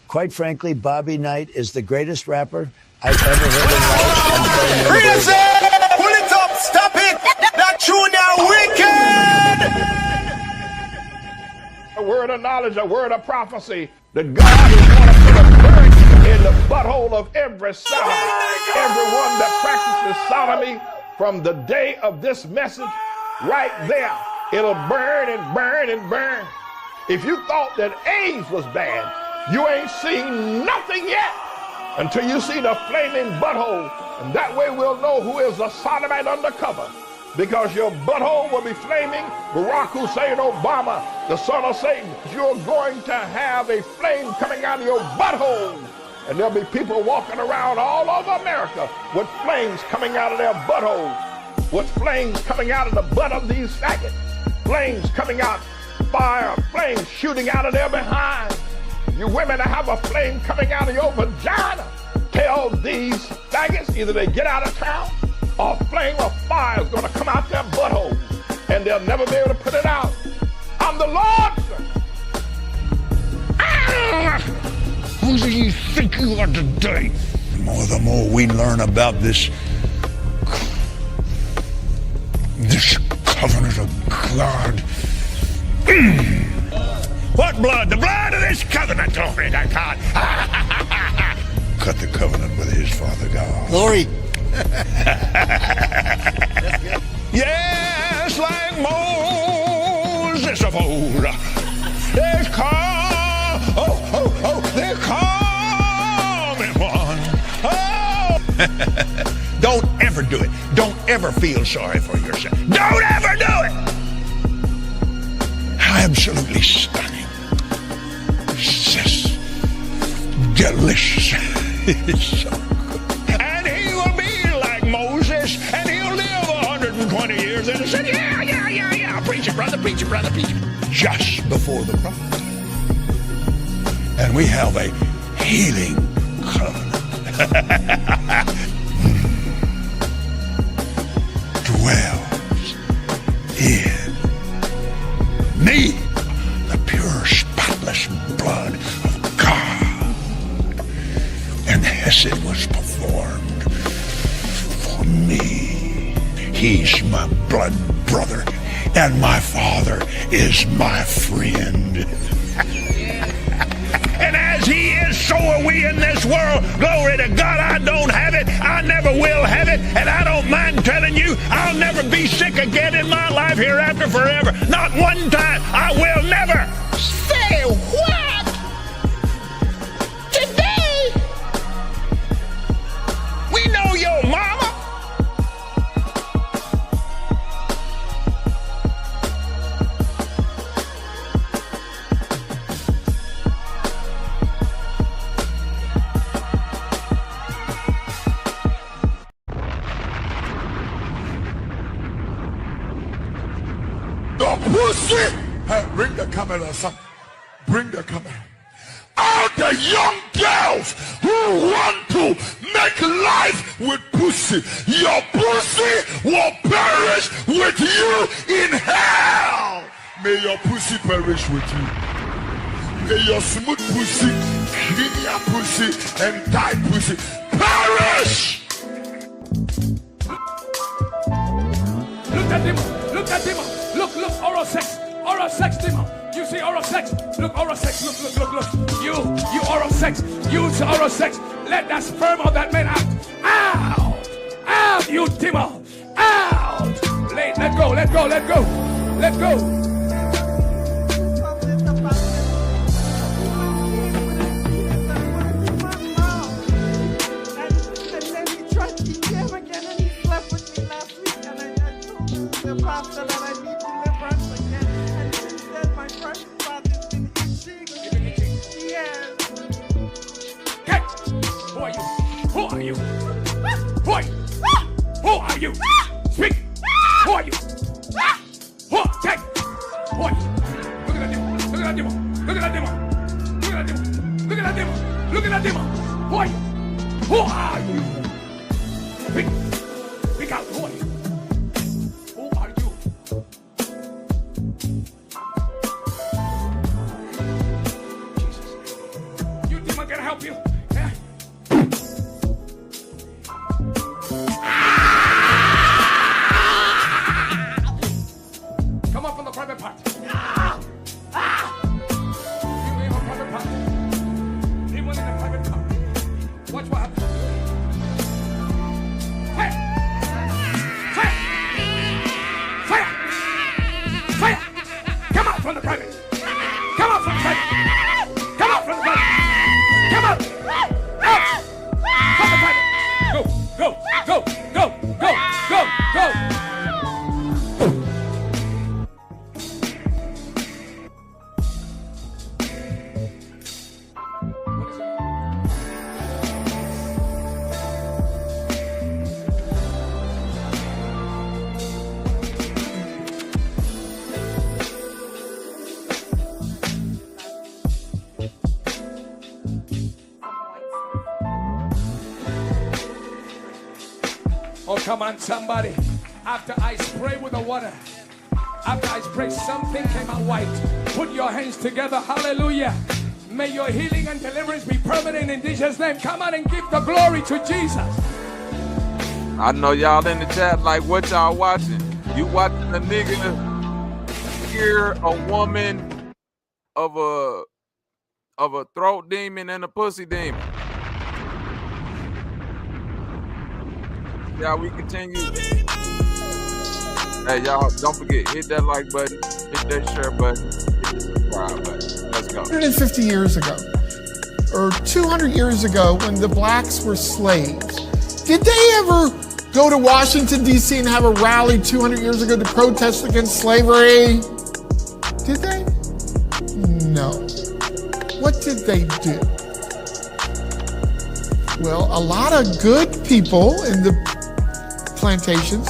Quite frankly, Bobby Knight is the greatest rapper I've ever heard in life. Crazy! Pull it up, stop it! That tune now wicked! A word of knowledge, a word of prophecy, that God is going to put a burn in the butthole of every sodomy. Everyone that practices sodomy from the day of this message, right there, it'll burn and burn and burn. If you thought that AIDS was bad, you ain't seen nothing yet until you see the flaming butthole. And that way we'll know who is a sodomite undercover. Because your butthole will be flaming. Barack Hussein Obama, the son of Satan, you're going to have a flame coming out of your butthole. And there'll be people walking around all over America with flames coming out of their buttholes. With flames coming out of the butt of these faggots. Flames coming out, fire, flames shooting out of their behind. You women that have a flame coming out of your vagina, tell these faggots either they get out of town or a flame of fire is going to come out their butthole and they'll never be able to put it out. I'm the Lord, sir. Who do you think you are today? The more we learn about this covenant of God. What blood? The blood of this covenant, glory to God. Cut the covenant with his Father God. Glory. Yes, like Moses of old. There's they're coming one. Oh. Don't ever do it. Don't ever feel sorry for yourself. Don't ever do it. Absolutely stunning. Just delicious. It's so good. And he will be like Moses, and he'll live 120 years. And he said, yeah. Preach it, brother, preach it, brother, preach it. Just before the prophet. And we have a healing covenant. Dwells in me, the pure, spotless blood of God. And Hesed was performed for me. He's my blood brother, and my Father is my friend. And as he is, so are we in this world. Glory to God, I don't have it. I never will have it. And I don't mind telling you, I'll never be sick again in my life hereafter forever. Not one time. I will never. Say what? Today? We know your mama. Pussy! Hey, bring the camera, son. Bring the camera. All the young girls who want to make life with pussy, your pussy will perish with you in hell. May your pussy perish with you. May your smooth pussy, linear pussy, and tight pussy perish. Look at him. Look at him. Look, oral sex demon. You see oral sex? Look, oral sex, look. You oral sex, use oral sex. Let that sperm of that man out, you demon, out. Let go. Pastor, that I need deliverance again. And he said my first spot has been itching. Yes. Hey, who are you? Speak. Who are you? Who? Take. Who are you? Look at that demon. Look at that demon. Who are you? Speak out. Who are you? Anyone can help you? Yeah. Come up from the private part. Leave a private part. Leave one in the private part. Watch what happens. Fire! Fire! Fire! Fire! Come out from the private. Come out from the private. Come out from the private. Come out. Out. From the private. Go, go, go, go, go, go, go. Oh, come on, somebody. After I spray with the water, after I spray, something came out white. Put your hands together. Hallelujah. May your healing and deliverance be permanent in Jesus' name. Come on and give the glory to Jesus. I know y'all in the chat like, what y'all watching? You watching a nigga hear a woman of a throat demon and a pussy demon. Yeah, we continue. Hey, y'all, don't forget, hit that like button, hit that share button, hit the subscribe button. Let's go. 150 years ago, or 200 years ago, when the blacks were slaves, did they ever go to Washington, D.C. and have a rally 200 years ago to protest against slavery? Did they? No. What did they do? Well, a lot of good people in the plantations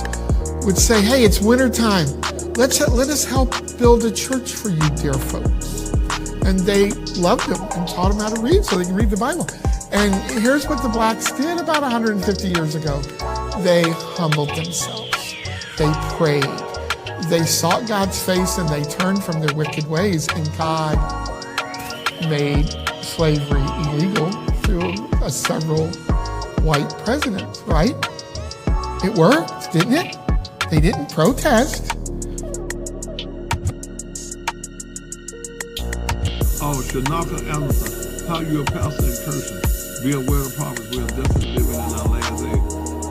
would say, hey, it's wintertime. Let us help build a church for you, dear folks. And they loved them and taught them how to read so they can read the Bible. And here's what the blacks did about 150 years ago. They humbled themselves. They prayed. They sought God's face and they turned from their wicked ways. And God made slavery illegal through several white presidents, right? It worked, didn't it? They didn't protest. Oh, Shanaka Anderson, how you a pastor in cursing? Be aware of prophets, we are definitely living in our last days.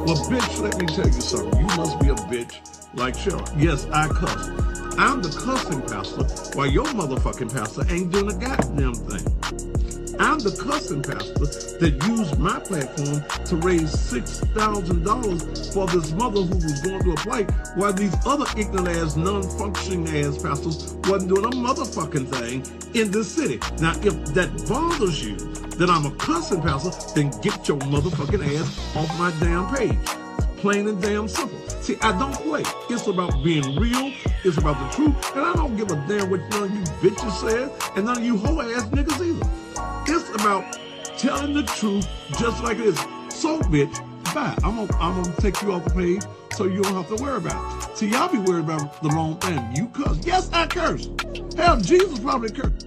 Well, bitch, let me tell you something. You must be a bitch like Cheryl. Yes, I cuss. I'm the cussing pastor, while your motherfucking pastor ain't doing a goddamn thing. I'm the cussing pastor that used my platform to raise $6,000 for this mother who was going to apply, while these other ignorant ass, non-functioning ass pastors wasn't doing a motherfucking thing in this city. Now, if that bothers you, that I'm a cussing pastor, then get your motherfucking ass off my damn page. Plain and damn simple. See, I don't play. It's about being real. It's about the truth. And I don't give a damn what none of you bitches said, and none of you hoe ass niggas either. It's about telling the truth just like it is. So, bitch, bye. I'm gonna take you off the page so you don't have to worry about it. See, y'all be worried about the wrong thing. You curse. Yes, I curse. Hell, Jesus probably cursed.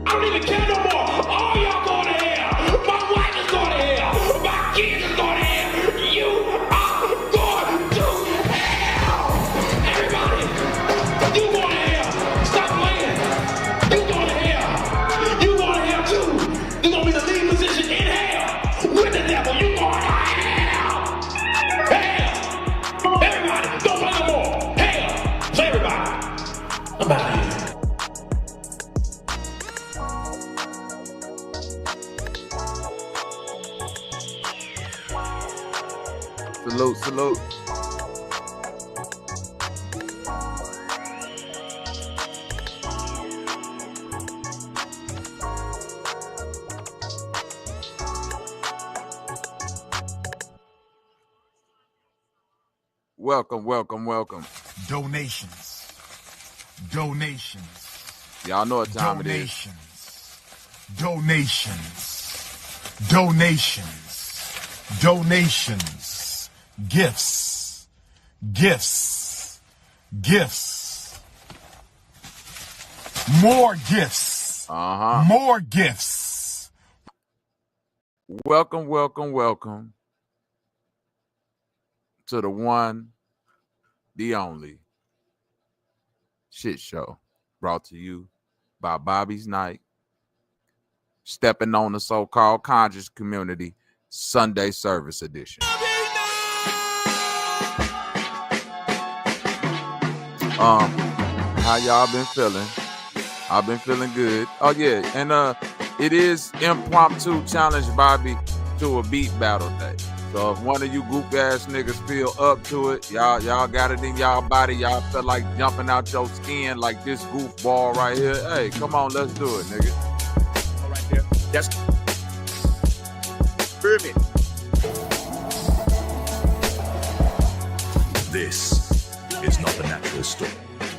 I don't even care no more. All y'all going to hell. My wife is going to hell. My kids is going to hell. You are going to hell. Everybody, you going to hell. Stop playing. You going to hell. You going to hell too. You're going to be the lead position in hell. With the devil, you going to hell. Hell. Everybody, don't play no more. Hell. Say everybody. I'm out of here. Salute, salute. Welcome, welcome, welcome. Donations. Donations. Y'all know what time it is. Donations. Donations. Donations. Gifts. Gifts. gifts. More gifts. More gifts. Welcome, welcome, welcome to the one, the only shit show, brought to you by Bobby's Night, stepping on the so-called conscious community Sunday service edition. How y'all been feeling? I've been feeling good. Oh yeah, and it is impromptu challenge Bobby to a beat battle day. So if one of you goop ass niggas feel up to it, y'all got it in y'all body, y'all feel like jumping out your skin like this goofball right here. Hey, come on, let's do it, nigga. All right there. That's pyramid. This is not the natural storm.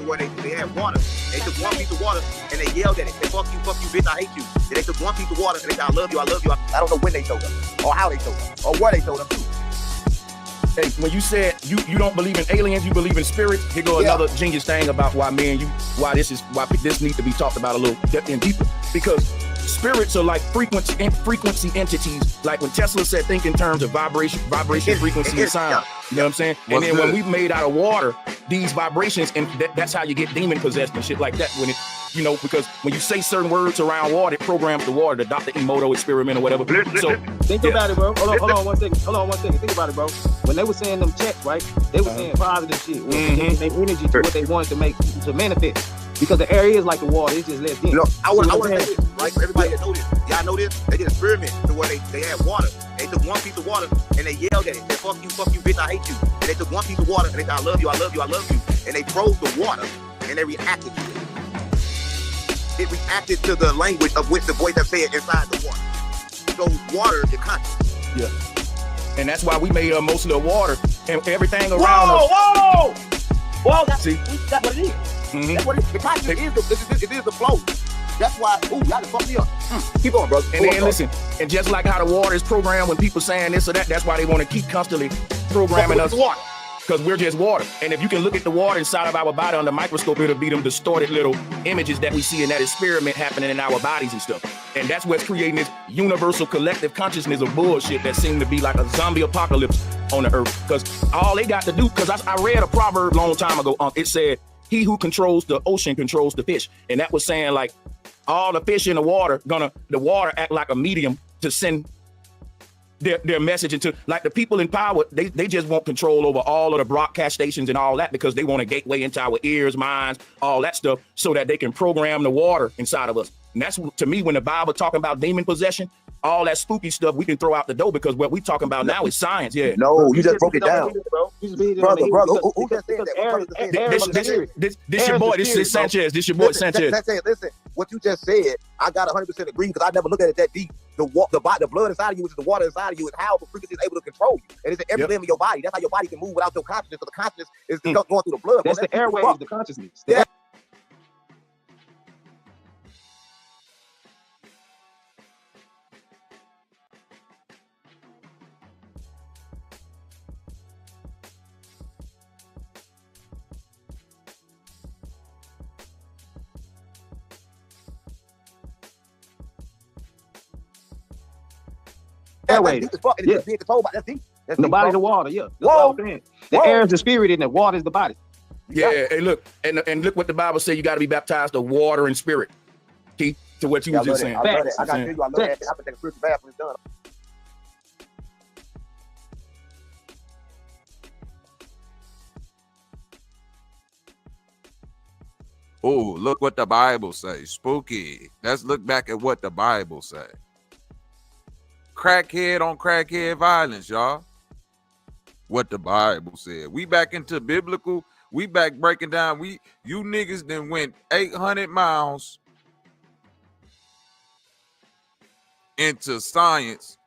Where they had water. They took one piece of water and they yelled at it. They fuck you, bitch, I hate you. Then they took one piece of water and they said, I love you, I love you. I don't know when they told them, or how they told them, or where they told them too. Hey, when you said you don't believe in aliens, you believe in spirits, here go another genius thing about why this needs to be talked about a little deeper. Because spirits are like frequency entities. Like when Tesla said, think in terms of vibration, frequency, and sound. You know what I'm saying? And then when we made out of water, these vibrations, and that's how you get demon possessed and shit like that. When it, because when you say certain words around water, it programs the water, the Dr. Emoto experiment or whatever. So think about it, bro. Hold on one second. Think about it, bro. When they were saying them checks, right? They were saying positive shit. They energy to what they wanted to manifest. Because the area is like the water, it's just less dense. I want to say this, right? For everybody that know this. Y'all know this? They did an experiment to where they had water. They took one piece of water and they yelled at it. They fuck you, bitch, I hate you. And they took one piece of water and they said, I love you, I love you, I love you. And they froze the water and they reacted to it. It reacted to the language of which the voice have said inside the water. So water is conscious. Yeah. And that's why we made most of the water and everything around us. Whoa! That's what it is. That's what it is. The consciousness is the flow. That's why, y'all done fucked me up. Keep on, brother. And then listen, and just like how the water is programmed when people saying this or that, that's why they want to keep constantly programming us. Water. Because we're just water. And if you can look at the water inside of our body under the microscope, it'll be them distorted little images that we see in that experiment happening in our bodies and stuff. And that's what's creating this universal collective consciousness of bullshit that seemed to be like a zombie apocalypse on the earth. Because all they got to do, because I read a proverb a long time ago, it said, he who controls the ocean controls the fish. And that was saying like all the fish in the water, the water act like a medium to send their message into, like the people in power, they just want control over all of the broadcast stations and all that because they want a gateway into our ears, minds, all that stuff so that they can program the water inside of us. And that's, to me, when the Bible talking about demon possession, all that spooky stuff we can throw out the door because what we talking about now is science. Yeah. No, you just broke it down. Brother, who just said that? This your boy, this is Sanchez. This your boy, Sanchez. Listen, what you just said, I got 100% agree because I never look at it that deep. The blood inside of you, which is the water inside of you, is how the frequency is able to control you. And it's in every limb of your body. That's how your body can move without your consciousness. So the consciousness is going through the blood. That's the airwaves, the consciousness. Yeah. Airways. Yeah. Being controlled by that's deep. That's the body's the water, yeah. That's what I'm saying. The air is the spirit and the water is the body. Yeah, and look, and look what the Bible says, you got to be baptized of water and spirit. Keith, to what you was just saying. I love that. I got to tell you, I love that. I'm going to take a spiritual bath when it's done. Oh, look what the Bible says. Spooky. Let's look back at what the Bible says. Crackhead on crackhead violence, y'all. What the Bible said. We back into biblical. We back breaking down. You niggas then went 800 miles into science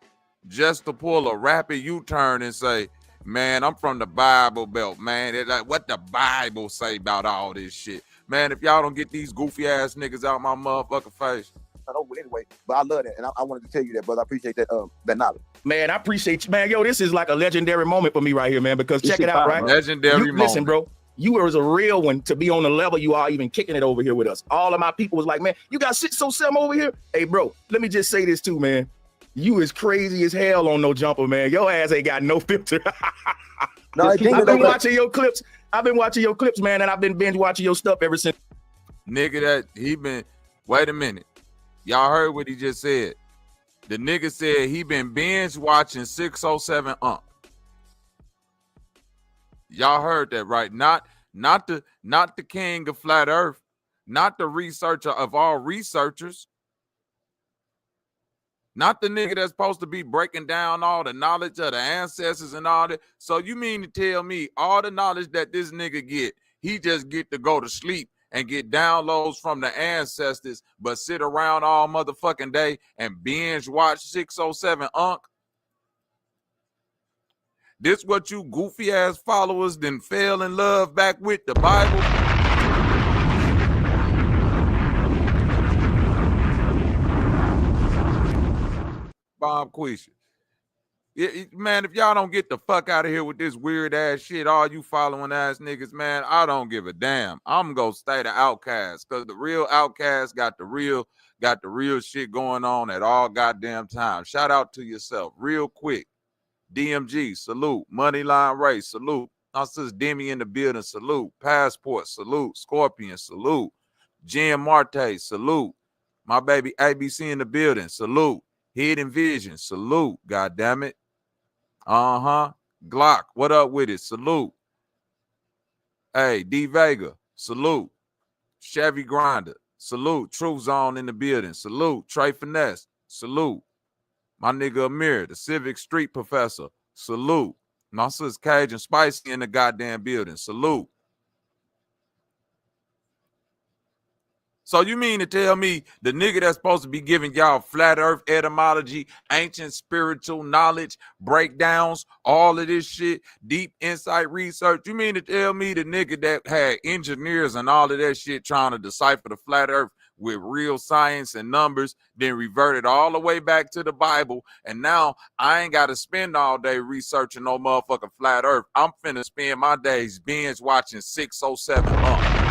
just to pull a rapid U-turn and say, man, I'm from the Bible Belt, man. It's like, what the Bible say about all this shit? Man, if y'all don't get these goofy ass niggas out my motherfucking face. Anyway, but I love that, and I wanted to tell you that, brother. I appreciate that knowledge. Man, I appreciate you, man. Yo, this is like a legendary moment for me right here, man. Because check it out, right? Legendary moment. Listen, bro. You were a real one to be on the level you are, even kicking it over here with us. All of my people was like, man, you got 607 over here? Hey, bro, let me just say this too, man. You is crazy as hell on no jumper, man. Your ass ain't got no filter. No, I've been watching your clips. I've been watching your clips, man, and I've been binge watching your stuff ever since. Nigga, that he been, wait a minute. Y'all heard what he just said. The nigga said he been binge watching 607 __. Y'all heard that, right? Not the king of flat earth, not the researcher of all researchers, not the nigga that's supposed to be breaking down all the knowledge of the ancestors and all that. So you mean to tell me all the knowledge that this nigga get, he just get to go to sleep and get downloads from the ancestors, but sit around all motherfucking day and binge watch 607 __? This what you goofy ass followers then fell in love back with the Bible? Bob Quisha. Man, if y'all don't get the fuck out of here with this weird ass shit, all you following ass niggas, man, I don't give a damn. I'm gonna stay the outcast, because the real outcast got the real shit going on at all goddamn time. Shout out to yourself real quick. DMG, salute. Moneyline Race, salute. Our sis Demi in the building, salute. Passport, salute. Scorpion, salute. Jen Marte, salute. My baby ABC in the building, salute. Hidden Vision, salute. God damn it. Glock, what up with it? Salute. Hey, D Vega, salute. Chevy Grinder, salute. Truth Zone in the building, salute. Trey Finesse, salute. My nigga Amir, the Civic Street Professor, salute. My sis Cajun Spicy in the goddamn building, salute. So you mean to tell me the nigga that's supposed to be giving y'all flat earth etymology, ancient spiritual knowledge, breakdowns, all of this shit, deep insight research, you mean to tell me the nigga that had engineers and all of that shit trying to decipher the flat earth with real science and numbers, then reverted all the way back to the Bible, and now I ain't got to spend all day researching no motherfucking flat earth. I'm finna spend my days binge watching 607 __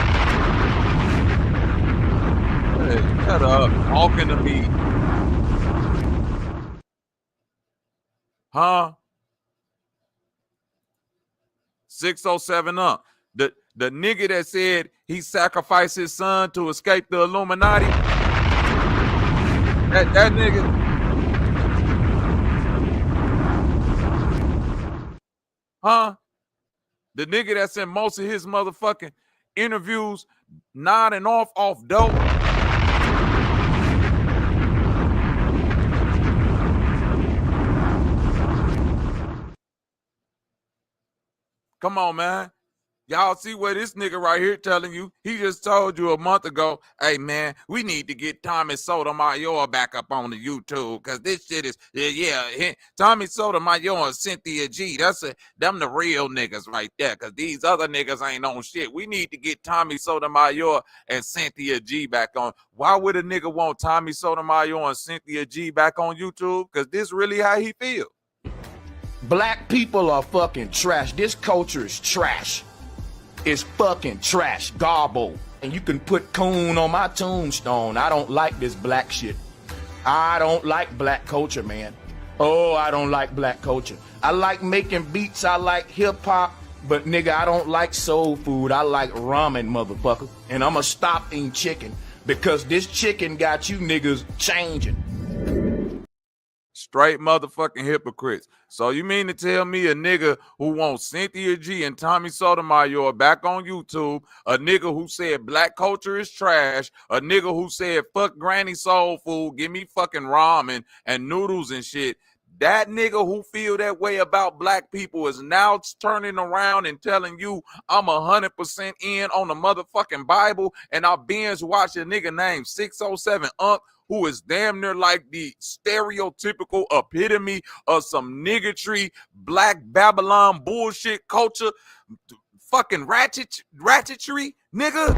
Hey, shut up, talking to me. Huh? 607 __ The nigga that said he sacrificed his son to escape the Illuminati. That nigga. Huh? The nigga that's in most of his motherfucking interviews nodding off dope. Come on, man. Y'all see what this nigga right here telling you? He just told you a month ago, hey, man, we need to get Tommy Sotomayor back up on the YouTube, because this shit is, Tommy Sotomayor and Cynthia G, them the real niggas right there, because these other niggas ain't on shit. We need to get Tommy Sotomayor and Cynthia G back on. Why would a nigga want Tommy Sotomayor and Cynthia G back on YouTube? Because this really how he feel. Black people are fucking trash. This culture is trash. It's fucking trash, garble. And you can put coon on my tombstone. I don't like this black shit. I don't like black culture, man. Oh, I don't like black culture. I like making beats. I like hip hop. But nigga, I don't like soul food. I like ramen, motherfucker. And I'ma stop eating chicken, because this chicken got you niggas changing. Straight motherfucking hypocrites. So you mean to tell me a nigga who wants Cynthia G and Tommy Sotomayor back on YouTube, a nigga who said black culture is trash, a nigga who said fuck granny soul food, give me fucking ramen and noodles and shit, that nigga who feel that way about black people is now turning around and telling you I'm 100% in on the motherfucking Bible, and I binge watch a nigga named 607 __ who is damn near like the stereotypical epitome of some niggatry, black Babylon bullshit culture, fucking ratchetry, nigga.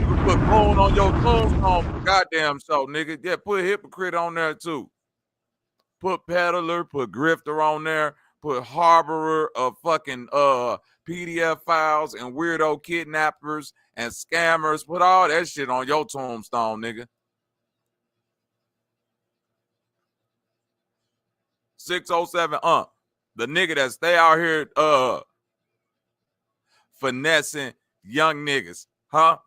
You put bone on your tombstone for goddamn show, nigga. Yeah, put hypocrite on there too. put peddler, put grifter on there, put harborer of fucking PDF files and weirdo kidnappers and scammers. Put all that shit on your tombstone, nigga. 607 the nigga that stay out here finessing young niggas, huh?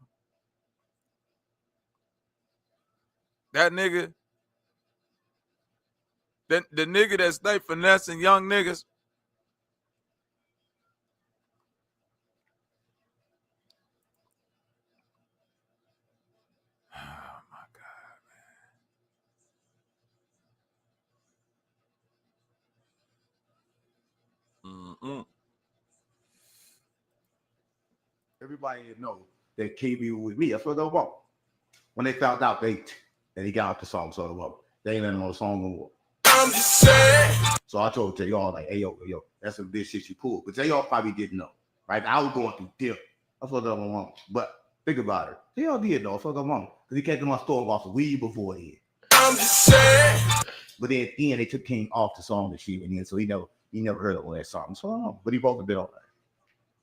That nigga, the nigga that stay finessing young niggas. Oh my God, man. Everybody know that KB was with me. That's what they want. When they found out that he got off the song, so they ain't letting him on the song no more. I'm just saying. So I told JR, like, hey, yo, that's some big shit she pulled. But JR probably didn't know, right? I was going through dip. That's what I want. But think about it. JR did know. That's what I want. Because he came to my store and bought some weed before then. I'm just saying. But then they took King off the song and shit. And then, so he never heard of that song. So I don't know. But he both have been on that.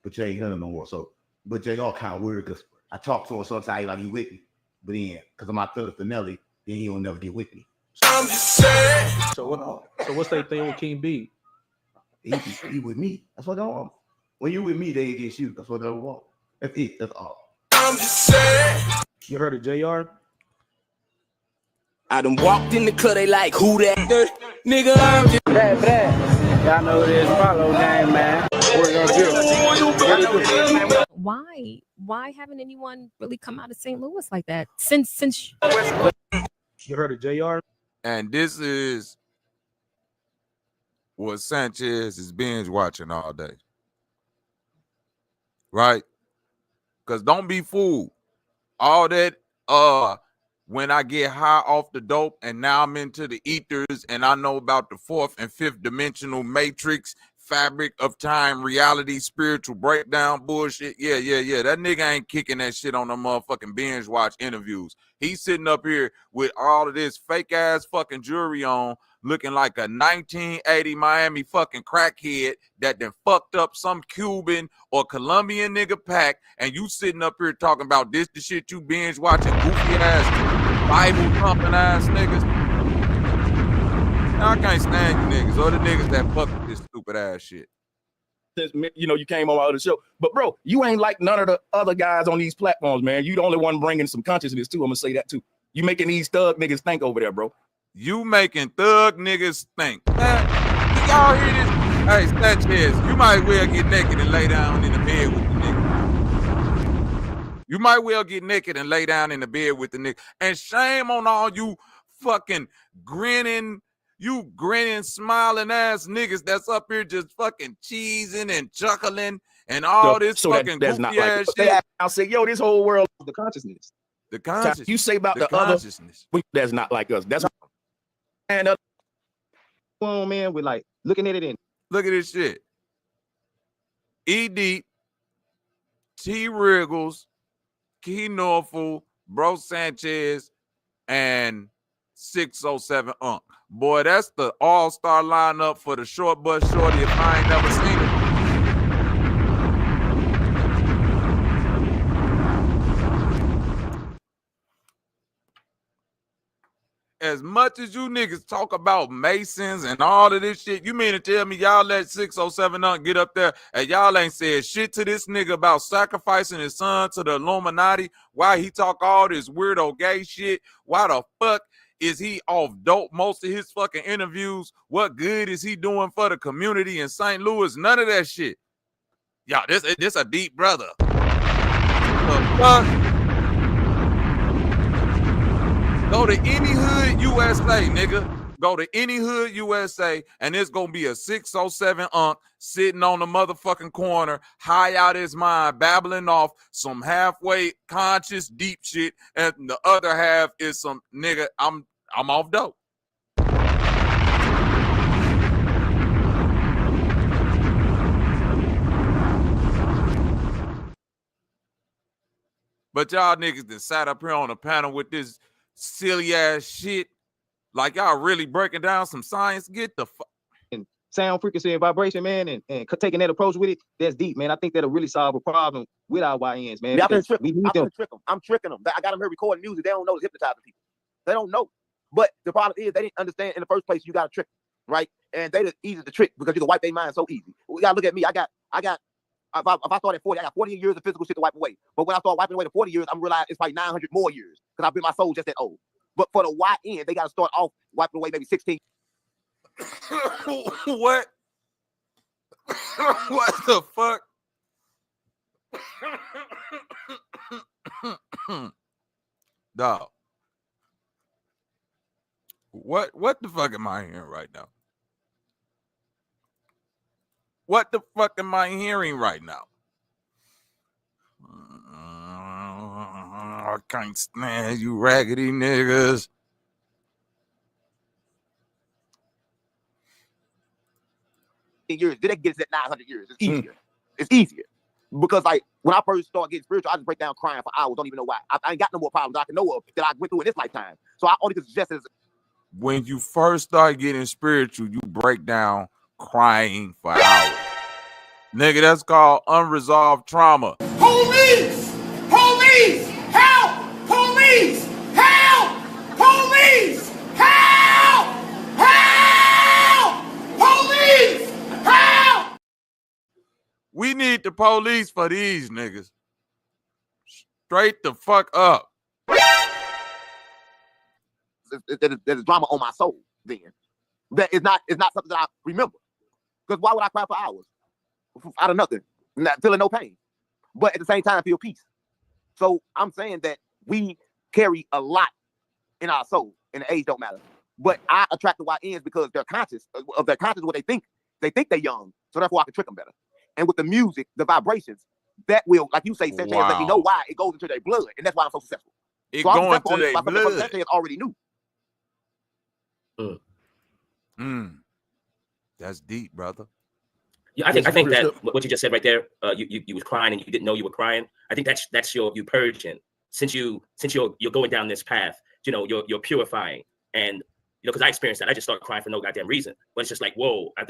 But Jay ain't heard him no more. So, but Jay all kind of weird because I talk to him sometimes like he with me. But then, because I'm out there with Finelli, then he will never get with me. I'm just saying. So what's that thing with King B? He with me. That's what I want. When you with me, they get you. That's what I want. That's it. That's all. I'm just saying. You heard of JR? I done walked in the club, they like, who that? Nigga, I'm just Y'all know this follow game, man. Why haven't anyone really come out of St. Louis like that since you heard of JR? And this is what Sanchez is binge watching all day. Right? Because don't be fooled. All that when I get high off the dope and now I'm into the ethers and I know about the fourth and fifth dimensional matrix, fabric of time, reality, spiritual breakdown bullshit. Yeah. That nigga ain't kicking that shit on the motherfucking binge watch interviews. He's sitting up here with all of this fake ass fucking jewelry on, looking like a 1980 Miami fucking crackhead that then fucked up some Cuban or Colombian nigga pack, and you sitting up here talking about this the shit you binge watching, goofy ass Bible thumping ass niggas. Now, I can't stand you niggas or the niggas that fuck with this stupid ass shit. You came on my other show, but bro, you ain't like none of the other guys on these platforms, man. You the only one bringing some consciousness too. I'm gonna say that too. You making these thug niggas think over there, bro. You making thug niggas think. Man, y'all hear this? Hey, Sanchez, you might well get naked and lay down in the bed with the nigga. You might well get naked and lay down in the bed with the nigga. And shame on all you fucking grinning, smiling ass niggas that's up here just fucking cheesing and chuckling and all this fucking that's goofy not ass like shit. I'll say, yo, this whole world is the consciousness. The consciousness. You say about the other, that's not like us. That's and on, man, we're like looking at it in. Look at this shit. E Deep, T Wriggles, Key Norfolk, Bro Sanchez, and 607 Unk. Boy, that's the all-star lineup for the short bus shorty if I ain't never seen it. As much as you niggas talk about Masons and all of this shit, you mean to tell me y'all let 607 Unk get up there and y'all ain't said shit to this nigga about sacrificing his son to the Illuminati? Why he talk all this weirdo gay shit? Why the fuck is he off dope most of his fucking interviews? What good is he doing for the community in St. Louis? None of that shit. Y'all, this a deep brother. The fuck? Go to any hood USA, nigga. Go to any hood USA, and it's gonna be a 607 Unk sitting on the motherfucking corner, high out his mind, babbling off some halfway conscious deep shit, and the other half is some nigga. I'm off dope. But y'all niggas that sat up here on the panel with this silly ass shit Like y'all really breaking down some science. Get the fuck. And sound frequency and vibration, man, and taking that approach with it, that's deep, man. I think that'll really solve a problem with our YNs, man. Yeah, I'm We need them. I'm tricking them. I got them here recording music. They don't know it's hypnotizing people. They don't know. But the problem is they didn't understand in the first place you got to trick them, right? And they just easy to trick because you can wipe their mind so easy. We gotta look at me. If I start at 40, I got 40 years of physical shit to wipe away. But when I start wiping away the 40 years, I'm realizing it's probably 900 more years because I've been my soul just that old. But for the YN, they got to start off wiping away maybe 16. What? What the fuck? Dog. What the fuck am I hearing right now? What the fuck am I hearing right now? I can't stand you raggedy niggas. Years, then they get it at 900 years. It's easier. It's easier. Because like when I first started getting spiritual, I just break down crying for hours. Don't even know why. I ain't got no more problems I can know of that I went through in this lifetime. So I only can suggest it as when you first start getting spiritual, you break down crying for hours. Nigga, that's called unresolved trauma. Police! Police! Help! Police! Help! Police! Help! Help! Police! Help! We need the police for these niggas. Straight the fuck up. there's drama on my soul then. That is not something that I remember. Because why would I cry for hours? Out of nothing. Not feeling no pain. But at the same time, I feel peace. So I'm saying that we carry a lot in our soul, and the age don't matter. But I attract the YNs because they're conscious of their conscious what they think. They think they're young, so therefore I can trick them better. And with the music, the vibrations, that will, like you say, Sanchez, let me know why it goes into their blood, and that's why I'm so successful. It so going to their blood. Sanchez already knew. That's deep, brother. Yeah, I think that what you just said right there, you was crying and you didn't know you were crying. I think that's you purging. Since you're going down this path, you're purifying. And because I experienced that, I just started crying for no goddamn reason. But it's just like, whoa, I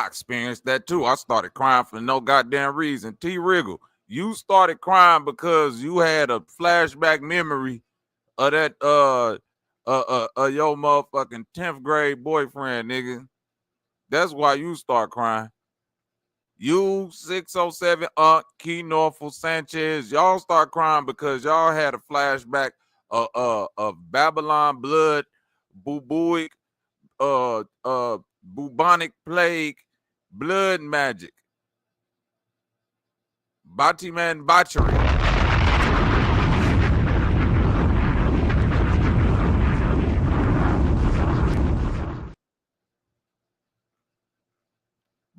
experienced that too. I started crying for no goddamn reason. T. Wriggle, you started crying because you had a flashback memory of that your motherfucking 10th grade boyfriend, nigga. That's why you start crying. You 607 𝘾𝐼𝙎𝙃 Sanchez, y'all start crying because y'all had a flashback of Babylon blood, bubonic plague, blood magic, 𝘾𝙤𝙤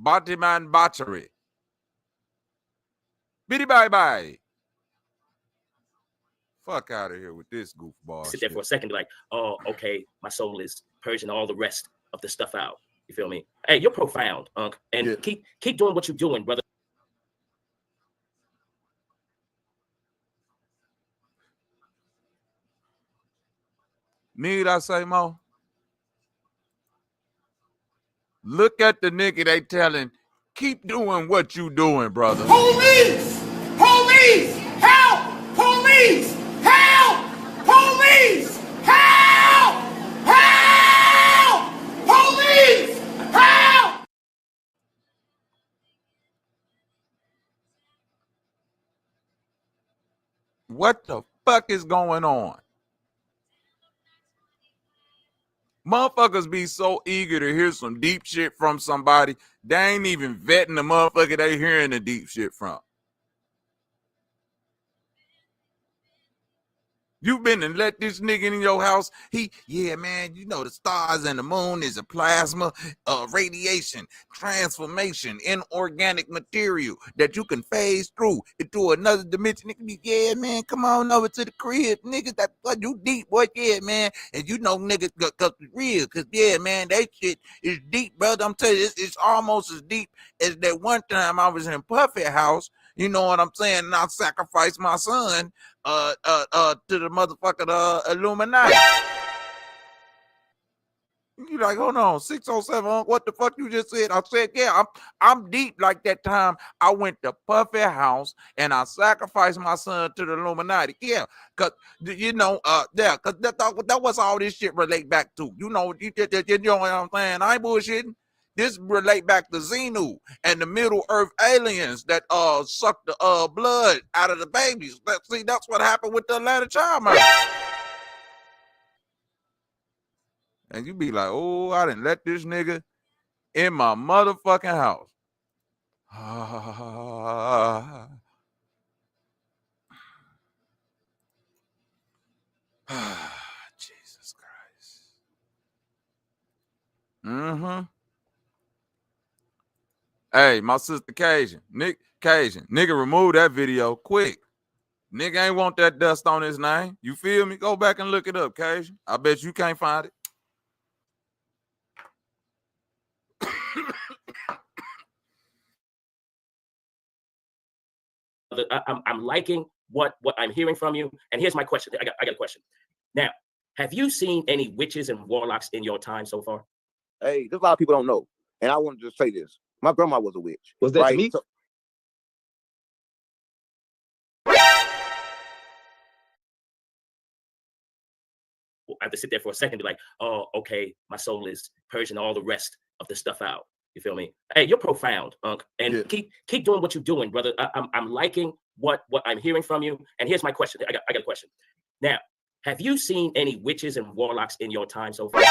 𝘾𝙤𝙥𝙃. Biddy bye. Fuck out of here with this goofball. Sit there for a second, be like, oh, okay, my soul is purging all the rest of the stuff out. You feel me? Hey, you're profound, Unc, and keep doing what you're doing, brother. Need I say more? Look at the nigga they telling, keep doing what you doing, brother. Police! Police! Help! Police! Help! Police! Help! Help! Police! Help! What the fuck is going on? Motherfuckers be so eager to hear some deep shit from somebody, they ain't even vetting the motherfucker they hearing the deep shit from. You've been and let this nigga in your house. Yeah, man, the stars and the moon is a plasma radiation transformation, inorganic material that you can phase through into another dimension. Nigga, yeah, man, come on over to the crib, nigga. That you deep, boy, yeah, man. And niggas got real, cause yeah, man, that shit is deep, brother. I'm telling you, it's almost as deep as that one time I was in Puffy house You know what I'm saying? And I'll sacrifice my son to the motherfucking Illuminati. You like, hold on, 607, what the fuck you just said? I said, yeah, I'm deep like that time I went to Puffy house and I sacrificed my son to the Illuminati. Yeah, because, you know, yeah, because that was all this shit relate back to. You know what I'm saying? I ain't bullshitting. This relate back to Xenu and the Middle Earth aliens that sucked the blood out of the babies. See, that's what happened with the Atlanta child murder. And you be like, oh, I didn't let this nigga in my motherfucking house. Jesus Christ. Mm-hmm. Hey, my sister Cajun, nigga, remove that video quick. Nigga ain't want that dust on his name. You feel me? Go back and look it up, Cajun. I bet you can't find it. I'm liking what I'm hearing from you. And here's my question. I got a question. Now, have you seen any witches and warlocks in your time so far? Hey, there's a lot of people don't know. And I wanted to say this. My grandma was a witch. Was that right? me? So, I have to sit there for a second and be like, oh, okay, my soul is purging all the rest of the stuff out. You feel me? Hey, you're profound, Unc. And Yeah. keep doing what you're doing, brother. I'm liking what I'm hearing from you. And here's my question. I got a question. Now, have you seen any witches and warlocks in your time so far?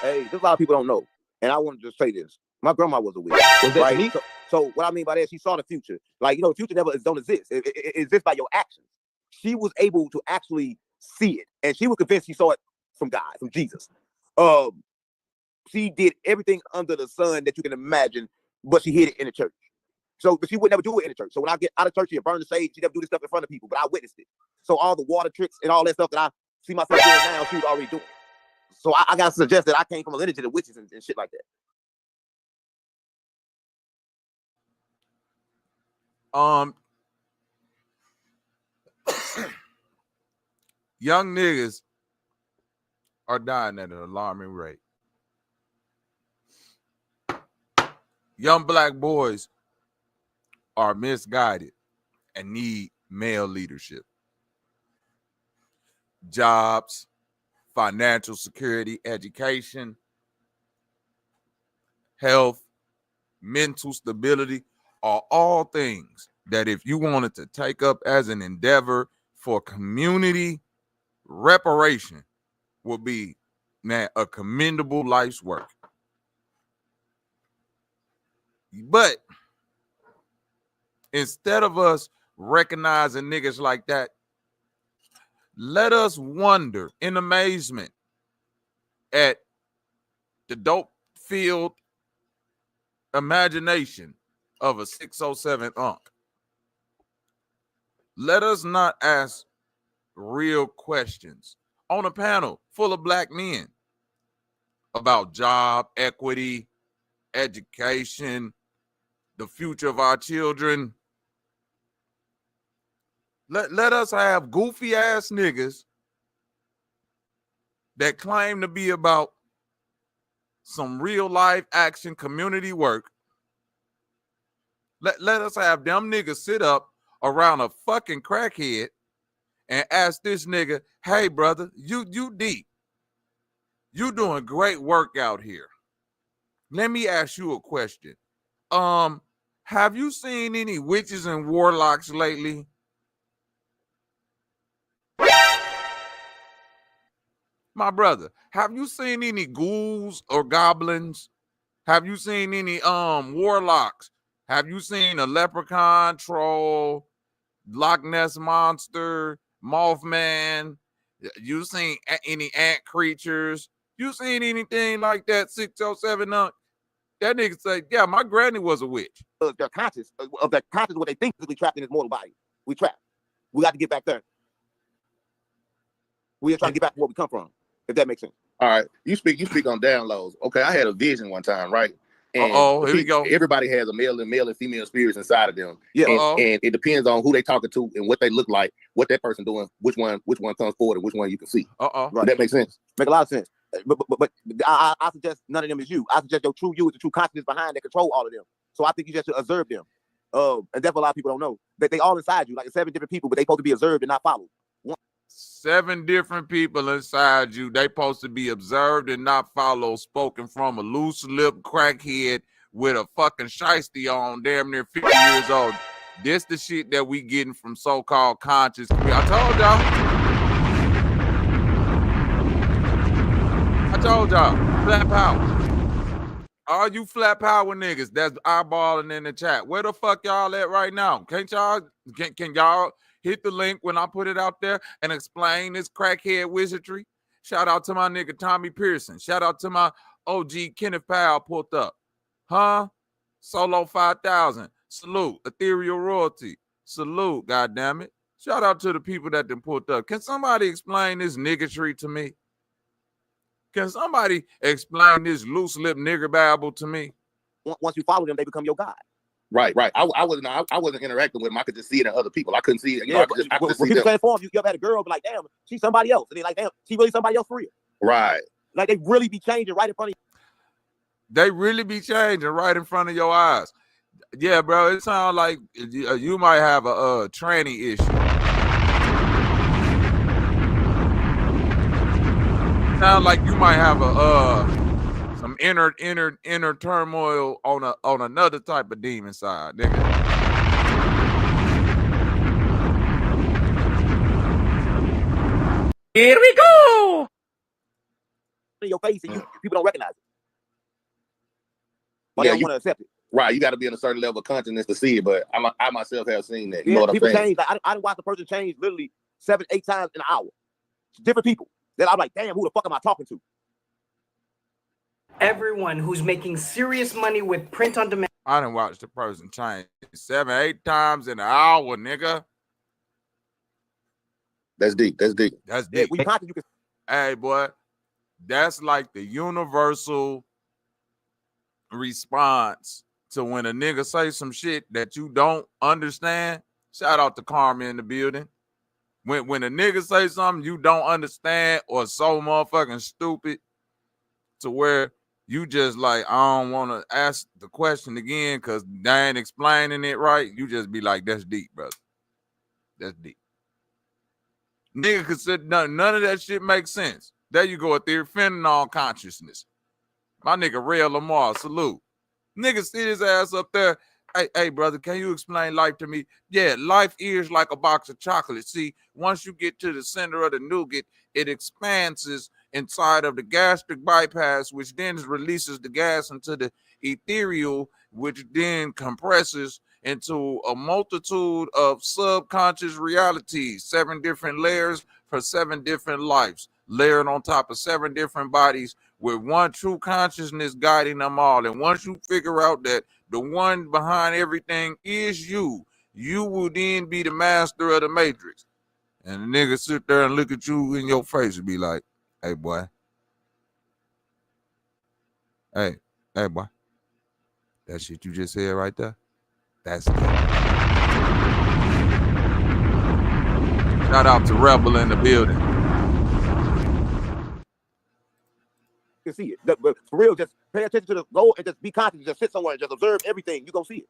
hey, there's a lot of people don't know. And I wanted to say this. My grandma was a witch. Was that right? me? So what I mean by that, she saw the future. Like, you know, the future never don't exist. It exists by your actions. She was able to actually see it. And she was convinced she saw it from God, from Jesus. She did everything under the sun that you can imagine, but she hid it in the church. So, but she would never do it in the church. So when I get out of church and burn the sage, she never do this stuff in front of people, but I witnessed it. So all the water tricks and all that stuff that I see myself doing now, she was already doing. So I gotta suggest that I came from a lineage of witches and shit like that. Young niggas are dying at an alarming rate. Young black boys are misguided and need male leadership. Jobs, financial security, education, health, mental stability are all things that if you wanted to take up as an endeavor for community reparation would be a commendable life's work. But instead of us recognizing niggas like that, let us wonder in amazement at the dope-filled imagination of a 607 Unc. Let us not ask real questions on a panel full of black men about job, equity, education, the future of our children. Let us have goofy ass niggas that claim to be about some real life action community work. Let us have them niggas sit up around a fucking crackhead and ask this nigga, hey brother, you deep. You doing great work out here. Let me ask you a question. Have you seen any witches and warlocks lately? My brother, have you seen any ghouls or goblins? Have you seen any warlocks? Have you seen a leprechaun, troll, Loch Ness monster, Mothman? You seen any ant creatures? You seen anything like that? 607 That nigga say, yeah, my granny was a witch. They're conscious of that conscious what they think is trapped in this mortal body. We trapped. We got to get back there. We are trying to get back to where we come from, if that makes sense. All right, you speak on downloads. Okay, I had a vision one time, right? And here we go. Everybody has a male and female spirits inside of them. Yeah. And it depends on who they talking to and what they look like, what that person doing, which one comes forward and which one you can see. Right. Does that make sense? Make a lot of sense. But I suggest none of them is you. I suggest your true you is the true consciousness behind that control all of them. So I think you just should observe them. And that's what a lot of people don't know. That they all inside you, like 7 different people, but they supposed to be observed and not followed. 7 different people inside you. They supposed to be observed and not followed. Spoken from a loose lip crackhead with a fucking shiesty on, damn near 50 years old. This the shit that we getting from so-called conscious. I told y'all, flat power. All you flat power niggas that's eyeballing in the chat, where the fuck y'all at right now? Can't y'all, can y'all hit the link when I put it out there and explain this crackhead wizardry? Shout out to my nigga Tommy Pearson. Shout out to my OG Kenneth Powell pulled up. Huh? Solo 5000. Salute. Ethereal Royalty. Salute, goddammit. Shout out to the people that done pulled up. Can somebody explain this niggatry to me? Can somebody explain this loose lip nigger babble to me? Once you follow them, they become your God. Right. I wasn't interacting with them. I could just see it in other people. I couldn't see it. Yeah, when people transform, you ever had a girl be like, damn, she's somebody else. And they like, damn, she really somebody else for real. Right. Like they really be changing right in front of you. They really be changing right in front of your eyes. Yeah, bro, it sounds like you might have a tranny issue. Sound like you might have some inner turmoil on another type of demon side, nigga. Here we go. In your face, and people don't recognize it. But they don't want to accept it. Right, you got to be in a certain level of consciousness to see it. But I myself have seen that. You know what I'm saying? Change. Like, I watched a person change literally 7, 8 times in an hour. Different people. Then I'm like, damn, who the fuck am I talking to? Everyone who's making serious money with print on demand. I done watched the person change 7, 8 times in an hour, nigga. That's deep. That's deep. That's deep. Yeah, hey, boy, that's like the universal response to when a nigga say some shit that you don't understand. Shout out to Karma in the building. When a nigga say something you don't understand or so motherfucking stupid to where you just like, I don't want to ask the question again because they ain't explaining it right, you just be like, that's deep, brother. That's deep. Nigga could say none of that shit makes sense. There you go, Ethereal Phenomena consciousness. My nigga Ray Lamar, salute. Nigga sit his ass up there. Hey, brother, can you explain life to me? Yeah, life is like a box of chocolate. See, once you get to the center of the nougat, it expands inside of the gastric bypass, which then releases the gas into the ethereal, which then compresses into a multitude of subconscious realities, 7 different layers for 7 different lives, layered on top of 7 different bodies with one true consciousness guiding them all. And once you figure out that the one behind everything is you, you will then be the master of the matrix. And the nigga sit there and look at you in your face and be like, hey, boy. Hey, boy. That shit you just said right there, that's it. Shout out to Rebel in the building. You can see it. But for real, just pay attention to the goal and just be conscious. Just sit somewhere and just observe everything. You gonna see it.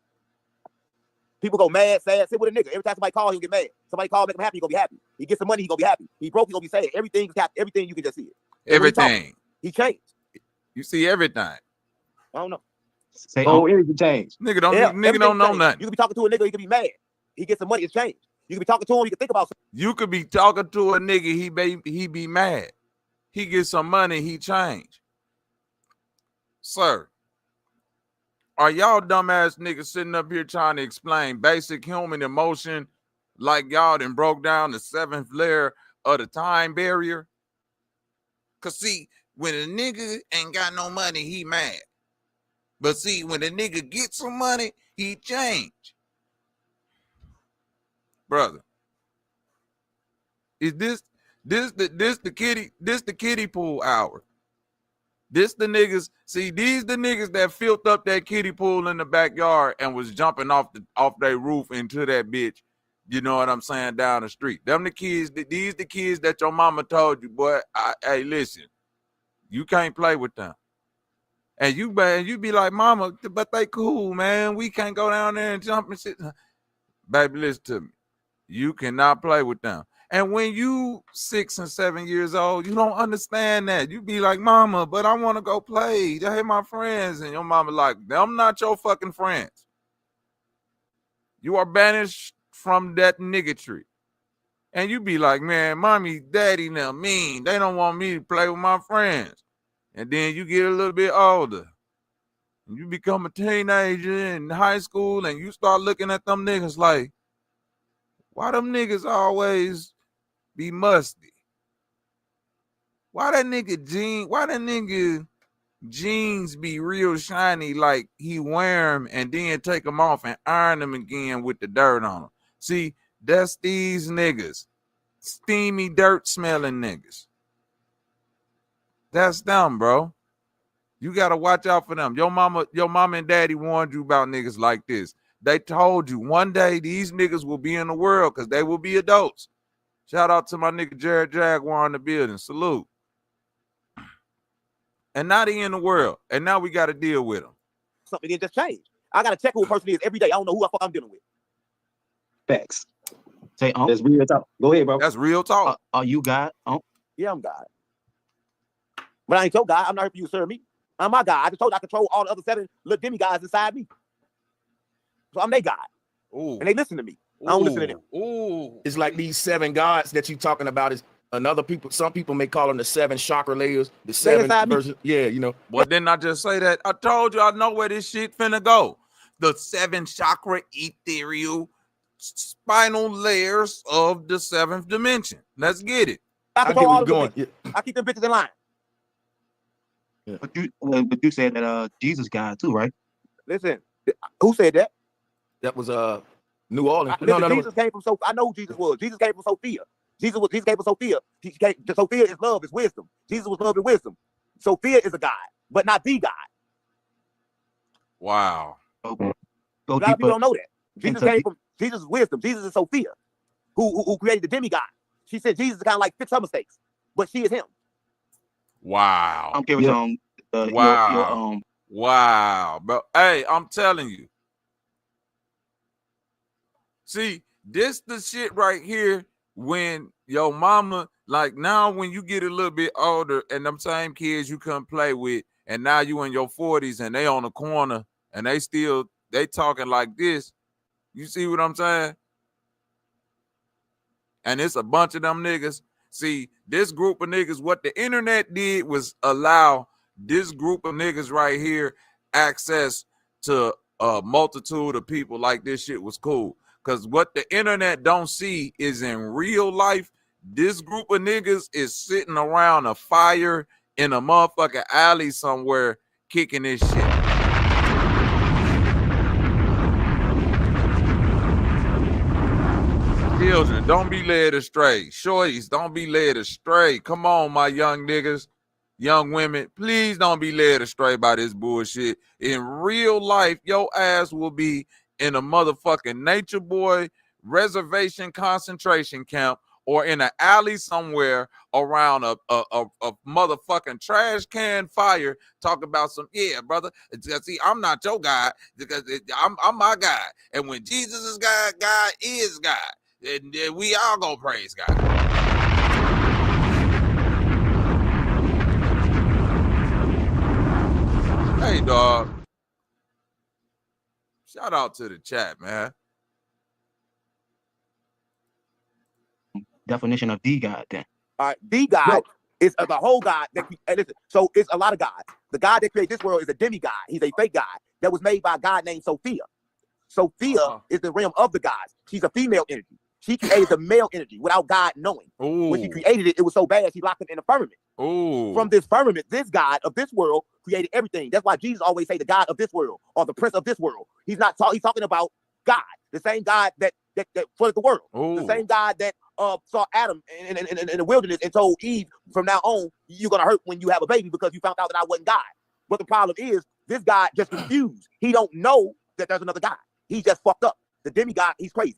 People go mad, sad, sit with a nigga. Every time somebody call, he'll get mad. Somebody call, make him happy, he gonna be happy. He gets some money, he gonna be happy. He broke, he gonna be sad. Everything you can just see it. Everything. He changed. You see everything. I don't know. Everything changed. Nigga don't know nothing. You can be talking to a nigga, he can be mad. He gets some money, it's changed. You can be talking to him, he can think about something. You could be talking to a nigga, he be mad. He gets some money, he change. Sir, are y'all dumbass niggas sitting up here trying to explain basic human emotion like y'all done broke down the 7th layer of the time barrier? Cause see, when a nigga ain't got no money, he mad. But see, when a nigga gets some money, he change. Brother, is this the kiddie pool hour? This the niggas. See, these the niggas that filled up that kiddie pool in the backyard and was jumping off their roof into that bitch. You know what I'm saying? Down the street. Them the kids. These the kids that your mama told you, boy. Hey, listen, you can't play with them. And you be like, mama, but they cool, man. We can't go down there and jump and shit. Baby, listen to me. You cannot play with them. And when you 6 and 7 years old, you don't understand that. You be like, mama, but I want to go play. They hate my friends. And your mama like, them not your fucking friends. You are banished from that niggatry. And you be like, man, mommy, daddy, now mean. They don't want me to play with my friends. And then you get a little bit older. And you become a teenager in high school and you start looking at them niggas like, why them niggas always be musty? Why that nigga jeans be real shiny like he wear them and then take them off and iron them again with the dirt on them? See, that's these niggas. Steamy, dirt smelling niggas. That's them, bro. You gotta watch out for them. Your mama and daddy warned you about niggas like this. They told you one day these niggas will be in the world because they will be adults. Shout out to my nigga Jared Jaguar in the building. Salute. And now they in the world. And now we got to deal with them. Something didn't just change. I got to check who a person is every day. I don't know who the fuck I'm dealing with. Facts. Say, that's real talk. Go ahead, bro. That's real talk. Are you God? Yeah, I'm God. But I ain't your God. I'm not here for you to serve me. I'm my God. I just told you I control all the other 7 little demigods inside me. So I'm their God. Ooh. And they listen to me. I don't listen to them. Ooh. It's like these 7 gods that you're talking about is another people. Some people may call them the 7 chakra layers, the 7 versions. Yeah, you know. Well, didn't I just say that? I told you I know where this shit finna go. The 7 chakra ethereal spinal layers of the 7th dimension. Let's get it. I get where you're going. Yeah. I keep them bitches in line. Yeah. But you said that Jesus God too, right? Listen, who said that? That was New Orleans. Jesus came from I know who Jesus was. Jesus came from Sophia. Jesus came from Sophia. Sophia is love, is wisdom. Jesus was love and wisdom. Sophia is a God, but not the God. Wow. A lot of people don't know that. Jesus is wisdom. Jesus is Sophia, who created the demigod. She said Jesus is kind of like fix her mistakes, but she is him. Wow. I'm curious wow. Wow. But hey, I'm telling you. See, this the shit right here when your mama, like now when you get a little bit older and them same kids you couldn't play with, and now you in your 40s and they on the corner and they talking like this. You see what I'm saying? And it's a bunch of them niggas. See, this group of niggas, what the internet did was allow this group of niggas right here access to a multitude of people like this shit was cool. Because what the internet don't see is in real life, this group of niggas is sitting around a fire in a motherfucking alley somewhere kicking this shit. Children, don't be led astray. Shorties, don't be led astray. Come on, my young niggas, young women, please don't be led astray by this bullshit. In real life, your ass will be in a motherfucking Nature Boy reservation concentration camp or in an alley somewhere around a motherfucking trash can fire talking about some, yeah, brother, see, I'm not your God because I'm my God. And when Jesus is God, God is God. And we all gonna praise God. Hey, dog. Shout out to the chat, man. Definition of the God, then. All right, the God is the whole God. Listen, so it's a lot of gods. The God that created this world is a demigod. He's a fake God that was made by a God named Sophia. Sophia is the realm of the gods. She's a female energy. She created the male energy without God knowing. Ooh. When she created it, it was so bad, she locked him in a firmament. Ooh. From this firmament, this God of this world created everything. That's why Jesus always say the God of this world or the prince of this world. He's not he's talking about God, the same God that flooded the world. Ooh. The same God that saw Adam in the wilderness and told Eve, from now on, you're going to hurt when you have a baby because you found out that I wasn't God. But the problem is, this God just confused. He don't know that there's another God. He just fucked up. The demigod, he's crazy.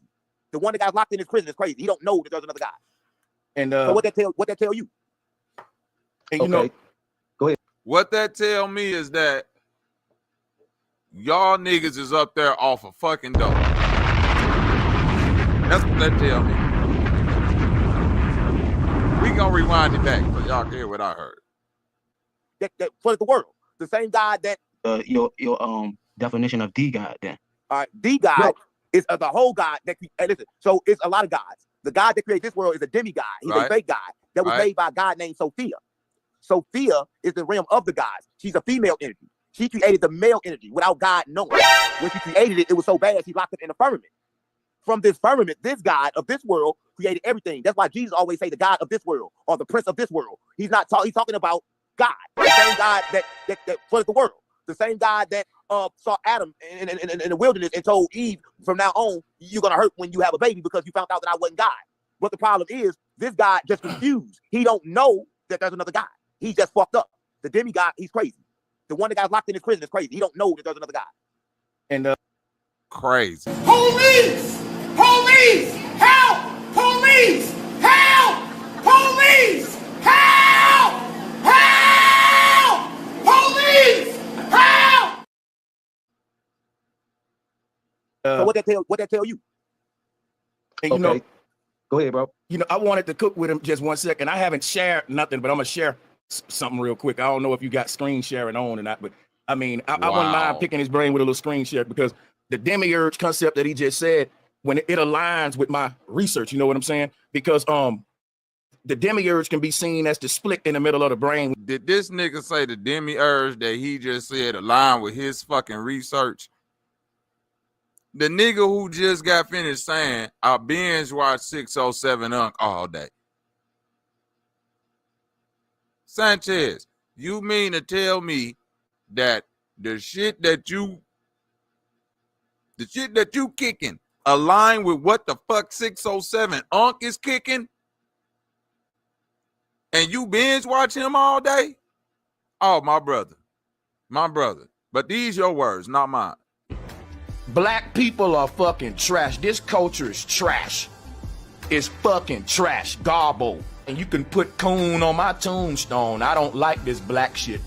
The one that got locked in his prison is crazy. He don't know that there's another God. And so what that tell you? And you know, go ahead. What that tell me is that y'all niggas is up there off a fucking dope. That's what that tell me. We gonna rewind it back so y'all can hear what I heard. That flooded the world. The same God that your definition of the God then. All right, the God is the whole God that hey, listen. So it's a lot of gods. The God that created this world is a demigod. He's a fake God that was made by a God named Sophia. Sophia is the realm of the gods. She's a female energy. She created the male energy without God knowing. When she created it, it was so bad she locked it in a firmament. From this firmament, this God of this world created everything. That's why Jesus always say the God of this world or the prince of this world. He's not talking. He's talking about God, the same God that flooded the world, the same God that saw Adam in the wilderness and told Eve, from now on, you're gonna hurt when you have a baby because you found out that I wasn't God. But the problem is, this God just confused. He don't know that there's another God. He just fucked up. The demigod, he's crazy. The one that got locked in his prison is crazy. He don't know that there's another God. And crazy. Police! Police! Help! Police! Help! Police! Help! Help! Police! Help! So what that tell you? And you know, go ahead, bro. You know, I wanted to cook with him just 1 second. I haven't shared nothing, but I'm gonna share something real quick. I don't know if you got screen sharing on or not, but I mean, I wouldn't mind picking his brain with a little screen share because the demiurge concept that he just said, when it aligns with my research, you know what I'm saying? Because the demiurge can be seen as the split in the middle of the brain. Did this nigga say the demiurge that he just said align with his fucking research? The nigga who just got finished saying, I binge watch 607 Unk all day. Sanchez, you mean to tell me that the shit that you kicking align with what the fuck 607 Unk is kicking? And you binge watch him all day? Oh, my brother. My brother. But these your words, not mine. Black people are fucking trash. This culture is trash. It's fucking trash. Gobble. And you can put coon on my tombstone. I don't like this black shit.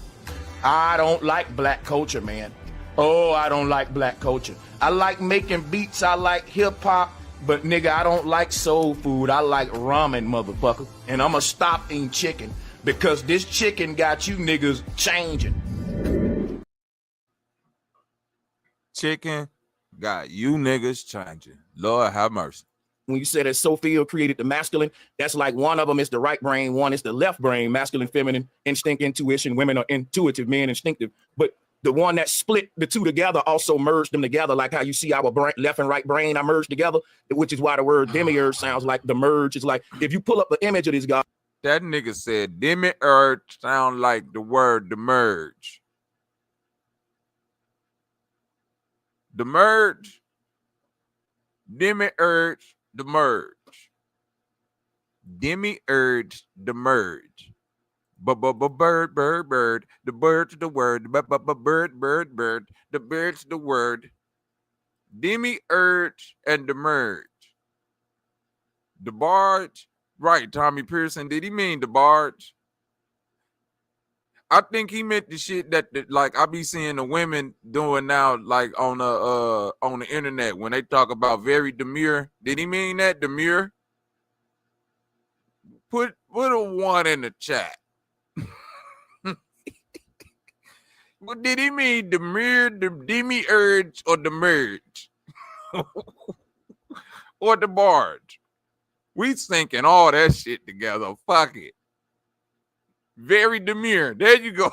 I don't like black culture, man. Oh, I don't like black culture. I like making beats. I like hip hop. But nigga, I don't like soul food. I like ramen, motherfucker. And I'ma stop eating chicken because this chicken got you niggas changing. Chicken got you niggas changing. Lord have mercy. When you say that Sophia created the masculine, that's like one of them is the right brain, one is the left brain, masculine, feminine, instinct, intuition. Women are intuitive, men instinctive. But the one that split the two together also merged them together, like how you see our brain, left and right brain are merged together, which is why the word demiurge sounds like the merge. It's like if you pull up the image of this guy. That nigga said demiurge sound like the word the merge. The merge. Demiurge, the merge. Demiurge, the merge. Bird, the bird's the word. Bird, the bird's the word. Demiurge and the merge. The barge, right? Tommy Pearson, did he mean the barge? I think he meant the shit that like I be seeing the women doing now, like on the internet when they talk about very demure. Did he mean that demure? Put a 1 in the chat. But did he mean demure, the demiurge, or the merge, or the barge? We thinking all that shit together. Fuck it. Very demure. There you go.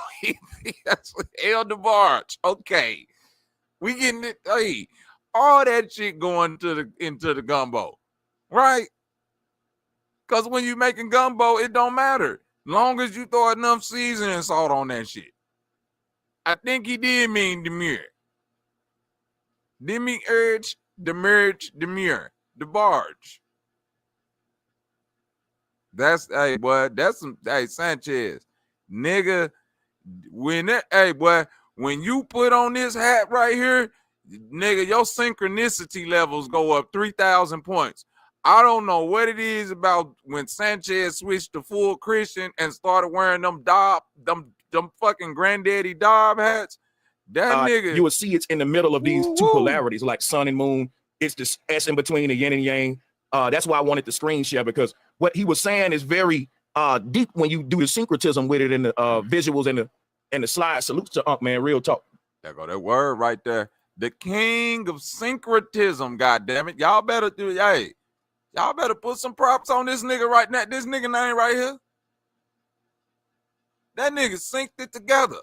That's L the barge. Okay. We getting it. Hey, all that shit going into the gumbo. Right? Because when you making gumbo, it don't matter. Long as you throw enough seasoning salt on that shit. I think he did mean demure. Demiurge, the merge, demure. The barge. That's hey boy, that's some hey Sanchez. Nigga, when that hey boy, when you put on this hat right here, nigga, your synchronicity levels go up 3,000 points. I don't know what it is about when Sanchez switched to full Christian and started wearing them fucking granddaddy Dob hats. That nigga, you will see it's in the middle of these two polarities, like sun and moon. It's the S in between the yin and yang. That's why I wanted the screen share, because what he was saying is very deep when you do the syncretism with it in the visuals and the slide. Salutes to Unc, man. Real talk. There go that word right there. The king of syncretism, goddammit. Y'all better do it. Hey, y'all better put some props on this nigga right now. This nigga name right here. That nigga synced it together.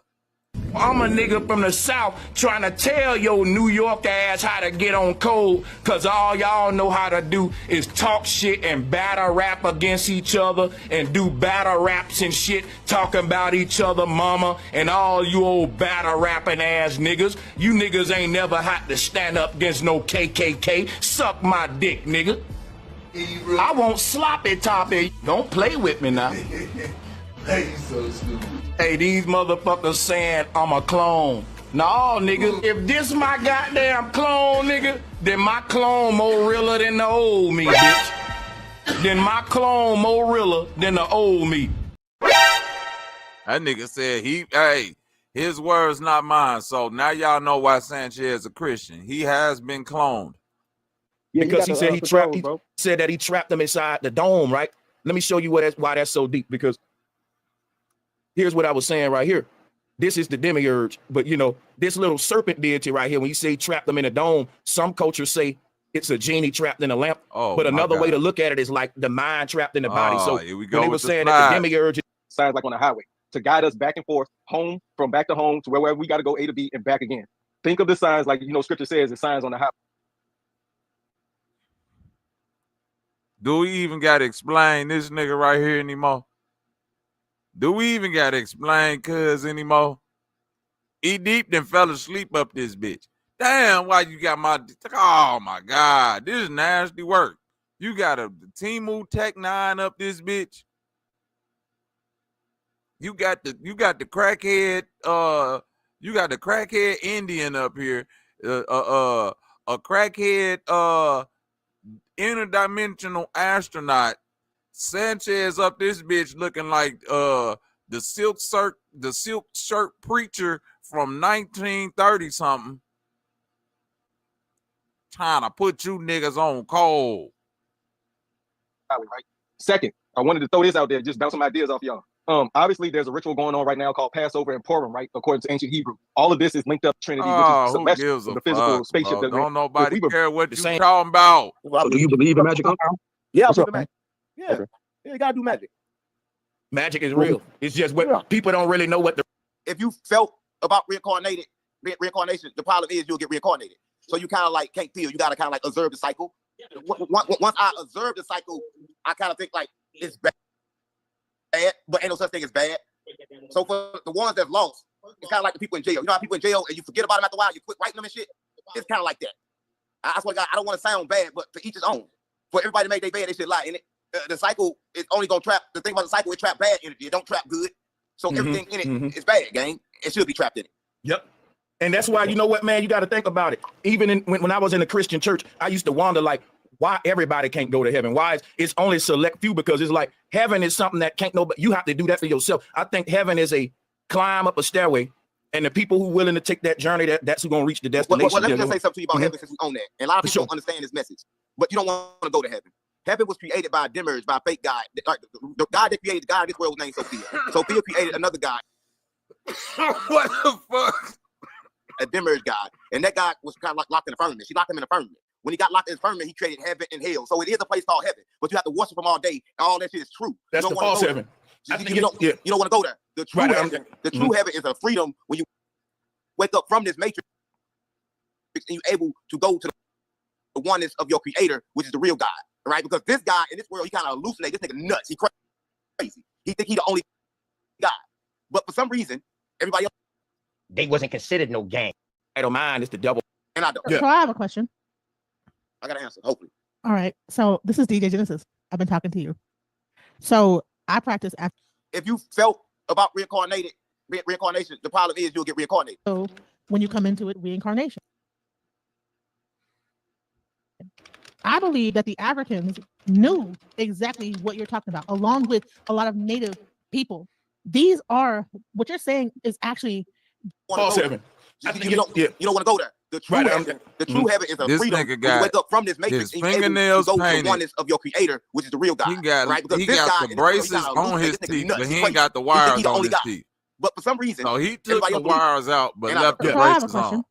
I'm a nigga from the South trying to tell your New York ass how to get on code, cause all y'all know how to do is talk shit and battle rap against each other and do battle raps and shit, talking about each other mama and all you old battle rapping ass niggas. You niggas ain't never had to stand up against no KKK. Suck my dick, nigga. I want sloppy toppy. Don't play with me now. Hey, so stupid. Hey, these motherfuckers saying I'm a clone. No, nigga, if this my goddamn clone, nigga, then my clone more realer than the old me, bitch. Then my clone more realer than the old me. That nigga said his words, not mine. So now y'all know why Sanchez is a Christian. He has been cloned. Yeah, because he said he said that he trapped them inside the dome, right? Let me show you why that's so deep, because here's what I was saying right here. This is the demiurge, but you know, this little serpent deity right here, when you say trap them in a dome, some cultures say it's a genie trapped in a lamp. But another way to look at it is like the mind trapped in the body. So here we go when they were saying that the demiurge signs like on a highway to guide us back and forth, home, from back to home, to wherever we got to go A to B and back again. Think of the signs like, you know, scripture says, it's signs on the highway. Do we even got to explain this nigga right here anymore? Do we even got to explain cuz anymore? E Deep then fell asleep up this bitch. Damn, why you got oh my God, this is nasty work. You got a Temu Tech 9 up this bitch. You got the crackhead, you got the crackhead Indian up here, a crackhead interdimensional astronaut. Sanchez up this bitch looking like the silk shirt preacher from 1930 something, trying to put you niggas on cold. Right. Second, I wanted to throw this out there, just bounce some ideas off y'all. Obviously there's a ritual going on right now called Passover and Purim, right? According to ancient Hebrew. All of this is linked up to Trinity, which is the physical spaceship. Don't nobody care what you talking about. Do you believe in magic? Yeah, I believe in magic. Yeah. Okay. Yeah, you gotta do magic. Magic is real. It's just what people don't really know what the. If you felt about reincarnation, the problem is you'll get reincarnated. So you kind of like can't feel. You gotta kind of like observe the cycle. Once I observe the cycle, I kind of think like it's bad, but ain't no such thing as bad. So for the ones that lost, it's kind of like the people in jail. You know how people in jail and you forget about them after a while, you quit writing them and shit. It's kind of like that. I swear to God, I don't want to sound bad, but to each his own. For everybody to make their bed, they should lie in it. The cycle is only gonna trap. The thing about the cycle, it trap bad energy. It don't trap good. So everything in it is bad, gang. It should be trapped in it. Yep. And that's why, you know what, man, you got to think about it. Even when I was in the Christian church, I used to wonder, like, why everybody can't go to heaven? Why it's only select few? Because it's like heaven is something that can't nobody. You have to do that for yourself. I think heaven is a climb up a stairway, and the people who willing to take that journey, that's who gonna reach the destination. Well, let me just say something to you about heaven, since we own that. And a lot of people don't understand this message, but you don't want to go to heaven. Heaven was created by a 𝘾𝐼𝙎𝙃 by a fake God. The God that created the God of this world was named Sophia. Sophia created another God. What the fuck? A 𝘾𝐼𝙎𝙃 God. And that God was kind of like locked in a firmament. She locked him in a firmament. When he got locked in a firmament, he created heaven and hell. So it is a place called heaven, but you have to worship him all day. And all that shit is true. That's the false heaven. You don't want to go there. The true heaven, heaven is a freedom when you wake up from this matrix and you're able to go to the oneness of your creator, which is the real God. Right? Because this guy in this world, he kind of hallucinates. This nigga nuts. He crazy. He think he the only God. But for some reason, everybody else, they wasn't considered no gang. I don't mind. It's the devil. And I don't. So I have a question. I got an answer, hopefully. All right. So this is DJ Genesis. I've been talking to you. So I practice after. If you felt about reincarnation, the problem is you'll get reincarnated. So when you come into it, reincarnation. I believe that the Africans knew exactly what you're talking about, along with a lot of native people. These are what you're saying is actually Pause heaven. You don't want to go there. The true heaven, is a This freedom. nigga When got you wake up from this matrix, his and you're able fingernails to go to painted. the oneness of your creator, which is the real God. He got right? Because he this got guy the in this world, he's braces not a on loose, his this nigga teeth, nuts, but he's he ain't crazy. got the He think wires he the on only his God. teeth. But for some reason, So he took everybody the else believes. wires out, but And left the So I have a braces question. on.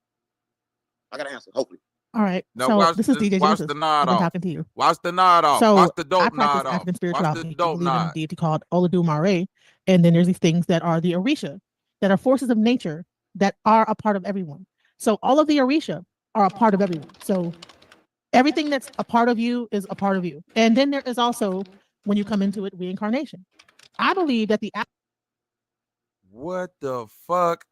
I got an answer, hopefully. All right. Now So watch this is DJ watch Genesis. the nod I've been off. talking to you. Watch the nod off. So Watch the I dope practice nod off. African Watch spirituality. the I dope believe in a nod. deity called 𝘿𝙪𝙀, and then there's these things that are the Orisha, that are forces of nature that are a part of everyone. So all of the Orisha are a part of everyone. So everything that's a part of you is a part of you. And then there is also, when you come into it, reincarnation. I believe that the What the fuck?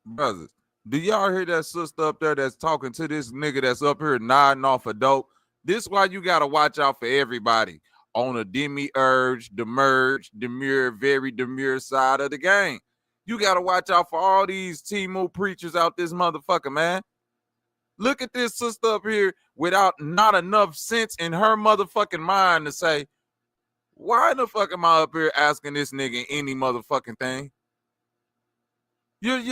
Brothers, do y'all hear that sister up there that's talking to this nigga that's up here nodding off a dope? This why you gotta watch out for everybody on a 𝘾𝑼𝙎, demure, very demure side of the game. You gotta watch out for all these T-Mo preachers out this motherfucker, man. Look at this sister up here without not enough sense in her motherfucking mind to say, why the fuck am I up here asking this nigga any motherfucking thing? Damn,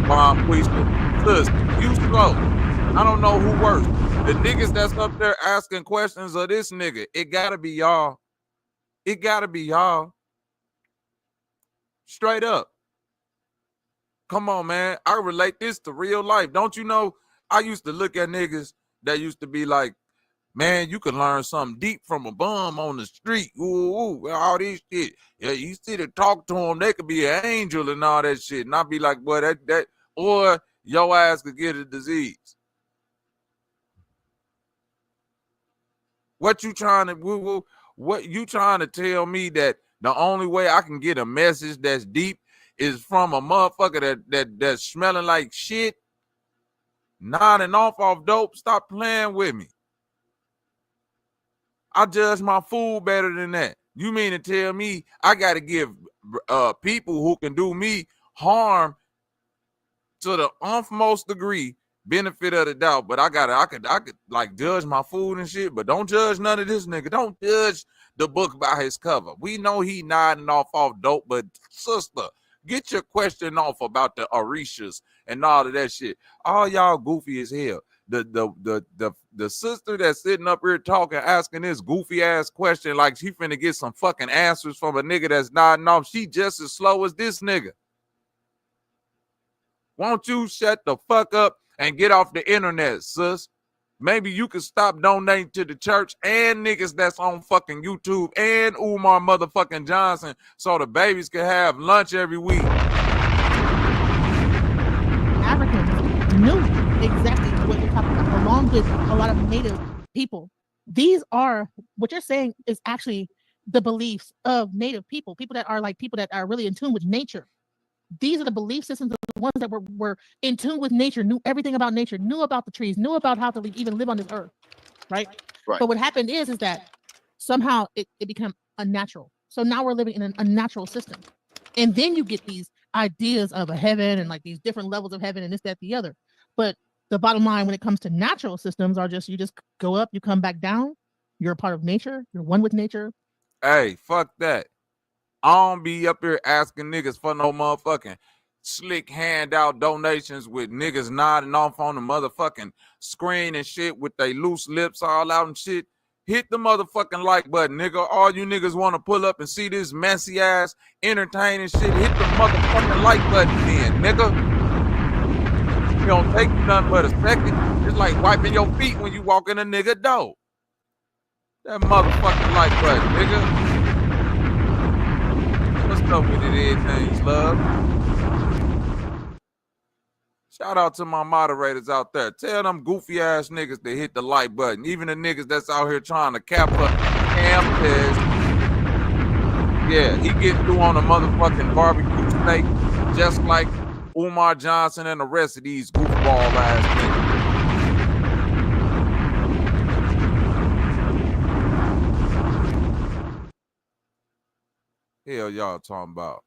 bomb Quisha. Sis, you slow. I don't know who worse. The niggas that's up there asking questions of this nigga. It gotta be y'all. It gotta be y'all. Straight up. Come on, man. I relate this to real life. Don't you know? I used to look at niggas that used to be like, man, you can learn something deep from a bum on the street. Ooh, all this shit. Yeah, you sit and talk to them, they could be an angel and all that shit. And I'd be like, boy, that, or your ass could get a disease. What you trying to tell me that the only way I can get a message that's deep is from a motherfucker that's smelling like shit, nodding off dope? Stop playing with me. I judge my food better than that. You mean to tell me I got to give people who can do me harm to the utmost degree benefit of the doubt, but I could like judge my food and shit, but don't judge none of this nigga. Don't judge the book by his cover. We know he nodding off dope, but sister, get your question off about the Orishas and all of that shit. All y'all goofy as hell. The sister that's sitting up here talking, asking this goofy ass question like she finna get some fucking answers from a nigga that's nodding off. She just as slow as this nigga. Won't you shut the fuck up and get off the internet, sis? Maybe you could stop donating to the church and niggas that's on fucking YouTube and Umar motherfucking Johnson so the babies can have lunch every week. Africans knew exactly what you're talking about, along with a lot of native people. These are, what you're saying is actually the beliefs of native people, people that are really in tune with nature. These are the belief systems of the ones that were in tune with nature, knew everything about nature, knew about the trees, knew about how to even live on this earth, right? But what happened is that somehow it became unnatural. So now we're living in an unnatural system. And then you get these ideas of a heaven and like these different levels of heaven and this, that, the other. But the bottom line when it comes to natural systems are just, you just go up, you come back down, you're a part of nature, you're one with nature. Hey, fuck that. I don't be up here asking niggas for no motherfucking slick handout donations with niggas nodding off on the motherfucking screen and shit with they loose lips all out and shit. Hit the motherfucking like button, nigga. All you niggas want to pull up and see this messy ass entertaining shit, hit the motherfucking like button then, nigga. It don't take you nothing but a second. It's like wiping your feet when you walk in a nigga door. That motherfucking like button, nigga. What's up with it, everything's love? Shout out to my moderators out there. Tell them goofy ass niggas to hit the like button. Even the niggas that's out here trying to cap up campus. Yeah, he get through on a motherfucking barbecue steak just like Umar Johnson and the rest of these goofball ass niggas. Hell y'all talking about?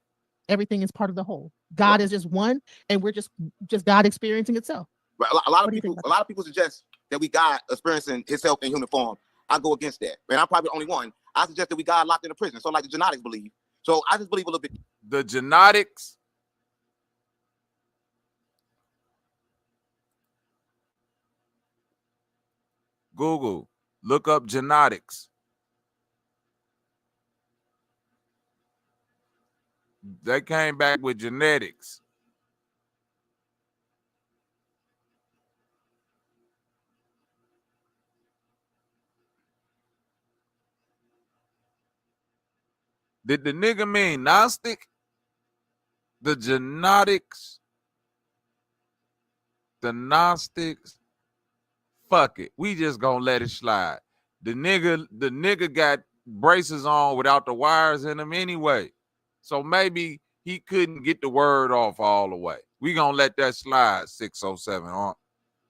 Everything is part of the whole. God is just one, and we're just God experiencing itself. But a lot of people suggest that we God experiencing himself in human form. I go against that. And I'm probably the only one. I suggest that we God locked in a prison. So like the genetics believe. So I just believe a little bit. The genetics? Google, look up genetics. They came back with genetics. Did the nigga mean Gnostic? The genetics? The Gnostics? Fuck it. We just gonna let it slide. The nigga got braces on without the wires in them anyway. So maybe he couldn't get the word off all the way. We gonna let that slide, 607 on.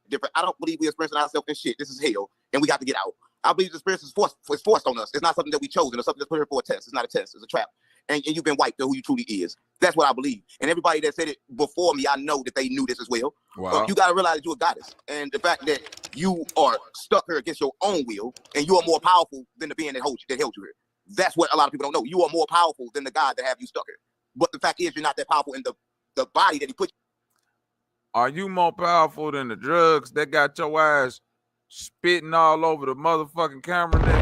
Different. I don't believe we experiencing ourselves in shit. This is hell, and we got to get out. I believe the experience is forced on us. It's not something that we chosen. It's something that's put here for a test. It's not a test. It's a trap. And you've been wiped to who you truly is. That's what I believe. And everybody that said it before me, I know that they knew this as well. Wow. You got to realize that you're a goddess. And the fact that you are stuck here against your own will, and you are more powerful than the being that held you here. That's what a lot of people don't know. You are more powerful than the God that have you stuck here. But the fact is, you're not that powerful in the body that he put you. Are you more powerful than the drugs that got your ass spitting all over the motherfucking camera there?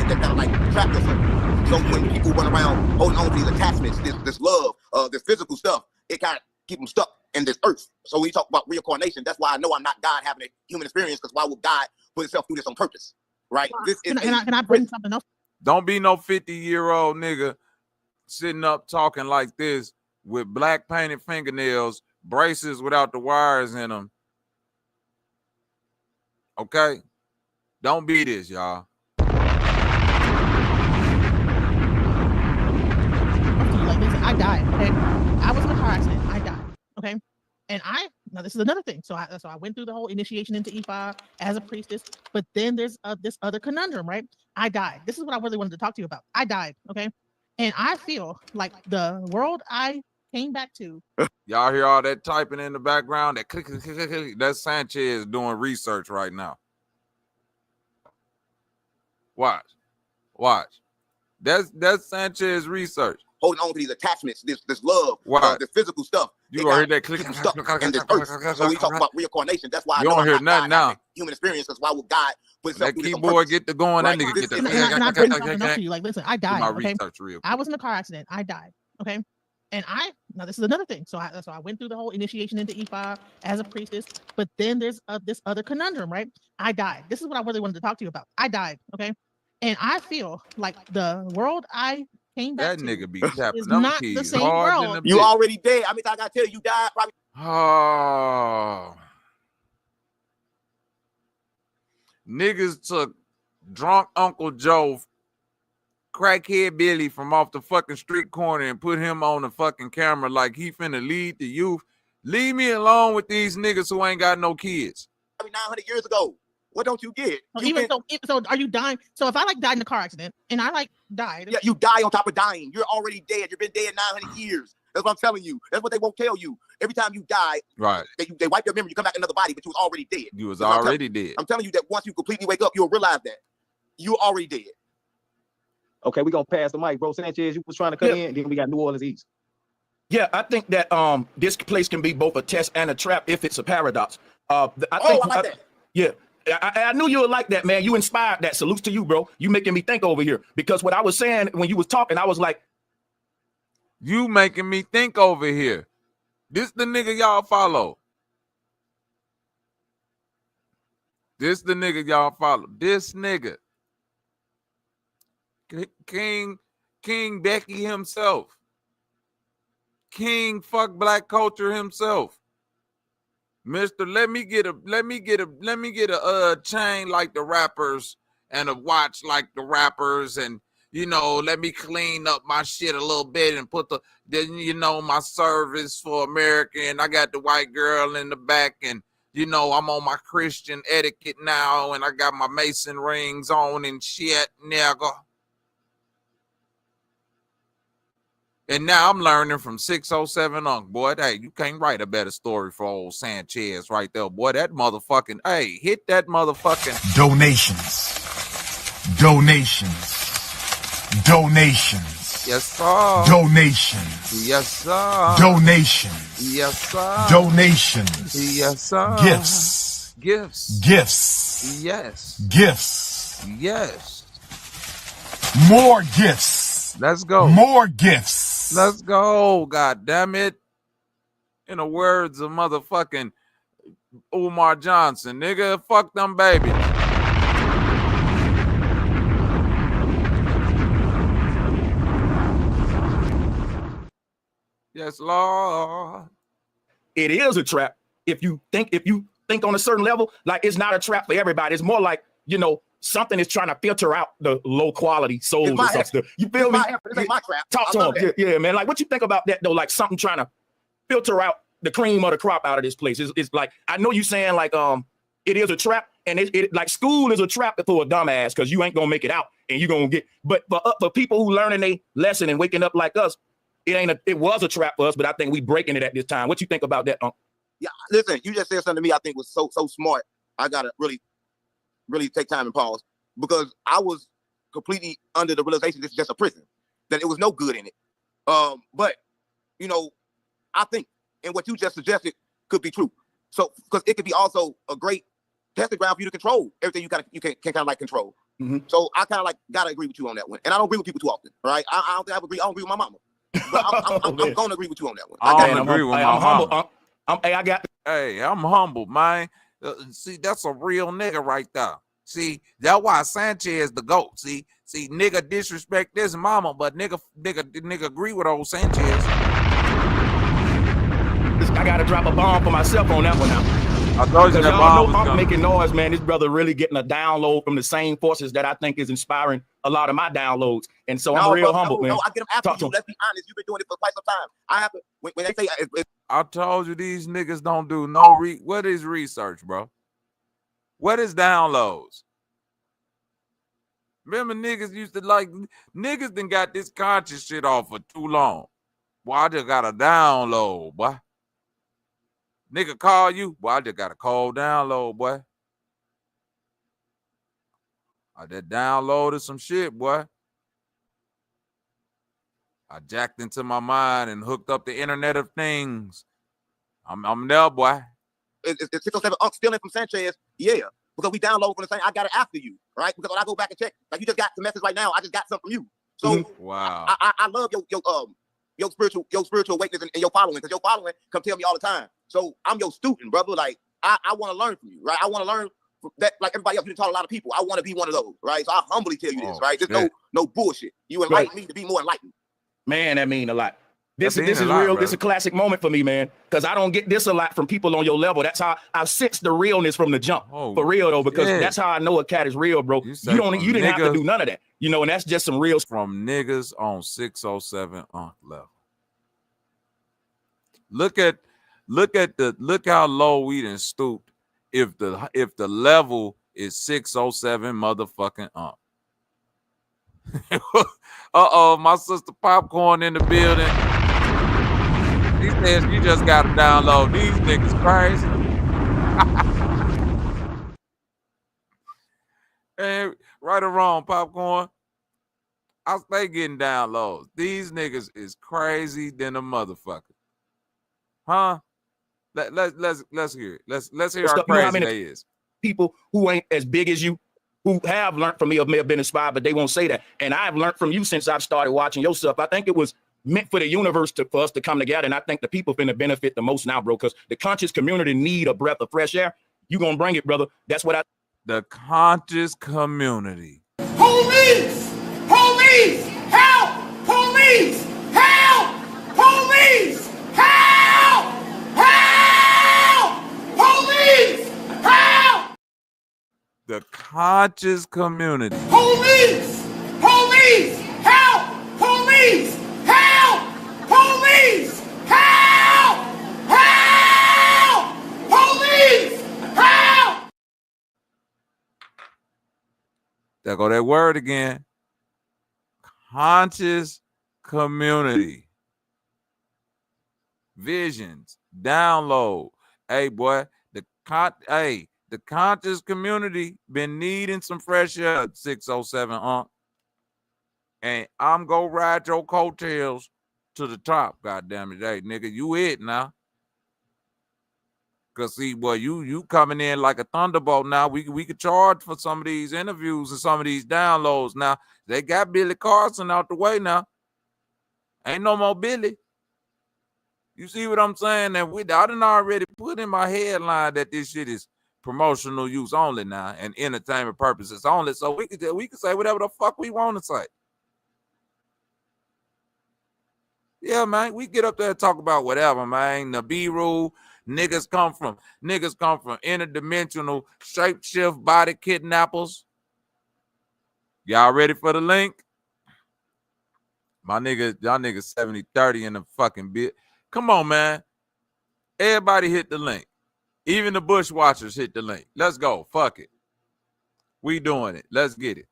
And that kind of like trap yourself. So when people run around holding on to these attachments, this love, this physical stuff, it kind of keep them stuck in this earth. So when you talk about reincarnation, that's why I know I'm not God having a human experience, because why would God put himself through this on purpose? Right? This is can I bring something else? Don't be no 50-year-old nigga sitting up talking like this with black painted fingernails, braces without the wires in them. Okay? Don't be this, y'all. Like, listen, I died. Okay? I was in a car accident. I died. Okay? And now this is another thing. So I went through the whole initiation into 𝐸5 as a priestess, but then there's this other conundrum, right? I died. This is what I really wanted to talk to you about. I died, okay? And I feel like the world I came back to. Y'all hear all that typing in the background? That click, click, click, click. That's Sanchez doing research right now. Watch. That's Sanchez research. Holding on to these attachments, this love, this physical stuff. You gonna hear that click? Stuck in this earth. So we talk about reincarnation. That's why you don't hear nothing now. Human experience. That's why would God put that keyboard get to going? That nigga get the. And I bring something else to you. Like, listen, I died. My okay? research real quick. I was in a car accident. I died. Okay. And now this is another thing. So I went through the whole initiation into 𝐸5 as a priestess, but then there's this other conundrum, right? I died. This is what I really wanted to talk to you about. I died. Okay. And I feel like the world I came back that to nigga be tapping is them not keys the same hard world. You already dead. I mean, I gotta tell you, you died probably. Oh, niggas took drunk Uncle Joe, crackhead Billy from off the fucking street corner and put him on the fucking camera like he finna lead the youth. Leave me alone with these niggas who ain't got no kids. 900 years ago. What don't you get? So are you dying? So if I like died in a car accident and I like died. Yeah, you die on top of dying. You're already dead. You've been dead 900 years. That's what I'm telling you. That's what they won't tell you. Every time you die, right? They wipe your memory. You come back in another body, but you was already dead. You was already dead. I'm telling you that once you completely wake up, you'll realize that you're already dead. Okay, we're gonna pass the mic, bro. Sanchez, you was trying to come in, then we got New Orleans East. Yeah, I think that this place can be both a test and a trap if it's a paradox. I like that. Yeah. I knew you would like that, man. You inspired that. Salutes to you, bro. You making me think over here. Because what I was saying when you was talking, I was like, you making me think over here. This the nigga y'all follow. This the nigga y'all follow. This nigga. King Becky himself. King fuck black culture himself. Mister, let me get a chain like the rappers and a watch like the rappers, and you know, let me clean up my shit a little bit and put then, you know, my service for America, and I got the white girl in the back, and, you know, I'm on my Christian etiquette now, and I got my Mason rings on and shit, nigga. And now I'm learning from 607 Unc, boy. Hey, you can't write a better story for old Sanchez right there, boy. That motherfucking, hey, hit that motherfucking donations. Yes, sir. Donations. Yes, sir. Donations. Yes, sir. Donations. Yes, sir. Gifts. Yes. Gifts. Yes. More gifts. Let's go. More gifts. Let's go. God damn it. In the words of motherfucking Umar Johnson, nigga, fuck them babies. Yes, Lord. It is a trap. If you think on a certain level, like it's not a trap for everybody. It's more like, you know, something is trying to filter out the low quality souls or something. You feel me? This ain't my trap. Talk to him. Yeah, man. Like, what you think about that though? Like something trying to filter out the cream of the crop out of this place. It's like, I know you saying like it is a trap, and it like school is a trap for a dumbass because you ain't gonna make it out and you gonna get. But for people who learning a lesson and waking up like us, it was a trap for us. But I think we breaking it at this time. What you think about that? Yeah, listen, you just said something to me I think was so smart. I gotta really take time and pause, because I was completely under the realization this is just a prison, that it was no good in it. But you know, I think, and what you just suggested could be true. So, because it could be also a great testing ground for you to control everything you can kind of like control. So I kind of like gotta agree with you on that one. And I don't agree with people too often, right? I don't think I agree. I don't agree with my mama, but I'm gonna agree with you on that one. I don't agree with my humble. mama. I'm humble, man. See, that's a real nigga right there. See, that's why Sanchez the GOAT. See, nigga disrespect this mama, but nigga agree with old Sanchez. I gotta drop a bomb for myself on that one now. I told you that bomb was I'm making noise, man. This brother really getting a download from the same forces that I think is inspiring a lot of my downloads. And so I'm real humble, man. No, I get them after you. Let's be honest. You've been doing it for quite some time. I have to, when they say, I told you these niggas don't do no what is research, bro? What is downloads? Remember niggas used to like, niggas done got this conscious shit off for too long. Boy, I just got a download, boy. Nigga call you, boy, I just got a cold download, boy. I just downloaded some shit, boy. I jacked into my mind and hooked up the Internet of Things. I'm there, boy. It's 607 stealing from Sanchez, yeah. Because we download from the same, I got it after you, right? Because when I go back and check, like you just got the message right now, I just got something from you. So wow. I love your spiritual awakeness and your following, because your following come tell me all the time. So I'm your student, brother. Like I want to learn from you, right? I want to learn that, like everybody else. You taught a lot of people. I want to be one of those, right? So I humbly tell you this, right? There's no bullshit. You enlighten me to be more enlightened. Man, that mean a lot. This is real. Bro. This is a classic moment for me, man, because I don't get this a lot from people on your level. That's how I sense the realness from the jump. For real though, because that's how I know a cat is real, bro. You didn't have to do none of that, you know, and that's just some real from niggas on 607 level. Look how low we done stooped if the level is 607 motherfucking my sister Popcorn in the building. He says you just gotta download these niggas crazy. And right or wrong, Popcorn, I stay getting downloads. These niggas is crazy than a motherfucker. Huh? Let's hear it. Let's hear how crazy they is. People who ain't as big as you, who have learned from me or may have been inspired, but they won't say that. And I've learned from you since I've started watching your stuff. I think it was meant for the universe for us to come together. And I think the people finna benefit the most now, bro, because the conscious community need a breath of fresh air. You gonna bring it, brother. That's what the conscious community. Police! Police! Help! Police! Help! Police! Help! Help! Police! Help! The conscious community. Police! Police! There go that word again. Conscious community. Visions. Download. Hey, boy, the conscious community been needing some fresh air, 607 and I'm gonna ride your coattails to the top, goddamn it. Hey, nigga, you it now. Cause see, boy, you coming in like a thunderbolt now. We could charge for some of these interviews and some of these downloads now. They got Billy Carson out the way now. Ain't no more Billy. You see what I'm saying? And I done already put in my headline that this shit is promotional use only now and entertainment purposes only. So we could say whatever the fuck we want to say. Yeah, man, we get up there and talk about whatever, man. The B-rule, niggas come from interdimensional shapeshift body kidnappers. Y'all ready for the link? Y'all niggas 70-30 in the fucking bit. Come on, man. Everybody hit the link. Even the bushwatchers hit the link. Let's go. Fuck it. We doing it. Let's get it.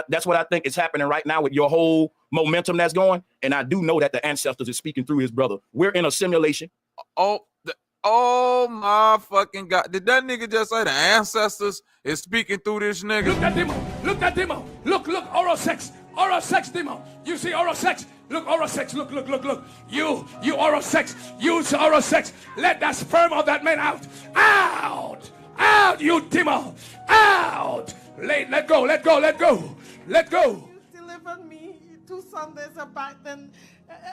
That's what I think is happening right now with your whole momentum that's going. And I do know that the ancestors is speaking through his brother. We're in a simulation. Oh my fucking God. Did that nigga just say the ancestors is speaking through this nigga? Look at demo. Look at demo. Look, oral sex. Oral sex demo. You see oral sex? Look, oral sex. Look. You oral sex. Use oral sex. Let that sperm of that man out. Out, you demo. Out. Let go. You delivered me 2 Sundays back. Then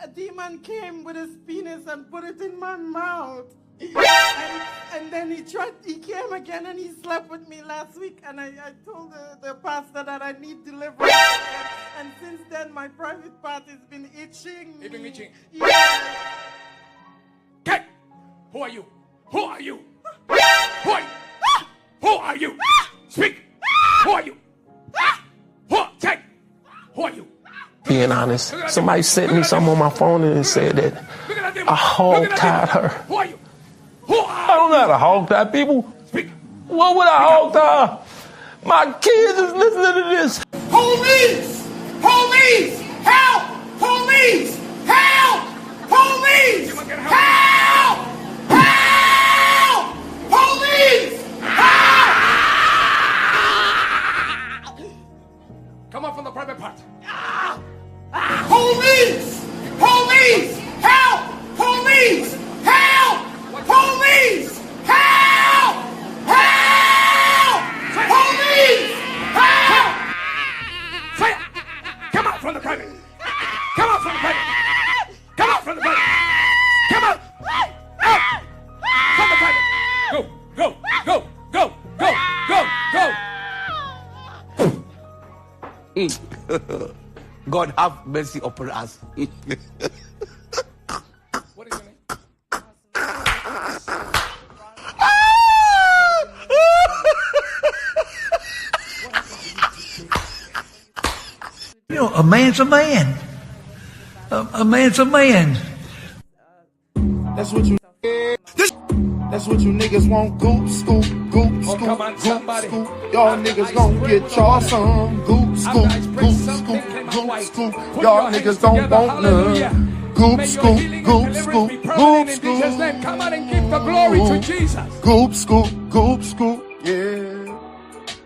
a demon came with his penis and put it in my mouth. And then he came again and he slept with me last week. And I told the pastor that I need deliverance. And since then, my private part has been itching. It's been itching? Yeah. Okay. Who are you? Who are you? Who are you? Speak. Who are you? Who are you? Being honest, somebody sent me something on my phone and it said that I hog-tied her. Who are you? I don't know how to hog-tie people. What would I hog-tie? My kids is listening to this. Police! Police! Help! Police! Help! Police! Help! Help! Police! Help! Come on from the private part. Police! Police! Help! Police! Help! Police! Help! Help! Police! Help! Say it! Come out from the private! Come out from the private! Come out from the private! Come out! Out! From the private! Go! God have mercy upon us. What is your name? You know, a man's a man. A man's a man. That's what you. That's what you niggas want. Goop, scoop, goop, scoop, come on, goop, somebody. scoop. Y'all niggas gon' get y'all some. Goop, scoop, goop, scoop, goop, scoop. Y'all niggas don't want none. Goop, scoop, goop, scoop, goop, scoop. Come on and give the glory to Jesus. Goop, scoop, goop, scoop. Yeah.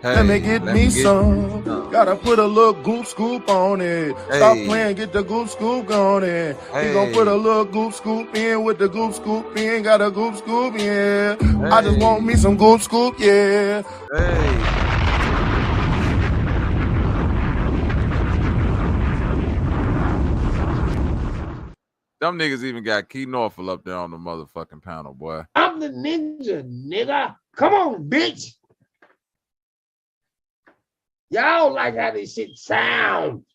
Let me get me some. Gotta put a little goop scoop on it. Stop playing, get the goop scoop on it. We gon' put a little goop scoop in with the goop scoop in. Got a goop scoop, yeah. I just want me some goop scoop, yeah. Them niggas even got Key Norfolk up there on the motherfucking panel, boy. I'm the ninja, nigga. Come on, bitch. Y'all like how this shit sound.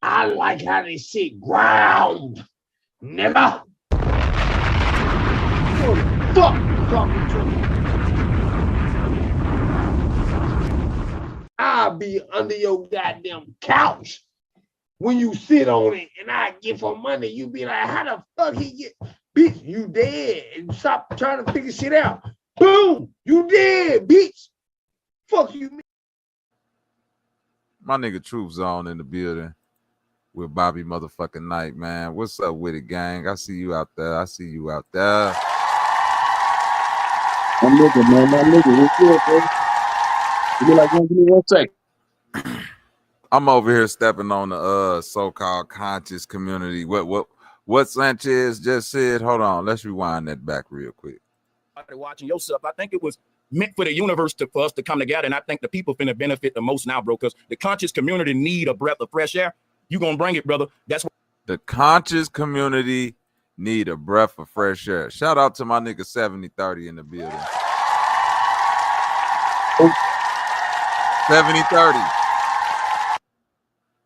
I like how this shit ground. Nigga. What the fuck you talking to me? I'll be under your goddamn couch when you sit on it and I give her money. You be like, how the fuck he get? Bitch, you dead. And stop trying to figure shit out. Boom, you dead, bitch. Fuck you, man. My nigga Truth Zone in the building with Bobby motherfucking Knight, man. What's up with it, gang? I see you out there. I see you out there. My nigga, man. My nigga. What's good, bro? Give me 1 second. I'm over here stepping on the so-called conscious community. What Sanchez just said? Hold on. Let's rewind that back real quick. Watching yourself, I think it was meant for the universe for us to come together, and I think the people finna benefit the most now, bro, because the conscious community need a breath of fresh air. You gonna bring it, brother. That's what the conscious community need a breath of fresh air. Shout out to my nigga 7030 in the building. 7030.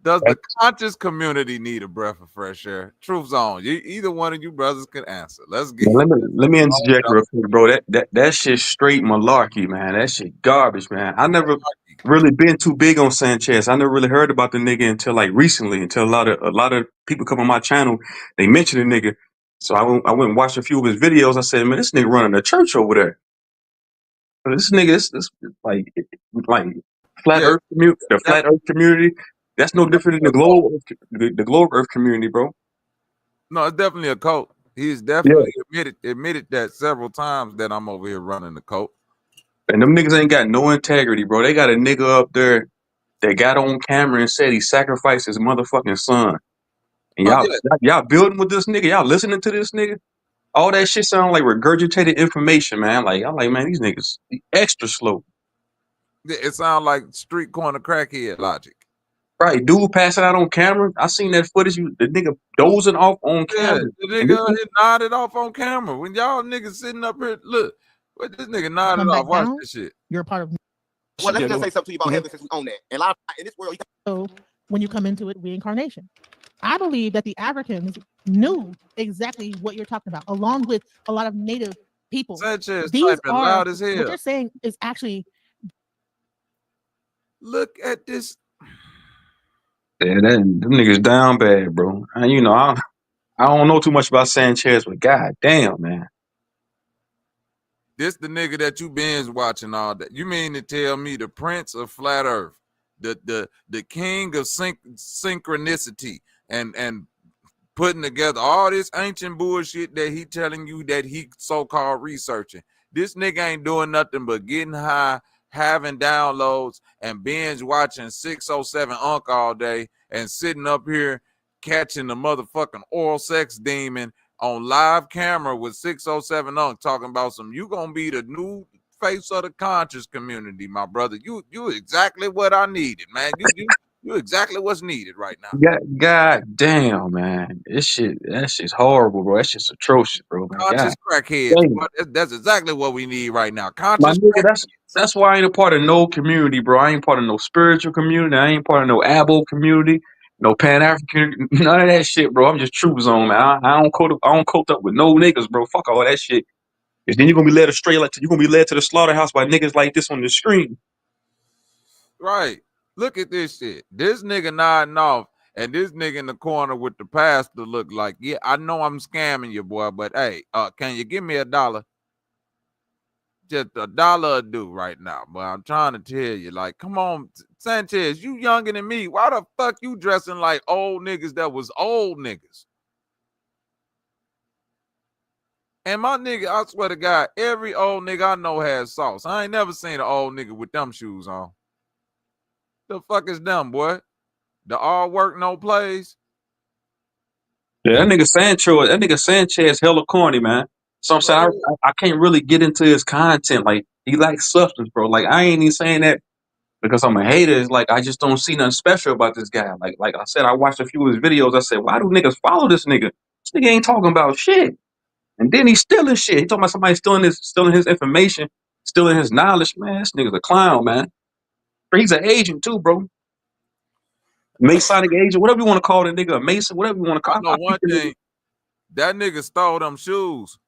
Does the conscious community need a breath of fresh air? Truth Zone. Either one of you brothers can answer. Let's get. Let me interject real quick, bro. That shit straight malarkey, man. That shit garbage, man. I never really been too big on Sanchez. I never really heard about the nigga until like recently. Until a lot of people come on my channel, they mention the nigga. So I went and watched a few of his videos. I said, man, this nigga running a church over there. This nigga, this like flat Earth community, the flat Earth community. That's no different than the globe Earth community, bro. No, it's definitely a cult. He's definitely admitted that several times that I'm over here running the cult. And them niggas ain't got no integrity, bro. They got a nigga up there that got on camera and said he sacrificed his motherfucking son. And y'all building with this nigga. Y'all listening to this nigga. All that shit sound like regurgitated information, man. Like I'm like, man, these niggas extra slow. It sounds like street corner crackhead logic. Right, dude passing out on camera. I seen that footage. The nigga dozing off on camera. The nigga nodded off on camera. When y'all niggas sitting up here, look, what this nigga nodded off. Watch this shit. You're a part of. Well, let me just say something to you about heaven since we own that. And in this world, so when you come into it, reincarnation. I believe that the Africans knew exactly what you're talking about, along with a lot of native people. Sanchez These typing loud as hell. What you're saying is actually. Look at this. Yeah, them niggas down bad, bro. And you know, I don't know too much about Sanchez, but god damn, man. This the nigga that you binge watching all day. You mean to tell me the Prince of Flat Earth, the king of synchronicity, and putting together all this ancient bullshit that he telling you that he so-called researching. This nigga ain't doing nothing but getting high, having downloads, and binge watching 607 Unk all day, and sitting up here catching the motherfucking oral sex demon on live camera with 607 Unk talking about some, you gonna be the new face of the conscious community, my brother. You exactly what I needed, man. You exactly what's needed right now. God damn, man. That shit's horrible, bro. That shit's atrocious, bro. Man. Conscious crackheads. That's exactly what we need right now. Conscious nigga, that's why I ain't a part of no community, bro. I ain't part of no spiritual community. I ain't part of no Abo community, no Pan-African, none of that shit, bro. I'm just Truth Zone, man. I don't coat up with no niggas, bro. Fuck all that shit. Because then you're gonna be led astray, you're gonna be led to the slaughterhouse by niggas like this on the screen. Right. Look at this shit. This nigga nodding off, and this nigga in the corner with the pastor look like, yeah, I know I'm scamming you, boy, but hey, can you give me $1? Just $1 will do right now. But I'm trying to tell you, like, come on, Sanchez, you younger than me. Why the fuck you dressing like old niggas that was old niggas? And my nigga, I swear to God, every old nigga I know has sauce. I ain't never seen an old nigga with them shoes on. The fuck is them, boy? The all work, no plays? Yeah, that nigga Sanchez hella corny, man. So I'm saying I can't really get into his content. Like, he likes substance, bro. Like, I ain't even saying that because I'm a hater. It's like I just don't see nothing special about this guy. Like I said, I watched a few of his videos. I said, why do niggas follow this nigga? This nigga ain't talking about shit. And then he's stealing shit. He talking about somebody stealing his information, stealing his knowledge. Man, this nigga's a clown, man. He's an agent too, bro. Masonic agent, whatever you want to call the nigga, a Mason, whatever you want to call. I know one thing. That nigga stole them shoes.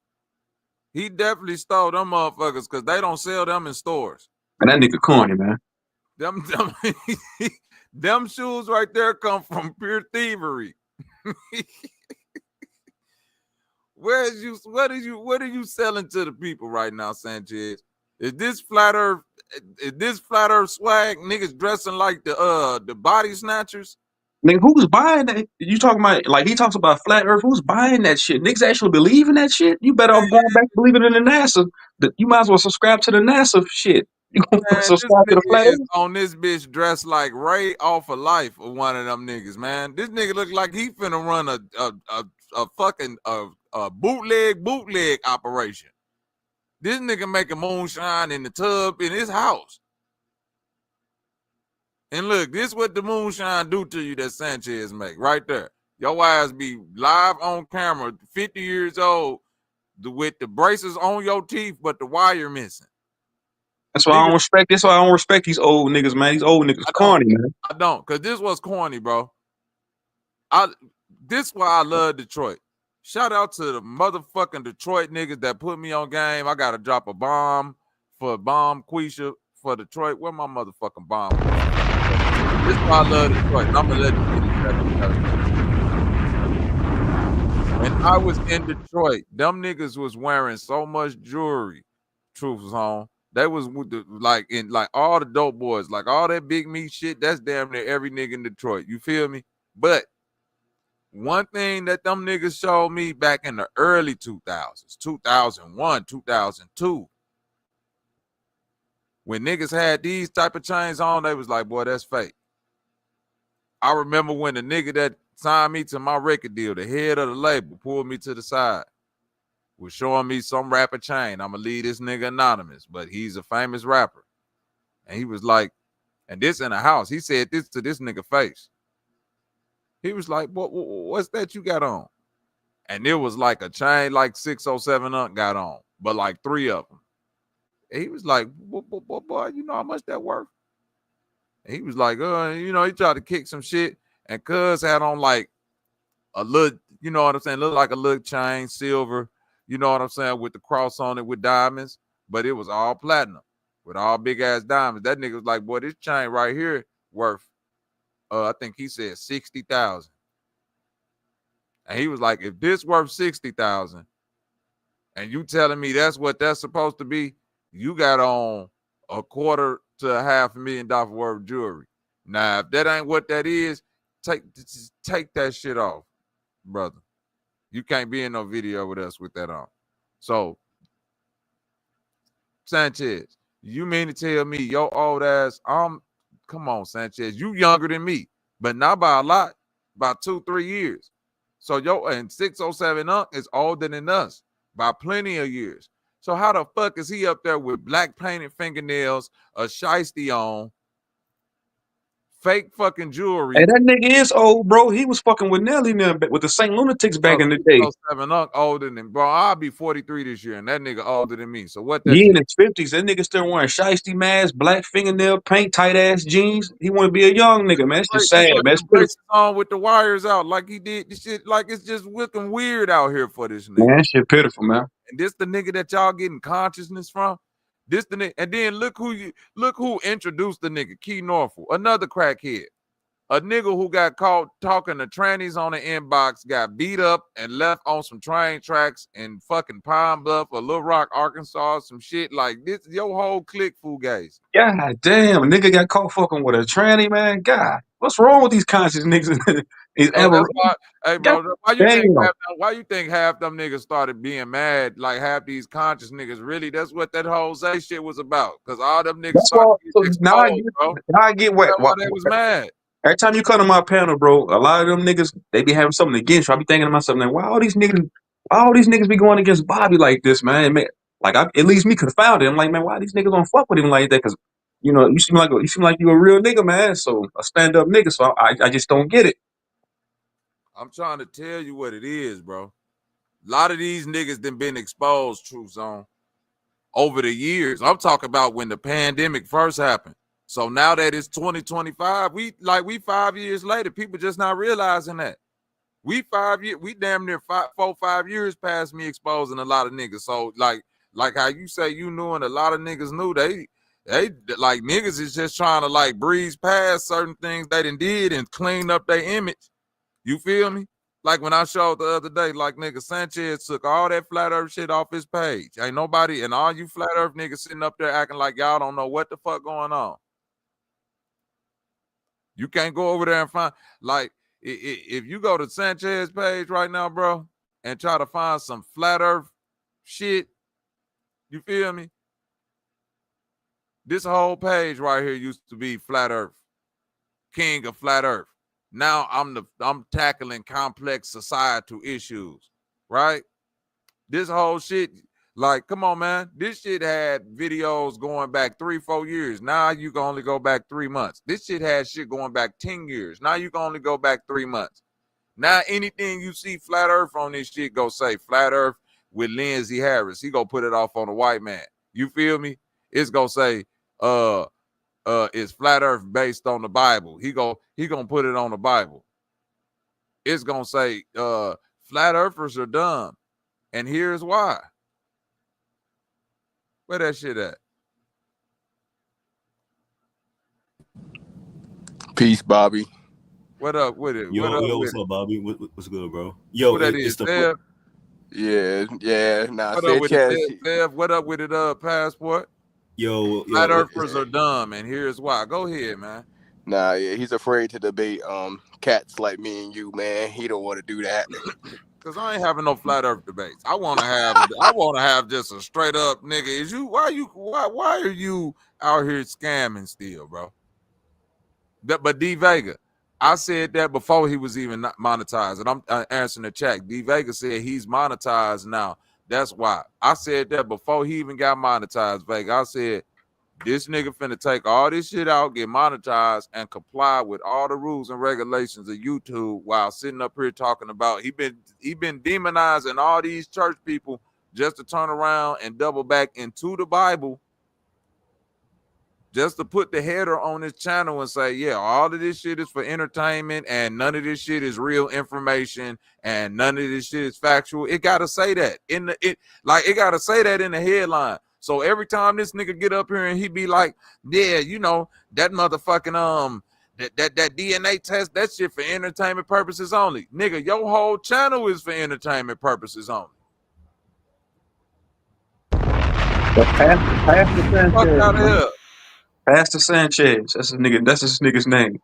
He definitely stole them motherfuckers because they don't sell them in stores. And that nigga corny, man. Them shoes right there come from pure thievery. What are you selling to the people right now, Sanchez? Is this flat earth? Is this flat earth swag? Niggas dressing like the body snatchers? Nigga, who's buying that? You talking about, like, he talks about flat earth. Who's buying that shit? Niggas actually believe in that shit? You better off going back to believing in the NASA. You might as well subscribe to the NASA shit. You gonna Man, this subscribe to the flat nigga is earth? on this bitch dressed like Ray off of Life or one of them niggas, man. This nigga look like he finna run a fucking bootleg operation. This nigga making moonshine in the tub in his house. And look, this what the moonshine do to you that Sanchez make right there. Your ass be live on camera, 50 years old, with the braces on your teeth, but the wire missing. That's why I don't respect. That's why I don't respect these old niggas, man. These old niggas corny, man. I don't, cause this was corny, bro. This why I love Detroit. Shout out to the motherfucking Detroit niggas that put me on game. I gotta drop a bomb for 𝘾𝙤𝙎𝙃 for Detroit. Where my motherfucking bomb? This why I love Detroit. I'm gonna let you get it. When I was in Detroit, them niggas was wearing so much jewelry. Truth was on. They was with the, like all the dope boys, like all that big meat shit. That's damn near every nigga in Detroit. You feel me? But one thing that them niggas showed me back in the early 2000s, 2001, 2002, when niggas had these type of chains on, they was like, boy, that's fake. I remember when the nigga that signed me to my record deal, the head of the label, pulled me to the side, was showing me some rapper chain. I'm going to leave this nigga anonymous, but he's a famous rapper. And he was like, and this in the house, he said this to this nigga face. He was like, what's that you got on? And it was like a chain like 607 Unk got on, but like 3 of them. And he was like, boy, you know how much that worth? And he was like, you know, he tried to kick some shit. And cuz had on like a little, you know what I'm saying? Looked like a little chain, silver, you know what I'm saying? With the cross on it with diamonds, but it was all platinum with all big ass diamonds. That nigga was like, boy, this chain right here worth, I think he said 60,000. And he was like, if this worth 60,000 and you telling me that's what that's supposed to be, you got on $250,000 to $500,000 worth of jewelry. Now, if that ain't what that is, take that shit off, brother. You can't be in no video with us with that on. So, Sanchez, you mean to tell me your old ass, come on, Sanchez, you younger than me, but not by a lot, by 2-3 years. So and 607 Unk is older than us by plenty of years. So how the fuck is he up there with black painted fingernails, a shiesty on, fake fucking jewelry? Hey, that nigga is old, bro. He was fucking with Nelly now, with the St. Lunatics back in the day. 607 Unk older than, bro. I'll be 43 this year, and that nigga older than me. So what that? He in his 50s. That nigga still wearing shiesty mask, black fingernail paint, tight ass jeans. He want to be a young nigga, man. It's just sad, man. Braces on with the wires out like he did this shit. Like it's just looking weird out here for this nigga. Man, that shit pitiful, man. And this the nigga that y'all getting consciousness from. This the nigga, and then look who introduced the nigga, 𝘾𝐼𝙎𝙎, another crackhead. A nigga who got caught talking to trannies on the inbox, got beat up and left on some train tracks in fucking Pine Bluff or Little Rock, Arkansas, some shit like this. Your whole clique fugazi. God damn, a nigga got caught fucking with a tranny, man. God, what's wrong with these conscious niggas? Hey, bro, why you think half them niggas started being mad? Like half these conscious niggas, really? That's what that whole Zay shit was about. Because all them niggas now I get what they was mad. Every time you come to my panel, bro, a lot of them niggas, they be having something against you. I be thinking to myself, like, why all these niggas be going against Bobby like this, man? Like, at least me could have found it. I'm like, man, why these niggas don't fuck with him like that? Because, you know, you seem like you a real nigga, man. So a stand up nigga. So I just don't get it. I'm trying to tell you what it is, bro. A lot of these niggas done been exposed, True Zone, over the years. I'm talking about when the pandemic first happened. So now that it's 2025, we 5 years later, people just not realizing that. We damn near 4-5 years past me exposing a lot of niggas. So like how you say you knew and a lot of niggas knew, they like niggas is just trying to like breeze past certain things they done did and clean up their image. You feel me? Like when I showed the other day, like nigga Sanchez took all that flat earth shit off his page. Ain't nobody, and all you flat earth niggas sitting up there acting like y'all don't know what the fuck going on. You can't go over there and find, like, if you go to Sanchez page right now, bro, and try to find some flat earth shit, you feel me? This whole page right here used to be flat earth, king of flat earth. Now I'm tackling complex societal issues, right? This whole shit, like, come on, man. This shit had videos going back 3-4 years. Now you can only go back 3 months. This shit had shit going back 10 years. Now you can only go back 3 months. Now anything you see flat earth on this shit, go say flat earth with Lindsey Harris. He gonna put it off on a white man. You feel me? It's gonna say, is flat earth based on the Bible. He gonna put it on the Bible. It's gonna say flat earthers are dumb, and here's why. Where that shit at? Peace, Bobby. What up with it? Yo, what up what's with up, Bobby? What's good, bro? Yo, What that it's is, the Dev? Yeah. Nah, What up with it, Dev? What up with it, Passport? Flat earthers are dumb, and here's why. Go ahead, man. Nah, yeah, he's afraid to debate cats like me and you, man. He don't want to do that. Cause I ain't having no flat earth debates. I want to have just a straight up nigga. Why are you out here scamming still, bro? But D Vega, I said that before he was even monetized, and I'm answering the chat. D Vega said he's monetized now. That's why I said that before he even got monetized. Vega, I said this nigga finna take all this shit out, get monetized, and comply with all the rules and regulations of YouTube while sitting up here talking about he been demonizing all these church people just to turn around and double back into the Bible, just to put the header on his channel and say, yeah, all of this shit is for entertainment and none of this shit is real information and none of this shit is factual. It gotta say that it gotta say that in the headline. So every time this nigga get up here and he be like, yeah, you know, that motherfucking that DNA test, that shit for entertainment purposes only. Nigga, your whole channel is for entertainment purposes only. Pastor Sanchez. Fuck out of here. Pastor Sanchez. That's this nigga's name.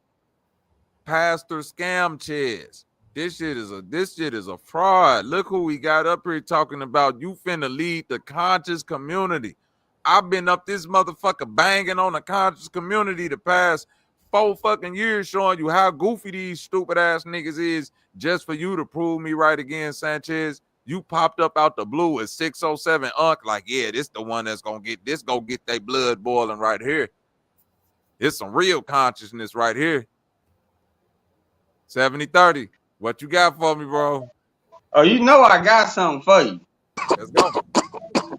Pastor Scam Chess. This shit is a fraud. Look who we got up here talking about. You finna lead the conscious community. I've been up this motherfucker banging on the conscious community the past 4 fucking years, showing you how goofy these stupid ass niggas is, just for you to prove me right again, Sanchez. You popped up out the blue as 607 Unc, like, yeah, this the one that's gonna get their blood boiling right here. It's some real consciousness right here. 70-30. What you got for me, bro? Oh, you know I got something for you. Let's go.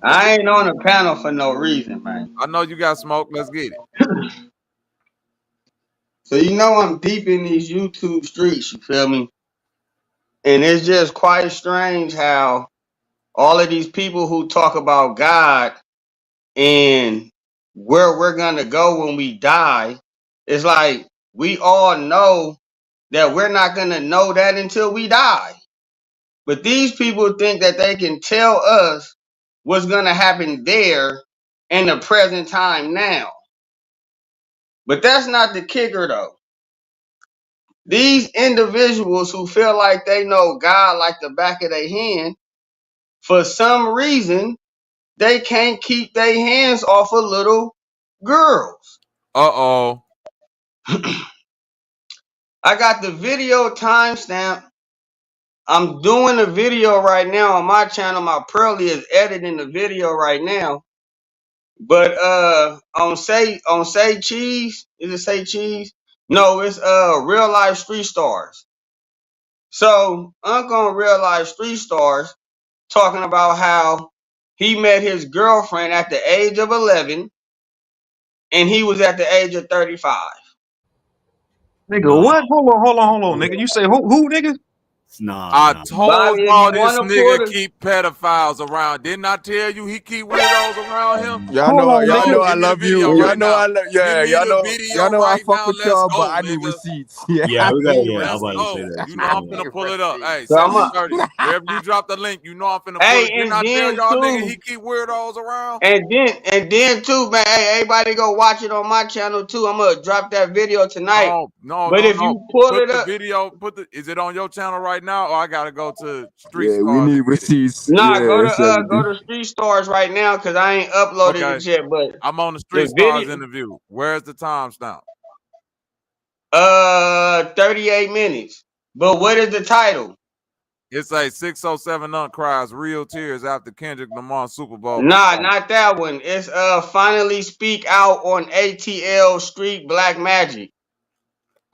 I ain't on the panel for no reason, man. I know you got smoke. Let's get it. So you know I'm deep in these YouTube streets, you feel me? And it's just quite strange how all of these people who talk about God and where we're gonna go when we die, it's like we all know that we're not gonna know that until we die. But these people think that they can tell us what's gonna happen there in the present time now. But that's not the kicker though. These individuals who feel like they know God like the back of their hand, for some reason, they can't keep their hands off of little girls. Uh-oh. I got the video timestamp. I'm doing a video right now on my channel. My Pearly is editing the video right now. But on Say Cheese, is it Say Cheese? No, it's Real Life Street Stars. So I'm on Real Life Street Stars talking about how he met his girlfriend at the age of 11 and he was at the age of 35. Nigga, what? Hold on, nigga. You say who, nigga? I told Bobby, if y'all you this want to pull nigga the keep pedophiles around. Didn't I tell you he keep weirdos around him? Y'all know I Give me the love you. video Y'all right know now. I love Give me the y'all video know I right fuck now. with Let's y'all, but go, I need nigga. receipts. Yeah, Yeah, I we got. need Yeah, I was Let's about to say go. that. You know I'm finna pull it up. Hey, So I'm a, 7030. Wherever you drop the link, you know I'm finna pull hey, it. Didn't I tell y'all nigga he keep weirdos around? and then too, man. Hey, everybody go watch it on my channel too. I'm gonna drop that video tonight. But if No. you pull Put it the up, video, is it on your channel right now, or I gotta go to Street Yeah, we Stars need and get it? receipts. nah, Yeah, 70. go to Street Stars right now because I ain't uploaded Okay. it yet. But I'm on the Street the Stars video, interview. Where's the timestamp? 38 minutes. But what is the title? It's a 607 cries real tears after Kendrick Lamar Super Bowl Nah, performance. not that one. It's finally speak out on ATL Street Black Magic.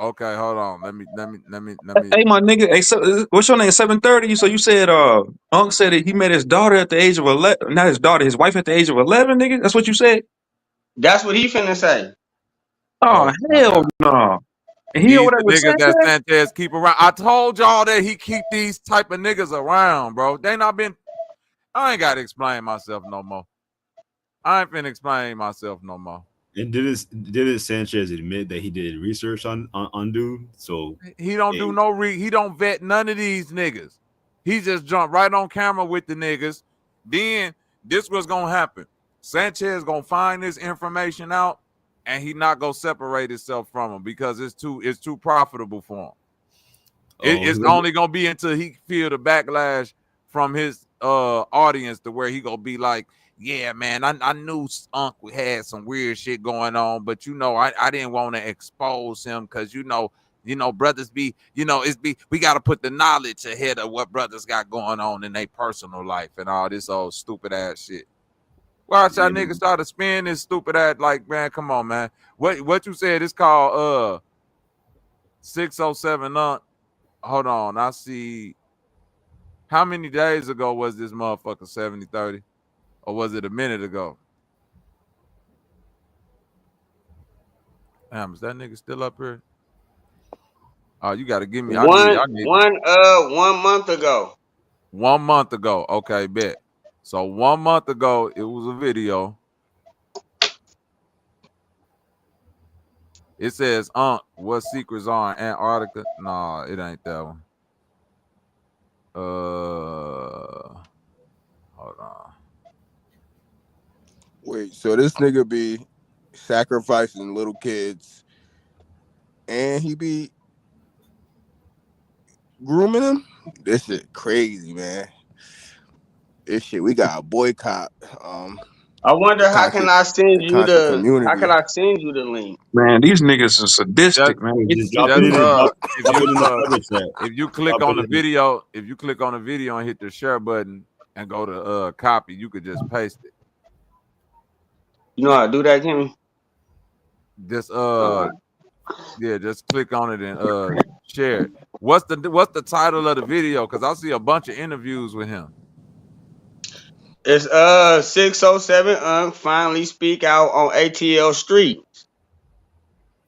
Okay, hold on. Let me. Hey, my nigga. Hey, so, what's your name? 730. So you said, Unc said that he met his daughter at the age of 11. Not his daughter, his wife at the age of 11. Nigga, that's what you said. That's what he finna say. Oh my hell God. no! And he These over there the with niggas that Sanchez. Sanchez keep around. I told y'all that he keep these type of niggas around, bro. They not been. I ain't gotta explain myself no more. I ain't finna explain myself no more. And didn't Sanchez admit that he did research on dude? So He don't do no he don't vet none of these niggas. He just jumped right on camera with the niggas. Then this was gonna happen. Sanchez gonna find this information out, and he not gonna separate himself from him because it's too profitable for him. It's only gonna be until he feel the backlash from his audience to where he gonna be like, yeah, man, I knew Unc had some weird shit going on, but I didn't want to expose him because brothers be, we gotta put the knowledge ahead of what brothers got going on in their personal life and all this old stupid ass shit. Watch y'all niggas start to spin this stupid ass, like, man, come on, man. What you said is called 607 Unc. Hold on, I see. How many days ago was this motherfucker 7030? Or was it a minute ago? Damn, is that nigga still up here? Oh, you gotta give me. I need 1 month ago. 1 month ago. Okay, bet. So 1 month ago, it was a video. It says, what secrets are in Antarctica? Nah, it ain't that one. Hold on. Wait, so this nigga be sacrificing little kids and he be grooming them? This shit crazy, man. This shit, we got a boycott. I wonder how can I send the you content the community. link? Man, these niggas are sadistic, man. Just drop it in the public chat. If you click on the video, and hit the share button and go to copy, you could just paste it. You know how to do that, Kimmy? Just just click on it and share it. What's the title of the video? Because I see a bunch of interviews with him. It's 607 finally speak out on ATL Street.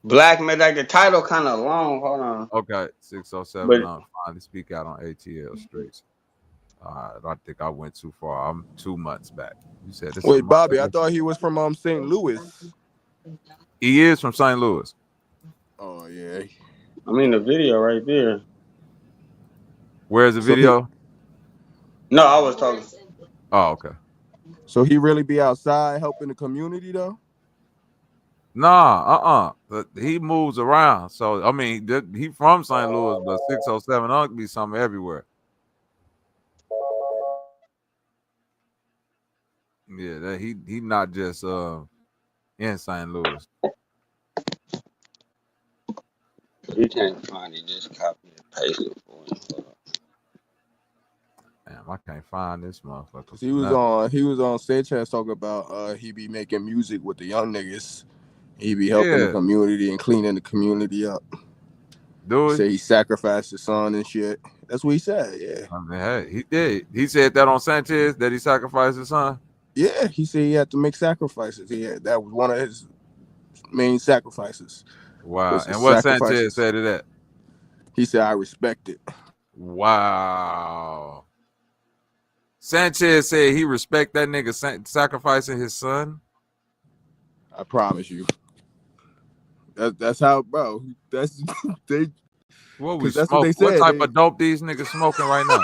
Black man, like the title kind of long. Hold on. Okay, 607 But finally speak out on ATL streets. I think I went too far. I'm 2 months back. You said this. Wait, Bobby, I thought he was from St. Louis. He is from St. Louis. Oh yeah. I mean the video right there. Where's the video? No, I was talking. Oh, okay. So he really be outside helping the community though? Nah, he moves around. So I mean, he from St. Louis, but 607 be something everywhere. Yeah, that he not just in St. Louis. You can't find it. Just copy and paste it for him. Damn, I can't find this motherfucker. He was on Sanchez talking about he be making music with the young niggas. He be helping the community and cleaning the community up. Do he? Say he sacrificed his son and shit. That's what he said. Yeah. I mean, hey, he did. He said that on Sanchez that he sacrificed his son. Yeah, he said he had to make sacrifices. Yeah, that was one of his main sacrifices. Wow. And what Sanchez said to that? He said, I respect it. Wow. Sanchez said he respect that nigga sacrificing his son. I promise you. That's how, bro. That's they. What we That's smoke? what they said. What type of dope these niggas smoking right now?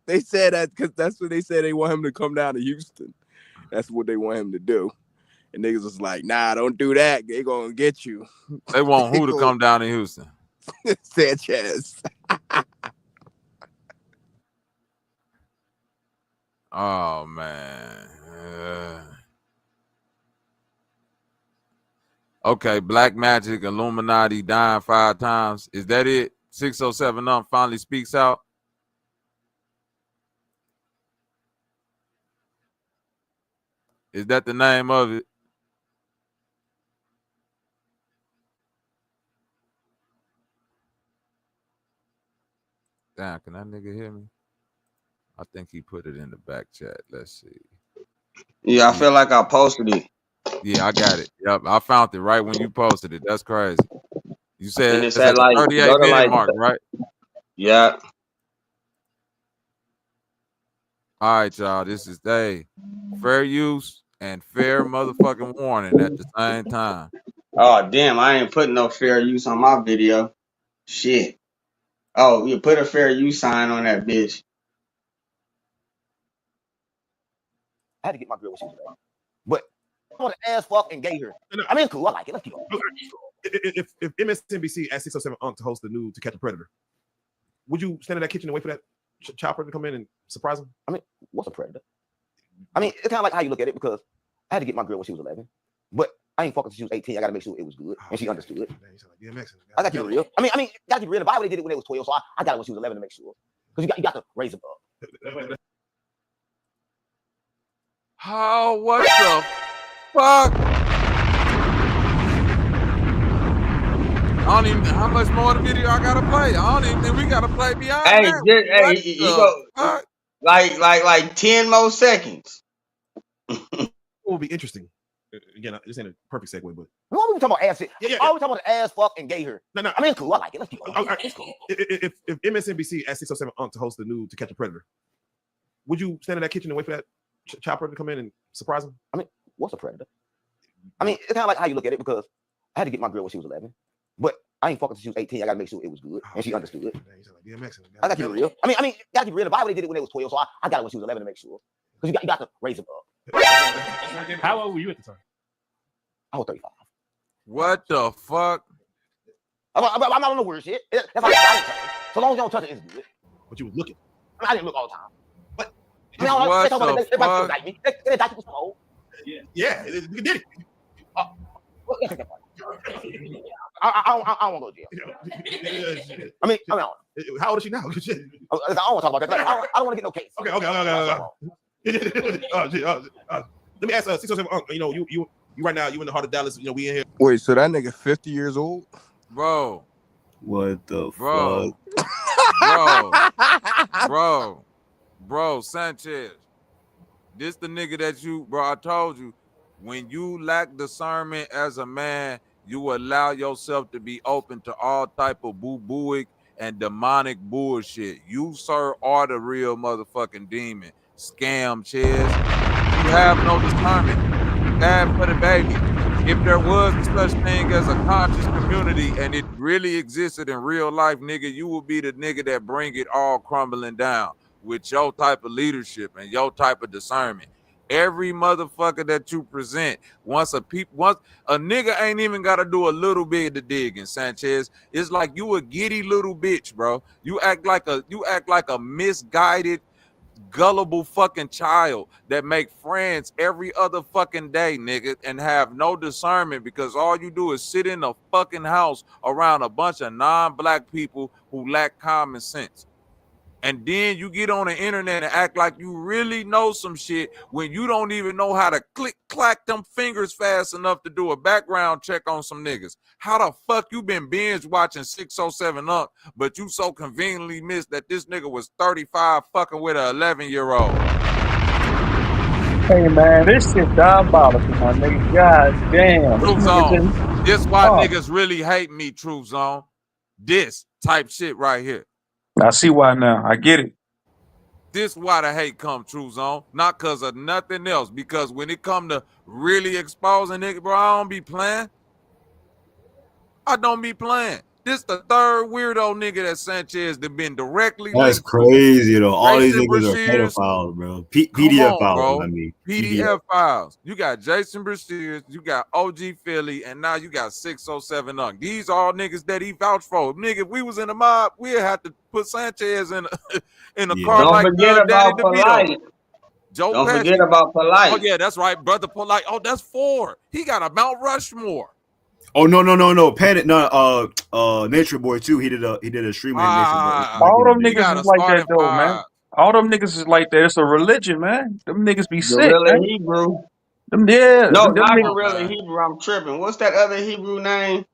They said that because that's what they said. They want him to come down to Houston. That's what they want him to do. And niggas was like, nah, don't do that. They gonna get you. They want who to come down to Houston? Sanchez. Oh man. Okay, Black Magic, Illuminati dying 5 times. Is that it? 607 finally speaks out. Is that the name of it? Damn, can that nigga hear me? I think he put it in the back chat. Let's see. Yeah, I feel like I posted it. Yeah, I got it. Yep, I found it right when you posted it. That's crazy. You said it's it's at the like 38-minute mark, right? Yeah. All right, y'all. This is fair use and fair motherfucking warning at the same time. Oh damn, I ain't putting no fair use on my video. Shit. Oh, you put a fair use sign on that bitch. I had to get my girl when she was there. But I want to ass fuck and gay her. I mean, it's cool. I like it. Let's keep going. If MSNBC asked 607 to host the new To Catch a Predator, would you stand in that kitchen and wait for that chopper to come in and surprise him? I mean, what's a predator? I mean, it's kind of like how you look at it because I had to get my girl when she was 11, but I ain't fucking till she was 18. I got to make sure it was good and she understood it. I got to be real. I mean, got to be real. The Bible they did it when they was 12, so I got it when she was 11 to make sure. Because you got to raise them up. Oh, what the fuck? I don't even how much more of the video I gotta play. I don't even think we gotta play beyond Hey, that. you go like 10 more seconds. It will be interesting. Again, this ain't a perfect segue, but what are we talking about? Ass? Yeah. Oh, we talking about the ass fuck and gay her. No. I mean, it's cool. I like it. Let's keep going. It's cool. If MSNBC asked 607 to host the new To Catch a Predator, would you stand in that kitchen and wait for that chopper to come in and surprise him? I mean, what's a predator? I mean, it's kind of like how you look at it because I had to get my girl when she was 11, but I ain't fucking till she was 18. I got to make sure it was good and she understood it. I got to be real. I mean, got to be real. The Bible they did it when they was 12, so I got it when she was 11 to make sure. Because you got to raise them up. How old were you at the time? I was 35. What the fuck? I'm not on the weird shit. That's how I touch it. So long as you don't touch it, it's good. But you was looking. I mean, I didn't look all the time. But I mean, What the fuck? indict me. They indict people so old. Yeah, you did it. I don't want to go to jail. I mean, how old is she now? I don't want to talk about that. I don't want to get no case. Okay. Let me ask 607. You right now, you in the heart of Dallas. We in here. Wait, so that nigga 50 years old? Bro. What the fuck? Bro, Sanchez. This the nigga that I told you, when you lack discernment as a man, you allow yourself to be open to all type of boo-booic and demonic bullshit. You, sir, are the real motherfucking demon. Scam, Chiz. You have no discernment. Bad for the baby. If there was such thing as a conscious community and it really existed in real life, nigga, you would be the nigga that bring it all crumbling down with your type of leadership and your type of discernment. Every motherfucker that you present, once a nigga ain't even got to do a little bit of digging, Sanchez. It's like you a giddy little bitch, bro. You act like a misguided, gullible fucking child that make friends every other fucking day, nigga, and have no discernment because all you do is sit in a fucking house around a bunch of non-black people who lack common sense. And then you get on the internet and act like you really know some shit when you don't even know how to clack them fingers fast enough to do a background check on some niggas. How the fuck you been binge watching 607 Up, but you so conveniently missed that this nigga was 35 fucking with an 11-year-old? Hey man, this shit diabolical, my nigga. God damn. Truth Zone. This why niggas really hate me, Truth Zone. This type shit right here. I see why now. I get it. This why the hate come, True Zone. Not because of nothing else. Because when it come to really exposing nigga, bro, I don't be playing. I don't be playing. This the third weirdo nigga that Sanchez that been directly That's linked crazy though. All these Jason niggas are Brazier's. pedophiles, bro. Come PDF on, files, bro. I mean. PDF files. You got Jason Brazier's, you got OG Philly, and now you got 607 Unk. These all niggas that he vouched for. Nigga, if we was in the mob, we'd have to put Sanchez in a car Don't like forget Daddy about DeVito. Polite. Joe Don't Pesci. forget about Polite. Oh yeah, that's right, brother Polite. Oh, that's 4. He got a Mount Rushmore. Oh no. Panic, no. Nature Boy too. He did a stream. All them niggas is like that though, man. All them niggas is like that. It's a religion, man. Them niggas be sick, Gorilla man. Hebrew. Them, yeah. No, them not niggas, Gorilla Hebrew. I'm tripping. What's that other Hebrew name?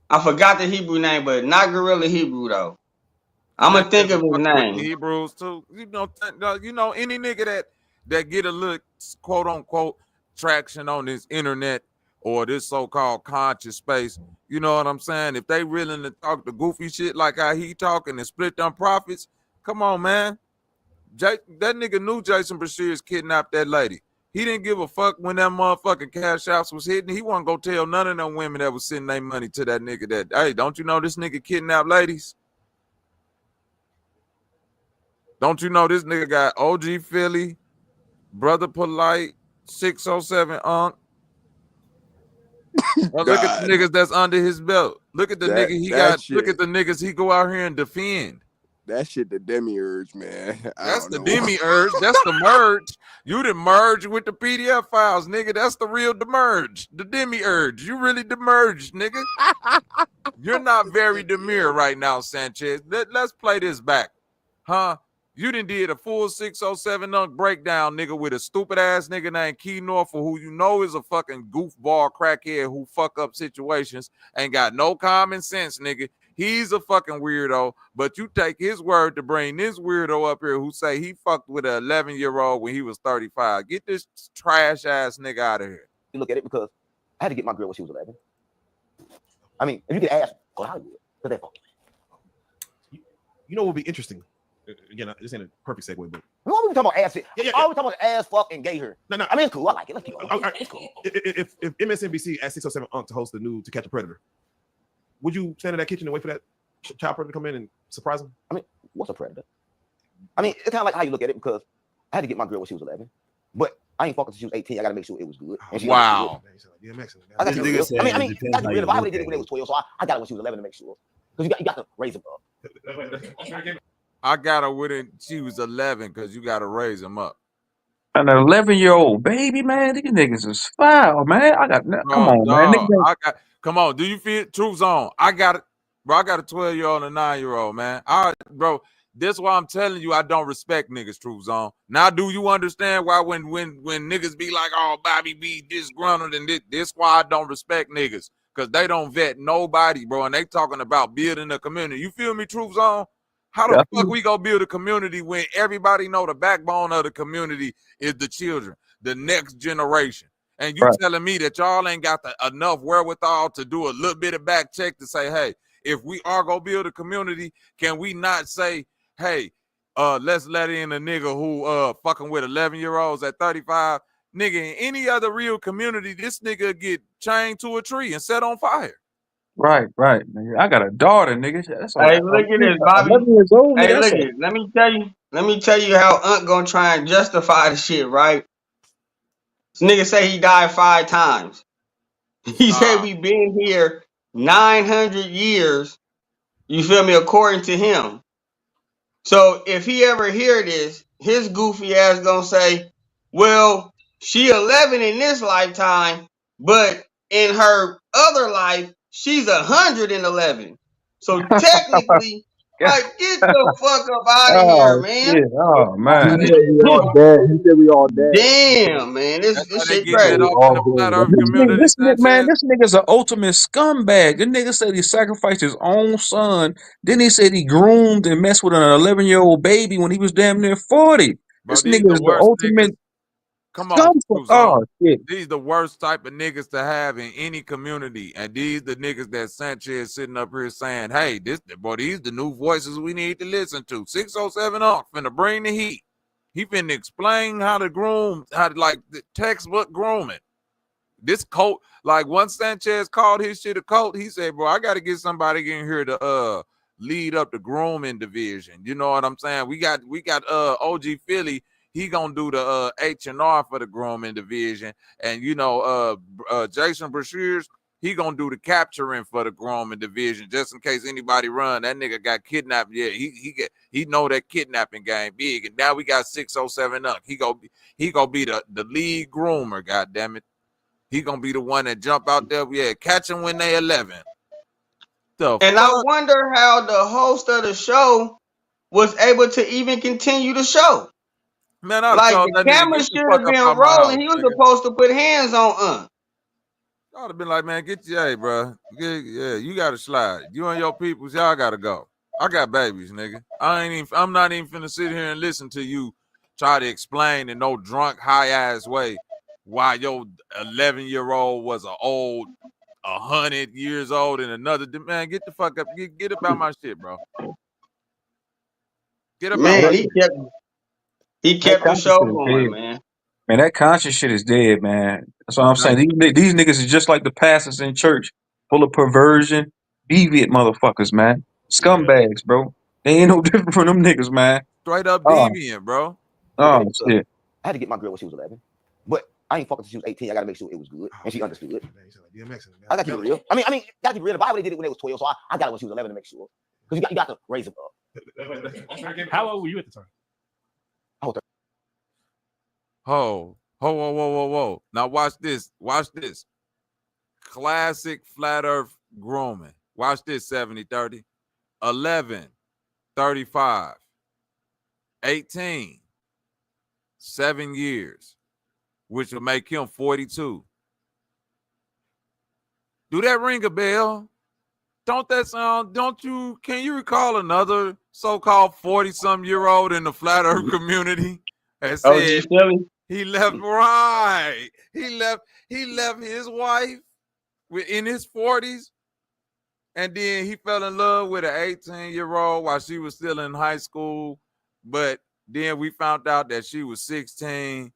I forgot the Hebrew name, but not Gorilla Hebrew though. I'm gonna think of his name. Hebrews too. You know, any nigga that get a little quote unquote traction on this internet or this so-called conscious space, you know what I'm saying? If they willing to talk the goofy shit like how he talking and split them profits, come on, man. That nigga knew Jason Brazier's kidnapped that lady. He didn't give a fuck when that motherfucking cash outs was hitting. He wasn't gonna tell none of them women that was sending their money to that nigga that, hey, don't you know this nigga kidnapped ladies? Don't you know this nigga got OG Philly, Brother Polite, 607 Unk? Look at the niggas that's under his belt. Look at the nigga he got. Shit. Look at the niggas he go out here and defend. That shit, the demiurge, man. That's the demiurge. That's the merge. You done merge with the PDF files, nigga. That's the real demerge. The demiurge. You really demerged, nigga. You're not very demure right now, Sanchez. Let's play this back. Huh? You done did a full 607 Unk breakdown, nigga, with a stupid ass nigga named Key Norfolk, who you know is a fucking goofball crackhead who fuck up situations, ain't got no common sense, nigga. He's a fucking weirdo, but you take his word to bring this weirdo up here who say he fucked with an 11-year-old when he was 35. Get this trash ass nigga out of here. You look at it because I had to get my girl when she was 11. I mean, if you could ask, go to Hollywood. You know what would be interesting? Again, this ain't a perfect segue, but we talking about ass shit. Yeah. All we talking about ass, fuck, and gay her. No. I mean, it's cool. I like it. Let's keep going. It's cool. If MSNBC asked 607 Unk to host the new To Catch a Predator, would you stand in that kitchen and wait for that child predator to come in and surprise him? I mean, what's a predator? I mean, it's kind of like how you look at it because I had to get my girl when she was 11, but I ain't fucking since she was 18. I got to make sure it was good. And Wow. I got to be real. I mean, that's real. Why would they did it when they was 12? So I got it when she was 11 to make sure. Because you got to raise them up. I got her with it. She was 11 because you got to raise him up. An 11-year-old baby, man. These niggas is foul, man. Come on, man. Come on. Do you feel Truth Zone? I got it, bro. I got a 12-year-old and a 9-year-old, man. Bro, this is why I'm telling you I don't respect niggas, Truth Zone. Now, do you understand why when niggas be like, oh, Bobby be disgruntled and this why I don't respect niggas? Because they don't vet nobody, bro, and they talking about building a community. You feel me, Truth Zone? How the fuck we gonna build a community when everybody know the backbone of the community is the children, the next generation? And you telling me that y'all ain't got enough wherewithal to do a little bit of back check to say, hey, if we are gonna build a community, can we not say, hey, let's let in a nigga who fucking with 11-year-olds at 35? Nigga, in any other real community, this nigga get chained to a tree and set on fire. Right, nigga. I got a daughter, nigga. That's Hey, look at this, Bobby. 11 years old, Hey, nigga. look at it. Let me tell you how Unk gonna try and justify the shit, right? This nigga say he died 5 times. He said we been here 900 years. You feel me? According to him. So if he ever hear this, his goofy ass gonna say, well, she 11 in this lifetime, but in her other life, she's 111. So technically, like, get the fuck up out of here, man. Shit. Oh, man. He said we all dead. Damn, man. This shit crazy. This nigga's an ultimate scumbag. The nigga said he sacrificed his own son. Then he said he groomed and messed with an 11-year-old baby when he was damn near 40. Bro, This nigga is the ultimate. Come on, Oh shit. these the worst type of niggas to have in any community, and these the niggas that Sanchez sitting up here saying, "Hey, these the new voices we need to listen to." 607 finna bring the heat. He finna explain how to groom, like the textbook grooming. This cult, like once Sanchez called his shit a cult, he said, "Bro, I got to get somebody in here to lead up the grooming division." You know what I'm saying? We got OG Philly. He gonna do the H&R for the grooming division, and you know Jason Brashears, he gonna do the capturing for the grooming division, just in case anybody run. That nigga got kidnapped. Yeah, he know that kidnapping game big, and now we got 607 up. He gonna be the lead groomer. God damn it, he gonna be the one that jump out there. Yeah, catch them when they 11. I wonder how the host of the show was able to even continue the show. Man, like the camera should have been rolling. He was supposed to put hands on I'd have been like, man, get your, hey, bro. Yeah, you got to slide. You and your peoples, y'all got to go. I got babies, nigga. I'm not even finna sit here and listen to you try to explain in no drunk, high-ass way why your 11-year-old was a old 100 years old and another. Man, get the fuck up. Get about my shit, bro. Get about man, my shit. He kept the show going, man. Man, that conscious shit is dead, man. That's what I'm saying. These niggas is just like the pastors in church, full of perversion, deviant motherfuckers, man. Scumbags, bro. They ain't no different from them niggas, man. Straight up deviant, bro. Oh, shit. I had to get my girl when she was 11, but I ain't fucking till she was 18. I gotta make sure it was good and she understood. I gotta keep it real. I mean, gotta keep it real. The Bible they did it when they was 12, so I got it when she was 11 to make sure. Because you got to raise them up. How old were you at the time? I was 13. Whoa. Now watch this. Classic flat earth grooming. Watch this, 70-30. 11, 35, 18, 7 years, which will make him 42. Do that ring a bell? Can you recall another so-called 40-some-year-old in the flat earth community that said he left his wife in his 40s, and then he fell in love with an 18-year-old while she was still in high school, but then we found out that she was 16,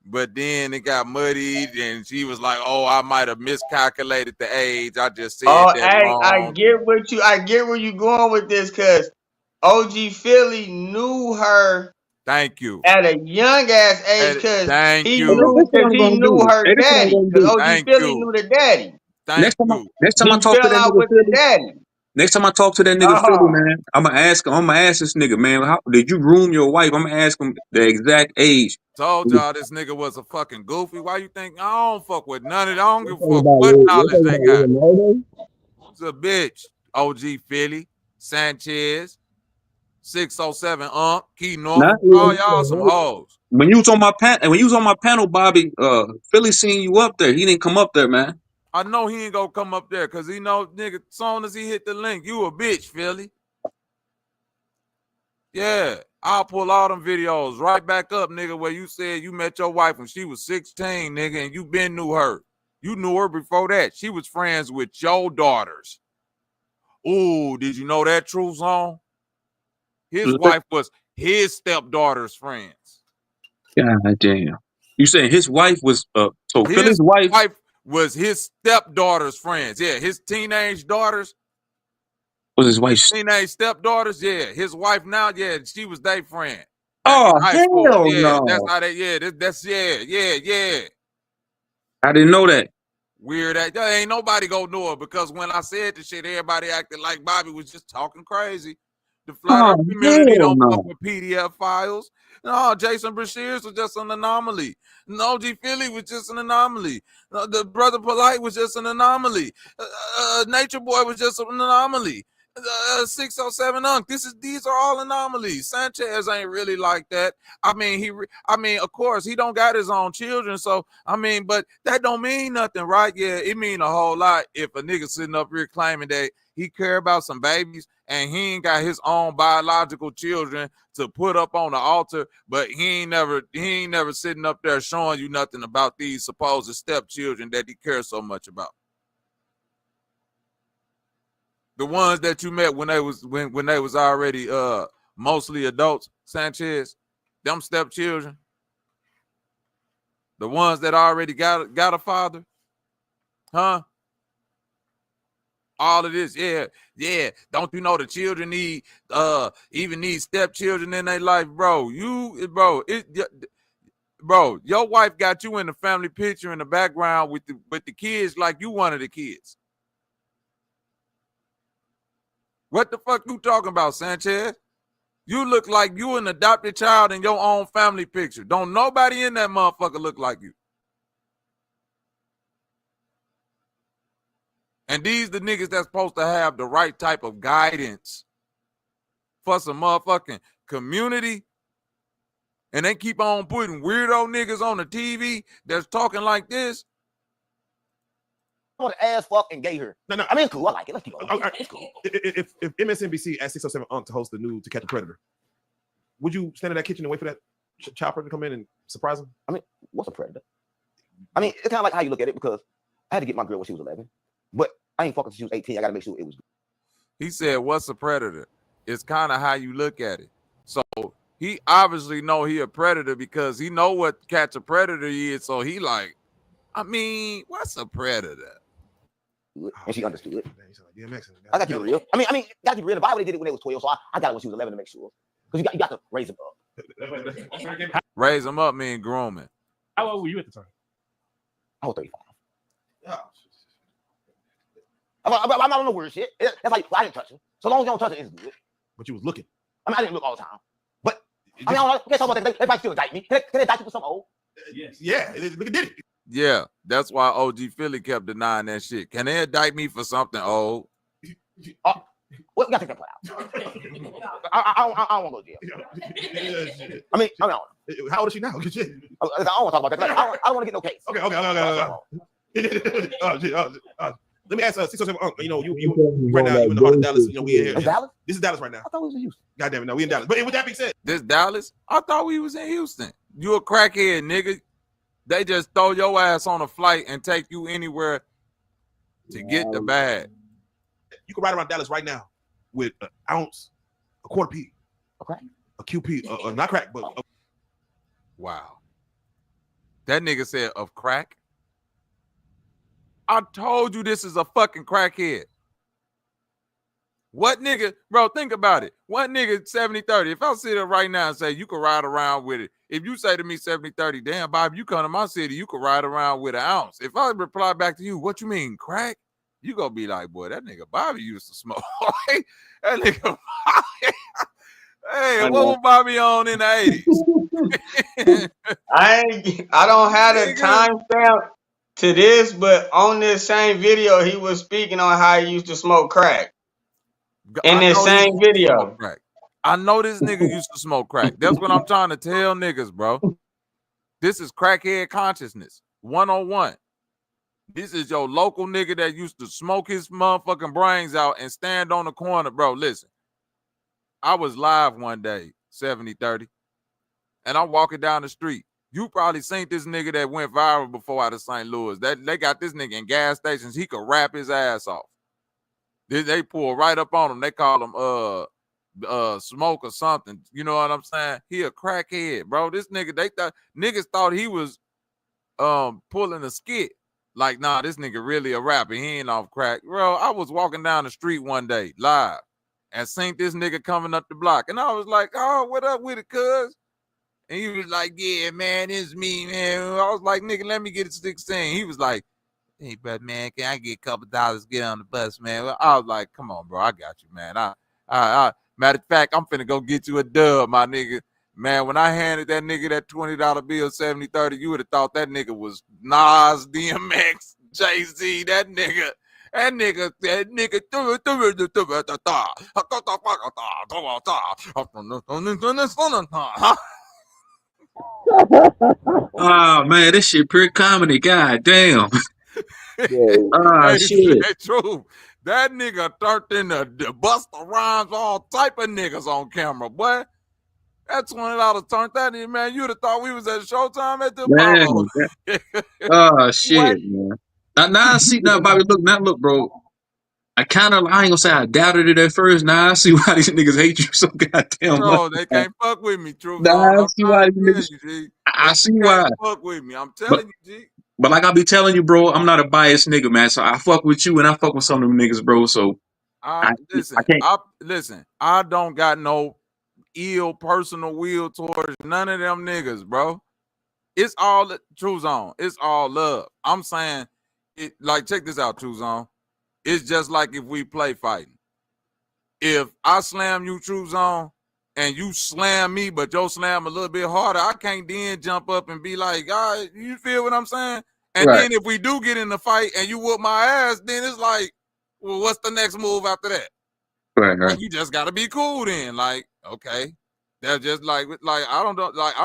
but then it got muddied and she was like, "Oh, I might have miscalculated the age. I just said that wrong." I get where you going with this, because OG Philly knew her. Thank you. At a young ass age, because he knew her daddy. Because OG Philly knew the daddy. Next time I talk to that nigga Philly, man, I'm gonna ask this nigga, man, how did you groom your wife? I'm gonna ask him the exact age. Told y'all this nigga was a fucking goofy. Why you think I don't fuck with none of it? I don't give a fuck what knowledge they got. It's a bitch. OG Philly, Sanchez, 607 Key North, all y'all some hoes. When you was on my panel, Bobby, Philly seen you up there. He didn't come up there, man. I know he ain't gonna come up there because he know, nigga, as soon as he hit the link, you a bitch, Philly. Yeah, I'll pull all them videos right back up, nigga, where you said you met your wife when she was 16, nigga, and you been knew her. You knew her before that. She was friends with your daughters. Ooh, did you know that, True Song? His wife was his stepdaughter's friends. God damn. You saying his wife was Philly's wife was his stepdaughter's friends. Yeah, his teenage daughters was his wife's teenage stepdaughters. Yeah, his wife now. Yeah, she was their friend. Oh hell yeah, no! That's how they. Yeah, that's yeah. I didn't know that. Weird. That ain't nobody gonna know it, because when I said the shit, everybody acted like Bobby was just talking crazy. The flat earth community don't fuck with PDF files. No, Jason Brashears was just an anomaly. No, G Philly was just an anomaly. The Brother Polite was just an anomaly. Nature Boy was just an anomaly. 607 these are all anomalies. Sanchez ain't really like that. I mean, of course, he don't got his own children, so but that don't mean nothing, right? Yeah, it mean a whole lot if a nigga sitting up here claiming that he care about some babies, and he ain't got his own biological children to put up on the altar, but he ain't never sitting up there showing you nothing about these supposed stepchildren that he cares so much about. The ones that you met when they was already mostly adults, Sanchez, them stepchildren. The ones that already got a father, huh? All of this, yeah. Don't you know the children need even need stepchildren in their life, bro? Bro, your wife got you in the family picture in the background with the kids like you one of the kids. What the fuck you talking about, Sanchez? You look like you an adopted child in your own family picture. Don't nobody in that motherfucker look like you. And these the niggas that's supposed to have the right type of guidance for some motherfucking community. And they keep on putting weirdo niggas on the TV that's talking like this. I want to ass fuck and gay her. No. I mean, it's cool. I like it. Let's keep on. It's cool. If MSNBC asked 607 to host the new To Catch a Predator, would you stand in that kitchen and wait for that child predator to come in and surprise him? I mean, what's a predator? I mean, it's kind of like how you look at it, because I had to get my girl when she was 11, but I ain't fucking since she was 18. I got to make sure it was good. He said, what's a predator? It's kind of how you look at it. So he obviously know he a predator because he know what catch a predator is. So he like, I mean, what's a predator? And she understood it. I got to keep it real. I mean, got to keep it real. The Bible, they did it when they was 12, so I got it when she was 11 to make sure. Because you got to raise them up. Raise them up mean grooming. How old were you at the time? I was 35. I'm not on the weird shit. That's like, I didn't touch her. So long as you don't touch her, it's good. But you was looking. I mean, I didn't look all the time. But I mean, I don't know. They might still indict me. Can they indict you for something old? Yes. Yeah, look at it. Yeah, that's why OG Philly kept denying that shit. Can they indict me for something old? Well, we gotta take that part out. I don't want to go to jail. I mean, how old is she now? I don't want to talk about that. I don't want to get no case. Okay. Let me ask 607. You know, you right now you in the heart of Dallas. You know, we in here. Dallas? This is Dallas right now. I thought we was in Houston. God damn it, no, we in Dallas. But with that being said, this Dallas? I thought we was in Houston. You a crackhead, nigga. They just throw your ass on a flight and take you anywhere to get the bag. You can ride around Dallas right now with an ounce, a quarter P, a QP, not crack, but wow. That nigga said of crack. I told you this is a fucking crackhead. What nigga, bro, think about it. What nigga 70-30? If I sit there right now and say you can ride around with it, if you say to me 70-30, damn, Bob, you come to my city, you can ride around with an ounce. If I reply back to you, what you mean, crack? You gonna be like, boy, that nigga Bobby used to smoke. That nigga Bobby. Hey, what was Bobby on in the 80s? I don't have a timestamp to this, but on this same video, he was speaking on how he used to smoke crack. In this same video. I know this nigga used to smoke crack. That's what I'm trying to tell niggas, bro. This is crackhead consciousness, 101. This is your local nigga that used to smoke his motherfucking brains out and stand on the corner. Bro, listen. I was live one day, 70-30, and I'm walking down the street. You probably seen this nigga that went viral before out of St. Louis. They got this nigga in gas stations. He could rap his ass off. They pull right up on him. They call him smoke or something. You know what I'm saying? He a crackhead, bro. This nigga, niggas thought he was pulling a skit. Like, nah, this nigga really a rapper. He ain't off crack. Bro, I was walking down the street one day, live, and seen this nigga coming up the block. And I was like, oh, what up with it, cuz? And he was like, yeah, man, it's me, man. I was like, nigga, let me get it 16. He was like, hey, but man, can I get a couple dollars to get on the bus, man? I was like, come on, bro, I got you, man. Matter of fact, I'm finna go get you a dub, my nigga. Man, when I handed that nigga that $20 bill, 70-30, you would have thought that nigga was Nas, DMX, Jay-Z, that nigga. Oh man, this shit pure comedy. God damn. Hey, Shit. That's true. That nigga turned into Busta Rhymes, all type of niggas on camera, boy. That $20 turned that in, man. You'd have thought we was at Showtime at the Apollo. Man. Oh shit, man. Now I see now, Bobby. Look, bro. I ain't gonna say I doubted it at first. Now I see why these niggas hate you so goddamn much. Bro, they can't fuck with me, True Now Zone. I I'm see why trying these to tell niggas. you, G. I see They why. can't fuck with me. I'm telling you, G. But like I be telling you, bro, I'm not a biased nigga, man. So I fuck with you and I fuck with some of them niggas, bro. So I can't. Listen, I don't got no ill personal will towards none of them niggas, bro. It's all True Zone. It's all love. I'm saying, like, check this out, True Zone. It's just like if we play fighting. If I slam you, True Zone, and you slam me, but your slam a little bit harder, I can't then jump up and be like, all right, you feel what I'm saying? And Right. then if we do get in the fight and you whoop my ass, then it's like, well, what's the next move after that? Right. Like, you just gotta be cool then. Like, okay. That's just like I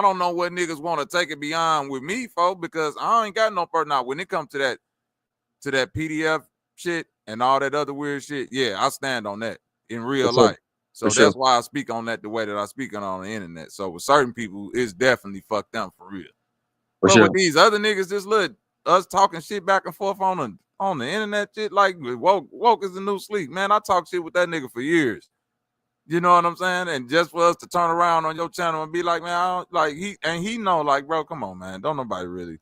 don't know what niggas want to take it beyond with me, folks, because I ain't got no person. Now, when it comes to that PDF shit and all that other weird shit, yeah, I stand on that in real life. So that's why I speak on that the way that I speak on the internet. So with certain people, it's definitely fucked them for real. But with these other niggas, just look, us talking shit back and forth on the internet shit, like woke is the new sleep. Man, I talk shit with that nigga for years. You know what I'm saying? And just for us to turn around on your channel and be like, man, I don't, like he know, like, bro, come on, man. Don't nobody really.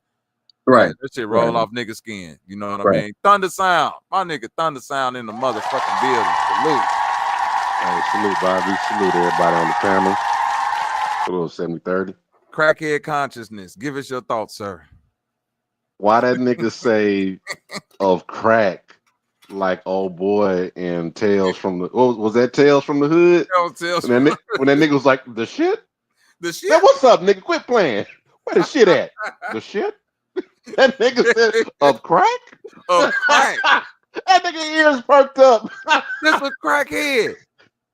Right. Like, that shit roll off nigga skin. You know what I Right. mean? Thunder Sound. My nigga Thunder Sound in the motherfucking building. Salute. Hey, salute, Bobby. Salute everybody on the panel. Salute 7030. Crackhead consciousness. Give us your thoughts, sir. Why that nigga say of crack like old boy and Tales from the was that Tales from the Hood? When that nigga was like, the shit? The shit? Man, what's up, nigga? Quit playing. Where the shit at? The shit? That nigga said of crack? Of crack. That nigga ears perked up. This a crackhead.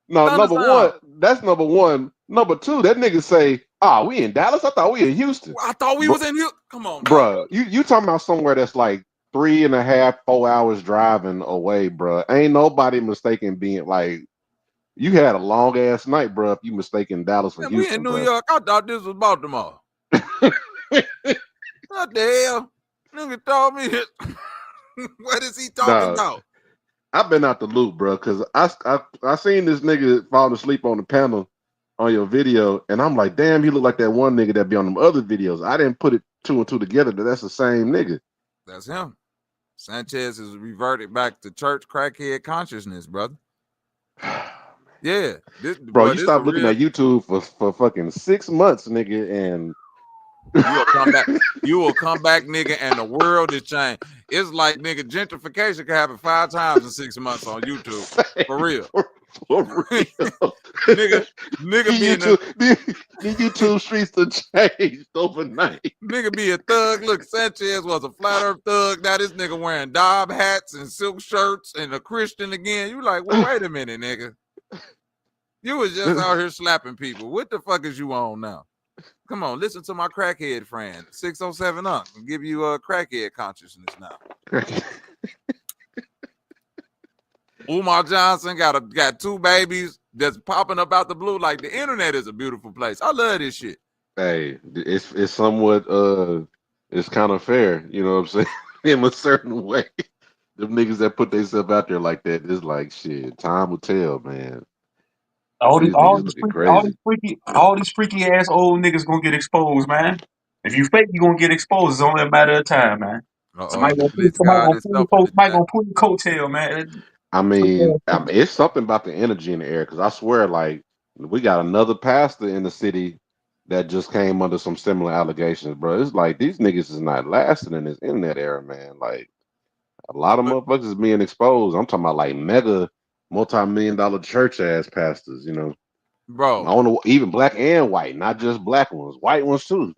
No, Thunder number Sound. one, that's number one. Number two, that nigga say, we in Dallas? I thought we in Houston. I thought we was in Houston. Come on, Bruh, you talking about somewhere that's like 3.5, 4 hours driving away, bruh. Ain't nobody mistaken being like, you had a long ass night, bruh, if you mistaken Dallas for Man, Houston. we in New bruh. York. I thought this was Baltimore. What the hell? Nigga told me this. What is he talking about? I've been out the loop, bro, because I seen this nigga falling asleep on the panel on your video, and I'm like, damn, he look like that one nigga that be on them other videos. I didn't put it two and two together that that's the same nigga. That's him. Sanchez is reverted back to church crackhead consciousness, brother. Yeah. Bro, you stopped looking at YouTube for fucking 6 months, nigga, and you will come back, nigga, and the world is changed. It's like, nigga, gentrification can happen 5 times in 6 months on YouTube. For real. For real. nigga be the YouTube streets to change overnight. Nigga be a thug. Look, Sanchez was a flat earth thug. Now this nigga wearing Dob hats and silk shirts and a Christian again. You like, well, wait a minute, nigga. You was just out here slapping people. What the fuck is you on now? Come on, listen to my crackhead friend, 607 Unc, and give you a crackhead consciousness now. Umar Johnson got 2 babies that's popping up out the blue. Like, the internet is a beautiful place. I love this shit. Hey, it's somewhat it's kind of fair, you know what I'm saying? In a certain way. Them niggas that put themselves out there like that, it's like shit. Time will tell, man. All these crazy. freaky ass old niggas gonna get exposed, man. If you fake, you gonna get exposed. It's only a matter of time, man. Somebody gonna pull your coattail, man. I mean, it's something about the energy in the air, because I swear, like, we got another pastor in the city that just came under some similar allegations, bro. It's like these niggas is not lasting in this internet era, man. Like, a lot of motherfuckers is being exposed. I'm talking about like mega multi-million-dollar church ass pastors, you know, bro. I don't know, even black and white, not just black ones, white ones too.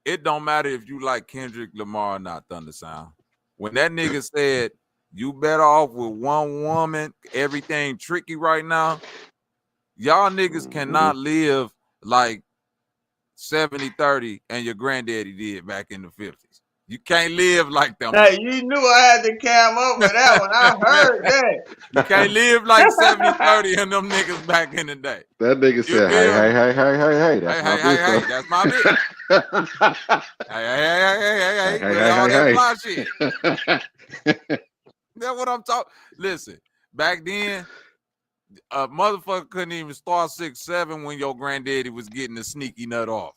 It don't matter if you like Kendrick Lamar or not, Thunder Sound. When that nigga said you better off with one woman, everything tricky right now, y'all niggas cannot live like 70-30 and your granddaddy did back in the 50s. You can't live like them. Hey, you knew I had to cam up with that one. I heard that. You can't live like 70-30 and them niggas back in the day. That nigga said, hey, that's my bitch. Hey, that's my bitch. hey, all that fly shit. That's what I'm talking. Listen, back then, a motherfucker couldn't even start 6'7" when your granddaddy was getting the sneaky nut off.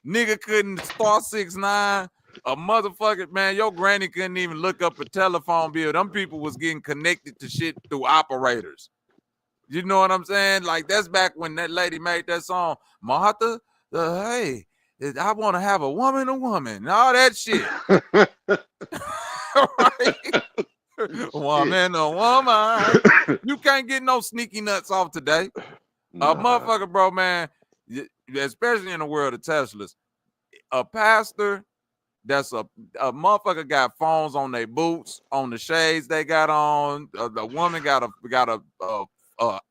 Nigga couldn't start 6'9". A motherfucker, man, your granny couldn't even look up a telephone bill. Them people was getting connected to shit through operators. You know what I'm saying? Like, that's back when that lady made that song, Martha, hey, I want to have a woman, and all that shit. Woman. You can't get no sneaky nuts off today. A motherfucker, bro, man, especially in the world of Teslas, a pastor that's a motherfucker got phones on their boots, on the shades they got on. The woman got a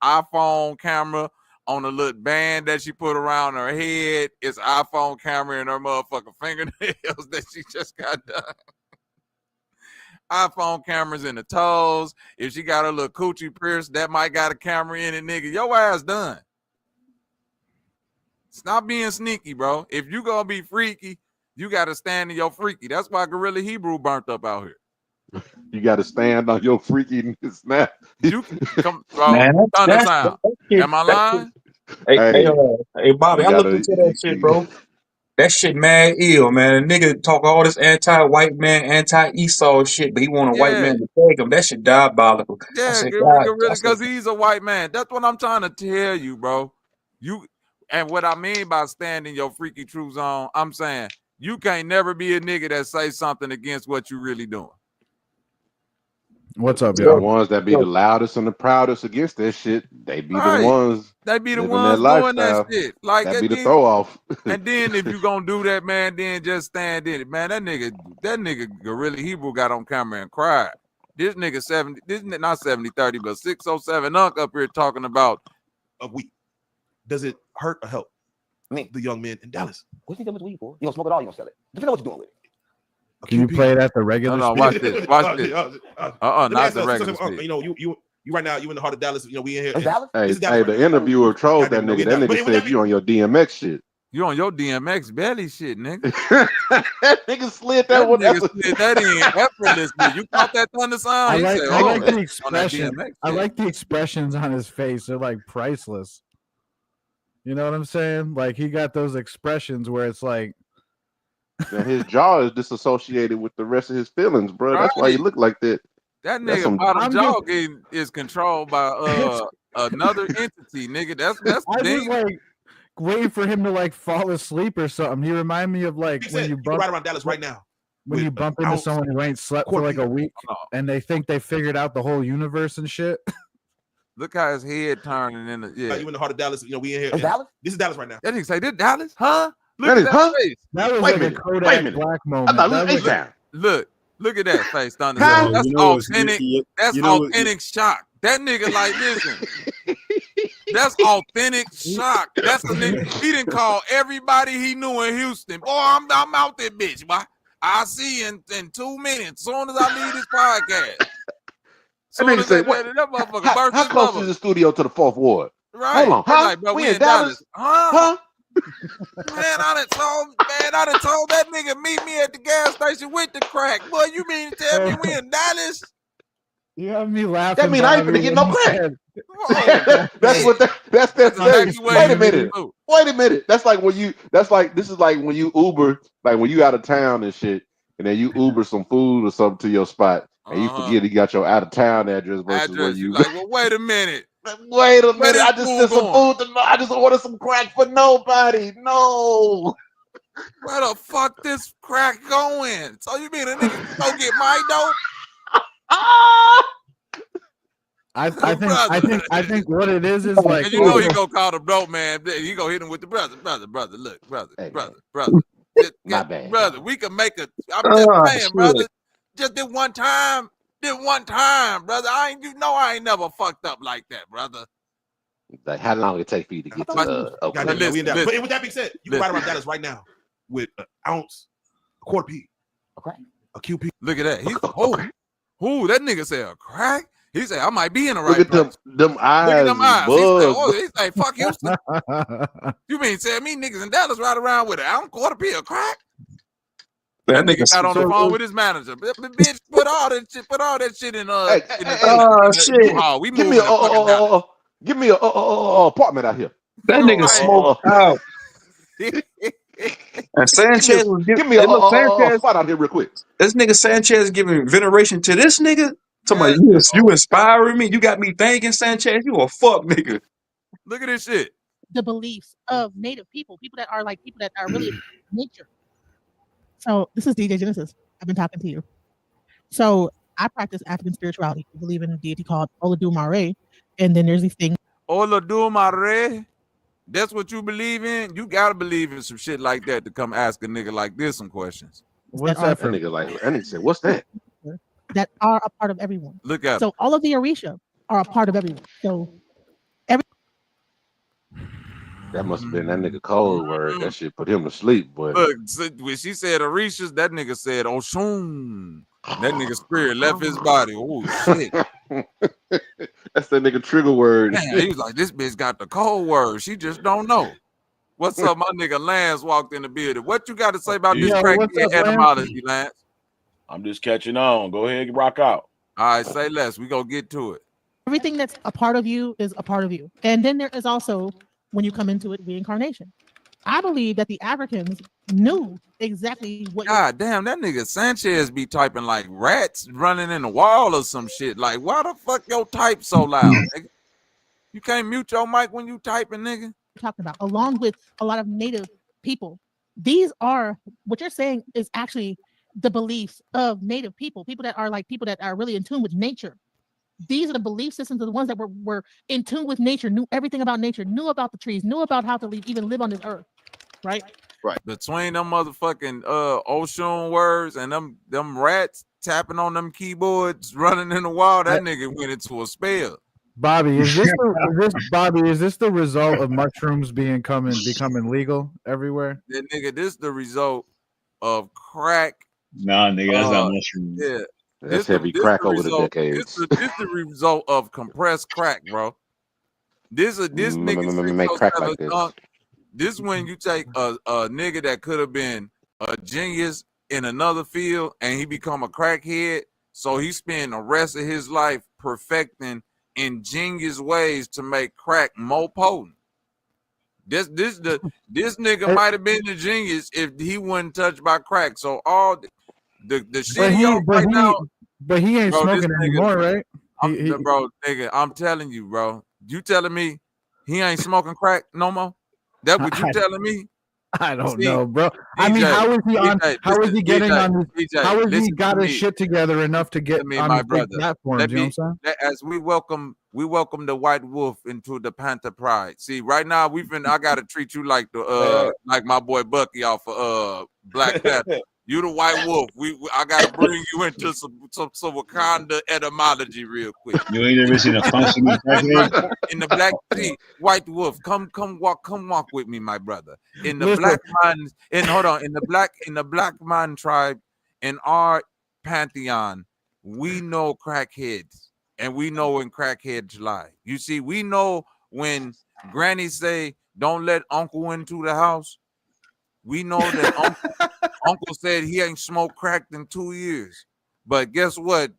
iPhone camera on a little band that she put around her head. It's an iPhone camera in her motherfucking fingernails that she just got done. iPhone cameras in the toes. If she got a little coochie pierced, that might got a camera in it, nigga. Your ass done. Stop being sneaky, bro. If you gonna be freaky, you gotta stand in your freaky. That's why Gorilla Hebrew burnt up out here. You gotta stand on your freakiness now. You come, bro. Man, Thunder sound. Am I lying? Hey, Bobby, I looked into that shit, bro. That shit mad ill, man. A nigga talk all this anti-white man, anti-Esau shit, but he want a white man to take him. That shit diabolical. Yeah, I said, Gorilla, because he's a white man. That's what I'm trying to tell you, bro. And what I mean by standing your freaky true zone, I'm saying you can't never be a nigga that say something against what you really doing. What's up, y'all? The ones that be the loudest and the proudest against that shit, they be the ones. They be the living ones that doing that shit. Like that be the throw off. And then if you gonna do that, man, then just stand in it, man. That nigga Gorilla Hebrew got on camera and cried. This nigga not 70-30, but 607 Unc up here talking about a week. Does it hurt or help the young men in Dallas? What's he doing with weed for? You gonna smoke it all? You gonna sell it? Depending on what you're doing with it. Can you play it at the regular? No, watch this. Watch this. Not the regular speed. You know, you right now. You in the heart of Dallas. You know, we in here. Dallas? Hey, the interviewer trolled that nigga. That nigga said you on your DMX shit. You on your DMX belly shit, nigga. That nigga slid that one. Nigga slid that in effortlessly. You caught that thunder sound? I like the expression. I like the expressions on his face. They're like priceless. You know what I'm saying? Like he got those expressions where it's like. And his jaw is disassociated with the rest of his feelings, bro. That's why he look like that. That nigga bottom jaw is controlled by another entity, nigga. That's I was like waiting for him to like fall asleep or something. He reminded me of like when you bump right around Dallas right now. When you bump into someone who ain't slept for like a week and they think they figured out the whole universe and shit. Look how his head turning in the you in the heart of Dallas. You know, we in here. Dallas? This is Dallas right now. That nigga say this Dallas, huh? Look at that face. That was like a Kodak Black moment. Look at that face, Thunder. That's authentic. That's authentic shock. That nigga like, listen. That's authentic shock. That's the nigga. He didn't call everybody he knew in Houston. Boy, I'm out there, bitch. Boy. I'll see you in 2 minutes. As soon as I leave this podcast. That nigga say, how close is the studio to the 4th Ward? Right. Hold on. Huh? Like, bro, we in Dallas? Huh? Man, I done told that nigga meet me at the gas station with the crack. Boy, you mean to tell me we in Dallas? You have me laughing. That mean I ain't gonna get no crack. That's wait a minute. Wait a minute. That's like when you this is like when you Uber, like when you out of town and shit, and then you Uber some food or something to your spot, and you forget you got your out of town address versus where you like, well, wait a minute. Wait a minute, I just sent some food to I just ordered some crack for nobody. No. Where the fuck this crack going? So you mean a nigga go get my dope? I think what it is like, and you know he gonna call the dope man. He gonna hit him with the brother. Look, brother. My bad. Brother, we can make a. I'm just saying, brother. Just did one time, brother. I ain't never fucked up like that, brother. Like, how long it take for you to get to But with that being said, you can ride around Dallas right now with an ounce A quarter P. Okay. A QP. Look at that. He's that nigga said a crack. He said I might be in the Look right at place. them eyes. Look at them eyes. He said, Bug. he said, fuck Houston. You mean tell me niggas in Dallas ride around with it? I don't quarter P a crack. That nigga got on the phone with his manager. Bitch, put all that shit in shit. We Give me a apartment out here. That nigga smoked out. And Sanchez was give me a spot out here real quick. This nigga Sanchez giving veneration to this nigga. Talking about you inspiring me. You got me thinking, Sanchez. You a fuck nigga. Look at this shit. The beliefs of Native people that are really nature. So this is DJ Genesis. I've been talking to you. So I practice African spirituality. I believe in a deity called 𝘿𝙪𝙀, and then there's these things. 𝘿𝙪𝙀. That's what you believe in? You gotta believe in some shit like that to come ask a nigga like this some questions. What's that for? Nigga like that nigga said, what's that? That are a part of everyone. Look at so all of the Orisha are a part of everyone. So every that must have been that nigga code word. That shit put him to sleep, boy. Look, when she said Orishas, that nigga said Oshun. That nigga spirit left his body. Oh shit. That's that nigga trigger word. Man, he was like, this bitch got the code word. She just don't know. What's up? My nigga Lance walked in the building. What you got to say about this crackhead etymology, Lance? I'm just catching on. Go ahead and rock out. All right, say less. We gonna get to it. Everything that's a part of you is a part of you. And then there is also, when you come into it, reincarnation. I believe that the Africans knew exactly what. God damn, that nigga Sanchez be typing like rats running in the wall or some shit. Like, why the fuck your type so loud, nigga? You can't mute your mic when you typing, nigga. Talking about, along with a lot of Native people. These are what you're saying is actually the beliefs of Native people that are really in tune with nature. These are the belief systems of the ones that were in tune with nature, knew everything about nature, knew about the trees, knew about how to even live on this earth, right? Right. Between them motherfucking Oshun words and them rats tapping on them keyboards, running in the wall, that nigga went into a spell. Bobby, is this the result of mushrooms becoming legal everywhere? Yeah, nigga, this the result of crack. Nah, nigga, that's not mushrooms. Yeah. That's heavy crack over the decades. This the result of compressed crack, bro. This nigga make crack like this. This when you take a nigga that could have been a genius in another field and he become a crackhead, so he spend the rest of his life perfecting ingenious ways to make crack more potent. This nigga might have been the genius if he wasn't touched by crack. So all the shit but he ain't smoking anymore, right? Bro, nigga, I'm telling you, bro. You telling me he ain't smoking crack no more? That what you telling me? I don't know, bro. I mean, how is he on? How is he getting on? How has he got his shit together enough to get on my the big platforms? You know what I'm saying? As we welcome the white wolf into the Panther Pride. See, right now I gotta treat you like the like my boy Bucky off of Black Panther. You the white wolf. I gotta bring you into some Wakanda etymology real quick. You ain't ever seen a functioning president? In the black sea, white wolf, come walk with me, my brother. In the black man, in the black man tribe, in our pantheon, we know crackheads, and we know when crackheads lie. You see, we know when Granny say, "Don't let Uncle into the house." We know that Uncle said he ain't smoked crack in 2 years. But guess what?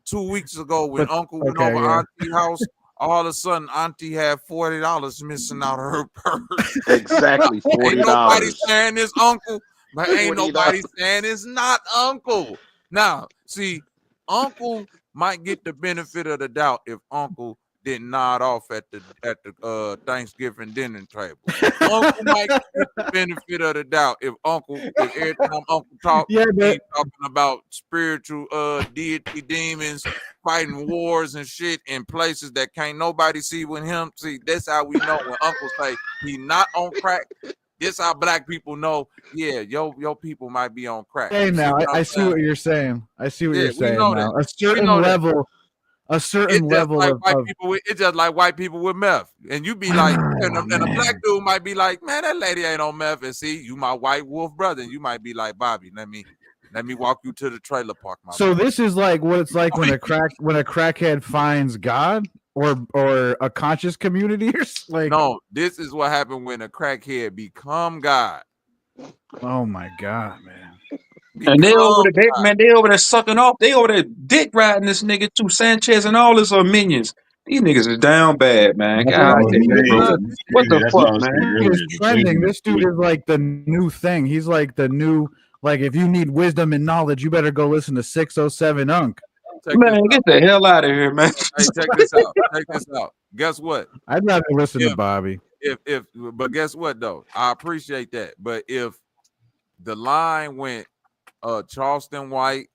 2 weeks ago, when Uncle went over Auntie's house, all of a sudden Auntie had $40 missing out of her purse. Exactly, $40. Ain't nobody saying it's Uncle, but ain't nobody saying it's not Uncle. Now, see, Uncle might get the benefit of the doubt if Uncle didn't nod off at the Thanksgiving dinner table. Uncle might get the benefit of the doubt if every time Uncle talks, he's talking about spiritual deity demons fighting wars and shit in places that can't nobody see with him. See, that's how we know when Uncle say he not on crack. This how black people know, yeah, your people might be on crack. Hey, now I see what you're saying. I see what you're saying now. A certain level a certain level like of it's just like white people with meth, and you be like, and a black dude might be like, man, that lady ain't on meth, and see, you my white wolf brother, and you might be like, Bobby, let me walk you to the trailer park. So this is like what it's like when a crackhead finds God or a conscious community, or like. No, this is what happened when a crackhead become God. Oh my God, man. And they over there, they over there sucking off. They over there dick riding this nigga too, Sanchez and all his minions. These niggas is down bad, man. God, what the fuck, man? It's trending. This dude is like the new thing. He's like the new, like, if you need wisdom and knowledge, you better go listen to 607 Unk. Man, get the hell out of here, man. Hey, check this out. Check this out. Guess what? I'd rather listen to Bobby. But guess what though? I appreciate that. But if the line went Charleston White,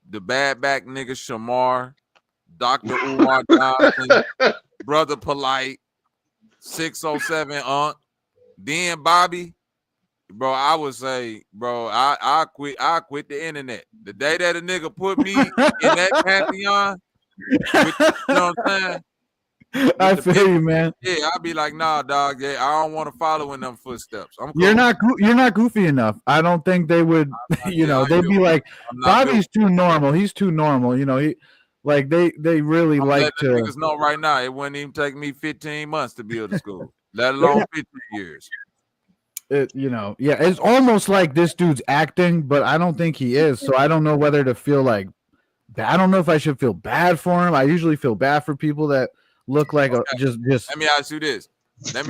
the bad back nigga Shamar, Dr. Umar Johnson, Brother Polite, 607 Unk, then Bobby, bro, I would say, bro, I quit the internet. The day that a nigga put me in that pantheon, you know what I'm saying? I feel you, man. Yeah, I'd be like, nah, dog. Yeah, I don't want to follow in them footsteps. I'm cool. You're not goofy enough. I don't think they would. They'd be like, Bobby's too normal. He's too normal. They really like to. Niggas know right now. It wouldn't even take me 15 months to build a school, let alone 15 years. It's almost like this dude's acting, but I don't think he is. So I don't know whether to feel like. I don't know if I should feel bad for him. I usually feel bad for people that look like just. Let me ask you this. Down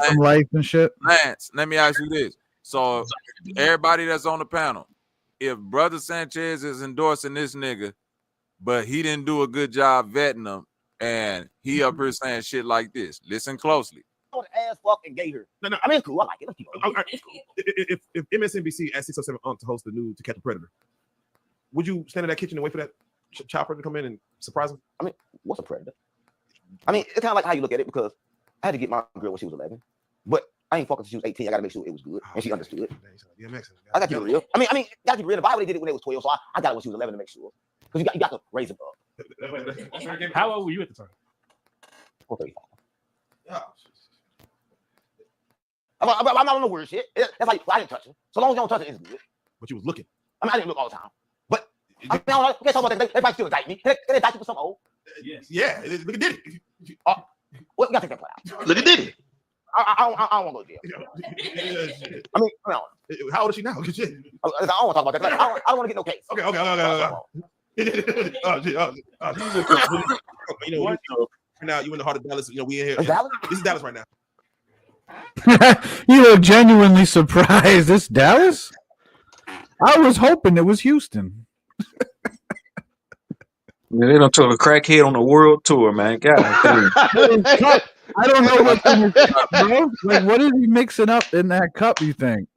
from life and shit. Lance, let me ask you this. So everybody that's on the panel, if Brother Sanchez is endorsing this nigga, but he didn't do a good job vetting him, and he up here saying shit like this, listen closely. Ass fucking gay her. No, I mean, cool. I like it. Let's keep going. If MSNBC asked 607 Unk to host the new To Catch a Predator, would you stand in that kitchen and wait for that child predator to come in and surprise him? I mean, what's a predator? I mean, it's kind of like how you look at it, because I had to get my girl when she was 11, but I ain't fucking till she was 18. I got to make sure it was good, and she understood it. I got to be real. I mean, got to be real. The Bible, they did it when they was 12, so I got it when she was 11 to make sure. Because you got to raise them up. How old were you at the time? 35. I'm not on the weird shit. That's like, I didn't touch her. So long as you don't touch it, it's good. But you was looking. I mean, I didn't look all the time. But I mean, I can't talk about that. They might still indict me. Can they indict you for something old? Yes. Yeah, look at Diddy. Well, you got to take that part out. Look at Diddy. I don't want to go to jail. I mean, how old is she now? I don't want to talk about that. I don't want to get no case. Okay. Right now, you in the heart of Dallas. We in here. Dallas? This is Dallas right now. You look genuinely surprised. This Dallas? I was hoping it was Houston. Yeah, they don't took a crackhead on the world tour, man. God damn. I don't know what's in his cup, bro. Like, what is he mixing up in that cup, you think?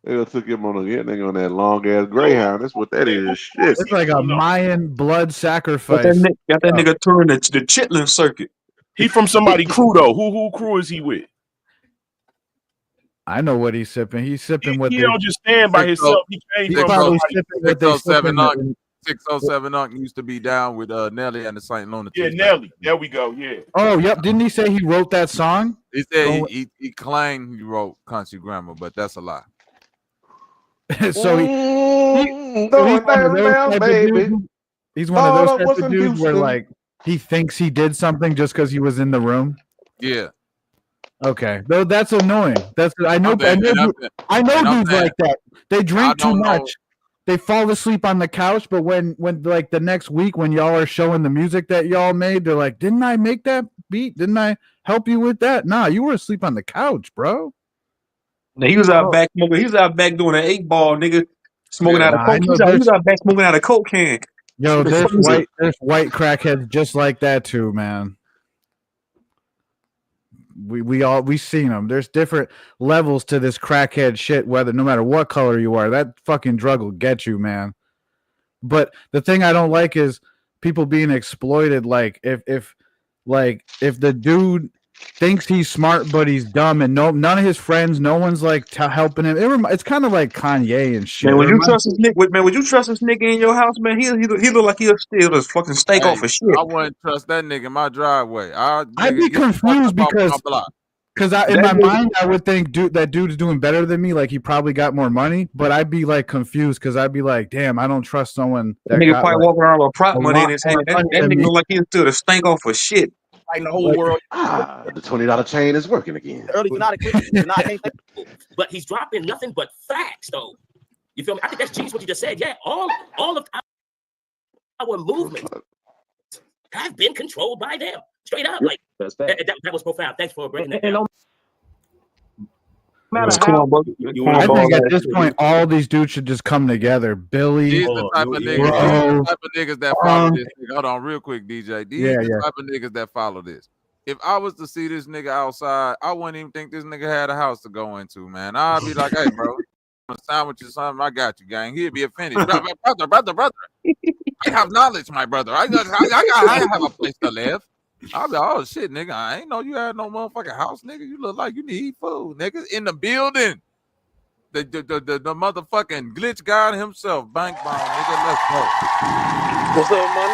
They took him on on that long ass Greyhound. That's what that is. Shit. It's like a Mayan blood sacrifice. Got that nigga touring the Chitlin circuit. He from somebody crew though. Who crew is he with? I know what he's sipping. He's sipping what he don't just stand by himself. He came from probably sipping what they sipping. 607 Unk used to be down with Nelly and the St. Lunatics. Yeah, Nelly. There we go. Yeah. Oh, yep. Didn't he say he wrote that song? He said he claimed he wrote Country Grammar, but that's a lie. So he's one of those types of dudes where like he thinks he did something just because he was in the room. Yeah. Okay, though that's annoying. I know dudes like that. They drink too much. They fall asleep on the couch, but when like the next week when y'all are showing the music that y'all made, they're like, "Didn't I make that beat? Didn't I help you with that?" Nah, you were asleep on the couch, bro. Now, he was out back smoking. He was out back doing an 8-ball, nigga, smoking out of coke. He was out back smoking out of coke can. Yo, there's white crackheads just like that too, man. We seen them. There's different levels to this crackhead shit. Whether no matter what color you are, that fucking drug will get you, man. But the thing I don't like is people being exploited. Like if the dude thinks he's smart, but he's dumb, and none of his friends, no one's like helping him. It's kind of like Kanye and shit. Man, would you trust this nigga? Man, would you trust this nigga in your house, man? He look like he'll steal this fucking steak off of shit. I wouldn't trust that nigga in my driveway. I'd be confused because in my mind I would think that dude is doing better than me, like he probably got more money, but I'd be like confused because I'd be like, damn, I don't trust someone that nigga got probably like, walking around with prop money in his hand. That nigga look like he'll steal the steak off of shit. In the whole world. The $20 chain is working again. Early United but he's dropping nothing but facts, though. You feel me? I think that's genius what you just said. Yeah, all of our movements have been controlled by them. Straight up. Like that was profound. Thanks for breaking that down. I think at this point, all these dudes should just come together. Billy, these the type of niggas that follow this. Hold on, real quick, DJ. These the type of niggas that follow this. If I was to see this nigga outside, I wouldn't even think this nigga had a house to go into, man. I'd be like, hey, bro, I'm sandwich or something. I got you, gang. He'd be offended. brother. I have knowledge, my brother. I have a place to live. I'll be like, oh shit, nigga. I ain't know you had no motherfucking house, nigga. You look like you need food, nigga. In the building. The motherfucking glitch god himself. Bank bomb, nigga. Let's go. What's up, my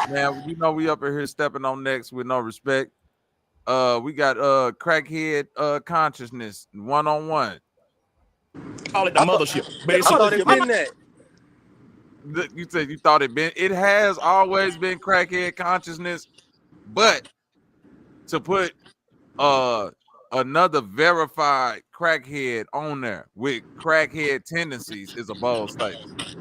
nigga? Man, you know we up in here stepping on necks with no respect. We got crackhead consciousness 1-on-1. Call it the mothership. I thought it been that. You said you thought it has always been crackhead consciousness, but to put another verified crackhead on there with crackhead tendencies is a bold statement.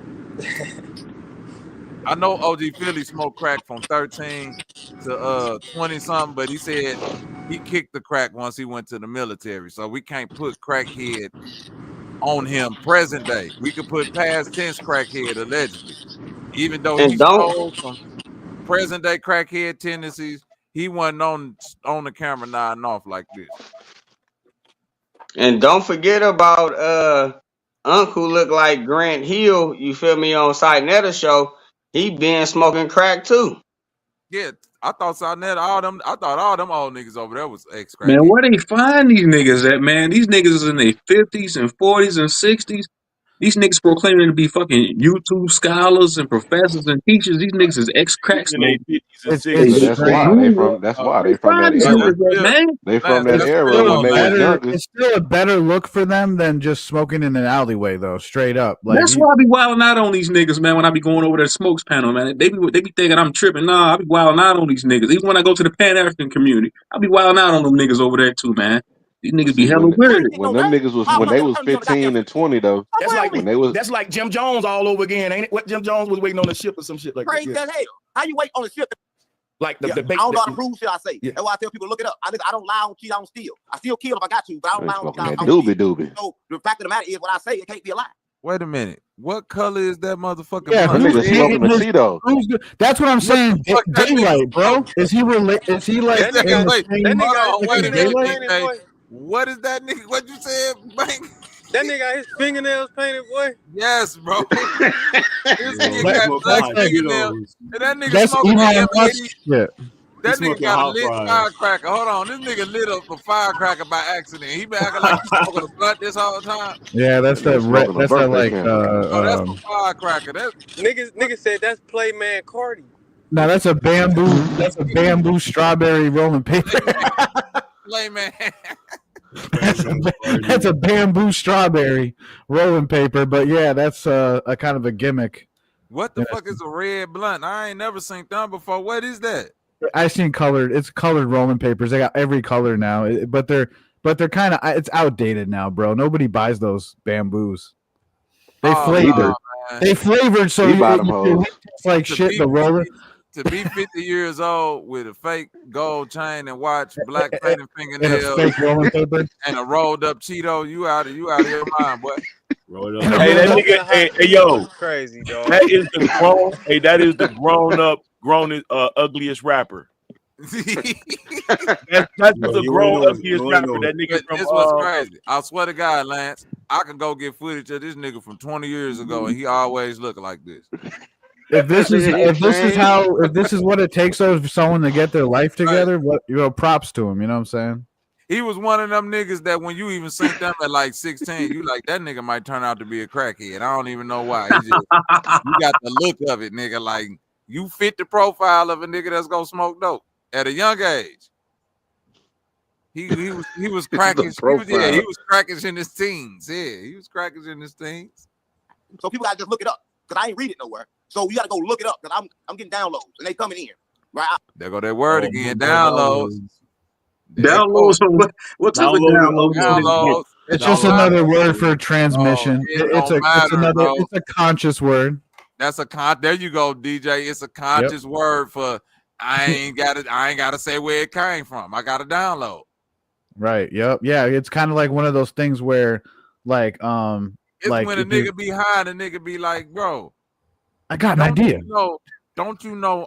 I know OG Philly smoked crack from 13 to 20 something, but he said he kicked the crack once he went to the military, so we can't put crackhead on him present day. We could put past tense crackhead allegedly. Even though he stole from present day crackhead tendencies, he wasn't on the camera nodding off like this. And don't forget about Uncle look like Grant Hill, you feel me, on Sinetta show. He been smoking crack too. Yeah, I thought Sinetta, all them old niggas over there was ex-crackhead. Man, where they find these niggas at, man? These niggas is in their 50s and 40s and 60s. These niggas proclaiming to be fucking YouTube scholars and professors and teachers. These niggas is ex-cracks. That's why they from that era. They from that era when they was younger. It's still a better look for them than just smoking in an alleyway, though. Straight up. Like, that's why I be wilding out on these niggas, man. When I be going over to the smokes panel, man, they be thinking I'm tripping. Nah, I be wilding out on these niggas. Even when I go to the Pan African community, I be wilding out on them niggas over there too, man. These niggas be hella weird. When them niggas when they was 15 and 20 though. That's like Jim Jones all over again, ain't it? What Jim Jones was waiting on the ship or some shit like Crazy that. as hell. How you wait on the ship? Like I don't know how to prove shit I say. That's why I tell people to look it up. I don't lie, I don't cheat, I don't steal. I still kill if I got to, but I don't lie, I don't steal. Doobie. So the fact of the matter is, what I say, it can't be a lie. Wait a minute. What color is that motherfucker? Yeah, blunt? that's what I'm saying. Daylight, bro. Is he like? Wait a minute. What is that nigga? What you said, Bank? That nigga got his fingernails painted, boy. Yes, bro. This nigga got black fingernails. And that nigga That's smoking yeah. That nigga got a lit firecracker. Hold on, this nigga lit up a firecracker by accident. He been acting like he's smoking a blunt this whole time. Yeah, that's that. That's that like. That's a firecracker. Nigga said that's Playman Cardi. No, that's a bamboo. That's a bamboo strawberry rolling paper. Playman. That's a bamboo strawberry rolling paper, but yeah, that's a kind of a gimmick. What the fuck is a red blunt? I ain't never seen that before. What is that? I seen colored. It's colored rolling papers. They got every color now, but they're kind of it's outdated now, bro. Nobody buys those bamboos. They flavored. They flavored so it's like shit. The roller. To be 50 years old with a fake gold chain and watch, black painted fingernails, and a fake rolling paper, and a rolled up Cheeto, you out of your mind, boy. Rolled up. Hey, that nigga, hey, yo, crazy dog. That is the grown. Hey, that is the grown ugliest rapper. that's the grown ugliest rapper. That nigga from. This was crazy. I swear to God, Lance, I can go get footage of this nigga from 20 years ago, and he always look like this. if this is what it takes for someone to get their life together, props to him. You know what I'm saying? He was one of them niggas that when you even seen them at like 16, you like that nigga might turn out to be a crackhead. I don't even know why. He just, you got the look of it, nigga. Like you fit the profile of a nigga that's gonna smoke dope at a young age. He was cracking. He was cracking in his teens. Yeah, he was cracking in his teens. So people gotta just look it up because I ain't read it nowhere. So you gotta go look it up because I'm getting downloads and they coming in. Right? There go that word again. Downloads. Downloads. What type of downloads? It's just another word for transmission. It's a conscious word. That's there you go, DJ. It's a conscious word for I ain't gotta say where it came from. I got to download. Right. Yep. Yeah. It's kind of like one of those things where, like, it's like when a nigga be high, and a nigga be like, bro, I got an idea. Don't you know,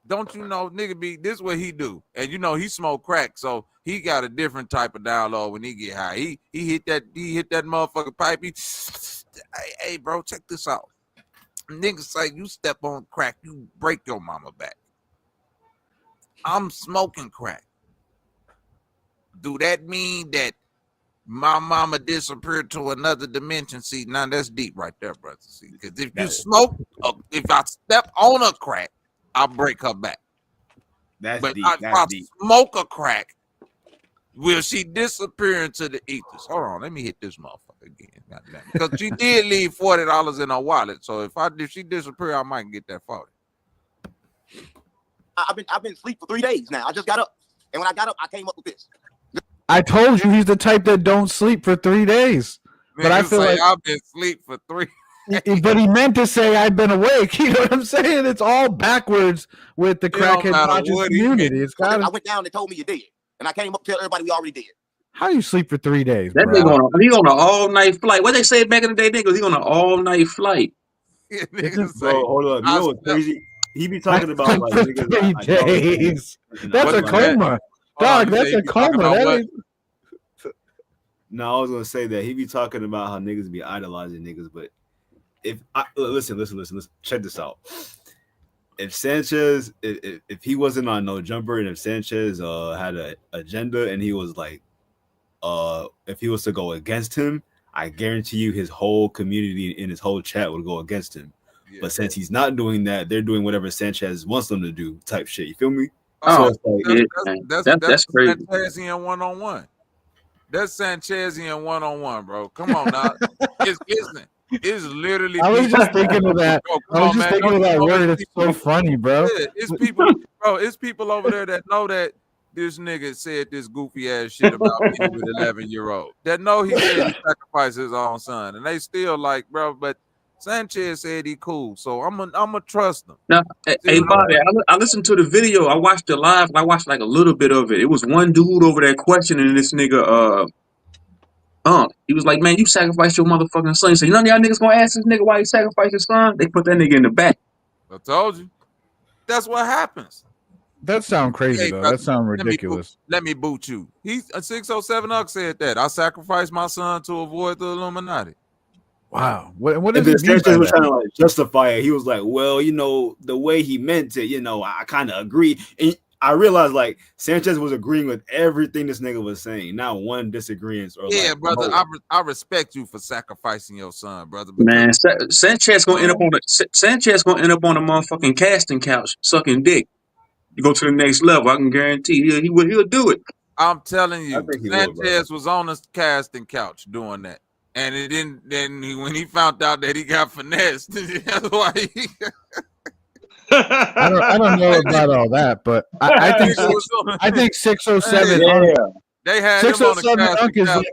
nigga be this what he do. And he smoke crack, so he got a different type of download when he get high. He hit that motherfucking pipe. Hey, bro, check this out. Niggas say you step on crack, you break your mama back. I'm smoking crack. Do that mean that my mama disappeared to another dimension? See, now that's deep right there, brother. See, because if you smoke, if I step on a crack, I'll break her back. That's but deep. if I smoke a crack, will she disappear into the ethers? Hold on, let me hit this motherfucker again. Because she did leave $40 in her wallet. So if she disappear, I might get that 40. I've been asleep for 3 days now. I just got up, and when I got up, I came up with this. I told you he's the type that don't sleep for 3 days. But I feel like I've been asleep for 3. But he meant to say I've been awake. You know what I'm saying? It's all backwards with the crackhead conscious community. I went down and told me you did, and I came up to tell everybody we already did. How do you sleep for 3 days? That nigga on an all-night flight. What they say back in the day, niggas? He on an all-night flight. Bro, hold up. You know what's crazy? He be talking about like niggas 3 days. That's a coma. Dog, that's a coma. No, I was gonna say that he be talking about how niggas be idolizing niggas, but listen, check this out. If Sanchez, if he wasn't on No Jumper, and if Sanchez had an agenda and he was like, if he was to go against him, I guarantee you his whole community and his whole chat would go against him. Yeah. But since he's not doing that, they're doing whatever Sanchez wants them to do, type shit. You feel me? Oh, that's crazy. Sanchezian one-on-one. That's Sanchezian one-on-one, bro. Come on now. It's literally. I was just thinking of that. I was just thinking of that word. It's so funny, bro. Yeah, it's people, bro. It's people over there that know that this nigga said this goofy ass shit about me with 11-year-old. That know he said he sacrificed his own son, and they still like, bro. But Sanchez said he cool, so I'ma trust him. Now, hey, Bobby, I listened to the video. I watched it live. I watched like a little bit of it. It was one dude over there questioning this nigga. He was like, man, you sacrificed your motherfucking son. He said, none of y'all niggas gonna ask this nigga why he sacrificed his son? They put that nigga in the back. I told you. That's what happens. That sounds crazy, though. That sounds ridiculous. Let me boot you. He's a 607 Ux said that. I sacrificed my son to avoid the Illuminati. Wow. What is it? Sanchez was trying to like justify it. He was like, well, the way he meant it, I kind of agree. And I realized like Sanchez was agreeing with everything this nigga was saying, not one disagreement. Brother, I respect you for sacrificing your son, brother. Man, Sanchez gonna end up on a motherfucking casting couch sucking dick. You go to the next level, I can guarantee he'll do it. I'm telling you, Sanchez was on the casting couch doing that. And it didn't. Then when he found out that he got finessed, that's why he. I don't know about all that, but I think 607. Yeah. They had 607 Unk is like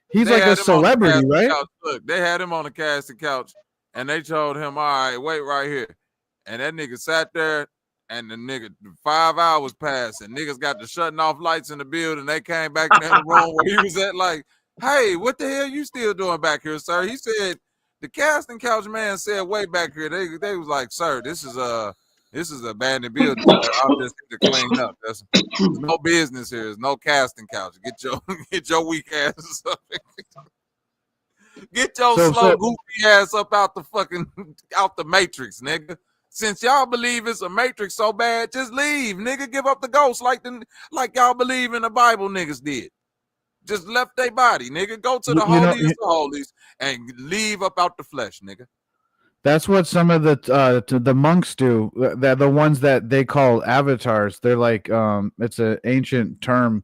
he's like a celebrity, right? Look, they had him on the casting couch, and they told him, "All right, wait right here." And that nigga sat there, and the nigga 5 hours passed, and niggas got the shutting off lights in the building. They came back in the room where he was at, like. Hey, what the hell you still doing back here, sir? He said the casting couch man said way back here. They was like, sir, this is abandoned building. I'm just here to clean up. There's no business here. There's no casting couch. Get your weak ass. Get your slow goofy ass up out the fucking out the matrix, nigga. Since y'all believe it's a matrix so bad, just leave, nigga. Give up the ghost like y'all believe in the Bible niggas did. Just left their body, nigga. Go to the holiest of holies and leave up out the flesh, nigga. That's what some of the monks do. That the ones that they call avatars. They're like it's an ancient term,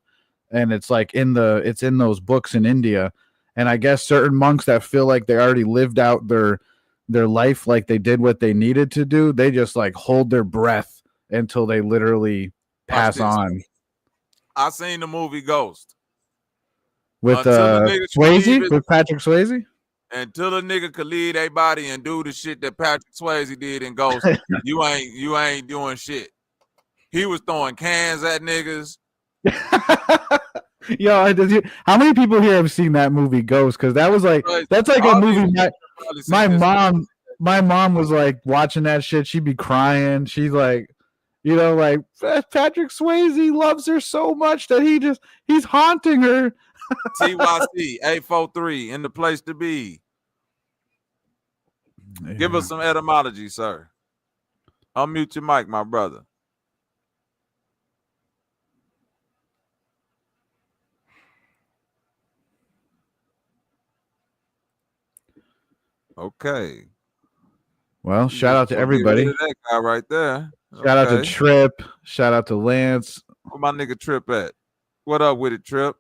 and it's like in those books in India. And I guess certain monks that feel like they already lived out their life, like they did what they needed to do, they just like hold their breath until they literally pass on. I seen the movie Ghost with Swayze, with Patrick Swayze. Until a nigga could leave their body and do the shit that Patrick Swayze did in Ghost, you ain't doing shit. He was throwing cans at niggas. Yo, how many people here have seen that movie Ghost? Because that's like a movie. My mom was like watching that shit. She'd be crying. She's like, like Patrick Swayze loves her so much that he's haunting her. TYC 843 in the place to be. Yeah. Give us some etymology, sir. Unmute your mic, my brother. Okay. Well, shout out to everybody. That guy right there. Shout out to Trip. Shout out to Lance. Where my nigga Trip at? What up with it, Trip?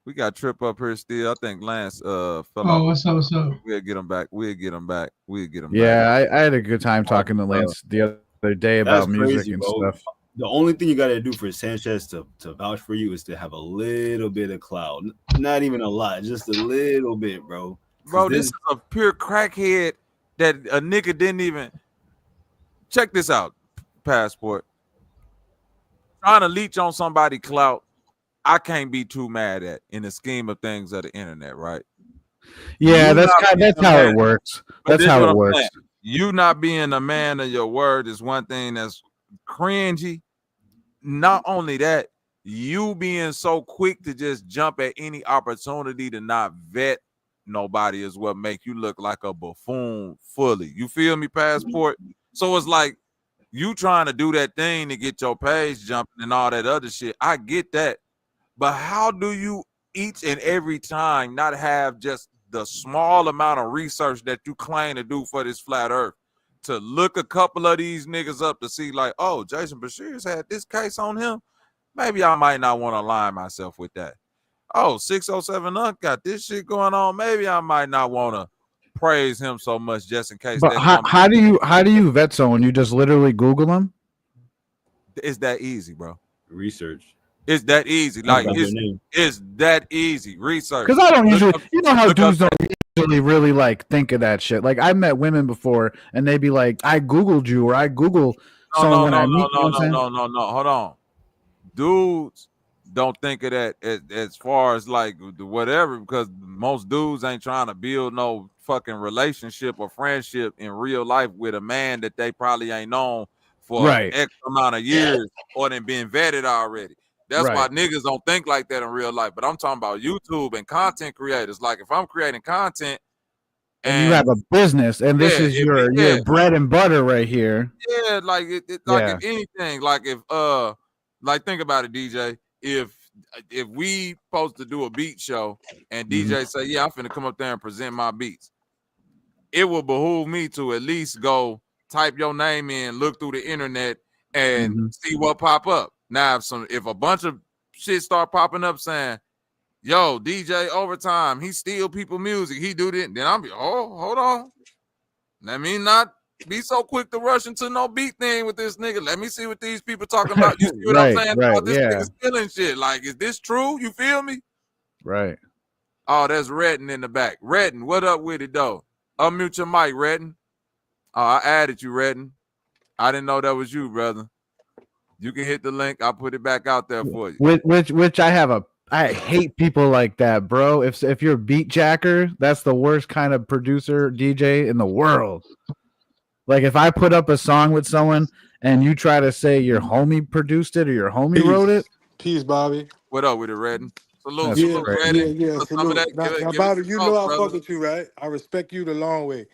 We got Trip up here still. I think Lance fell off. What's up? We'll get him back. Yeah, I had a good time talking to Lance the other day about music and stuff. The only thing you got to do for Sanchez to vouch for you is to have a little bit of clout. Not even a lot, just a little bit, bro. Bro, this is a pure crackhead that a nigga didn't even check this out. Passport. Trying to leech on somebody clout, I can't be too mad at in the scheme of things of the internet, right? Yeah, that's how it works. That's how it works. You not being a man of your word is one thing that's cringy. Not only that, you being so quick to just jump at any opportunity to not vet nobody is what make you look like a buffoon fully. You feel me, Passport? So it's like you trying to do that thing to get your page jumping and all that other shit. I get that. But how do you each and every time not have just the small amount of research that you claim to do for this flat earth to look a couple of these niggas up to see like, oh, Jason Bashir's had this case on him? Maybe I might not want to align myself with that. Oh, 607 Unc got this shit going on. Maybe I might not want to praise him so much just in case. But how do you vet someone? You just literally Google them? It's that easy, bro. Research. It's that easy. Like it's that easy. Research. Because I don't usually, how dudes don't usually really like think of that shit. Like I met women before, and they'd be like, "I Googled you," or "I Google someone when I meet." No. Hold on. Dudes don't think of that as far as like whatever, because most dudes ain't trying to build no fucking relationship or friendship in real life with a man that they probably ain't known for X amount of years or then been vetted already. That's why niggas don't think like that in real life. But I'm talking about YouTube and content creators. Like if I'm creating content and you have a business and this is your bread and butter right here. Yeah, like if anything, like if like think about it, DJ. If we supposed to do a beat show and DJ say, yeah, I'm finna come up there and present my beats, it will behoove me to at least go type your name in, look through the internet and see what pop up. Now, if a bunch of shit start popping up saying, yo, DJ Overtime, he steal people music, he do this, then I'll be, hold on. Let me not be so quick to rush into no beat thing with this nigga. Let me see what these people talking about. You see what I'm saying? About this nigga stealing shit. Like, is this true? You feel me? Right. Oh, that's Redden in the back. Redden, what up with it, though? Unmute your mic, Redden. Oh, I added you, Redden. I didn't know that was you, brother. You can hit the link. I'll put it back out there for you. Which I hate people like that, bro. If you're a beat jacker, that's the worst kind of producer DJ in the world. Like if I put up a song with someone and you try to say your homie produced it or your homie wrote it. Peace, Bobby. What up with it, Redden? Salute, That's salute, crazy. ready. Yeah, Some of that, salute. Now, give it Bobby, some you smoke, know I brother. fuck with you, right? I respect you the long way.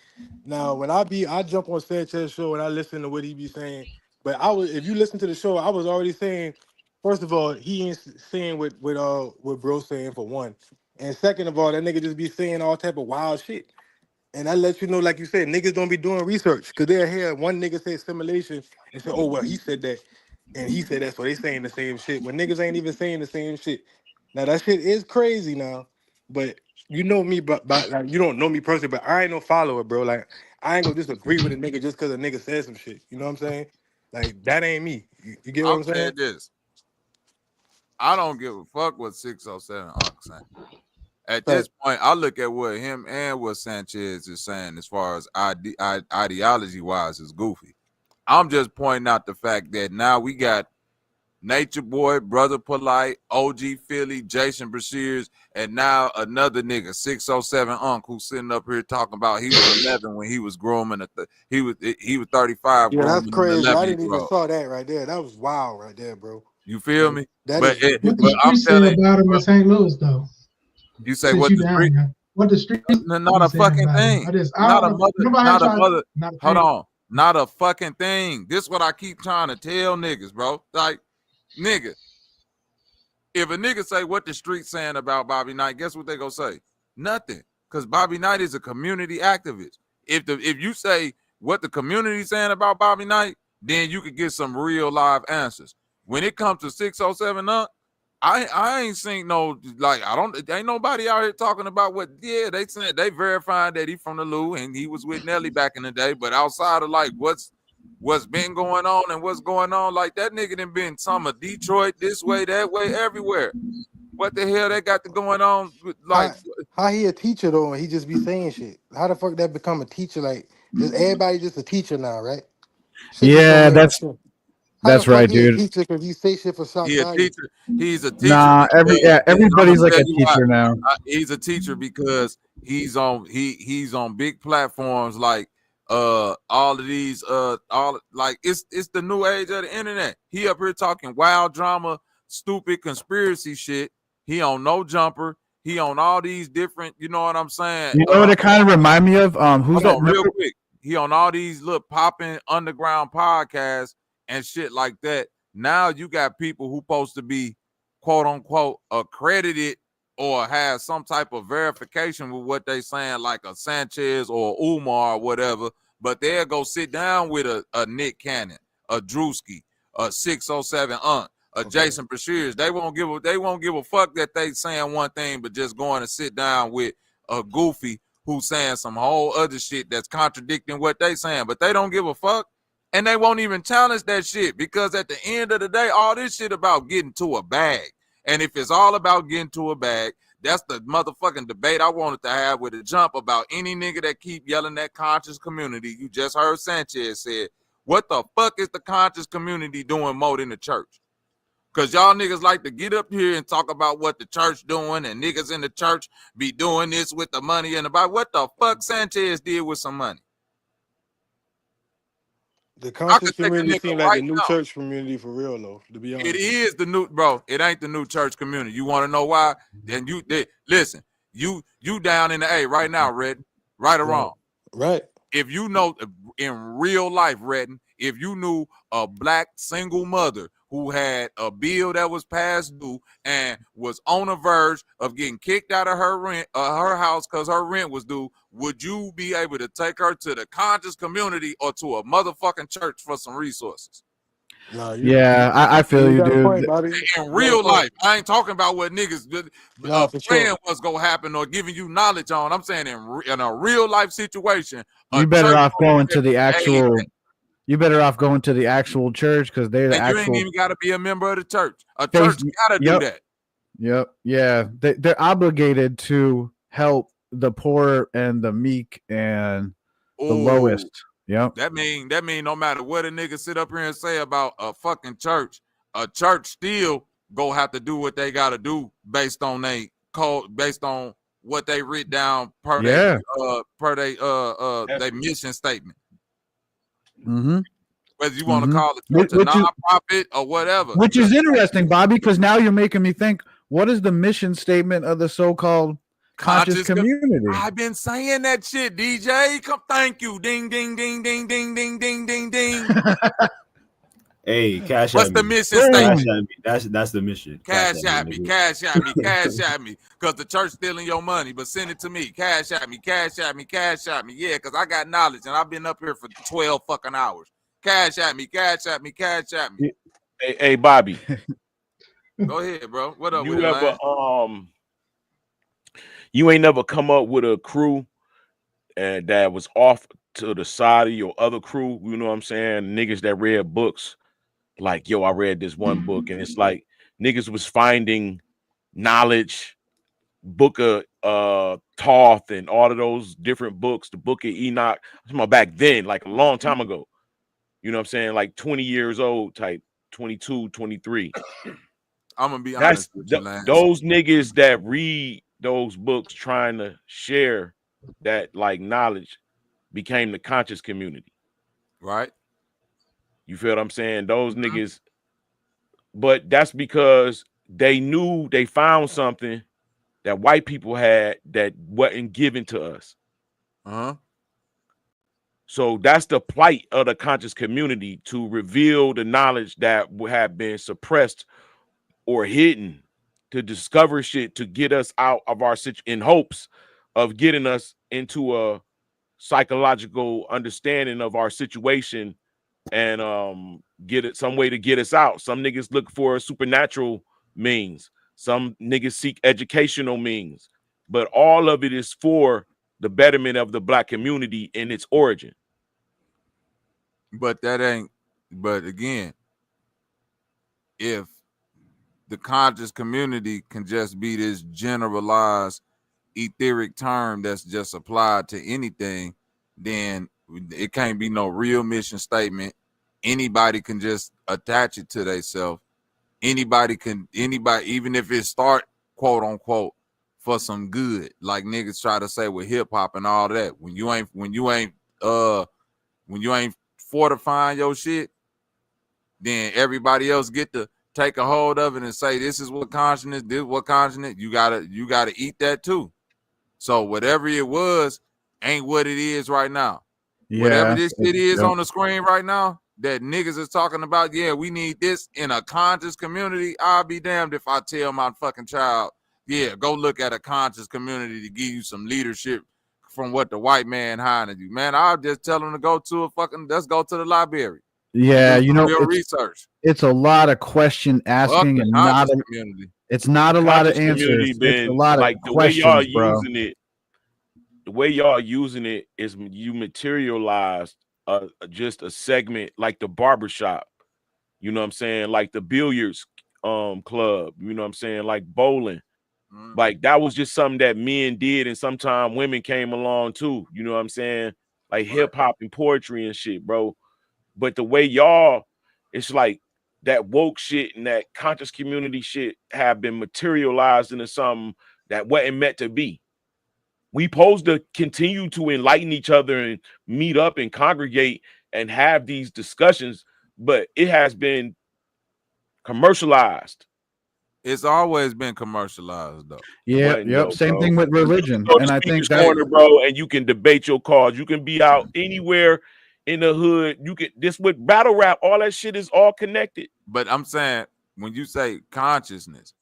Now, when I jump on Sanchez show and I listen to what he be saying, but if you listen to the show, I was already saying, first of all, he ain't saying what bro saying for one, and second of all, that nigga just be saying all type of wild shit. And I let you know, like you said, niggas don't be doing research because they'll hear one nigga say simulation and say, oh, well, he said that and he said that, so they saying the same shit when niggas ain't even saying the same shit. Now, that shit is crazy now, but you know me, but like, you don't know me personally, but I ain't no follower, bro. Like, I ain't gonna disagree with a nigga just because a nigga said some shit. You know what I'm saying? Like, that ain't me. You get what I'm I'm saying? saying this. I don't give a fuck what 607 Unc saying. At this point, I look at what him and what Sanchez is saying as far as ideology-wise is goofy. I'm just pointing out the fact that now we got Nature Boy, Brother Polite, OG Philly, Jason Brashears, and now another nigga, 607 Unc, who's sitting up here talking about he was 11 when he was grooming he was 35 Yeah, that's grooming an crazy. I didn't even 11-year-old. saw that right there. That was wild right there, bro. You feel me? That But is it, What the but I'm streets say telling about him in St. Louis, though? you, say Sit what you the down, street? man. What the streets Not be a saying fucking about him? thing. I don't Not a know. mother. Nobody Not a trying. mother. Not a Hold thing. on. Not a fucking thing. This is what I keep trying to tell niggas, bro. Like, nigga, if a nigga say what the street saying about Bobby Knight, guess what they gonna say? Nothing. Because Bobby Knight is a community activist. If you say what the community saying about Bobby Knight, then you could get some real live answers. When it comes to 607 Unc, I ain't seen no, like, ain't nobody out here talking about what, yeah, they said they verified that he from the Lou and he was with Nelly back in the day, but outside of like what's been going on and what's going on, like that nigga done been some of Detroit, this way, that way, everywhere. What the hell they got going on with, like, How he a teacher though, and he just be saying shit? How the fuck that become a teacher? Like, just everybody just a teacher now, right? Shit just don't Yeah, make no sense. How the that's fuck right, he a dude. teacher because he say shit for shock he a value? teacher. He's a teacher Nah, because I'm gonna everybody's like tell a you why. teacher now. He's a teacher because he's on big platforms like all of these all like it's the new age of the internet. He up here talking wild drama, stupid conspiracy shit. He on No Jumper. He on all these different, you know what I'm saying? You know what it kind of remind me of? Who's Hold that? on, real quick. He on all these little popping underground podcasts and shit like that. Now you got people who supposed to be quote unquote accredited or have some type of verification with what they saying, like a Sanchez or Umar or whatever, but they'll go sit down with a Nick Cannon, a Drewski, a 607 Unc, a Jason Brashears. They won't give a fuck that they saying one thing, but just going to sit down with a Goofy who's saying some whole other shit that's contradicting what they saying, but they don't give a fuck. And they won't even challenge that shit because at the end of the day, all this shit about getting to a bag. And if it's all about getting to a bag, that's the motherfucking debate I wanted to have with a jump about any nigga that keep yelling that conscious community. You just heard Sanchez said, what the fuck is the conscious community doing more than the church? Because y'all niggas like to get up here and talk about what the church doing and niggas in the church be doing this with the money and about what the fuck Sanchez did with some money. The conscious community seems like the new church community for real, though. To be honest, It is the new, bro. It ain't the new church community. You want to know why? Then listen. You down in the A right now, Redden. Right or wrong? Right. If you know in real life, Redden, if you knew a black single mother who had a bill that was past due and was on the verge of getting kicked out of her house because her rent was due, would you be able to take her to the conscious community or to a motherfucking church for some resources? No, Yeah, I feel you, got a dude. point, Bobby. In real life, I ain't talking about what niggas saying what's gonna happen or giving you knowledge on. I'm saying in a real life situation, You better off going to the actual. You better off going to the actual church because they're the and you actual. ain't even got to be a member of the church. A church gotta do that. Yep. Yeah. They're obligated to help the poor and the meek and the lowest. Yep. That mean no matter what a nigga sit up here and say about a fucking church, a church still go have to do what they gotta do based on they code, based on what they writ down per their mission statement. Mm-hmm. Whether you want to call it church a nonprofit or whatever. Which is interesting, Bobby, because now you're making me think, what is the mission statement of the so-called conscious community? I've been saying that shit, DJ. Come, thank you. Ding, ding, ding, ding, ding, ding, ding, ding, ding. Hey, cash What's at the me. mission statement? That's the mission. Cash at me, cash at me, cash at me. Because the church stealing your money, but send it to me. Cash at me, cash at me, cash at me. Yeah, because I got knowledge and I've been up here for 12 fucking hours. Cash at me, cash at me, cash at me. Hey, Bobby. Go ahead, bro. What up You with it, ever man? you ain't never come up with a crew and that was off to the side of your other crew, you know what I'm saying? Niggas that read books, like, yo, I read this one book, and it's like niggas was finding knowledge, book of Thoth and all of those different books, the book of Enoch. I'm talking about back then, like a long time ago. You know what I'm saying? Like 20 years old type, 22, 23. I'm gonna be honest with you, Lance. Those niggas that read those books trying to share that like knowledge became the conscious community. Right. You feel what I'm saying? Those niggas, but that's because they knew they found something that white people had that wasn't given to us. So that's the plight of the conscious community, to reveal the knowledge that have been suppressed or hidden, to discover shit, to get us out of our situation in hopes of getting us into a psychological understanding of our situation and get it some way to get us out. Some niggas look for supernatural means. Some niggas seek educational means. But all of it is for the betterment of the black community in its origin. But that ain't, but again, if the conscious community can just be this generalized etheric term that's just applied to anything, then it can't be no real mission statement. Anybody can just attach it to themselves. Anybody, even if it start quote unquote for some good, like niggas try to say with hip hop and all that. When you ain't fortifying your shit, then everybody else get to take a hold of it and say, this is what consciousness, this is what consciousness, you gotta eat that too. So whatever it was ain't what it is right now. Yeah, whatever this shit is on the screen right now that niggas is talking about, yeah, we need this in a conscious community. I'll be damned if I tell my fucking child, yeah, go look at a conscious community to give you some leadership from what the white man hiding you. Man, I'll just tell them to go to let's go to the library. Yeah, you know, real research. It's a lot of question asking and not a, it's not a lot of answers. It's a lot of questions, way y'all bro. using it. The way y'all using it is you materialized just a segment like the barbershop. You know what I'm saying? Like the billiards club. You know what I'm saying? Like bowling. Like that was just something that men did, and sometimes women came along too. You know what I'm saying? Like hip hop and poetry and shit, bro. But the way y'all, it's like that woke shit and that conscious community shit have been materialized into something that wasn't meant to be. We supposed to continue to enlighten each other and meet up and congregate and have these discussions, but it has been commercialized. It's always been commercialized, though. Yeah, same thing with religion. You And I think that, corner, bro, and you can debate your cause. You can be out anywhere in the hood. You can this with battle rap. All that shit is all connected. But I'm saying when you say consciousness,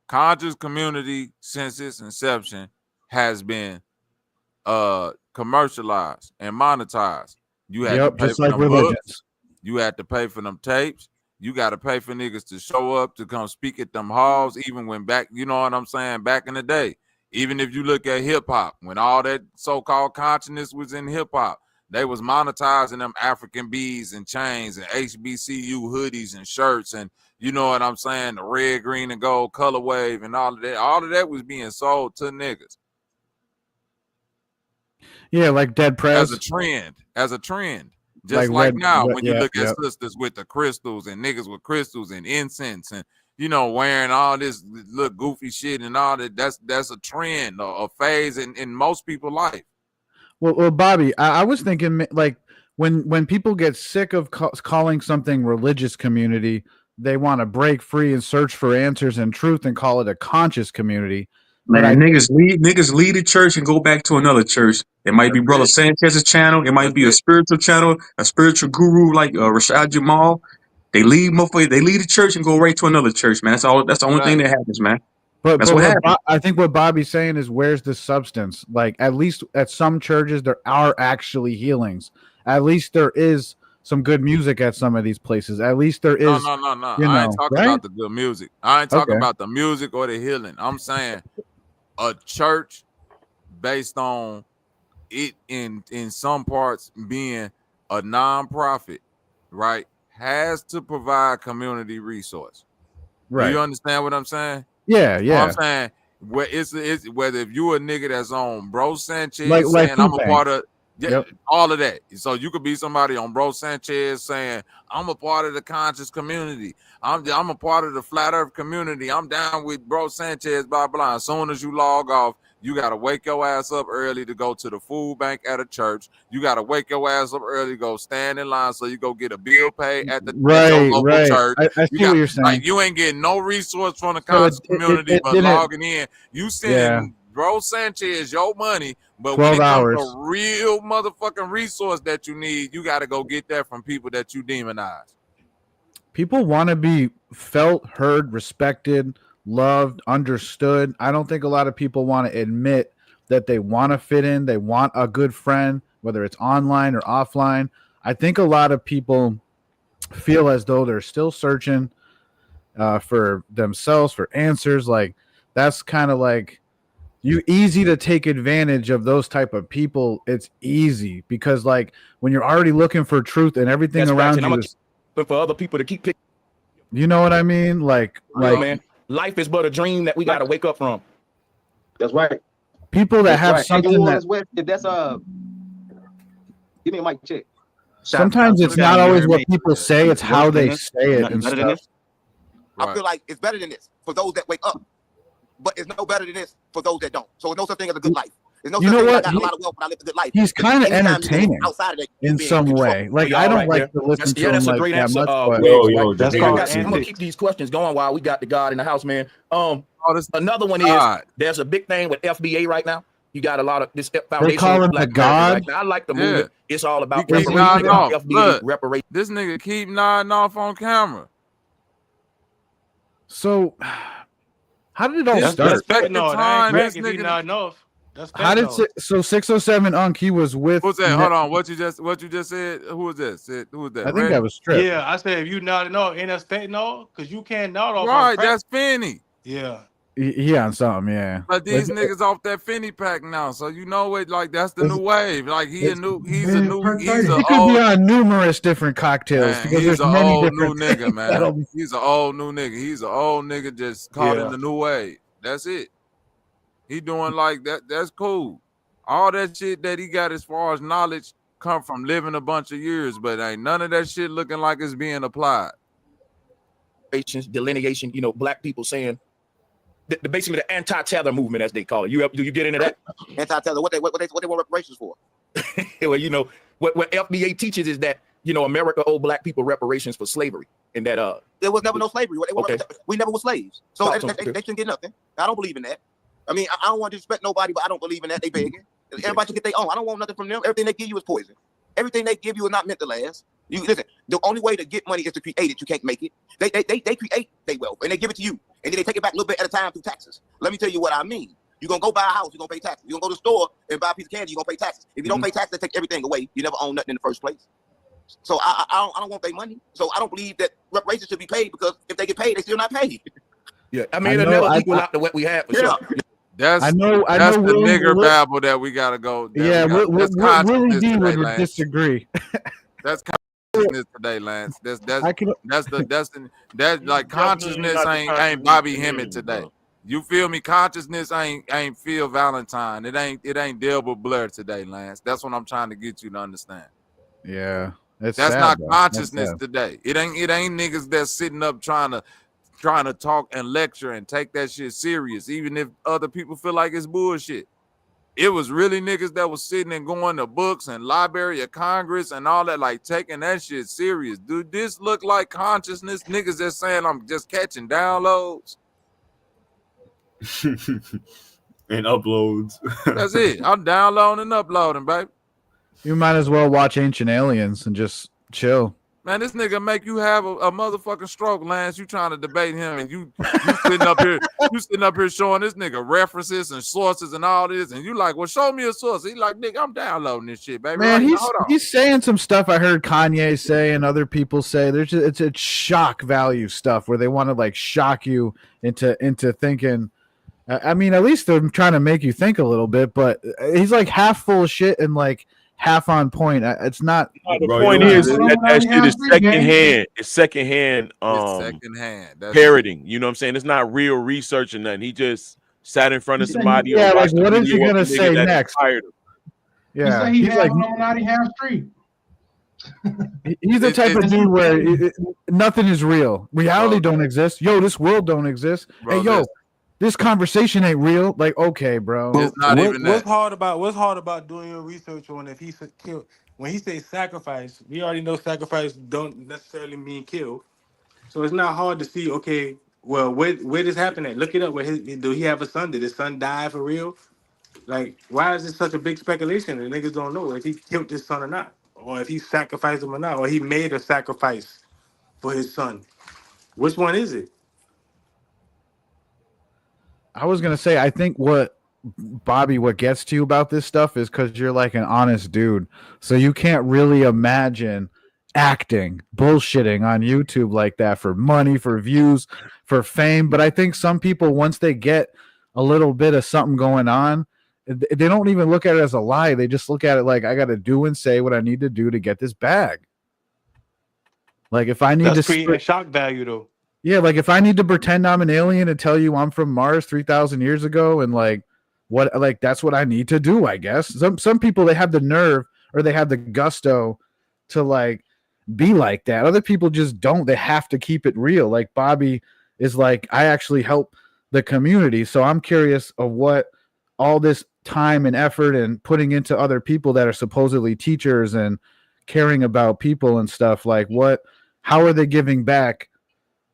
conscious community since its inception has been commercialized and monetized. You had to pay just for like them religions. books. You had to pay for them tapes. You got to pay for niggas to show up to come speak at them halls, even when back, you know what I'm saying, back in the day. Even if you look at hip hop, when all that so-called consciousness was in hip hop, they was monetizing them African beads and chains and HBCU hoodies and shirts and you know what I'm saying, the red, green, and gold color wave and all of that. All of that was being sold to niggas. Yeah, like Dead Prez. As a trend. Just like now, when you look at sisters with the crystals and niggas with crystals and incense and, you know, wearing all this look goofy shit and all that, that's a trend or a phase in most people's life. Well, Bobby, I was thinking like when people get sick of calling something religious community, they want to break free and search for answers and truth and call it a conscious community. Man, niggas leave the church and go back to another church. It might be Brother Sanchez's channel. It might be a spiritual channel, a spiritual guru like Rashad Jamal. They leave the church and go right to another church, man. That's the only thing that happens, man. But that's what happens. I think what Bobby's saying is, where's the substance? Like, at least at some churches, there are actually healings. At least there is some good music at some of these places. At least there is. No. You know, I ain't talking right? about the good music. I ain't talking Okay. about the music or the healing. I'm saying a church based on it in some parts being a nonprofit, right, has to provide community resource. Right. Do you understand what I'm saying? Yeah. I'm saying where it's whether if you a nigga that's on Bro Sanchez Like saying I'm a Food part Bank. of all of that. So you could be somebody on Bro Sanchez saying I'm a part of the conscious community. I'm a part of the flat earth community. I'm down with Bro Sanchez, blah blah. As soon as you log off, you gotta wake your ass up early to go to the food bank at a church. You gotta wake your ass up early to go stand in line so you go get a bill paid at your local church. I see what you're saying. Like you ain't getting no resource from the conscious community but logging in. You sending Bro Sanchez your money, but when it comes to real motherfucking resource that you need, you got to go get that from people that you demonize. People want to be felt, heard, respected, loved, understood. I don't think a lot of people want to admit that they want to fit in. They want a good friend, whether it's online or offline. I think a lot of people feel as though they're still searching for themselves, for answers. Like, that's kind of like easy to take advantage of those type of people. It's easy because, like, when you're already looking for truth and everything around you is, but for other people to keep picking. you know what I mean? Like, Man, life is but a dream that we got to wake up from. That's right. People that have something that if that's give me a mic check. sometimes it's not always what people say, it's how they say it and stuff. I feel like it's better than this for those that wake up, but it's no better than this for those that don't. So there's no such thing as a good life. There's no You such know thing as what? I got a lot of wealth and I live a good life. He's kind of Anytime you go entertaining outside of that, in some way. Like, I don't like to listen to him that's a like great that answer. much. But I'm gonna keep these questions going while we got the God in the house, man. Another one is there's a big thing with FBA right now. You got a lot of this foundation. call him the God? I like the movement. It's all about Keep nodding off. Look, reparation. this nigga keep nodding off on camera. So, how did it all start? How did so 607 Unk? He was with. Who's that? Hold on. What you just said? Who was that? Who was that? I think that was Strip. Yeah, I said if you nodding off, ain't that fentanyl? Because you can't nod off. Right, that's Finney. Yeah. He on something, yeah. But these niggas off that Finney pack now, so you know it. Like that's the new wave. Like he's a he could be on numerous different cocktails. Man, because he's there's an many old new different nigga, man. He's an old new nigga. He's an old nigga just caught in the new wave. That's it. He doing like that. That's cool. All that shit that he got as far as knowledge come from living a bunch of years, but ain't none of that shit looking like it's being applied. Delineation, black people saying basically the anti-tether movement, as they call it. Do you get into that? Anti-tether, what they want reparations for? Well, what FBA teaches is that America owed black people reparations for slavery, and that there was never no slavery. We never were slaves, so they shouldn't get nothing. I don't believe in that. I mean, I don't want to disrespect nobody, but I don't believe in that. They begging. Everybody should get their own. I don't want nothing from them. Everything they give you is poison. Everything they give you is not meant to last. You listen. The only way to get money is to create it. You can't make it. They create their wealth and they give it to you, and then they take it back a little bit at a time through taxes. Let me tell you what I mean. You're gonna go buy a house, you're gonna pay taxes. You're gonna go to the store and buy a piece of candy, you're gonna pay taxes. If you don't pay taxes, they take everything away. You never own nothing in the first place. So I don't want their money. So I don't believe that reparations should be paid, because if they get paid, they still not paid. Yeah, I mean, it'll never equal out to what we have. For sure. That's the nigger babble that we gotta go. Yeah, Willie D would disagree. That's consciousness today, Lance. That's like consciousness ain't Bobby Hemmett today. You feel me? Consciousness ain't Phil Valentine. It ain't 𝐿𝙪𝙧 today, Lance. That's what I'm trying to get you to understand. Yeah, that's not consciousness today. It ain't niggas that's sitting up trying to talk and lecture and take that shit serious, even if other people feel like it's bullshit. it was really niggas that was sitting and going to books and Library of Congress and all that, like taking that shit serious. Dude, this look like consciousness? Niggas just saying I'm just catching downloads. And uploads. That's it. I'm downloading and uploading, baby. You might as well watch Ancient Aliens and just chill. Man, this nigga make you have a motherfucking stroke, Lance. You trying to debate him, and you sitting up here, showing this nigga references and sources and all this, and you like, well, show me a source. He like, nigga, I'm downloading this shit, baby. Man, right, he's saying some stuff I heard Kanye say and other people say. It's shock value stuff where they want to like shock you into thinking. I mean, at least they're trying to make you think a little bit, but he's like half full of shit and like half on point. It's not. The point is that shit is secondhand. It's secondhand. Parroting. You know what I'm saying? It's not real research or nothing. He just sat in front of somebody. Yeah, like what is he gonna say next? Yeah, he's like Illuminati half street. He's the type of dude where nothing is real. Reality don't exist. Yo, this world don't exist. Bro, hey, yo. This conversation ain't real. Like, okay, bro. It's not even that. What's hard about doing your research on if he's killed? When he says sacrifice, we already know sacrifice don't necessarily mean kill. So it's not hard to see. Okay, well, where this happen at? Look it up. Do he have a son? Did his son die for real? Like, why is this such a big speculation? The niggas don't know if he killed his son or not, or if he sacrificed him or not, or he made a sacrifice for his son. Which one is it? I was gonna say, I think what gets to you about this stuff is because you're like an honest dude, so you can't really imagine acting, bullshitting on YouTube like that for money, for views, for fame. But I think some people, once they get a little bit of something going on, they don't even look at it as a lie. They just look at it like, I got to do and say what I need to do to get this bag. Like if I need That's to creating shock value though. Yeah, like if I need to pretend I'm an alien and tell you I'm from Mars 3,000 years ago and like that's what I need to do, I guess. Some people, they have the nerve or they have the gusto to like be like that. Other people just don't. They have to keep it real. Like Bobby is like, I actually help the community. So I'm curious of what all this time and effort and putting into other people that are supposedly teachers and caring about people and stuff, like how are they giving back?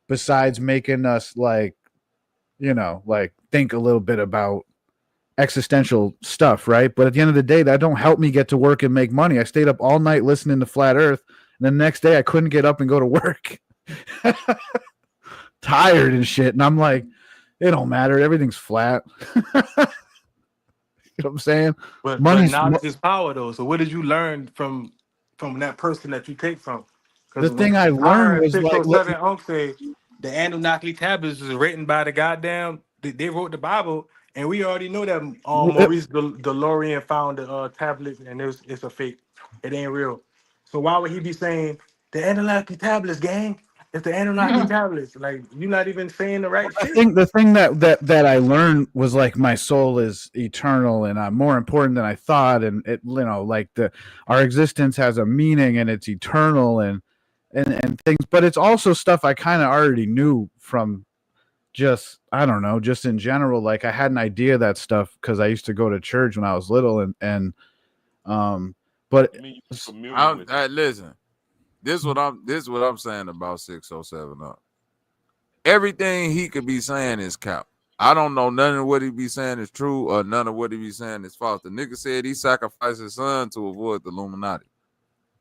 Besides making us like think a little bit about existential stuff, right? But at the end of the day, that don't help me get to work and make money. I stayed up all night listening to Flat Earth, and the next day I couldn't get up and go to work. Tired and shit. And I'm like, it don't matter. Everything's flat. You know what I'm saying? But knowledge is power though. So what did you learn from that person that you take from? The thing I learned was like Unc say the Anunnaki tablets was written by the goddamn. They wrote the Bible, and we already know that Maurice DeLorean found the tablet, and it's a fake. It ain't real. So why would he be saying the Anunnaki tablets, gang? It's the Anunnaki tablets. Like you're not even saying the right shit. I think the thing that I learned was like my soul is eternal and I'm more important than I thought, and it like our existence has a meaning and it's eternal and things, but it's also stuff I kind of already knew from just, I don't know, just in general. Like I had an idea of that stuff because I used to go to church when I was little but listen, this is what I'm saying about 607 up. Everything he could be saying is cap. I don't know none of what he be saying is true or none of what he be saying is false. The nigga said he sacrificed his son to avoid the Illuminati.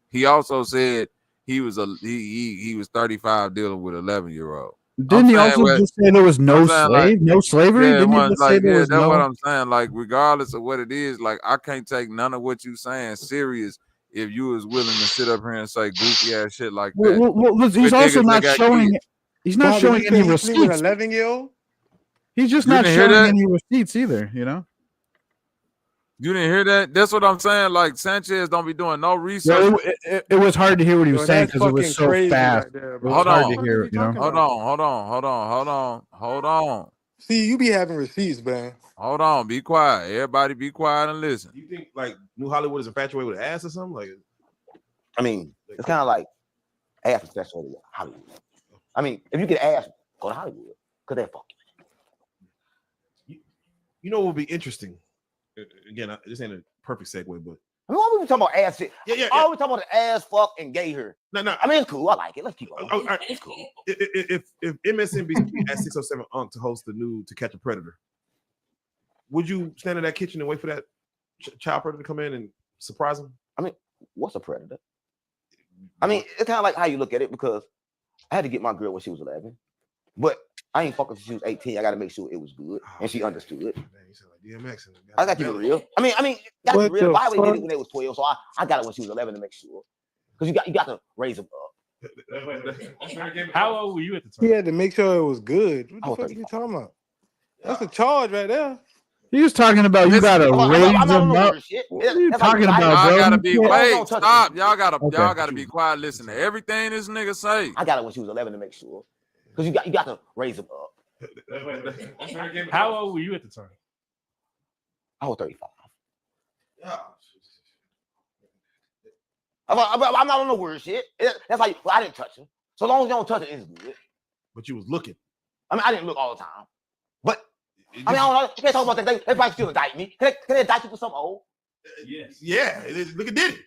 He also said he was 35 dealing with 11-year-old. Didn't he also just say there was no slavery? Yeah, Didn't he just say there was that's what I'm saying. Like, regardless of what it is, like I can't take none of what you saying serious if you was willing to sit up here and say goofy ass shit like that. Well, he's also not showing. He's not showing any receipts. 11-year-old. He's just not showing any receipts either. You know. You didn't hear that? That's what I'm saying. Like Sanchez don't be doing no research. It was hard to hear what he was saying because it was so fast. Right there, it was hard to hear. Hold on. See, you be having receipts, man. Hold on. Be quiet. Everybody, be quiet and listen. You think like New Hollywood is infatuated with ass or something? Like, I mean, it's kind of like ass infatuated with Hollywood. I mean, if you get ass, go to Hollywood because they fuck you know what would be interesting again, this ain't a perfect segue, but I mean, why we talking about ass shit? Yeah. All we talking about the ass, fuck, and gay her. No. I mean, it's cool. I like it. Let's keep going. It's cool. If MSNBC asked 607 Unk to host the new To Catch a Predator, would you stand in that kitchen and wait for that child predator to come in and surprise him? I mean, what's a predator? I mean, it's kind of like how you look at it, because I had to get my girl when she was 11, but I ain't fucking since she was 18. I got to make sure it was good and she understood it. Man, you sound like DMX. I got to keep it real. I mean, got to be real. Bobby did it when they was 12, so I got it when she was 11 to make sure. Because you got to raise them up. How old were you at the time? He had to make sure it was good. What the fuck are you talking about? That's a charge right there. He was talking about you gotta raise them up. What are you talking about, bro? Y'all gotta be wait, stop. Y'all gotta be quiet. Listen to everything this nigga say. I got it when she was 11 to make sure. Because you got to raise them up. How old were you at the time? I was 35. I'm not on the weird shit. That's like, well, I didn't touch her. So long as you don't touch it, it's good. But you was looking. I mean, I didn't look all the time. But I mean, I don't know. You can't talk about that. They probably still indict me. Can they indict you for something old? Yes. Yeah. Look at it.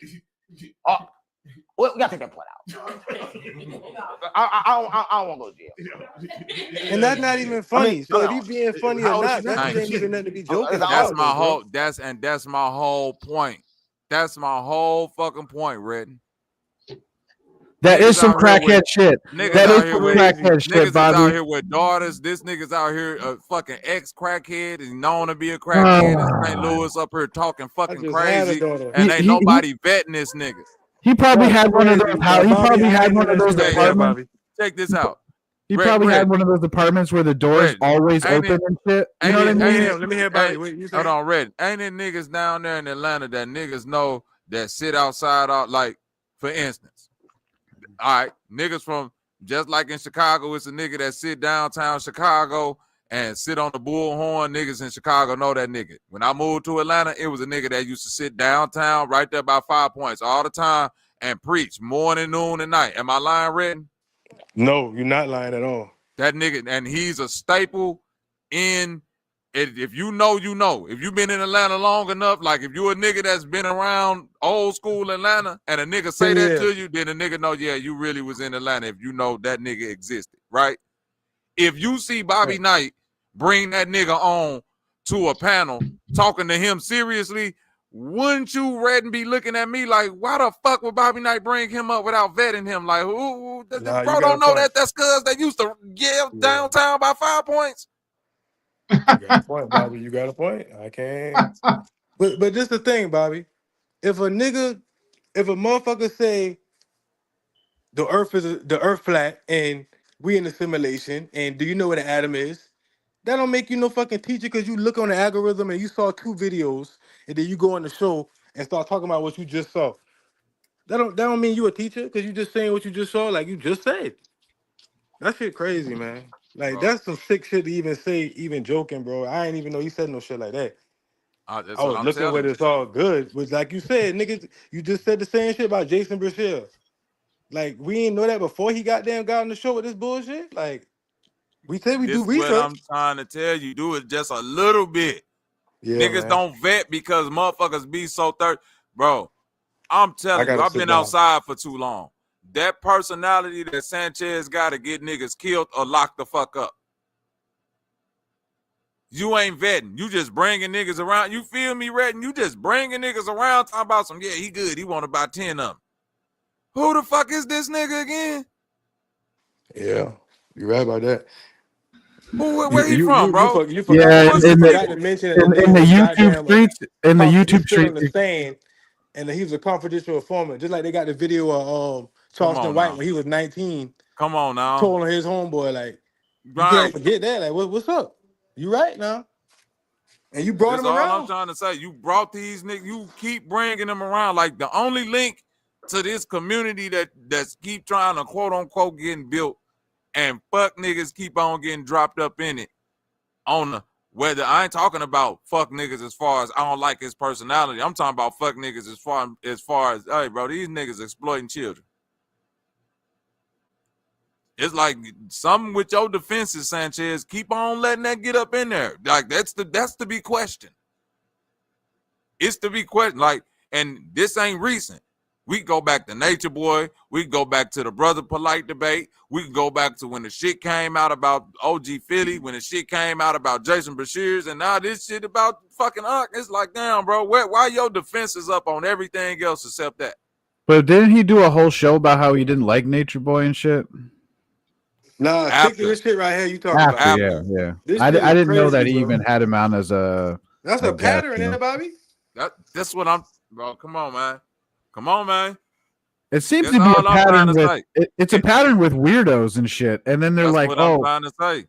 Well, we gotta take that point out. I don't want to go to jail. And that's not even funny. So if you being funny or not, that ain't even nothing to be joking about. That's my whole. That's my whole point. That's my whole fucking point, Redden. That is some crackhead shit. That is some crackhead shit, Bobby. Niggas out here with daughters. This nigga's out here a fucking ex-crackhead and known to be a crackhead in St. Louis up here talking fucking crazy, and ain't nobody vetting this nigga. He probably had one of those. He probably had one of those apartments. Check this out. He probably had one of those apartments where the doors always open and shit. You know what I mean? Let me hear about it. Hold on, Red. Ain't it niggas down there in Atlanta that niggas know that sit outside out, like, for instance, all right, niggas from, just like in Chicago, it's a nigga that sit downtown Chicago and sit on the bullhorn. Niggas in Chicago know that nigga. When I moved to Atlanta, it was a nigga that used to sit downtown right there by 5 Points all the time and preach morning, noon, and night. Am I lying, Redden? No, you're not lying at all. That nigga, and he's a staple in it. If you know, you know. If you've been in Atlanta long enough, like if you're a nigga that's been around old school Atlanta and a nigga say that to you, then a nigga know, yeah, you really was in Atlanta if you know that nigga existed, right? If you see Bobby Knight bring that nigga on to a panel talking to him seriously, wouldn't you, Redden, be looking at me like, why the fuck would Bobby Knight bring him up without vetting him? Like, bro don't know that that's cuz they used to yell downtown by 5 Points. You got a point, Bobby. You got a point. I can't. But just the thing, Bobby. If a motherfucker say the earth flat and we in a simulation, and do you know what an atom is? That don't make you no fucking teacher because you look on the algorithm and you saw 2 videos and then you go on the show and start talking about what you just saw. That don't mean you a teacher because you just saying what you just saw, like you just said. That shit crazy, man. Like that's some sick shit to even say, even joking, bro. I ain't even know you said no shit like that. I was looking where it's all good. Was like you said, niggas, you just said the same shit about Jason Brazil. Like we didn't know that before he got on the show with this bullshit. Like we said we do research. What I'm trying to tell you, do it just a little bit. Yeah, niggas man. don't vet because motherfuckers be so thirsty. Bro, I'm telling you, I've been outside for too long. That personality that Sanchez got to get niggas killed or locked the fuck up. You ain't vetting. You just bringing niggas around. You feel me, Redden? You just bringing niggas around talking about some, yeah, he good. He want to buy 10 of them. Who the fuck is this nigga again? Yeah, you right about that. Where he from, bro? In the YouTube streets. In the YouTube streets. And he was a confidential informant, just like they got the video of Charleston White when he was 19. Come on now. Told on his homeboy, like, you can't forget that. Like, what's up? You right now. And you brought him around. That's all I'm trying to say. You brought these niggas, you keep bringing them around. Like, the only link to this community that's keep trying to quote unquote getting built and fuck niggas keep on getting dropped up in it on the whether I ain't talking about fuck niggas as far as I don't like his personality. I'm talking about fuck niggas as far as hey bro, these niggas exploiting children. It's like something with your defenses, Sanchez. Keep on letting that get up in there. Like that's to be questioned. It's to be questioned. Like, and this ain't recent. We can go back to Nature Boy. We can go back to the Brother Polite debate. We can go back to when the shit came out about OG Philly, when the shit came out about Jason Bashir's, and now this shit about fucking Unc. It's like, damn, bro, why your defense is up on everything else except that? But didn't he do a whole show about how he didn't like Nature Boy and shit? Nah, stick to this shit right here you talking about. Yeah. This I shit is didn't know crazy, that he bro. even had him on as a. That's a pattern, isn't it, Bobby? That's what I'm, bro. Come on, man. Come on, man. It seems That's to be a all I'm pattern trying to with say. it's a pattern with weirdos and shit, and then they're That's like, what I'm "Oh, trying to say.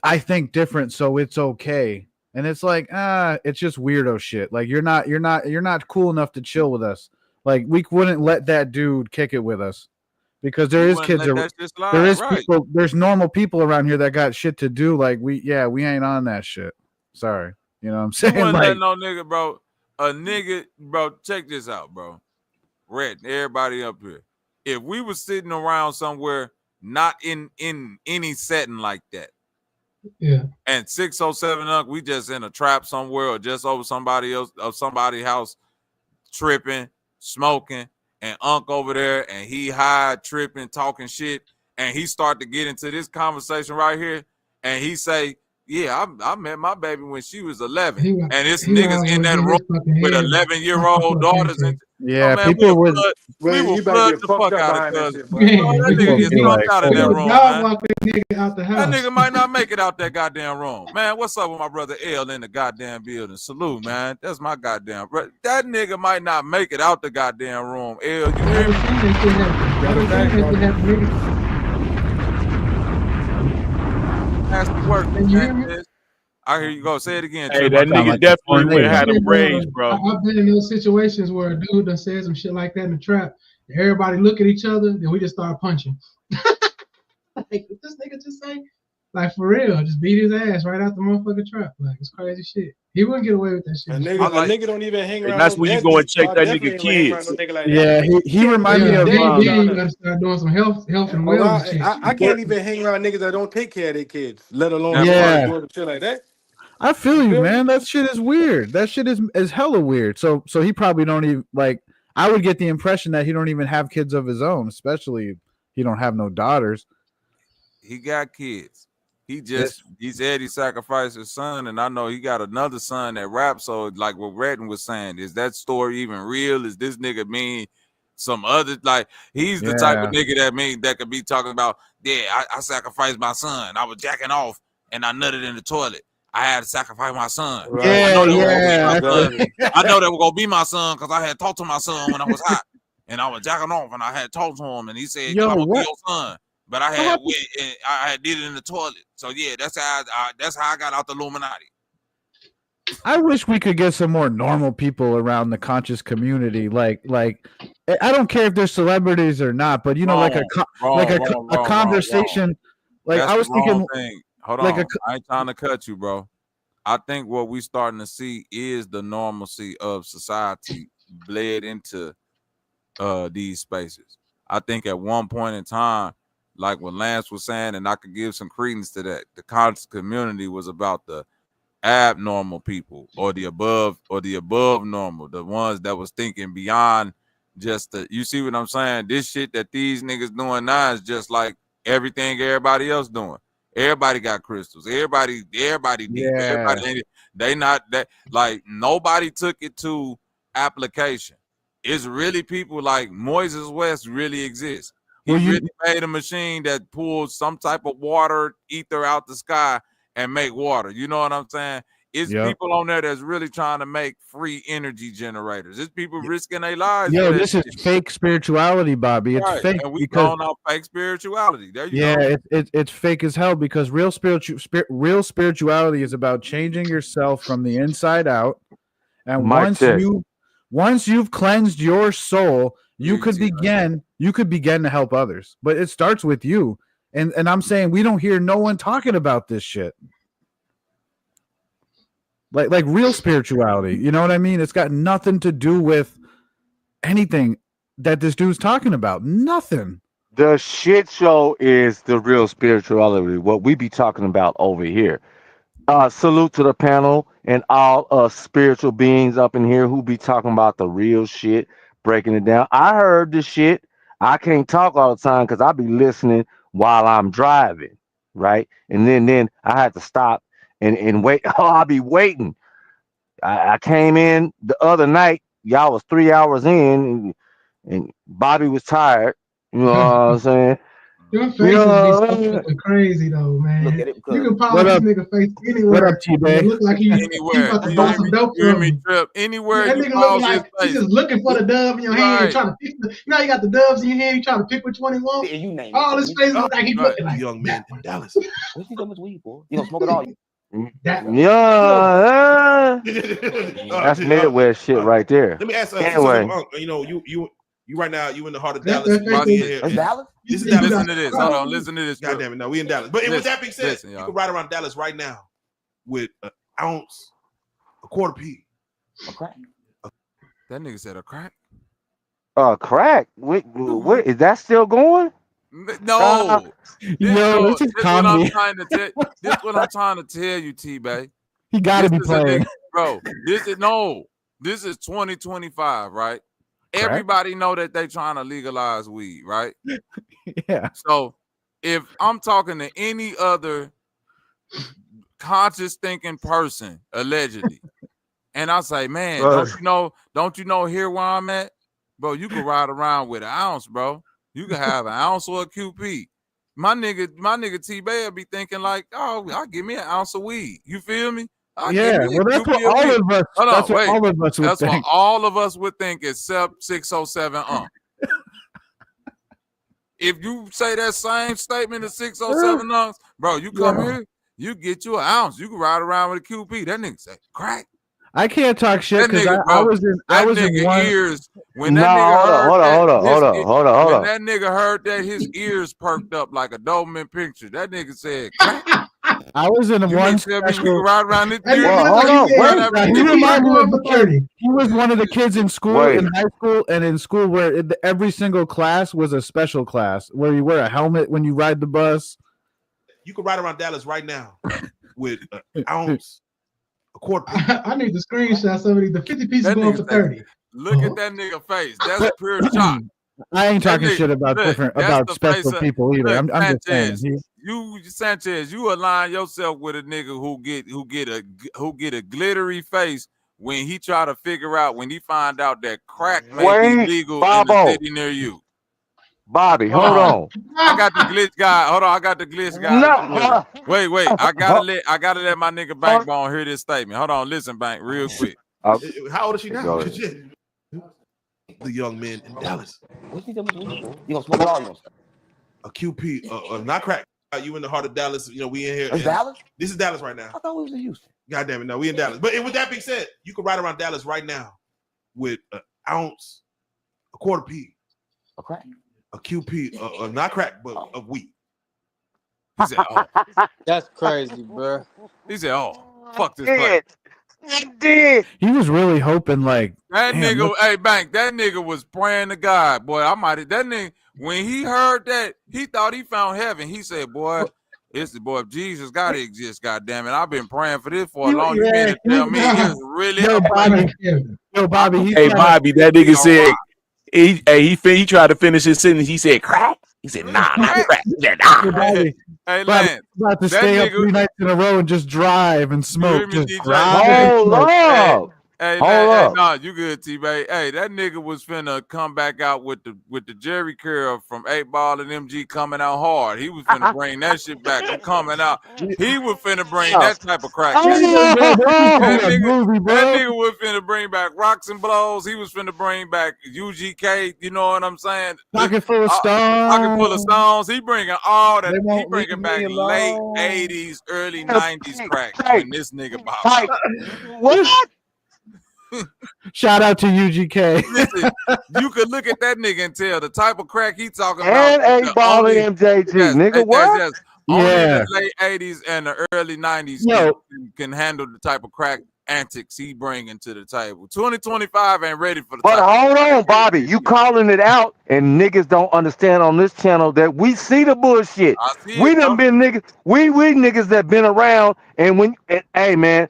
I think different, so it's okay." And it's like, it's just weirdo shit. Like you're not cool enough to chill with us. Like we wouldn't let that dude kick it with us because there is kids, there is people, there's normal people around here that got shit to do. Like we ain't on that shit. Sorry, you know what I'm saying? You wouldn't Like, let no nigga, bro. A nigga, bro. Check this out, bro. Red, everybody up here. If we were sitting around somewhere, not in any setting like that, yeah, and 607 Unc, we just in a trap somewhere or just over somebody else of somebody's house, tripping, smoking, and Unc over there, and he high, tripping, talking shit, and he start to get into this conversation right here, and he say, "Yeah, I met my baby when she was 11," and it's niggas in that room with 11-year-old daughters. And yeah, man, people would. we will you better flood get the fucked fuck up out behind of that cuz. shit, boy. That nigga get stumped out in that room, y'all man. walk that nigga out the house. That nigga might not make it out that goddamn room. Man, what's up with my brother L in the goddamn building? Salute, man. That's my goddamn bro. That nigga might not make it out the goddamn room. L, you hear me? That's the work. I hear you go. Say it again. Hey, Trip. that nigga definitely would have had them braids, bro. I've been in those situations where a dude done said some shit like that in the trap. And everybody look at each other, then we just start punching. Like, what this nigga just say? Like, for real, just beat his ass right out the motherfucking trap. Like, it's crazy shit. He wouldn't get away with that shit. A nigga don't even hang around. And that's no when you deadbeats, go and check so I that definitely nigga ain't gonna hang around kids. no nigga like Yeah, that. he reminded me of. You gotta start doing some health and wellness shit. I can't even hang around niggas that don't take care of their kids, let alone doing shit like that. I feel you, man. That shit is weird. That shit is hella weird. So he probably don't even like. I would get the impression that he don't even have kids of his own, especially if he don't have no daughters. He got kids. He said he sacrificed his son, and I know he got another son that raps. So like what Redden was saying, is that story even real? Is this nigga mean some other, like he's the type of nigga that could be talking about, I sacrificed my son. I was jacking off and I nutted in the toilet. I had to sacrifice my son. Right. I know that was gonna be my son because I had talked to my son when I was hot, and I was jacking off, and I had talked to him, and he said, "I'm gonna be your son." But I had did it in the toilet. So yeah, that's how I got out the Illuminati. I wish we could get some more normal people around the conscious community. Like I don't care if they're celebrities or not, but you know, like a conversation. Like that's I was thinking. Hold on, I ain't trying to cut you, bro. I think what we starting to see is the normalcy of society bled into these spaces. I think at one point in time, like what Lance was saying, and I could give some credence to that, the conscious community was about the abnormal people or the above normal, the ones that was thinking beyond just the, you see what I'm saying? This shit that these niggas doing now is just like everything everybody else doing. Everybody got crystals. Everybody deep. Everybody, they not that, like nobody took it to application. It's really people like Moises West really exists. He really made a machine that pulls some type of water ether out the sky and make water. You know what I'm saying? It's people on there that's really trying to make free energy generators. It's people risking their lives. Yo, this is fake spirituality, Bobby. It's fake and we because calling out fake spirituality. There you go. It's fake as hell because real spirituality is about changing yourself from the inside out. And once you've cleansed your soul, you could begin to help others. But it starts with you. And I'm saying we don't hear no one talking about this shit. Like real spirituality, you know what I mean? It's got nothing to do with anything that this dude's talking about. Nothing. The shit show is the real spirituality, what we be talking about over here. Salute to the panel and all spiritual beings up in here who be talking about the real shit, breaking it down. I heard this shit. I can't talk all the time because I be listening while I'm driving, right? And then I had to stop and wait. Oh, I'll be waiting. I came in the other night. Y'all was 3 hours in, and Bobby was tired. You know what I'm saying? Your faces be so fucking crazy though, man. You can pause this nigga face anywhere. What up, T-Bay? It look like he about to buy some dope from you. Anywhere That you nigga pause look like he's just looking for the dub in your hand, trying to pick. You know, you got the dubs in your hand. You trying to pick which one he wants. All his faces look like he looking like young man in Dallas. What's he much weed for? You gonna smoke it all? Yeah, that's Midwest shit right there. Let me ask. Anyway, You know, you right now. You in the heart of That's Dallas. Dallas? This is Dallas. Listen to this. Hold on. Listen to this. God damn it. No, we in Dallas. But with that being said, you can ride around Dallas right now with an ounce, a quarter P, a crack. That nigga said a crack. Crack. Wait, is that still going? No. This is comedy. This what I'm trying to tell you, T-Bay. He got to be playing. Bro, this is 2025, right? Crack? Everybody know that they trying to legalize weed, right? Yeah. So if I'm talking to any other conscious thinking person, allegedly, and I say, man, don't you know here where I'm at? Bro, you can ride around with an ounce, bro. You can have an ounce or a QP. My nigga T-Bay be thinking like, oh, I'll give me an ounce of weed. You feel me? Yeah, well, that's what all of us. That's what all of us would think. That's what all of us would think, except 607. If you say that same statement at 607, bro, you come here, you get you an ounce. You can ride around with a QP. That nigga say crack. I can't talk shit because I was in one ears when that nigga hold on. When that nigga heard that, his ears perked up like a Doberman picture. That nigga said, crack. I was in one special. Ride around this he was one of the kids in school, in high school, and in school where every single class was a special class where you wear a helmet when you ride the bus. You can ride around Dallas right now with an ounce. A quarter. I need the screenshots of it. The 50 pieces going for 30. Look at that nigga face. That's pure shock. I ain't talking shit about special people either. I'm just saying. Sanchez, you align yourself with a nigga who get a glittery face when he try to figure out when he find out that crack may be legal in the city near you. Bobby, hold on. I got the glitch guy. Hold on, I got the glitch guy. No. Wait. I gotta let my nigga Bankbone hear this statement. Hold on, listen, Bank, real quick. How old is she now? The young man in Dallas. What's he doing? You gonna smoke it all? A QP, not crack. You in the heart of Dallas? You know we in here. Is Dallas? This is Dallas right now. I thought we was in Houston. God damn it, no, we in Dallas. But with that being said, you can ride around Dallas right now with an ounce, a quarter P, a crack. A QP, not crack, but of weed. He said, "Oh, that's crazy, bro." He said, "Oh, fuck this place." He was really hoping like that nigga. Hey, Bank, that nigga was praying to God, boy. That nigga when he heard that, he thought he found heaven. He said, "Boy, it's the boy of Jesus got to exist. God damn it, I've been praying for this for a long time. You mean to tell me it's really Bobby? Hey, Bobby, that nigga said." He tried to finish his sentence. He said crack. He said nah, not crack. He said nah. Hey, Lance, about to stay up 3 nights in a row and just drive and smoke. Hold up. Hey, no, you good, T-Bay. Hey, that nigga was finna come back out with the Jerry curl from 8Ball and MG coming out hard. He was finna bring that shit back. I'm coming out. He was finna bring that type of crack. That nigga was finna bring back rocks and blows. He was finna bring back UGK. You know what I'm saying? Pocket full of stones. Pocket full of stones. He bringing all that. He bringing back late 80s, early 90s crack. And this nigga Bob. What? Shout out to UGK. Listen, you could look at that nigga and tell the type of crack he talking and about. And 8Ball and MJG, nigga, what? Only in the late 80s and the early 90s can handle the type of crack antics he bringing to the table. 2025 ain't ready for the But title. hold on, Bobby. You calling it out, and niggas don't understand on this channel that we see the bullshit. I see We it, done been niggas. We niggas that been around, and hey man,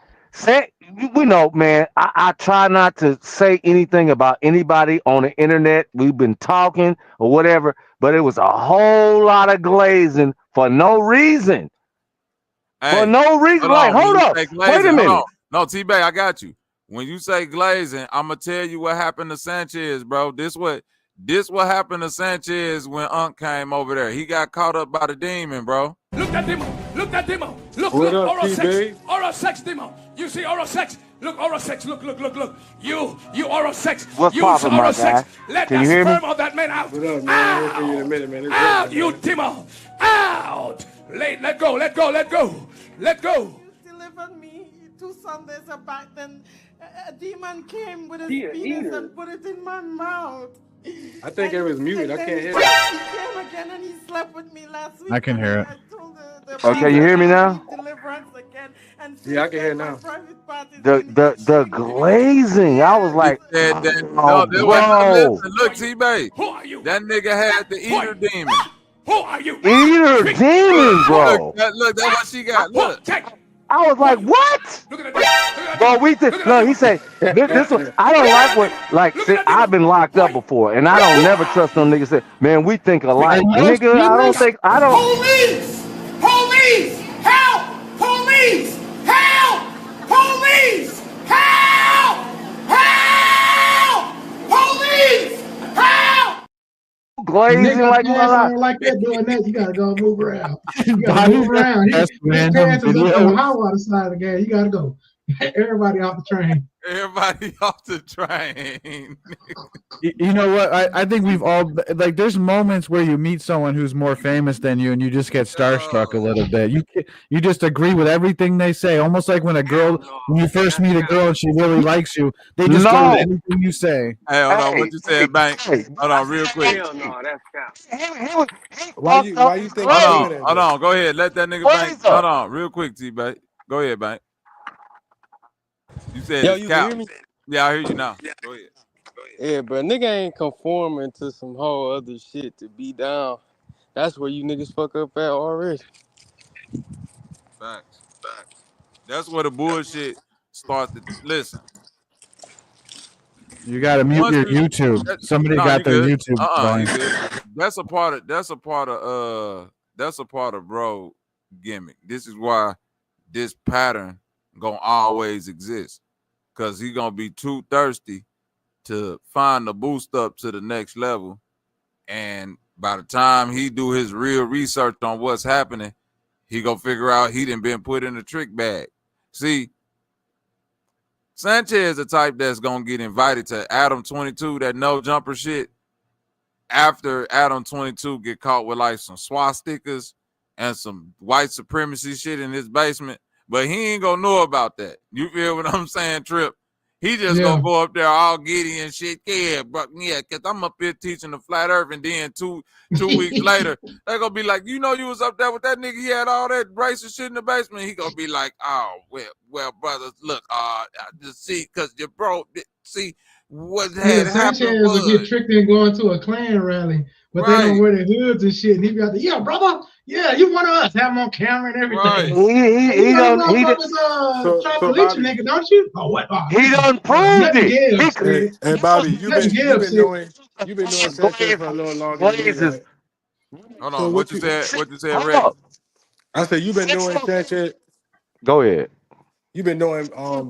we know, man. I try not to say anything about anybody on the internet. We've been talking or whatever, but it was a whole lot of glazing for no reason. For no reason. Like, hold up. Wait a minute. No, T-Bay, I got you. When you say glazing, I'm gonna tell you what happened to Sanchez, bro. This what happened to Sanchez when Unc came over there. He got caught up by the demon, bro. Look at demo. Look at demo. Look, What look, up, oral sex. T-Bay? Oral sex demo. You see oral sex. Look, oral sex. Look. You oral sex. What's you poppin', my oral guy? sex. Let Can the you hear me? sperm of that man out. What up, man? Out. I'll hear you in a minute, man. Out, you demo. Out. Let go. Let go. Delivered me 2 Sundays back. Then a demon came with his penis eater. and put it in my mouth. I think it was muted. I And can't then hear he it. came again and he slept with me last week. I can hear it. I told the Okay, you hear me now? deliverance again. And Yeah, I can hear it my now. private part is The glazing. I was like, Said that, oh, bro. listen, look, T-Bay. Who are you? That nigga had the eater demon. Who are you? Eater demon, bro. Look, that's what she got. Look. I was like, what? Bro, he said, this one, I don't see, I've been locked up before, and I don't never trust them niggas say, man, we think alike. Nigga, I don't. Police! Police! Help! Police! Help! Police! Help! Help! Police! Help! Glazing Nigga, like your ass ain't like that doing that. You gotta go move around. You gotta Bobby, move around. that's His random pants is up on the videos. hot water side of the game. You gotta go. Everybody off the train. Everybody off the train. You know what? I think we've all like. There's moments where you meet someone who's more famous than you, and you just get starstruck a little bit. You just agree with everything they say, almost like when you first meet a girl and she really likes you, they just go with anything you say. Hey, hold on. What you said, Bank? Hold on, real quick. Hell no, that's cap. Why you think Hold I'm on, doing that? hold on. Go ahead. Let that nigga Bank. Hold on, real quick, T-Bay. Go ahead, Bank. You said Yo, it's you cap. can hear me? Yeah, I hear you now. Go ahead. Yeah, bro, nigga ain't conforming to some whole other shit to be down. That's where you niggas fuck up at already. Facts. That's where the bullshit started. Listen. You gotta mute your YouTube. Somebody got their YouTube going. You good. That's a part of bro gimmick. This is why this pattern gonna always exist, because he gonna be too thirsty to find the boost up to the next level, and by the time he do his real research on what's happening, he gonna figure out he done been put in a trick bag. See, Sanchez the type that's gonna get invited to Adam 22, that no jumper shit, after Adam 22 get caught with like some swastikas and some white supremacy shit in his basement, but he ain't gonna know about that. You feel what I'm saying, Trip? He just gonna go up there all giddy and shit. Yeah, bro. Yeah, cause I'm up here teaching the flat earth, and then two weeks later, they gonna be like, you know, you was up there with that nigga. He had all that racist shit in the basement. He gonna be like, oh well, brothers, look, just see, cause your bro, see what had happened Sanchez was would get tricked in going to a Klan rally, but they don't wear their hoods and shit. And he be like, yeah, brother, yeah, you one of us. Have him on camera and everything. He done Bobby, nigga, don't you? Oh, what? Oh, he done proved it. Hey, Bobby, you've been knowing Sanchez for a little longer than me, right? Hold So on, what you said, Red? I said you've been knowing Sanchez. Go ahead. You've been knowing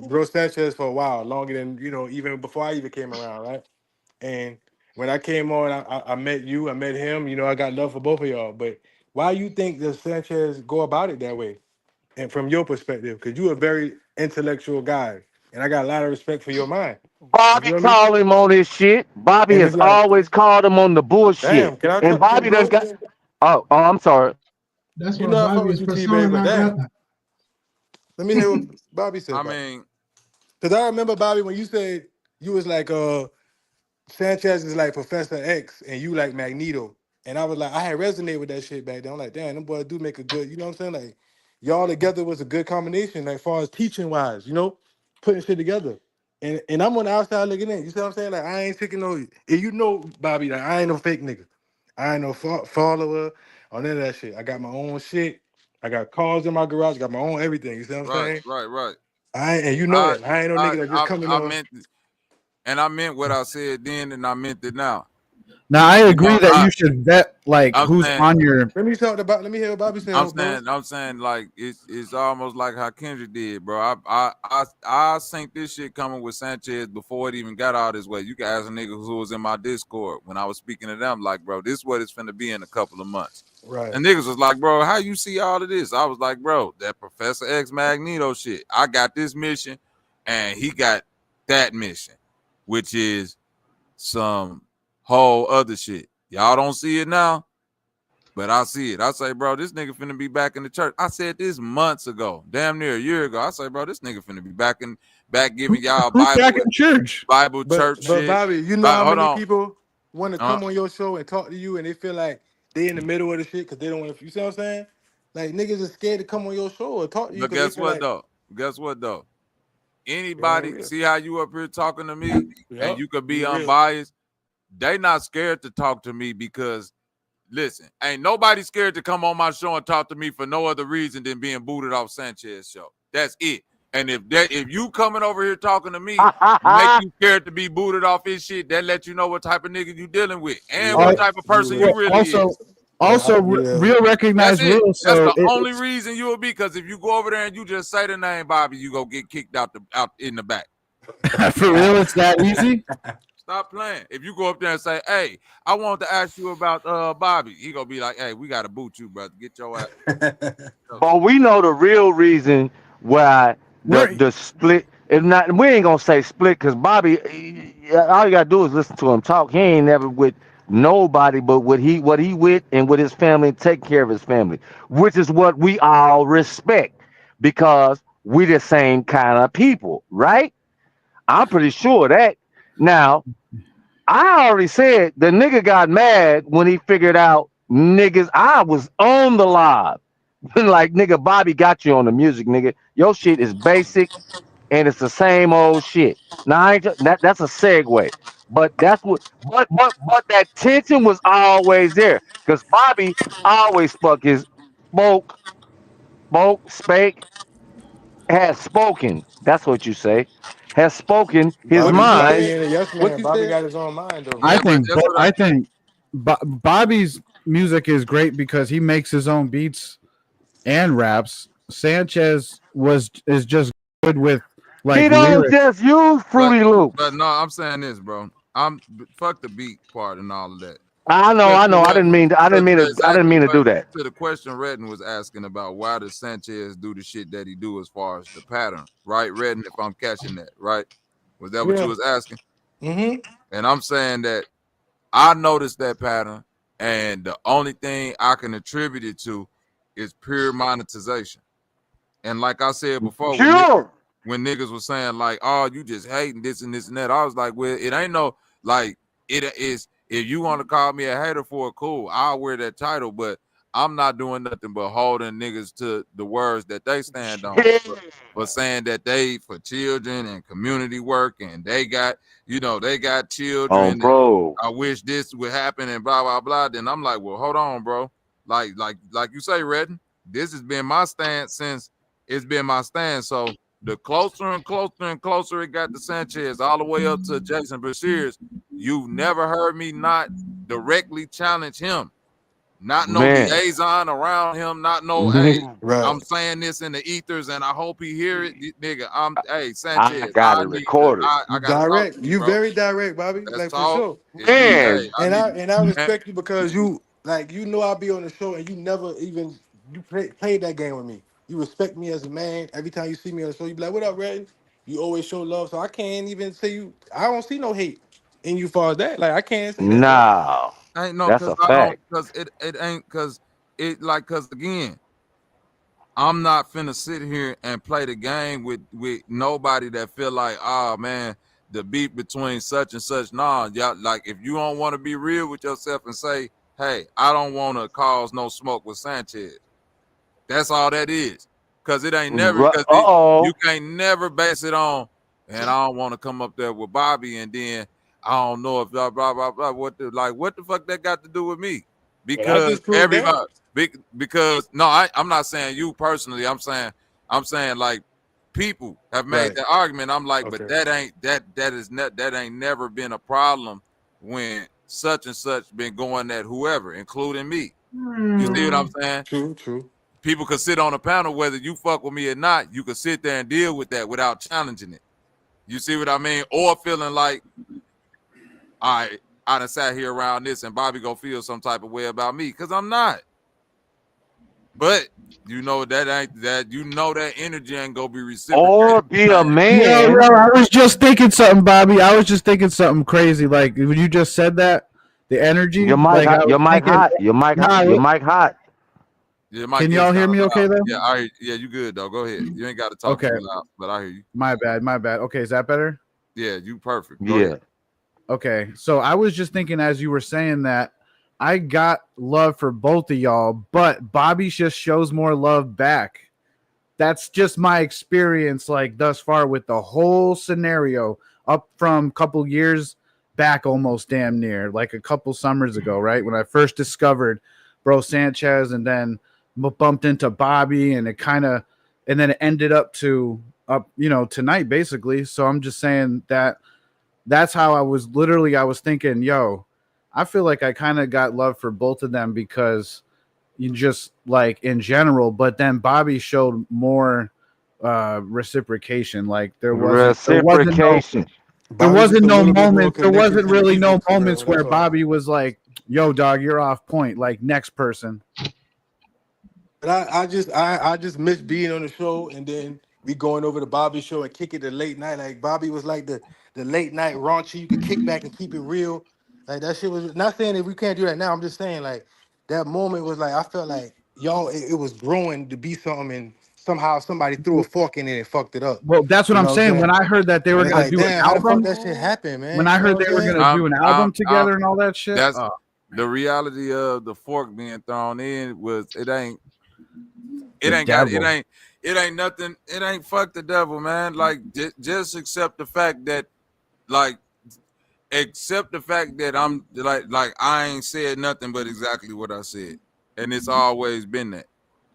bro Sanchez for a while, longer than even before I even came around, right? And when I came on, I met you, I met him. I got love for both of y'all. But why you think does Sanchez go about it that way? And from your perspective, because you're a very intellectual guy, and I got a lot of respect for your mind. Bobby called him on his shit. Bobby has always called him on the bullshit. Damn, can I and Bobby done got. Oh, I'm sorry. That's You why know I fuck Bobby with is you, persona T-Bay, but non damn. grata. Let me hear what Bobby said. I mean, because I remember Bobby when you said you was like Sanchez is like Professor X and you like Magneto. And I was like, I had resonated with that shit back then. I'm like, damn, them boys do make a good, you know what I'm saying? Like, y'all together was a good combination, like, as far as teaching wise, putting shit together. And I'm on the outside looking in. You see what I'm saying? Like I ain't taking no. And you know, Bobby, like I ain't no fake nigga. I ain't no follower or none of that shit. I got my own shit. I got cars in my garage. Got my own everything. You see what I'm saying? Right. And you know that. I ain't no nigga that just coming on. I meant what I said then, and I meant it now. Now I agree that you should vet like who's on your. Let me talk about. Let me hear what Bobby said. I'm saying like it's almost like how Kendrick did, bro. I think this shit coming with Sanchez before it even got out this way. You guys are niggas who was in my Discord when I was speaking to them, like, bro, this is what it's finna be in a couple of months. Right. And niggas was like, bro, how you see all of this? I was like, bro, that Professor X Magneto shit. I got this mission, and he got that mission, which is some whole other shit. Y'all don't see it now, but I see it. I say, bro, this nigga finna be back in the church. I said this months ago, damn near a year ago. I say, bro, this nigga finna be back giving y'all Bible, back in church, church but shit. Bobby, you know how many on. people want to come on your show and talk to you, and they feel like they in the middle of the shit because they don't want to. You see what I'm saying? Like niggas are scared to come on your show or talk to you. But guess what though? Anybody see how you up here talking to me, and you could be unbiased. They not scared to talk to me because, listen, ain't nobody scared to come on my show and talk to me for no other reason than being booted off Sanchez's show. That's it. And if you coming over here talking to me, make you scared to be booted off his shit, that let you know what type of nigga you dealing with and what type of person you really is. Also, real recognize real. So that's the only reason you will be, because if you go over there and you just say the name Bobby, you go get kicked out in the back. For real, it's that easy. Stop playing. If you go up there and say, "Hey, I want to ask you about Bobby," he gonna be like, "Hey, we gotta boot you, brother. Get your ass." But we know the real reason why the split. If not, we ain't gonna say split because Bobby, all you gotta do is listen to him talk. He ain't never with nobody but what he with and with his family, take care of his family, which is what we all respect because we the same kind of people, right? I'm pretty sure of that. Now, I already said the nigga got mad when he figured out niggas. I was on the live. Like, nigga, Bobby got you on the music, nigga. Your shit is basic and it's the same old shit. Now, that's a segue. But that's what but that tension was always there. Because Bobby always spake, has spoken. That's what you say. Has spoken his Bobby mind. ain't a yes man. Bobby got his own mind though. I think Bobby's music is great because he makes his own beats and raps. Sanchez is just good with like he don't lyrics. just use Fruity Loops. But no, I'm saying this, bro. Fuck the beat part and all of that. I know. I didn't mean to do that. To the question Redden was asking about, why does Sanchez do the shit that he do as far as the pattern, right? Redden, if I'm catching that, right? Was that what you was asking? Mm-hmm. And I'm saying that I noticed that pattern, and the only thing I can attribute it to is pure monetization. And like I said before, when niggas was saying like, "Oh, you just hating this and this and that," I was like, "Well, it ain't no like it is. If you want to call me a hater for it, cool. I'll wear that title, but I'm not doing nothing but holding niggas to the words that they stand on, for saying that they for children and community work, and they got children. Bro. I wish this would happen and blah blah blah." Then I'm like, well, hold on, bro. Like you say, Redden, this has been my stance since it's been my stance. So the closer and closer and closer it got to Sanchez, all the way up to Jason Bashir's, you've never heard me not directly challenge him. Not no liaison around him, not no, hey, I'm saying this in the ethers and I hope he hear it. Nigga, Sanchez. I got it recorded. I got direct. You very direct, Bobby. Let's like talk. For sure. Man. I respect you because you I'll be on the show and you never even played that game with me. You respect me as a man. Every time you see me on the show, you be like, "What up, Redden?" You always show love. So I can't even say you. I don't see no hate in you far as that. Like I can't say that. No. Ain't no, that's a fact. Because again, I'm not finna sit here and play the game with nobody that feel like, oh man, the beat between such and such. Nah, y'all, like if you don't want to be real with yourself and say, hey, I don't want to cause no smoke with Sanchez. That's all that is. Cause it ain't never because you can't never base it on. And I don't want to come up there with Bobby, and then I don't know if blah blah blah blah. What the fuck that got to do with me? Because everybody, because no, I'm not saying you personally. I'm saying like people have made the argument. I'm like, but that ain't never been a problem when such and such been going at whoever, including me. You see what I'm saying? True. People could sit on a panel, whether you fuck with me or not. You could sit there and deal with that without challenging it. You see what I mean? Or feeling like, all right, I done sat here around this and Bobby gonna feel some type of way about me, because I'm not. But you know that energy ain't gonna be reciprocated. Or be a man. Yo, I was just thinking something, Bobby. I was just thinking something crazy. Like when you just said that, the energy. Your mic hot. Your mic hot. Your mic hot. Your mic hot. Can y'all hear me okay though? Yeah, you good though. Go ahead. You ain't got to talk too loud, but I hear you. My bad. Okay, is that better? Yeah, you perfect. Go ahead. Okay, so I was just thinking as you were saying that, I got love for both of y'all, but Bobby just shows more love back. That's just my experience, like thus far with the whole scenario, up from a couple years back, almost damn near, like a couple summers ago, right? When I first discovered Bro Sanchez, and then bumped into Bobby, and then it ended up to tonight basically. So I'm just saying that's how I was thinking, yo, I feel like I kind of got love for both of them because you just like in general, but then Bobby showed more reciprocation. Like there wasn't no moments where Bobby was like, yo, dog, you're off point. Like next person. But I just miss being on the show, and then we going over the Bobby show and kick it the late night. Like Bobby was like the late night raunchy. You could kick back and keep it real. Like that shit was, not saying that we can't do that now. I'm just saying like that moment was like, I felt like y'all, it was growing to be something, and somehow somebody threw a fork in it and fucked it up. Well, that's what I'm saying. When I heard that they were gonna do an how the album, fuck that shit happened, man. when I heard they were gonna do an album together and all that shit, that's the reality of the fork being thrown in. Was it ain't nothing. It ain't fuck the devil, man. Like just accept the fact that, I'm like I ain't said nothing but exactly what I said, and it's always been that.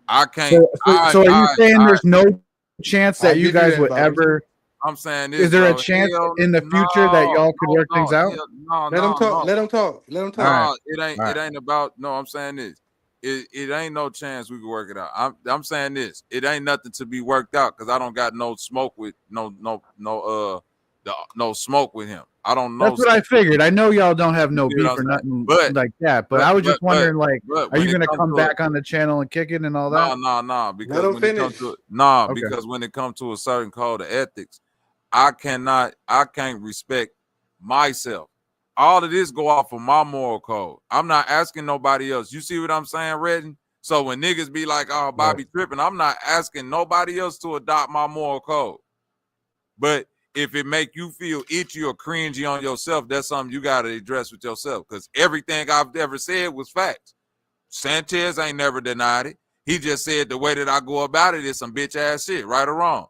I can't. So are you saying there's no chance that you guys would ever? I'm saying this. Is there a chance in the future that y'all could work things out? Let them talk. Let them talk. No, it ain't about. No, I'm saying this. It ain't no chance we can work it out. I'm saying this. It ain't nothing to be worked out because I don't got no smoke with no smoke with him. I don't know. That's what I figured. I know y'all don't have no beef or nothing like that, but I was just wondering, like, are you gonna come back on the channel and kick it and all that? No, because when it comes to a certain code of ethics, I can't respect myself. All of this go off of my moral code. I'm not asking nobody else. You see what I'm saying, Redden? So when niggas be like, oh, Bobby tripping, I'm not asking nobody else to adopt my moral code. But if it make you feel itchy or cringy on yourself, that's something you got to address with yourself, because everything I've ever said was facts. Sanchez ain't never denied it. He just said the way that I go about it is some bitch ass shit, right or wrong.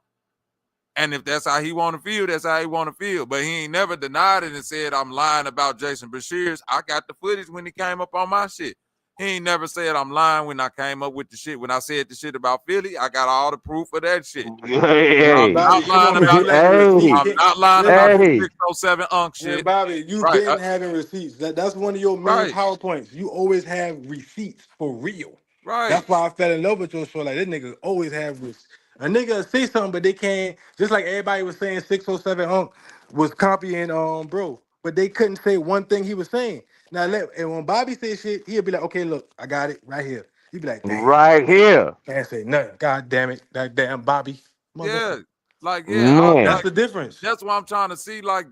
And if that's how he want to feel, that's how he want to feel. But he ain't never denied it and said, I'm lying about Jason Bashir's. I got the footage when he came up on my shit. He ain't never said I'm lying when I came up with the shit. When I said the shit about Philly, I got all the proof of that shit. I'm not lying about the 607 shit. Yeah, Bobby, you've been having receipts. That's one of your main PowerPoints. You always have receipts for real. Right. That's why I fell in love with your show. Like, this nigga always have receipts. A nigga say something, but they can't. Just like everybody was saying 607 was copying bro. But they couldn't say one thing he was saying. Now, and when Bobby says shit, he'll be like, okay, look, I got it right here. He'd be like, damn. Right here. Can't say nothing. God damn it. That damn Bobby. Yeah. That's the difference. That's what I'm trying to see. Like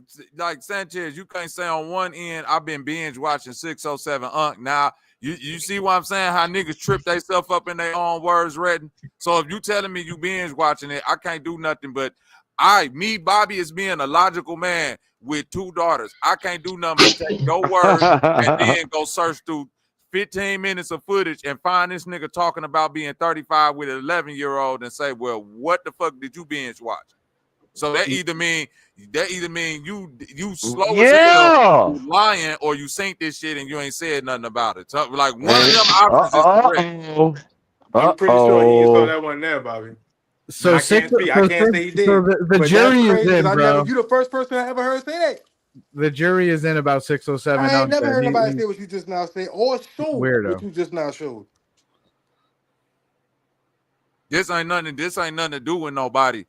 Sanchez, you can't say on one end, I've been binge watching 607 Now, you see what I'm saying? How niggas trip themselves up in their own words, Redden. So if you telling me you binge watching it, I can't do nothing but Bobby, is being a logical man with 2 daughters. I can't do nothing but take your words and then go search through 15 minutes of footage and find this nigga talking about being 35 with an 11-year-old and say, well, what the fuck did you binge watch? So that either mean you slow as hell, you lying, or you seen this shit and you ain't said nothing about it. So, like, one of them options is correct. I'm pretty sure he ain't saw that one there, Bobby. So I can't speak. I can't say he did. So the but jury that's is crazy, in, bro. You the first person I ever heard say that. The jury is in about 607. I ain't never heard nobody say what you just now say or show weirdo. what you just now showed. This ain't nothing to do with nobody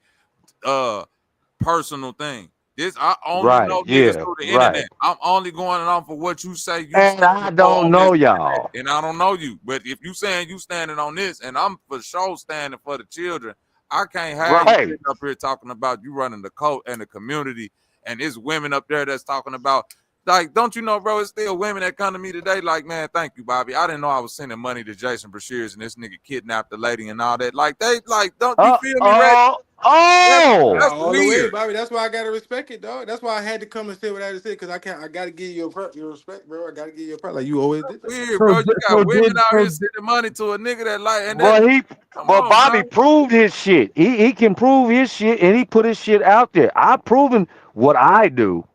personal thing. I only know niggas through the internet. I'm only going on for what you say. And I don't know y'all. And I don't know you. But if you saying you standing on this, and I'm for sure standing for the children, I can't have you sitting up here talking about you running the cult and the community, and there's women up there that's talking about, like, don't you know, bro, it's still women that come to me today like, man, thank you, Bobby. I didn't know I was sending money to Jason Brashears and this nigga kidnapped the lady and all that. Like, they, like, don't you feel me, Ray? That's all weird. the way, Bobby. That's why I gotta respect it, dog. That's why I had to come and say what I had to say, because I gotta give you your respect, bro. I gotta give you your pride like you always did. Weird, bro. You got women out here sending money to a nigga that like, and Well, Bobby proved his shit. He can prove his shit, and he put his shit out there. I've proven what I do.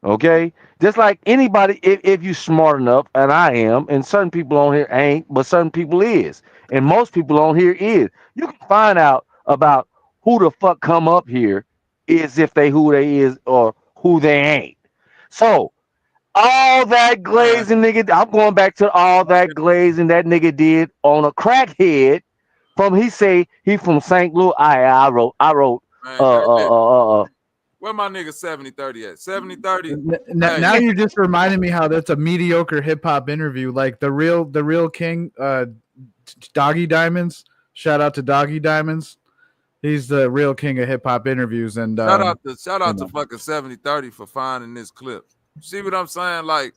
Okay, just like anybody, if you smart enough, and I am, and certain people on here ain't, but certain people is, and most people on here is. You can find out about who the fuck come up here is if they who they is or who they ain't. So all that glazing nigga, I'm going back to all that glazing that nigga did on a crackhead from he from St. Louis. I wrote where my nigga 70-30 at? 70-30. Now you're just reminding me how that's a mediocre hip hop interview. Like the real king, Doggy Diamonds. Shout out to Doggy Diamonds. He's the real king of hip hop interviews. And shout out to fucking 70-30 for finding this clip. See what I'm saying? Like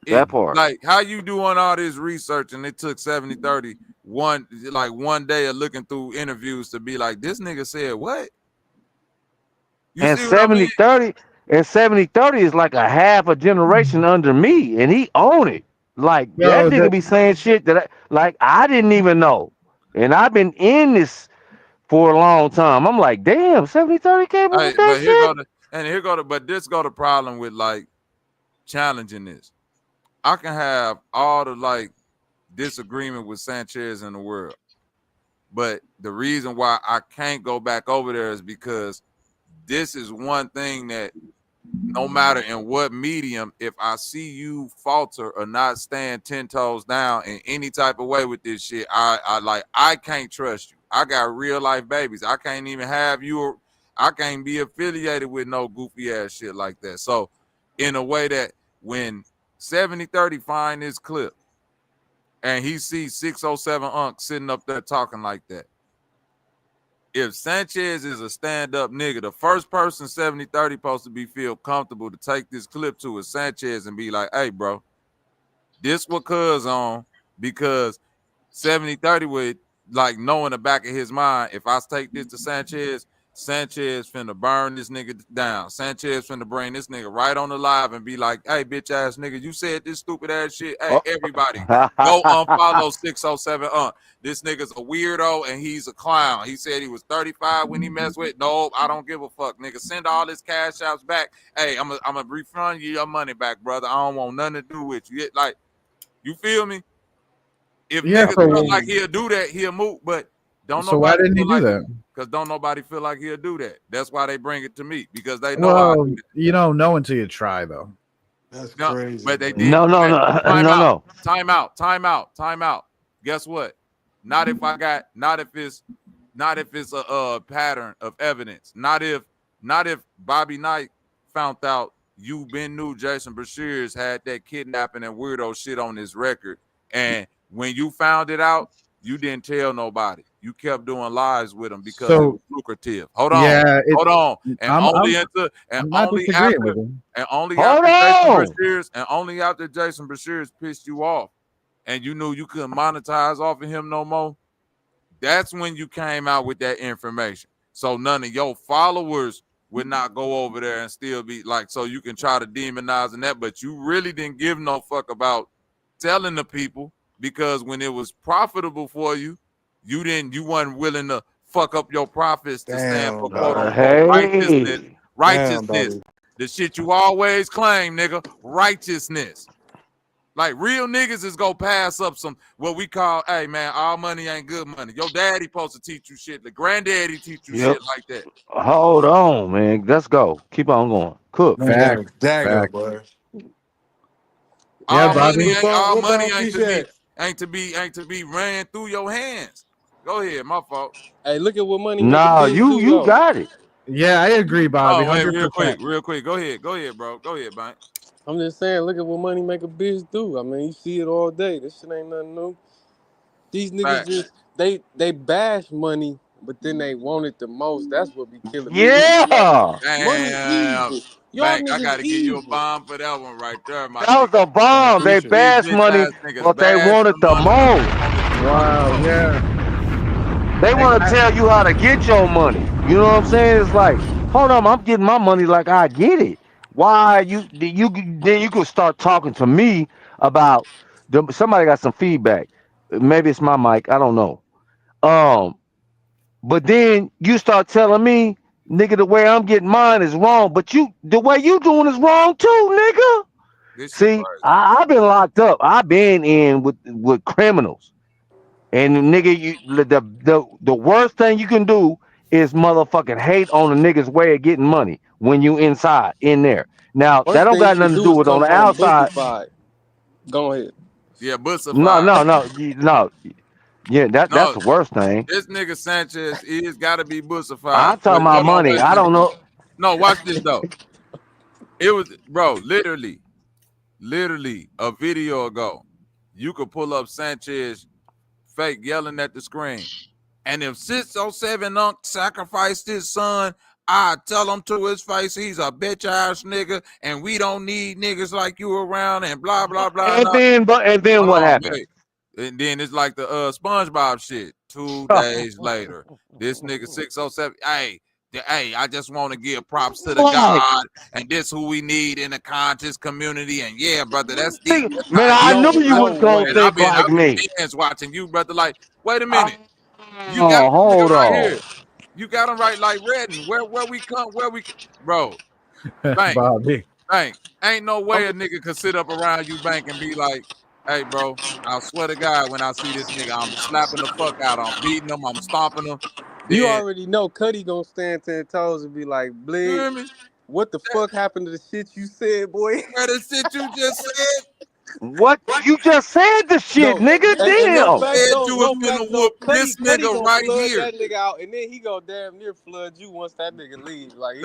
that part. Like how you doing all this research and it took 70-30 one day of looking through interviews to be like, this nigga said what? And 70-30 and 70-30 is like a half a generation under me, and he own it. Like that nigga be saying shit that I didn't even know, and I've been in this for a long time. I'm like, damn, 70-30 came up with that shit. But this go the problem with like challenging this. I can have all the like disagreement with Sanchez in the world, but the reason why I can't go back over there is because this is one thing that no matter in what medium, if I see you falter or not stand 10 toes down in any type of way with this shit, I can't trust you. I got real life babies. I can't even have you. I can't be affiliated with no goofy ass shit like that. So in a way that when 70-30 find this clip and he sees 607 Unc sitting up there talking like that, if Sanchez is a stand-up nigga, the first person 70-30 supposed to feel comfortable to take this clip to is Sanchez and be like, hey, bro, this what cuz on, because 70-30 would like know in the back of his mind, if I take this to Sanchez finna burn this nigga down. Sanchez finna bring this nigga right on the live and be like, hey, bitch ass nigga, you said this stupid ass shit. Hey, everybody, go unfollow 607 This nigga's a weirdo and he's a clown. He said he was 35 when he messed with. No, I don't give a fuck, nigga. Send all his cash outs back. Hey, I'm gonna refund you your money back, brother. I don't want nothing to do with you. Like, you feel me? If niggas feel like he'll do that, he'll move, but why didn't he do that? Because don't nobody feel like he'll do that. That's why they bring it to me, because they know how to do that. You don't know until you try, though. That's crazy. But they did. No. Time out. Guess what? Not if it's a pattern of evidence. Not if Bobby Knight found out you knew Jason Brashears had that kidnapping and weirdo shit on his record, and when you found it out, you didn't tell nobody. You kept doing lies with him because it was lucrative. Hold on. And only after Jason Brashears pissed you off and you knew you couldn't monetize off of him no more, that's when you came out with that information. So none of your followers would not go over there and still be like, so you can try to demonize and that, but you really didn't give no fuck about telling the people, because when it was profitable for you, you wasn't willing to fuck up your profits to stand for quote unquote righteousness. Righteousness. The shit you always claim, nigga. Righteousness. Like real niggas is gonna pass up some what we call, hey man, all money ain't good money. Your daddy supposed to teach you shit. The granddaddy teach you shit like that. Hold on, man. Let's go. Keep on going. Cook. Man, dagger, boy. All money ain't to be ran through your hands. Go ahead, my fault. Hey, look at what money. Nah, you got it. Yeah, I agree, Bobby. Oh, wait, 100%. real quick. Go ahead, bro. Go ahead, Bank. I'm just saying, look at what money make a bitch do. I mean, you see it all day. This shit ain't nothing new. These niggas just they bash money, but then they want it the most. That's what be killing me. Yeah. Damn. Money evil. Bank, I gotta give you a bomb for that one right there, my That was a bomb. They bash money, but they wanted the most. Wow, yeah. They want to tell you how to get your money. You know what I'm saying? It's like, hold on, I'm getting my money like I get it. Why then you could start talking to me about somebody got some feedback. Maybe it's my mic. I don't know. But then you start telling me, nigga, the way I'm getting mine is wrong. But the way you doing is wrong too, nigga. See, I've been locked up. I've been in with criminals. And nigga, the worst thing you can do is motherfucking hate on a nigga's way of getting money when you inside in there. Now that don't got nothing to do with on the outside. Go ahead. Yeah, bussified. No. Yeah, that's the worst thing. This nigga Sanchez is gotta be bussified. I'm talking about money. I don't know. No, watch this though. It was, bro, literally a video ago. You could pull up Sanchez fake yelling at the screen. And if 607 Unc sacrificed his son, I tell him to his face he's a bitch ass nigga, and we don't need niggas like you around, and blah blah blah. And then what happened? And then it's like the SpongeBob shit. 2 days later, this nigga 607. Hey, I just want to give props to the God, and this who we need in the conscious community. And yeah, brother, that's deep. Man, I knew you was gonna think like me. Watching you, brother. Like, wait a minute. You got hold on. Here. You got him right, like Redden. Where we come, bro. Bank, Bobby. Bank. Ain't no way a nigga could sit up around you, Bank, and be like, hey, bro, I swear to God, when I see this nigga, I'm slapping the fuck out. I'm beating him. I'm stomping him. You already know Cuddy gonna stand 10 toes and be like, Blizz, what the fuck happened to the shit you said, boy? Where the shit you just said? What? You just said the shit, nigga. Damn. This nigga right here. That nigga out, and then he go damn near flood you once that nigga leave. Like,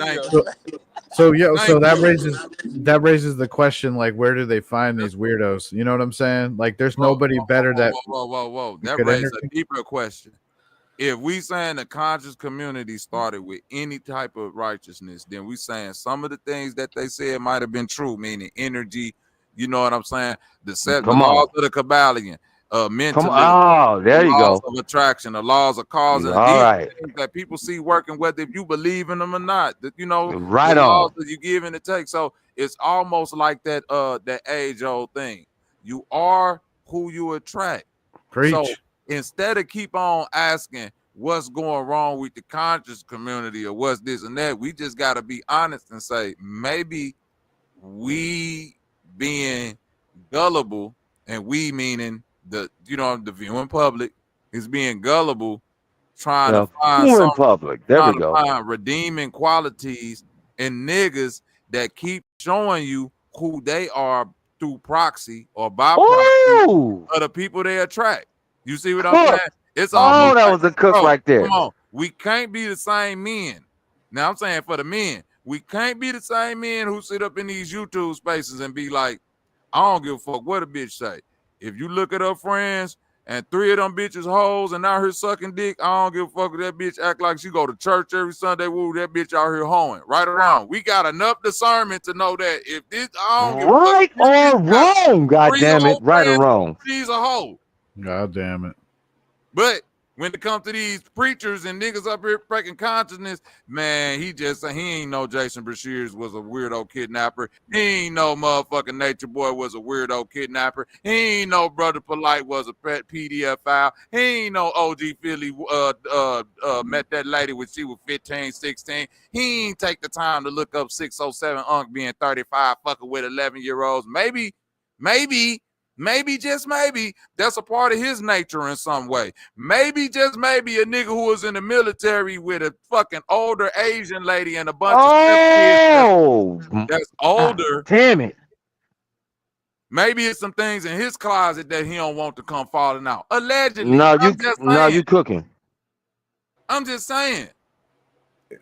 so that raises the question, like, where do they find these weirdos? You know what I'm saying? Like, there's nobody better that. Whoa. That raises a deeper question. If we saying the conscious community started with any type of righteousness, then we saying some of the things that they said might have been true, meaning energy. You know what I'm saying? The laws of the Kabbalion, mentalism, there you laws go. of attraction, the laws of cause and effect that people see working, whether if you believe in them or not. You know, right the on. laws that you give and it takes. So it's almost like that age-old thing. You are who you attract. Preach. So instead of keep on asking what's going wrong with the conscious community or what's this and that, we just got to be honest and say maybe we being gullible, and we meaning the viewing public is being gullible, trying to find redeeming qualities in niggas that keep showing you who they are through proxy or by proxy of the people they attract. You see what I'm saying? It's almost that was a cook right there. Come on, we can't be the same men. Now I'm saying for the men, we can't be the same men who sit up in these YouTube spaces and be like, I don't give a fuck what a bitch say. If you look at her friends and 3 of them bitches hoes and out here sucking dick, I don't give a fuck if that bitch act like she go to church every Sunday. Woo, that bitch out here hoeing. Right around. We got enough discernment to know that if this, I don't give a fuck. Right or wrong, God damn it. Right or wrong. She's a hoe. God damn it. But When it comes to these preachers and niggas up here breaking consciousness, man, he ain't know Jason Breshears was a weirdo kidnapper. He ain't know motherfucking Nature Boy was a weirdo kidnapper. He ain't know Brother Polite was a pet pedophile. He ain't know OG Philly met that lady when she was 15, 16. He ain't take the time to look up 607 Unk being 35 fucking with 11-year-olds. Maybe, just maybe, that's a part of his nature in some way. Maybe, just maybe, a nigga who was in the military with a fucking older Asian lady and a bunch of stepkids that's older. Damn it. Maybe it's some things in his closet that he don't want to come falling out. Allegedly. No, you cooking. I'm just saying.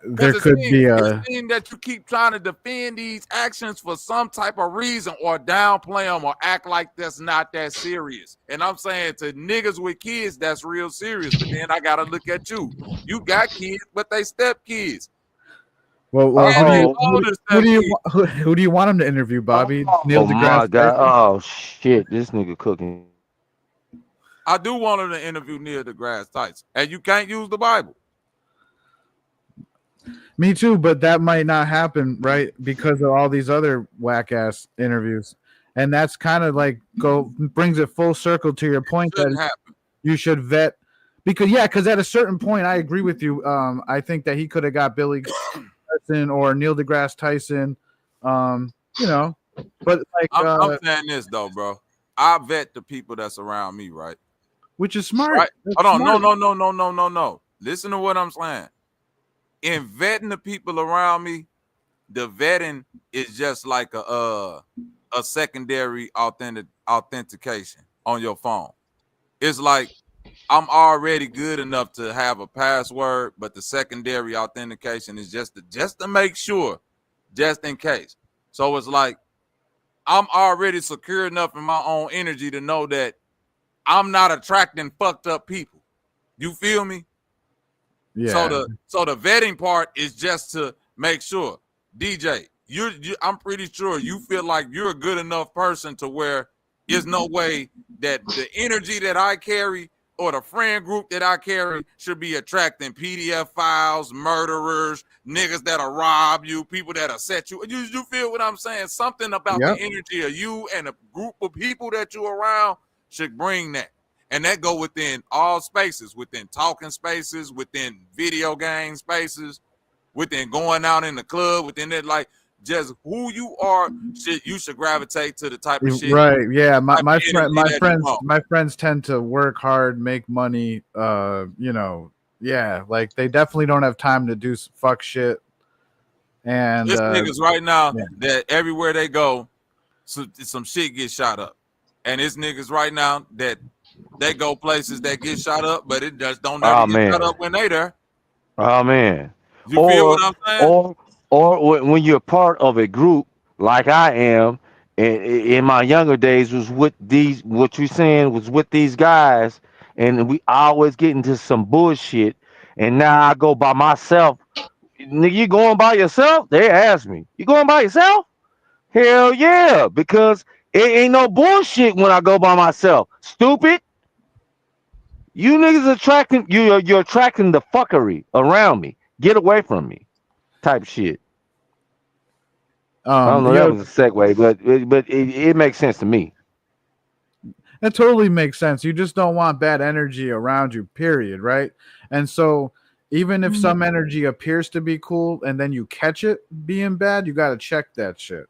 There could be a thing that you keep trying to defend these actions for some type of reason or downplay them or act like that's not that serious. And I'm saying to niggas with kids, that's real serious. But then I gotta look at you. You got kids, but they step kids. Well, who do you want him to interview, Bobby? Neil deGrasse my God. Oh shit, this nigga cooking. I do want him to interview Neil deGrasse Tyson, and you can't use the Bible. Me too, but that might not happen, right? Because of all these other whack ass interviews, and that's kind of like brings it full circle to your point that you should vet. Because at a certain point, I agree with you. I think that he could have got Billy Tyson or Neil deGrasse Tyson. But like I'm saying this though, bro. I vet the people that's around me, right? Which is smart. Right? Hold on, Smart. no. Listen to what I'm saying. In vetting the people around me, the vetting is just like a secondary authentication on your phone. It's like I'm already good enough to have a password, but the secondary authentication is just to make sure, just in case. So it's like I'm already secure enough in my own energy to know that I'm not attracting fucked up people. You feel me? Yeah. So the vetting part is just to make sure, DJ, I'm pretty sure you feel like you're a good enough person to where there's no way that the energy that I carry or the friend group that I carry should be attracting PDF files, murderers, niggas that'll rob you, people that'll set you. You feel what I'm saying? Something about the energy of you and a group of people that you're around should bring that. And that go within all spaces, within talking spaces, within video game spaces, within going out in the club, within it, like just who you are, you should gravitate to the type of shit. Right. Yeah. My friends tend to work hard, make money. Yeah, like they definitely don't have time to do fuck shit. And this niggas right now that everywhere they go, some shit gets shot up. And it's niggas right now that they go places that get shot up, but it just don't never get shot up when they there. Oh man. You feel what I'm saying? Or when you're part of a group like I am, in my younger days was with these, what you're saying was with these guys, and we always get into some bullshit. And now I go by myself. Nigga, you going by yourself? They ask me, you going by yourself? Hell yeah, because it ain't no bullshit when I go by myself. Stupid. You niggas attracting you're attracting the fuckery around me. Get away from me, type shit. I don't know. That was a segue, but it makes sense to me. That totally makes sense. You just don't want bad energy around you, period, right? And so even if some energy appears to be cool and then you catch it being bad, you got to check that shit.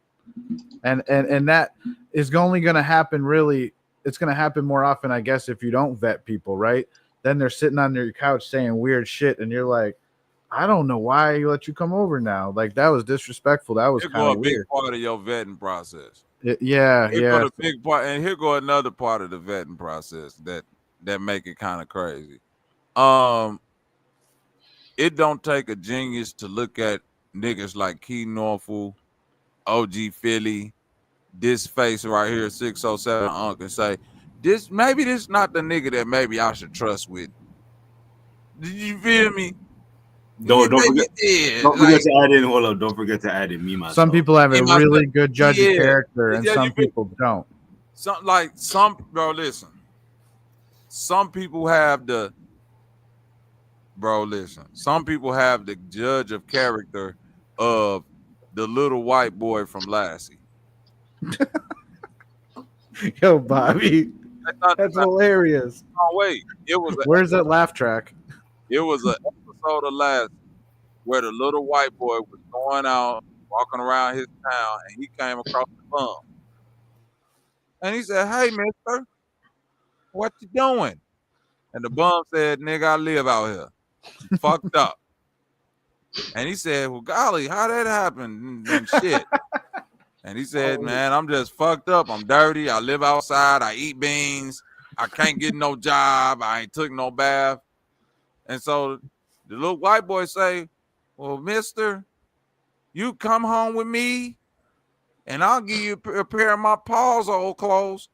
And that is only going to happen really. It's going to happen more often, I guess, if you don't vet people, right? Then they're sitting on your couch saying weird shit, and you're like, I don't know why you let you come over now. Like, that was disrespectful. That was kind of weird. Big part of your vetting process. Yeah. Go a big part, and here go another part of the vetting process that make it kind of crazy. It don't take a genius to look at niggas like 𝘾𝙗𝙎, OG Philly, this face right here, 607 Unk, and say, this not the nigga that maybe I should trust with. Did you feel me? Don't forget to add in. Hold up, don't forget to add in me myself. Some people have a really good judge of character, and some people don't. Bro, listen. Some people have the Bro, listen. Some people have the judge of character of the little white boy from Lassie. Yo, Bobby, that's hilarious. Oh wait, Where's that laugh track? It was an episode of Lassie where the little white boy was going out, walking around his town, and he came across the bum. And he said, "Hey, mister, what you doing?" And the bum said, "Nigga, I live out here. I'm fucked up." And he said, "Well, golly, how that happened and shit?" And he said, "Man, I'm just fucked up. I'm dirty. I live outside. I eat beans. I can't get no job. I ain't took no bath." And so the little white boy say, "Well, mister, you come home with me and I'll give you a pair of my pa's old clothes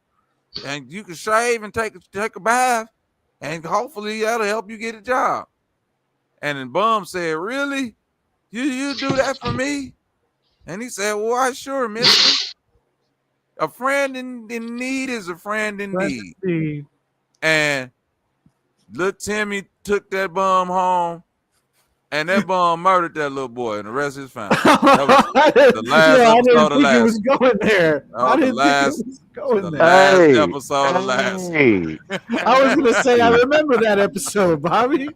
and you can shave and take a bath and hopefully that'll help you get a job." And then Bum said, "Really? You do that for me?" And he said, "Well, I sure, mister. A friend in need is a friend indeed." And little Timmy took that bum home, and that bum murdered that little boy and the rest of his family. That was the last episode of Lassie. It was going there. I didn't think it was going there. Last episode of Lassie. I was gonna say I remember that episode, Bobby.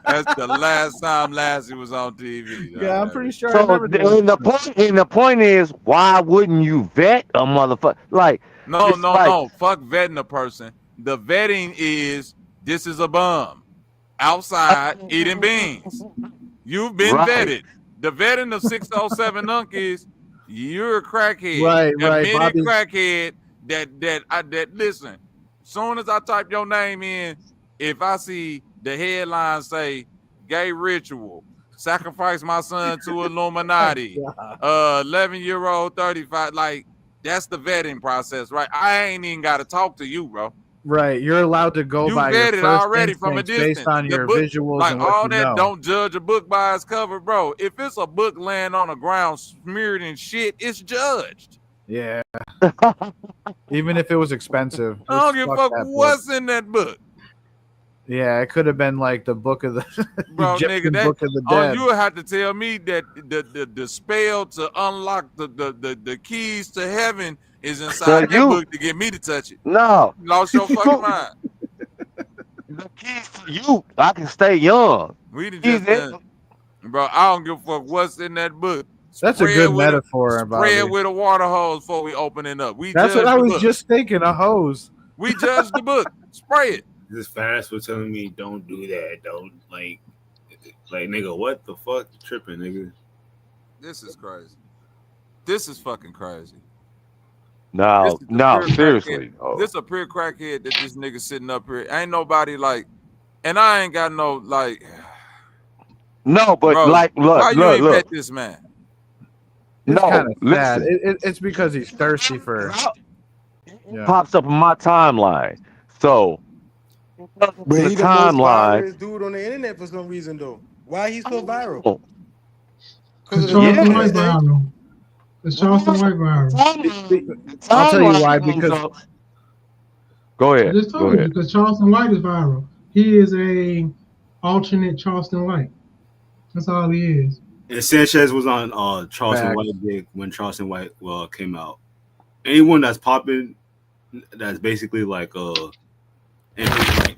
That's the last time Lassie was on TV. Yeah, I'm pretty sure I So remember that. the point is, why wouldn't you vet a motherfucker? Like, No. Fuck vetting a person. The vetting is this is a bum outside eating beans. You've been vetted. The vetting of 607 Unk is you're a crackhead. Right. Bobby. Crackhead that listen. Soon as I type your name in, if I see the headline say gay ritual, sacrifice my son to Illuminati, 11-year-old 35, like that's the vetting process, right? I ain't even got to talk to you, bro. Right, you're allowed to go by your first already from a instincts distance based on your book, visuals like and what all you that. know. Don't judge a book by its cover, bro. If it's a book laying on the ground smeared in shit, it's judged. Yeah. Even if it was expensive. I don't give a fuck what's in that book. Yeah, it could have been like the book of the bro, Egyptian nigga. book of the dead. You would have to tell me that the spell to unlock the keys to heaven is inside that book to get me to touch it. No. You lost your fucking mind. The keys to you, I can stay young. We just bro, I don't give a fuck what's in that book. That's a good metaphor. Spray it with a water hose before we open it up. That's what I was just thinking, a hose. We judge the book. Spray it. This fast was telling me don't do that. Don't like nigga, what the fuck? Tripping, nigga. This is crazy. This is fucking crazy. No, seriously. This a pure crackhead that this nigga sitting up here. Ain't nobody like, and I ain't got no like. No, but bro, like, why you ain't look. met this man? It's no, kind of sad. listen. It's because he's thirsty for. Yeah. Pops up in my timeline. So But the he the most timeline. viral dude on the internet for some reason though. Why he so viral? Because Charleston White viral. Because Charleston White viral. I'll tell you why. Because go ahead. I just told you because Charleston White is viral. He is a alternate Charleston White. That's all he is. And Sanchez was on Charleston White when Charleston White came out. Anyone that's popping, that's basically like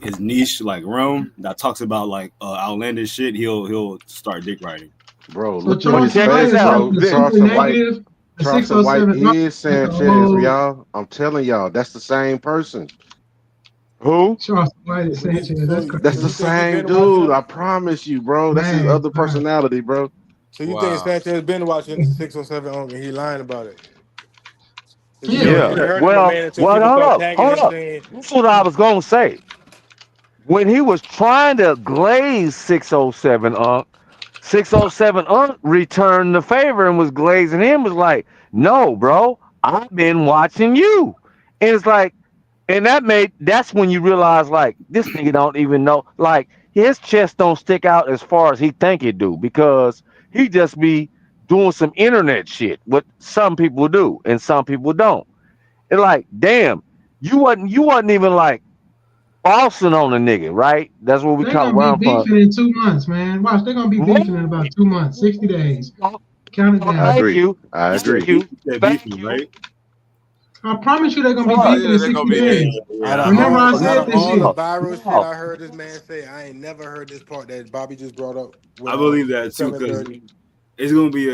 his niche like realm that talks about like outlandish shit, he'll start dick riding. Bro, look at his face, bro. Charleston White is Sanchez, y'all. I'm telling y'all, that's the same person. Who? Charleston White is Sanchez. That's the same dude. I promise you, bro. That's his other personality, bro. So you think Sanchez been watching 607 on and he lying about it? Yeah. Well, hold up. That's what I was gonna say. When he was trying to glaze 607 Unk, 607 Unk returned the favor and was glazing him. Was like, no, bro, I've been watching you. And it's like, and that's when you realize like this nigga don't even know, like his chest don't stick out as far as he think it do, because he just be doing some internet shit, what some people do and some people don't. And like, damn, you wasn't even like bossing on a nigga, right? That's what we They're call it. gonna Where be I'm from. beefing in 2 months, man. Watch, they're gonna be beefing in about 2 months, 60 days. Count it I down. agree. I Thank agree. you. They're Thank beefing, you. right? I promise you, they're gonna be Oh, beefing yeah, in they're gonna 60 be days. Yeah. Remember, I out said of this all the shit. viral shit I heard this man say, I ain't never heard this part that Bobby just brought up with I believe that too, because 730. it's gonna be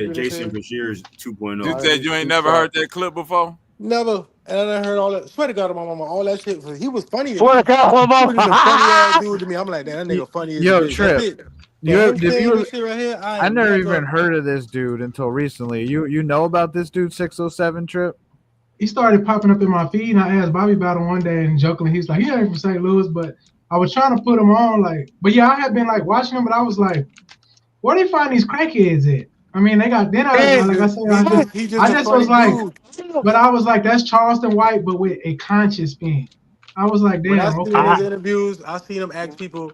a What Jason interview this is? Bashir's 2.0. You said you ain't never heard that clip before? Never. And I heard all that. Swear to God, to my mama, all that shit. He was funny to Swear me. to God, He was just a funny ass mama. dude to me. I'm like, damn, that nigga funny as a Yo, bitch. That Trip. shit. You But him did saying you? this shit right here, I ain't never even heard of this dude until recently. You know about this dude 607 Trip? He started popping up in my feed, and I asked Bobby about him one day, and jokingly, he's like, he ain't from St. Louis, but I was trying to put him on, like, but yeah, I had been like watching him, but I was like, where they find these crackheads at? I mean, they got then I like I said, he's I just a just funny was like, dude. but I was like, that's Charleston White, but with a conscious spin. I was like, When I damn, seen his okay. interviews, I seen him ask people,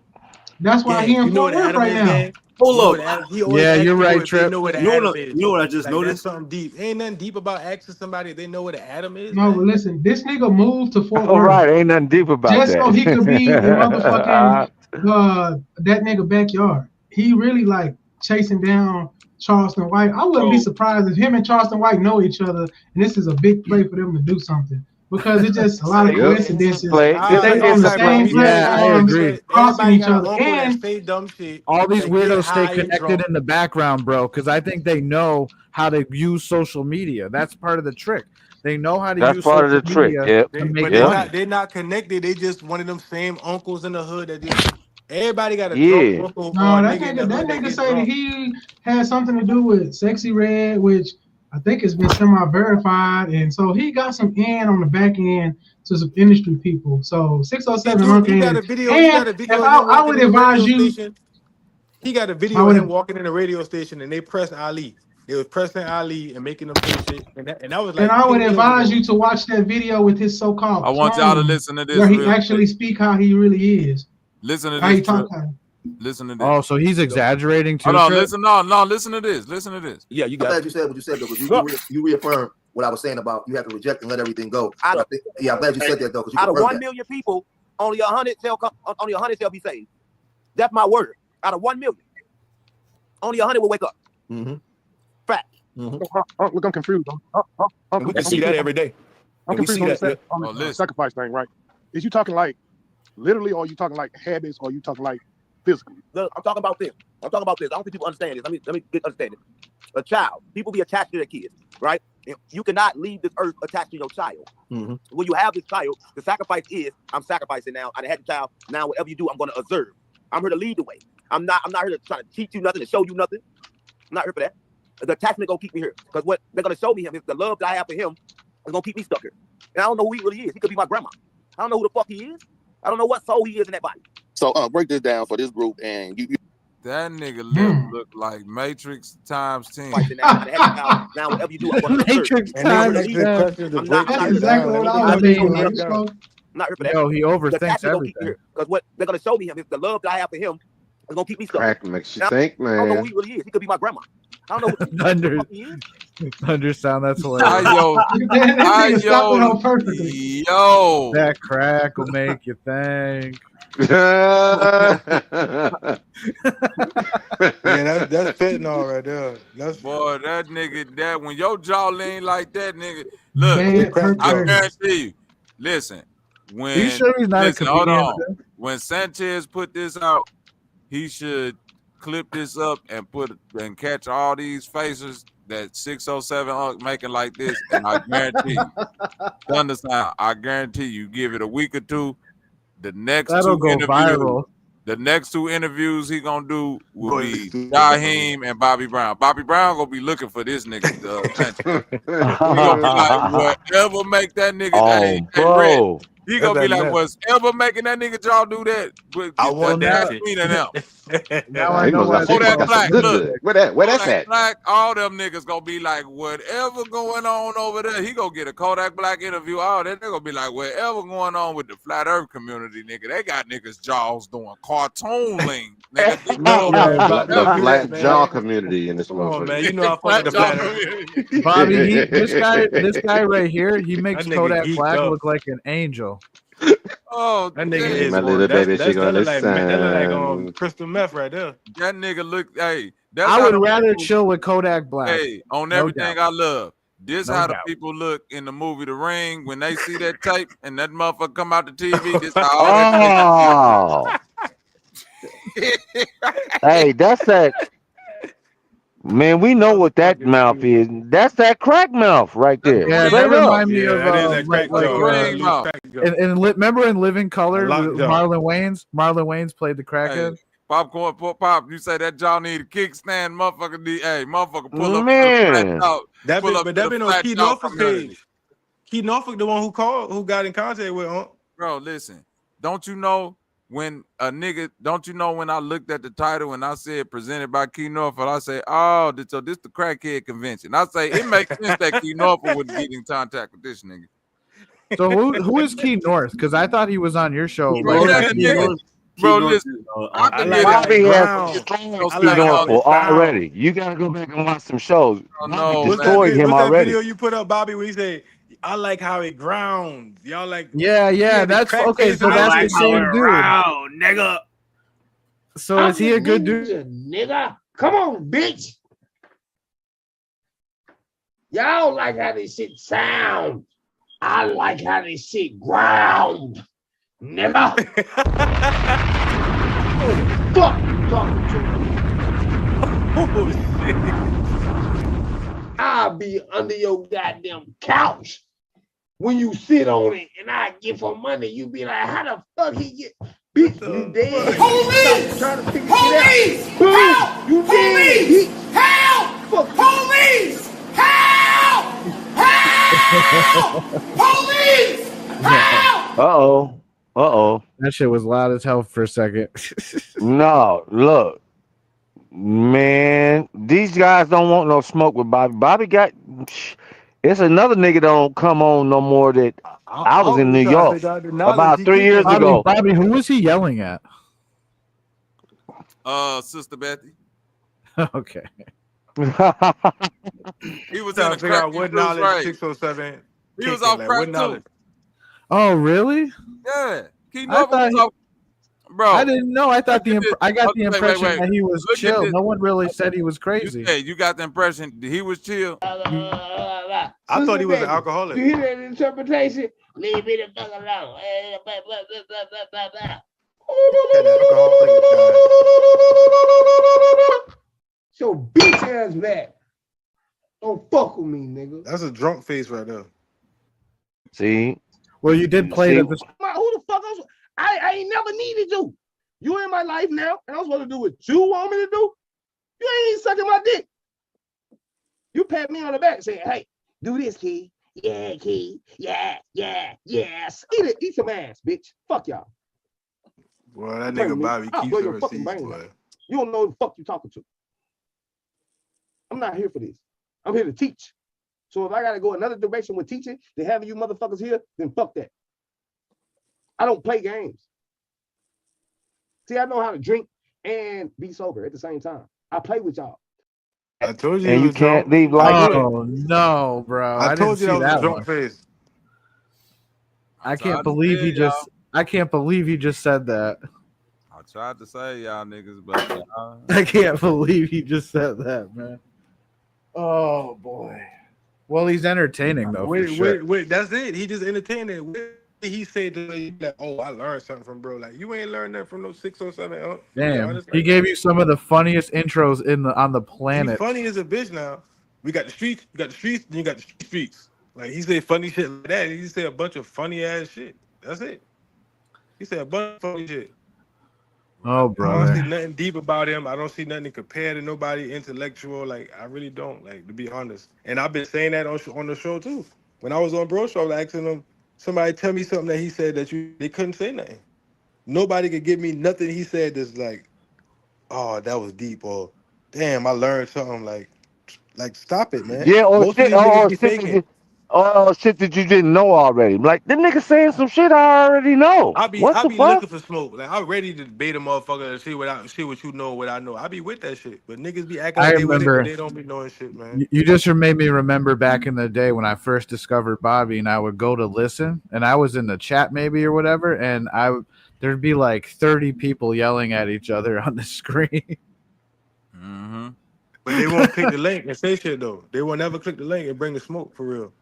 That's why he gang, in you know Fort what Worth Adam right is, now. gang? You know what Adam, he always Yeah, asks you're people right, if they Trip. know what You know Adam what? is. You know what I just Like, noticed? that's something deep. Ain't nothing deep about asking somebody if they know what an atom is, No, but man. listen, this nigga moved to Fort All Worth right, ain't nothing deep about just so he could be in motherfucking that. that nigga backyard. He really like chasing down Charleston White. I wouldn't be surprised if him and Charleston White know each other, and this is a big play for them to do something because it's just a lot of coincidences that they on the same platforms crossing Everybody each got an other. uncle that And say dumb shit. All these that get weirdos stay high and connected drunk. in the background, bro, because I think they know how to use social media. That's part of the trick. They know how to That's use part of social the trick. media Yep. to make But money. they're not connected. They just one of them same uncles in the hood that just everybody got a drunk Yeah. uncle or no, a that nigga in the hood that nigga get say that drunk. he had something to do with Sexy Red, which I think has been semi-verified, and so he got some in on the back end to some industry people. So 607 He got a Uncle, video. He got and a if video of him I walking would in the advise radio you, station. He got a I video of him would, walking in the radio station and they pressed Ali. They was pressing Ali and making him say shit. And that was and like I would 10 years advise ago. you to watch that video with his so-called I want y'all to clone, listen to this where he real actually quick. speak how he really is. Listen to How this, he talk. Trip. Listen to this. Oh, so he's exaggerating too. Hold on, Trip? listen. No, listen to this. Listen to this. Yeah, you got. I'm glad you said what you said though, because you reaffirmed what I was saying about you have to reject and let everything go. I'm glad you said that though, because out of 1 million people, only 100 shall be saved. That's my word. Out of 1 million, only 100 will wake up. Mm-hmm. Fact. Mm-hmm. Look, I'm confused. We can see that every day. I'm confused on the sacrifice thing, right? Is you talking like literally, or are you talking like habits, or are you talking like physically? Look, I'm talking about this. I don't think people understand this. Let me understand it. A child, people be attached to their kids, right? You cannot leave this earth attached to your child. Mm-hmm. When you have this child, the sacrifice is I'm sacrificing now. I had the child. Now whatever you do, I'm going to observe. I'm here to lead the way. I'm not here to try to teach you nothing, to show you nothing. I'm not here for that. The attachment gonna keep me here, because what they're gonna show me him is the love that I have for him is gonna keep me stuck here. And I don't know who he really is. He could be my grandma. I don't know who the fuck he is. I don't know what soul he is in that body. So break this down for this group, and you That nigga look like Matrix times 10. Now whatever you do, I'm gonna Matrix times times 10. That's exactly what I was thinking. Like, I'm not here for that. Yo, he overthinks everything. Because what they're gonna show me him is the love that I have for him is gonna keep me stuck. Crack makes you Now, think, I don't know who man. he really is. He could be my grandma. I don't know who Thunder, the fuck he is. Thunder sound. That's hilarious. Yo, that crack will make you think. Yeah, that's fentanyl right there. Boy, that nigga, that when your jaw lean like that, nigga, look, I guarantee you. Listen, when Are you sure he's not a hold comedian? on. When Sanchez put this out, he should clip this up and catch all these faces that 607 making like this, and I guarantee you, understand? I guarantee you, give it a week or two, the next That'll two go interviews, viral. the next two interviews he gonna do will be Jaheim and Bobby Brown. Bobby Brown gonna be looking for this nigga. He gonna be like, whatever make that nigga. Hey, Red, he gonna be like, whatever making that nigga jaw do that. I want that shit. Now I know why. Kodak Black, look. Where that's at? Black, all them niggas gonna be like, whatever going on over there, he gonna get a Kodak Black interview. All that, they gonna be like, whatever going on with the flat earth community, nigga, they got niggas jaws doing cartoon lean. Nigga, No, the flat jaw community in this motherfucker. Man, you know I fuck with the flat earth. Bobby, this guy right here, he makes That nigga Kodak geeked Black up. look like an angel. Oh, That nigga Hey, is my on. little baby, she That gonna look like listen. crystal meth right there. that nigga look. Hey, that's I how would the rather people. chill with Kodak Black. Hey, on No everything doubt. I love. This No how the doubt. people look in the movie The Ring when they see that tape and that motherfucker come out the TV. This how all that shit Oh, hey, that's that. Man, we know what that mouth is. That's that crack mouth right there. Yeah, that Straight up. remind me of remember in Living Color, lockjaw. Marlon Wayans played the crackhead. Hey, popcorn pop. You say that jaw need a kickstand, motherfucker. Motherfucker pull up to the flat Man. out. That Pull been, up but to that the been on flat Key out Norfolk community. page. Key Norfolk, the one who got in contact with, huh? Bro, listen. Don't you know when a nigga? Don't you know when I looked at the title and I said presented by Key Norfolk? I say, oh, so this the crackhead convention. I say it makes sense that Key Norfolk would get in contact with this nigga. So who is Key North? Because I thought he was on your show. Bro, that nigga. Bro, listen. I can get Bobby has it. already. You gotta go back and watch some shows. Bobby What's destroyed him what's that already. video you put up, Bobby? Where you say, "I like how it grounds." Y'all like? Yeah, that's okay. So that's the same dude, nigga. So is he a good dude? Nigga, come on, bitch. Y'all like how this shit sound. I like how this shit ground. Nigga. Who the fuck you talking to? Oh, shit. I'll be under your goddamn couch when you sit on it and I give for money. You be like, how the fuck he get? Bitch, you dead. Police! Trying to figure Police! it out. Help! You dead. Police! Help! Police! Help! Help! Police! Help! Uh-oh. That shit was loud as hell for a second. No, look. Man, these guys don't want no smoke with Bobby. Bobby got it's another nigga don't come on no more that I was in New York about 3 years ago. Bobby, who was he yelling at? Sister Bethy. Okay. He was Trying in to a figure out crack. what He was knowledge right. 607. He was kicking, off like, crack what too. knowledge? Oh, really? Yeah. Key I Norfolk thought was off. Bro, I didn't know. I thought I got the wait, impression wait. that he was Look at chill. this. No one really said he was crazy. You got the impression that he was chill. I thought he was an alcoholic. You hear that interpretation? Leave me the fuck alone. So bitch ass back. Don't fuck with me, nigga. That's a drunk face right there. See? Well, you did play that. Who the fuck else? I ain't never needed you. You in my life now, and I'm supposed to do what you want me to do? You ain't sucking my dick. You pat me on the back saying, hey, do this, Key. Yeah, Key. Yeah. Eat some ass, bitch. Fuck y'all. Boy, that nigga Bobby I'll keeps blow the your fucking receipts, brain boy. out. You don't know who the fuck you talking to. I'm not here for this. I'm here to teach. So if I gotta go another direction with teaching than having you motherfuckers here, then fuck that. I don't play games. See, I know how to drink and be sober at the same time. I play with y'all. I told you. And you can't leave like Oh no, bro! I told didn't you see that was a that drunk one. face. I can't believe he just. I can't believe he just said that. I tried to say y'all niggas, but I can't believe he just said that, man. Oh boy. Well, he's entertaining though. For sure. Wait, that's it. He just entertained it. What did he say to you like, oh, I learned something from bro? Like, you ain't learned that from no 607. Huh? Damn, he gave you some of the funniest intros on the He's planet. funny as a bitch now. We got the streets, then you got the streets. Like, he said funny shit like that. He said a bunch of funny ass shit. That's it. He said a bunch of funny shit. Oh, I don't brother. see nothing deep about him. I don't see nothing to compare to nobody intellectual. Like, I really don't, like, to be honest. And I've been saying that on the show too. When I was on Bro Show, I was asking them, somebody tell me something that he said that they couldn't say nothing. Nobody could give me nothing he said that's like, oh, that was deep, or damn, I learned something. Like stop it, man. Yeah, Most of these niggas be faking. shit that you didn't know already. Like, the nigga saying some shit I already know. I What the be fuck? looking for smoke. Like I'm ready to debate a motherfucker and see what you know, what I know. I be with that shit. But niggas be acting I like they with it, but remember they don't be knowing shit, man. you just made me remember back in the day when I first discovered Bobby, and I would go to listen, and I was in the chat maybe or whatever, and there'd be like 30 people yelling at each other on the screen. Mm-hmm. But they won't click the link and say shit though. They will never click the link and bring the smoke for real.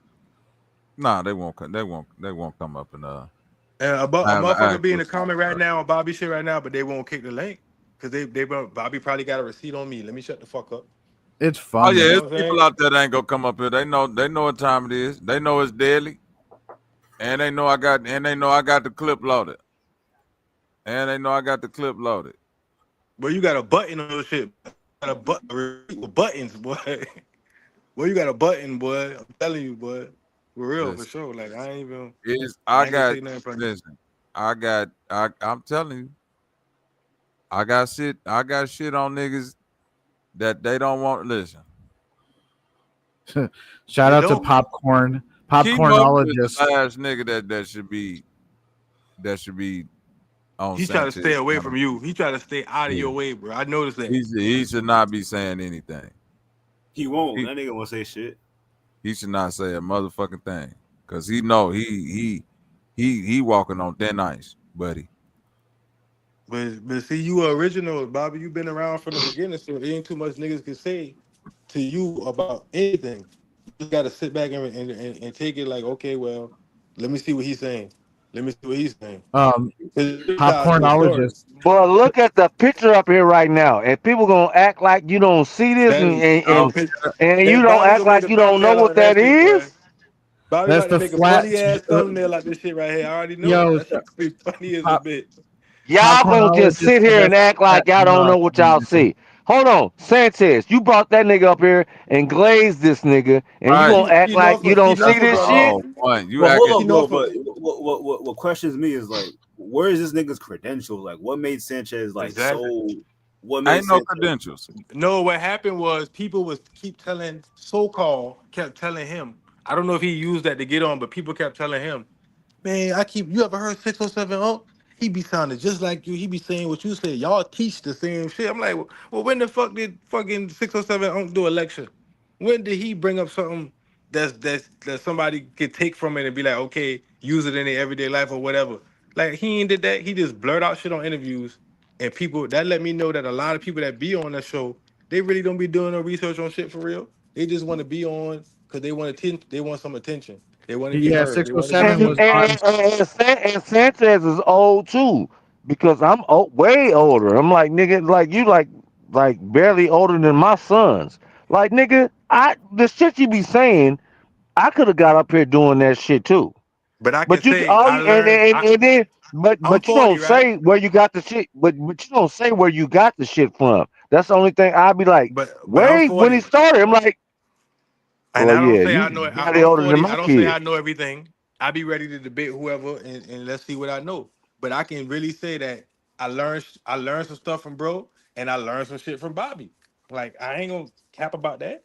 Nah, they won't come up and And a motherfucker be in the comment right now on Bobby shit right now, but they won't kick the link because Bobby probably got a receipt on me. Let me shut the fuck up. It's fun. Oh yeah, You know there's what I'm people saying? out there that ain't gonna come up here. They know what time it is. They know it's deadly, and they know I got the clip loaded. But you got a button on your shit. Got a button buttons, boy. Well, you got a button, boy. I'm telling you, boy. For real, for sure. Like I ain't even. I'm telling you, I got shit on niggas that they don't want to listen. Shout out to Popcornologist. The last nigga that should be on. He try to stay away from you. He try to stay out of your way, bro. I noticed that. He should not be saying anything. He won't. That nigga won't say shit. He should not say a motherfucking thing, cause he know he walking on thin ice, buddy. But see, you are original, Bobby. You been around from the beginning, so there ain't too much niggas can say to you about anything. You just gotta sit back and take it like, okay, well, let me see what he's saying. Popcornologist. But look at the picture up here right now, and people gonna act like you don't see this, and you don't act like you don't know what that is. Bobby That's about to the make a flat- funny ass thumbnail like this shit right here. I already know Yo, it. That shit be funny as a bitch. Y'all gonna just sit here and act like y'all don't know what y'all see. Hold on, Sanchez, you brought that nigga up here and glazed this nigga, and you gonna act like you don't see this shit? But hold on, bro. But what questions me is like, where is this nigga's credentials? Like, what made Sanchez like so? What made Ain't no Sanchez, credentials. No, what happened was people kept telling him. I don't know if he used that to get on, but people kept telling him, man, you ever heard 607 Unk? He be sounding just like you. He be saying what you say. Y'all teach the same shit. I'm like, well, when the fuck did fucking 607 Unk do a lecture? When did he bring up something that somebody could take from it and be like, okay, use it in their everyday life or whatever? Like he ain't did that. He just blurt out shit on interviews, and people that let me know that a lot of people that be on that show, they really don't be doing no research on shit for real. They just want to be on because they want some attention. They want to be heard. 607 was and Sanchez is old too, because I'm way older. I'm like, nigga, like you like barely older than my sons. Like, nigga, the shit you be saying, I could have got up here doing that shit too. But I But can you say all I you learned. and then but I'm you 40, don't say where you got the shit. But you don't say where you got the shit from. That's the only thing I'd be like. But I'm Wait, when he 40. started, I'm like, And well, I don't yeah, say you I know it. barely I'm older than 40. my I don't say kid. I know everything. I be ready to debate whoever and let's see what I know. But I can really say that I learned some stuff from bro and I learned some shit from Bobby. Like I ain't gonna cap about that.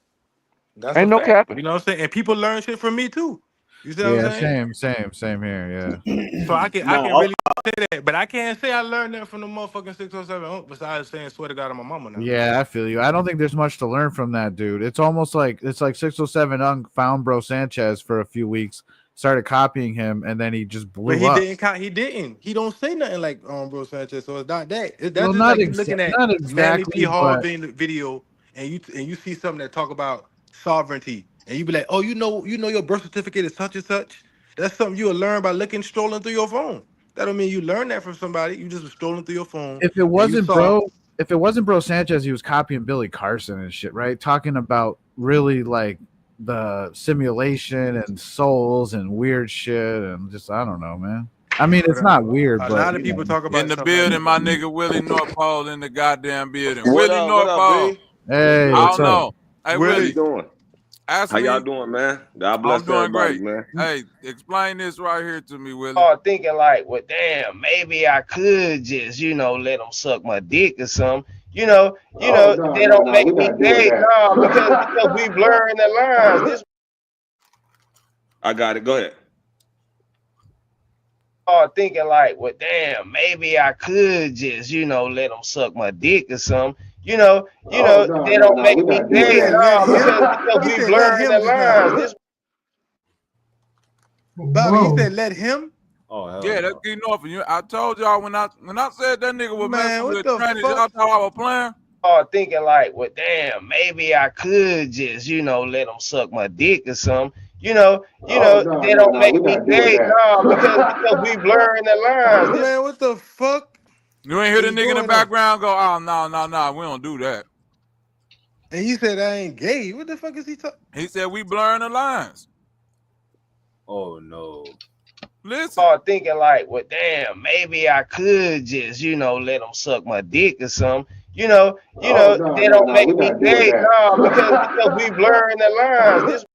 That's a Ain't no fact. capping. You know what I'm saying? And people learn shit from me too. You see what I'm saying? same here. Yeah. So I can really say that, but I can't say I learned that from the motherfucking 607 besides saying swear to God on my mama now. Yeah, I feel you. I don't think there's much to learn from that dude. It's almost like 607 Unk found Bro Sanchez for a few weeks, started copying him, and then he just blew But up. he didn't. He don't say nothing like Bro Sanchez. So it's not that. That's Well, just not like you looking at not Manly P. exactly, Hall but video and you see something that talk about sovereignty and you be like, oh, you know your birth certificate is such and such. That's something you'll learn by strolling through your phone. That don't mean you learn that from somebody. You just strolling through your phone. if it wasn't Bro Sanchez, he was copying Billy Carson and shit, right? Talking about really like the simulation and souls and weird shit and just I don't know, man. I mean, it's not weird, but a lot of people talk about in the building, my nigga Willie North Pole in the goddamn building. What Willie up? North What up, Pole. B? Hey, I what's don't up? know. Hey, How Willie. you doing? Ask How me. y'all doing, man? God bless I'm doing everybody, great. man. Hey, explain this right here to me, Willie. Oh, thinking like, well, damn, maybe I could just, let them suck my dick or something. Oh, no, They no, don't no. make We're me not doing gay. that. No, because we blurring the lines. This I got it. Go ahead. Thinking like, well, damn, maybe I could just, let them suck my dick or something. They don't make me gay. No, because we blurring the lines. This Bobby, he said let him. Oh hell Yeah, that's getting off of you. I told y'all when I said that nigga was messing with trannies, y'all thought I was playing. Thinking like, well, damn, maybe I could just, let them suck my dick or something. They don't make me gay. No, because we blurring the lines. Man, what the fuck? You ain't hear the nigga in the background go, oh, no, we don't do that. And he said I ain't gay. What the fuck is he talking? He said we blurring the lines. Oh no. Listen. Thinking like, well, damn, maybe I could just, let them suck my dick or something. They don't make me gay. No, because we blurring the lines.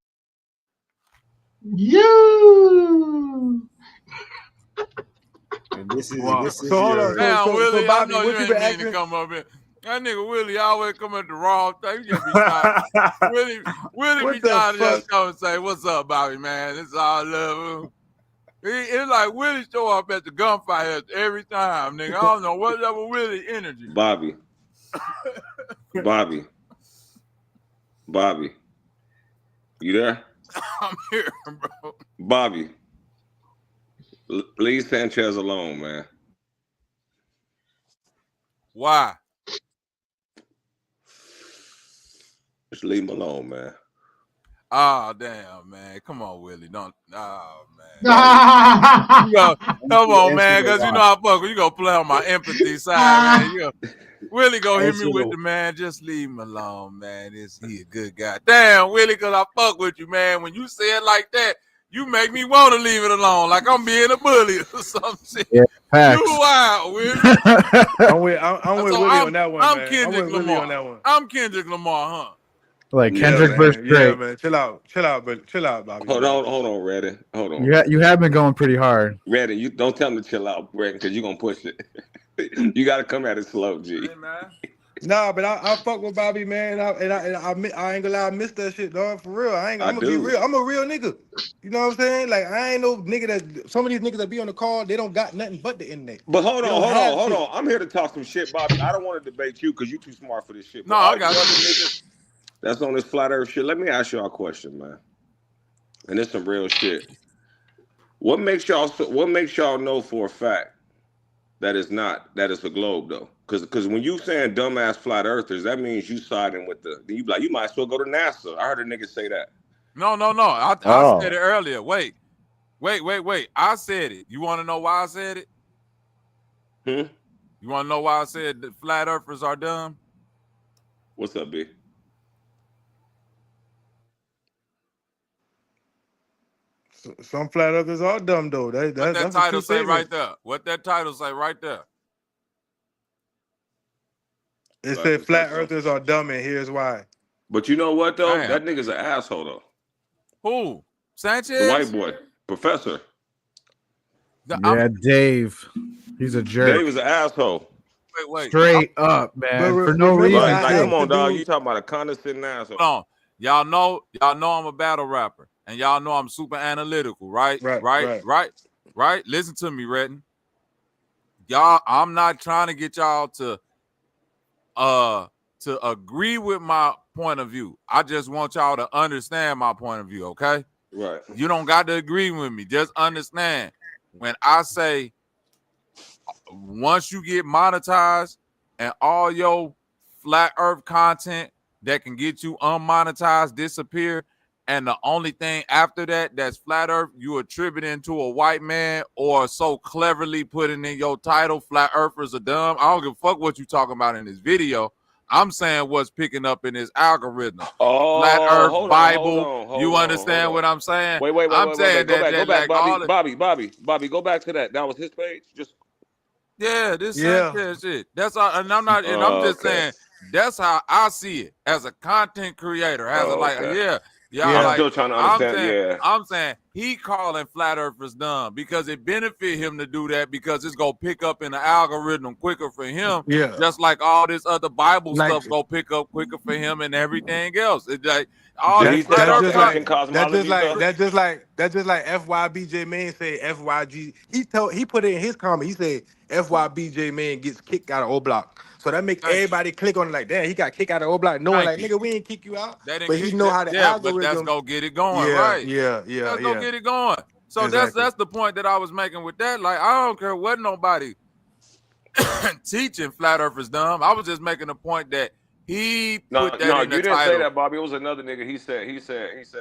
And this is so hold on. Damn, Willie, Bobby, I know what you you ain't been mean asking? to come up here. That nigga Willie always come at the wrong thing. You just be trying. Willie be trying to just come and say, "What's up, Bobby, man? It's all love." It's like Willie show up at the gunfight every time, nigga. I don't know what's up with Willie energy. Bobby. You there? I'm here, bro. Bobby. Leave Sanchez alone, man. Why? Just leave him alone, man. Oh, damn, man. Come on, Willie. Don't. Oh, man. Come on, man, because you know I fuck with you. Gonna play on my empathy side, man. Willie gonna hit me with the man. Just leave him alone, man. He a good guy. Damn, Willie, because I fuck with you, man. When you say it like that, you make me want to leave it alone, like I'm being a bully or some shit. Yeah, facts. You wild, Willie. I'm with Willie on that one, I'm man. Kendrick I'm with Willie Lamar. on that one. I'm Kendrick Lamar, huh? Like Kendrick versus Drake. Yeah, man. Chill out, Bobby. Hold on, Reddy. Hold on. You have been going pretty hard. Reddy, you don't tell him to chill out, Brett, because you're gonna push it. You gotta come at it slow, G. Hey, man. Nah, but I fuck with Bobby, man. I ain't gonna lie, I miss that shit, dog. For real. I'm gonna be real. I'm a real nigga. You know what I'm saying? Like, I ain't no nigga that some of these niggas that be on the call, they don't got nothing but the internet. But hold on. I'm here to talk some shit, Bobby. I don't want to debate you because you too smart for this shit. No, I got niggas that's on this flat earth shit. Let me ask y'all a question, man. And it's some real shit. What makes y'all know for a fact that it's a globe though? Because when you saying dumbass flat earthers, that means you siding with you might as well go to NASA. I heard a nigga say that. No. I said it earlier. Wait. I said it. You want to know why I said it? You want to know why I said that flat earthers are dumb? What's up, B? Some flat earthers are dumb though. What that title say right there? What that title say right there? It said flat earthers are dumb, and here's why. But you know what though? Damn. That nigga's an asshole though. Who? Sanchez? The white boy, Professor. Yeah, Dave. He's a jerk. Dave is an asshole. Wait. Straight up, man. For no reason. Like, come on, dog. You talking about a condescending asshole? Hold on. Y'all know I'm a battle rapper, and y'all know I'm super analytical, right? Right. Listen to me, Redden. Y'all, I'm not trying to get y'all to agree with my point of view. I just want y'all to understand my point of view, okay? Right. You don't got to agree with me. Just understand. When I say once you get monetized and all your flat earth content that can get you unmonetized disappear, and the only thing after that that's flat earth you attributing to a white man or so cleverly putting in your title, flat earthers are dumb. I don't give a fuck what you talking about in this video. I'm saying what's picking up in this algorithm. Oh, flat earth hold Bible. on, you understand what I'm saying? Wait. I'm saying Go back, Bobby. Bobby, go back to that. That was his page. This Sanchez shit. That's all, and I'm not. And I'm just saying that's how I see it as a content creator. I'm still trying to understand. I'm saying he calling flat earthers dumb because it benefit him to do that because it's gonna pick up in the algorithm quicker for him. Yeah. Just like all this other Bible Like- stuff go pick up quicker for him and everything else. It's like all Did he these say flat that's earth ancient cosmology, though? That's just like FYBJ man say FYG. He put it in his comment. He said FYBJ man gets kicked out of O Block. So that makes everybody click on it like, damn, he got kicked out of O Block, knowing like, nigga, we ain't kick you out. They didn't But he kick know that- how the yeah, algorithm. but that's gonna get it going, Yeah, right? yeah. Let's go get it going. So Exactly. that's the point that I was making with that. Like, I don't care what nobody teaching flat earthers dumb. I was just making a point that he No, put that in the you didn't title. say that, Bobby. It was another nigga. He said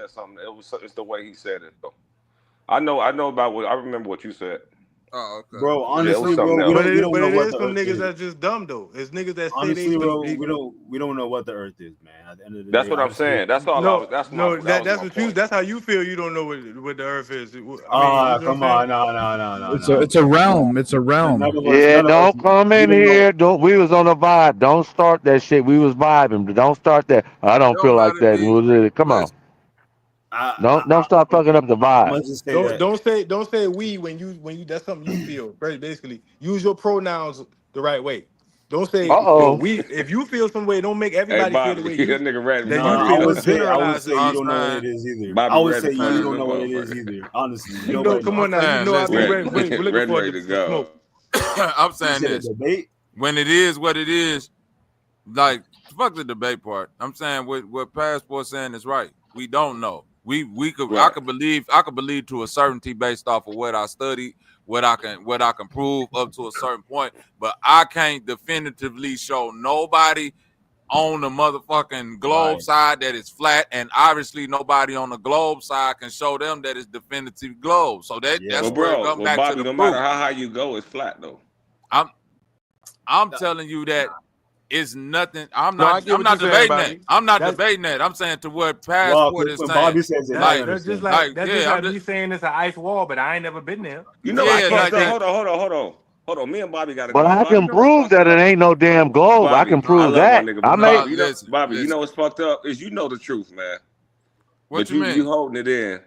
something. It's the way he said it, though. I know about what I remember what you said. Oh, okay. Bro, honestly, bro, we don't know But it what is the some earth niggas is. that's just dumb though. It's niggas that Honestly, say bro, they. we don't know what the earth is, man. At the end of the That's day, what I'm honestly. saying. That's all. No, that's no, my that's what point. that's how you feel. You don't know what the earth is. I mean, you know Come what I'm on, saying? no. It's a realm. It's a realm. Yeah, don't come in here. Don't. We was on a vibe. Don't start that shit. We was vibing. Don't start that. I don't feel like that. Come on. Don't start fucking up the vibe. Don't say we when you that's something you feel. Basically, use your pronouns the right way. Don't say we. If you feel some way, don't make everybody feel the way you. That nigga read that Nah, you feel. I would say Generalize you don't know what it is either. Bobby I would read say the you signs don't of know what it motherfucker. is either. Honestly, You know, come on now. You know I've been we're looking for ready to go. smoke. I'm saying this. When it is what it is, like fuck the debate part. I'm saying what Passport saying is right. We don't know. We could I could believe to a certainty based off of what I studied, what I can prove up to a certain point, but I can't definitively show nobody on the motherfucking globe side that is flat, and obviously nobody on the globe side can show them that it's definitive globe. So that's where it comes back Bobby, to the no proof. matter how high you go, it's flat though. I'm telling you that it's nothing. I'm No, I not get what debating you're saying, that. Bobby. I'm not That's- debating that. I'm saying to what Passport is when saying. Bobby says it, I That's just understand. like me saying it's an ice wall, but I ain't never been there. You know, Yeah, I can't. like Hold on. Me and Bobby got to But go. I Bobby, can prove that it ain't no damn globe. I Bobby, can prove love that. my nigga, I but may. Bobby, Bobby, you know what's fucked up is you know the truth, man. What but you mean? You holding it in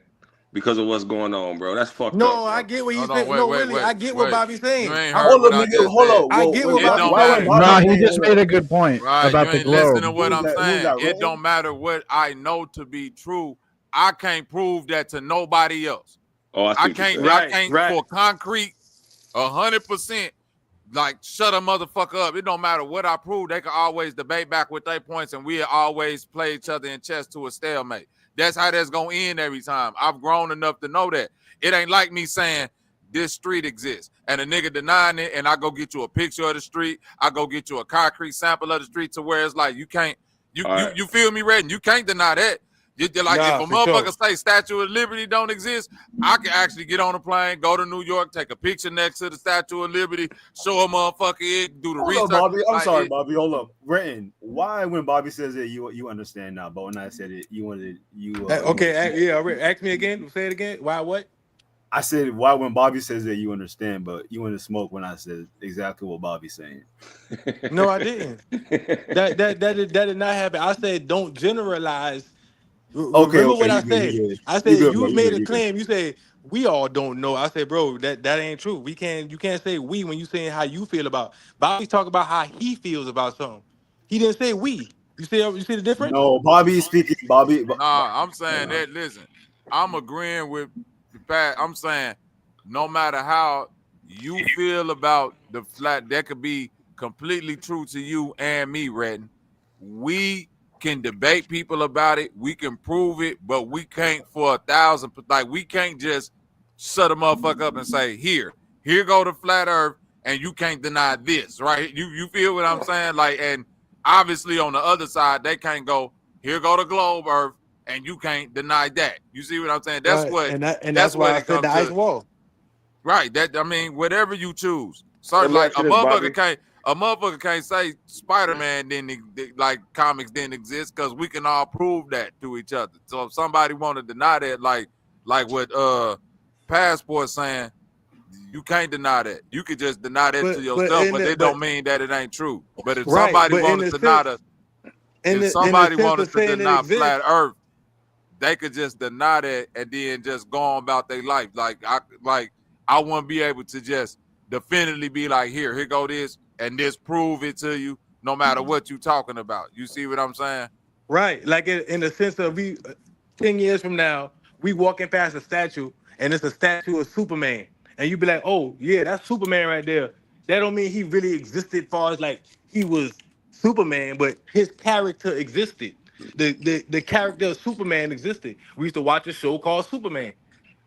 because of what's going on, bro. That's fucked up. No, I get what he's saying. I get what Bobby's saying. You ain't heard what I just said. I get what Bobby's saying. No, he just made a good point Right, about you the ain't listening to globe. what I'm saying. that, It don't matter what I know to be true. I can't prove that to nobody else. Oh, I can't for concrete 100%. Like shut a motherfucker up. It don't matter what I prove. They can always debate back with their points, and we always play each other in chess to a stalemate. That's how that's gonna end every time. I've grown enough to know that it ain't like me saying this street exists and a nigga denying it, and I go get you a picture of the street. I go get you a concrete sample of the street to where it's like you can't. You feel me, Redden? You can't deny that. You're like, if a motherfucker say Statue of Liberty don't exist, I can actually get on a plane, go to New York, take a picture next to the Statue of Liberty, show a motherfucker it, do the research. Hold on, Bobby. I'm like sorry, Bobby. Hold up. Renton, why when Bobby says it, you understand now, but when I said it, you wanted Ask me again. Say it again. Why what? I said why when Bobby says it, you understand, but you want to smoke when I said exactly what Bobby's saying. No, I didn't. That did not happen. I said don't generalize. Remember what I said? I said you made a claim. You said we all don't know. I said, bro, that ain't true. You can't say we when you saying how you feel about. Bobby's talking about how he feels about something. He didn't say we. You see the difference? No, Bobby's speaking. Bobby. Nah, I'm saying that. Listen, I'm agreeing with Pat. I'm saying no matter how you feel about the flat, that could be completely true to you and me, Redden. We can debate people about it. We can prove it, but we can't for 1,000. Like we can't just shut a motherfucker up and say, here go the flat earth, and you can't deny this, right? You feel what I'm saying? Like, and obviously on the other side, they can't go, here go the globe earth, and you can't deny that. You see what I'm saying? That's right. what, and that's why I said the ice wall. Right. That I mean, whatever you choose. So Let me like ask a you this, motherfucker Bobby. can't say Spider-Man like comics didn't exist because we can all prove that to each other. So if somebody want to deny that, like what Passport saying, you can't deny that. You could just deny that to yourself, but it don't mean that it ain't true. But if somebody wanted to deny flat earth, they could just deny that and then just go on about their life. I wouldn't be able to just definitively be like, here go this, and this prove it to you, no matter what you talking about. You see what I'm saying? Right. Like in the sense of 10 years from now, we walking past a statue and it's a statue of Superman. And you be like, oh, yeah, that's Superman right there. That don't mean he really existed far as like he was Superman, but his character existed. The character of Superman existed. We used to watch a show called Superman.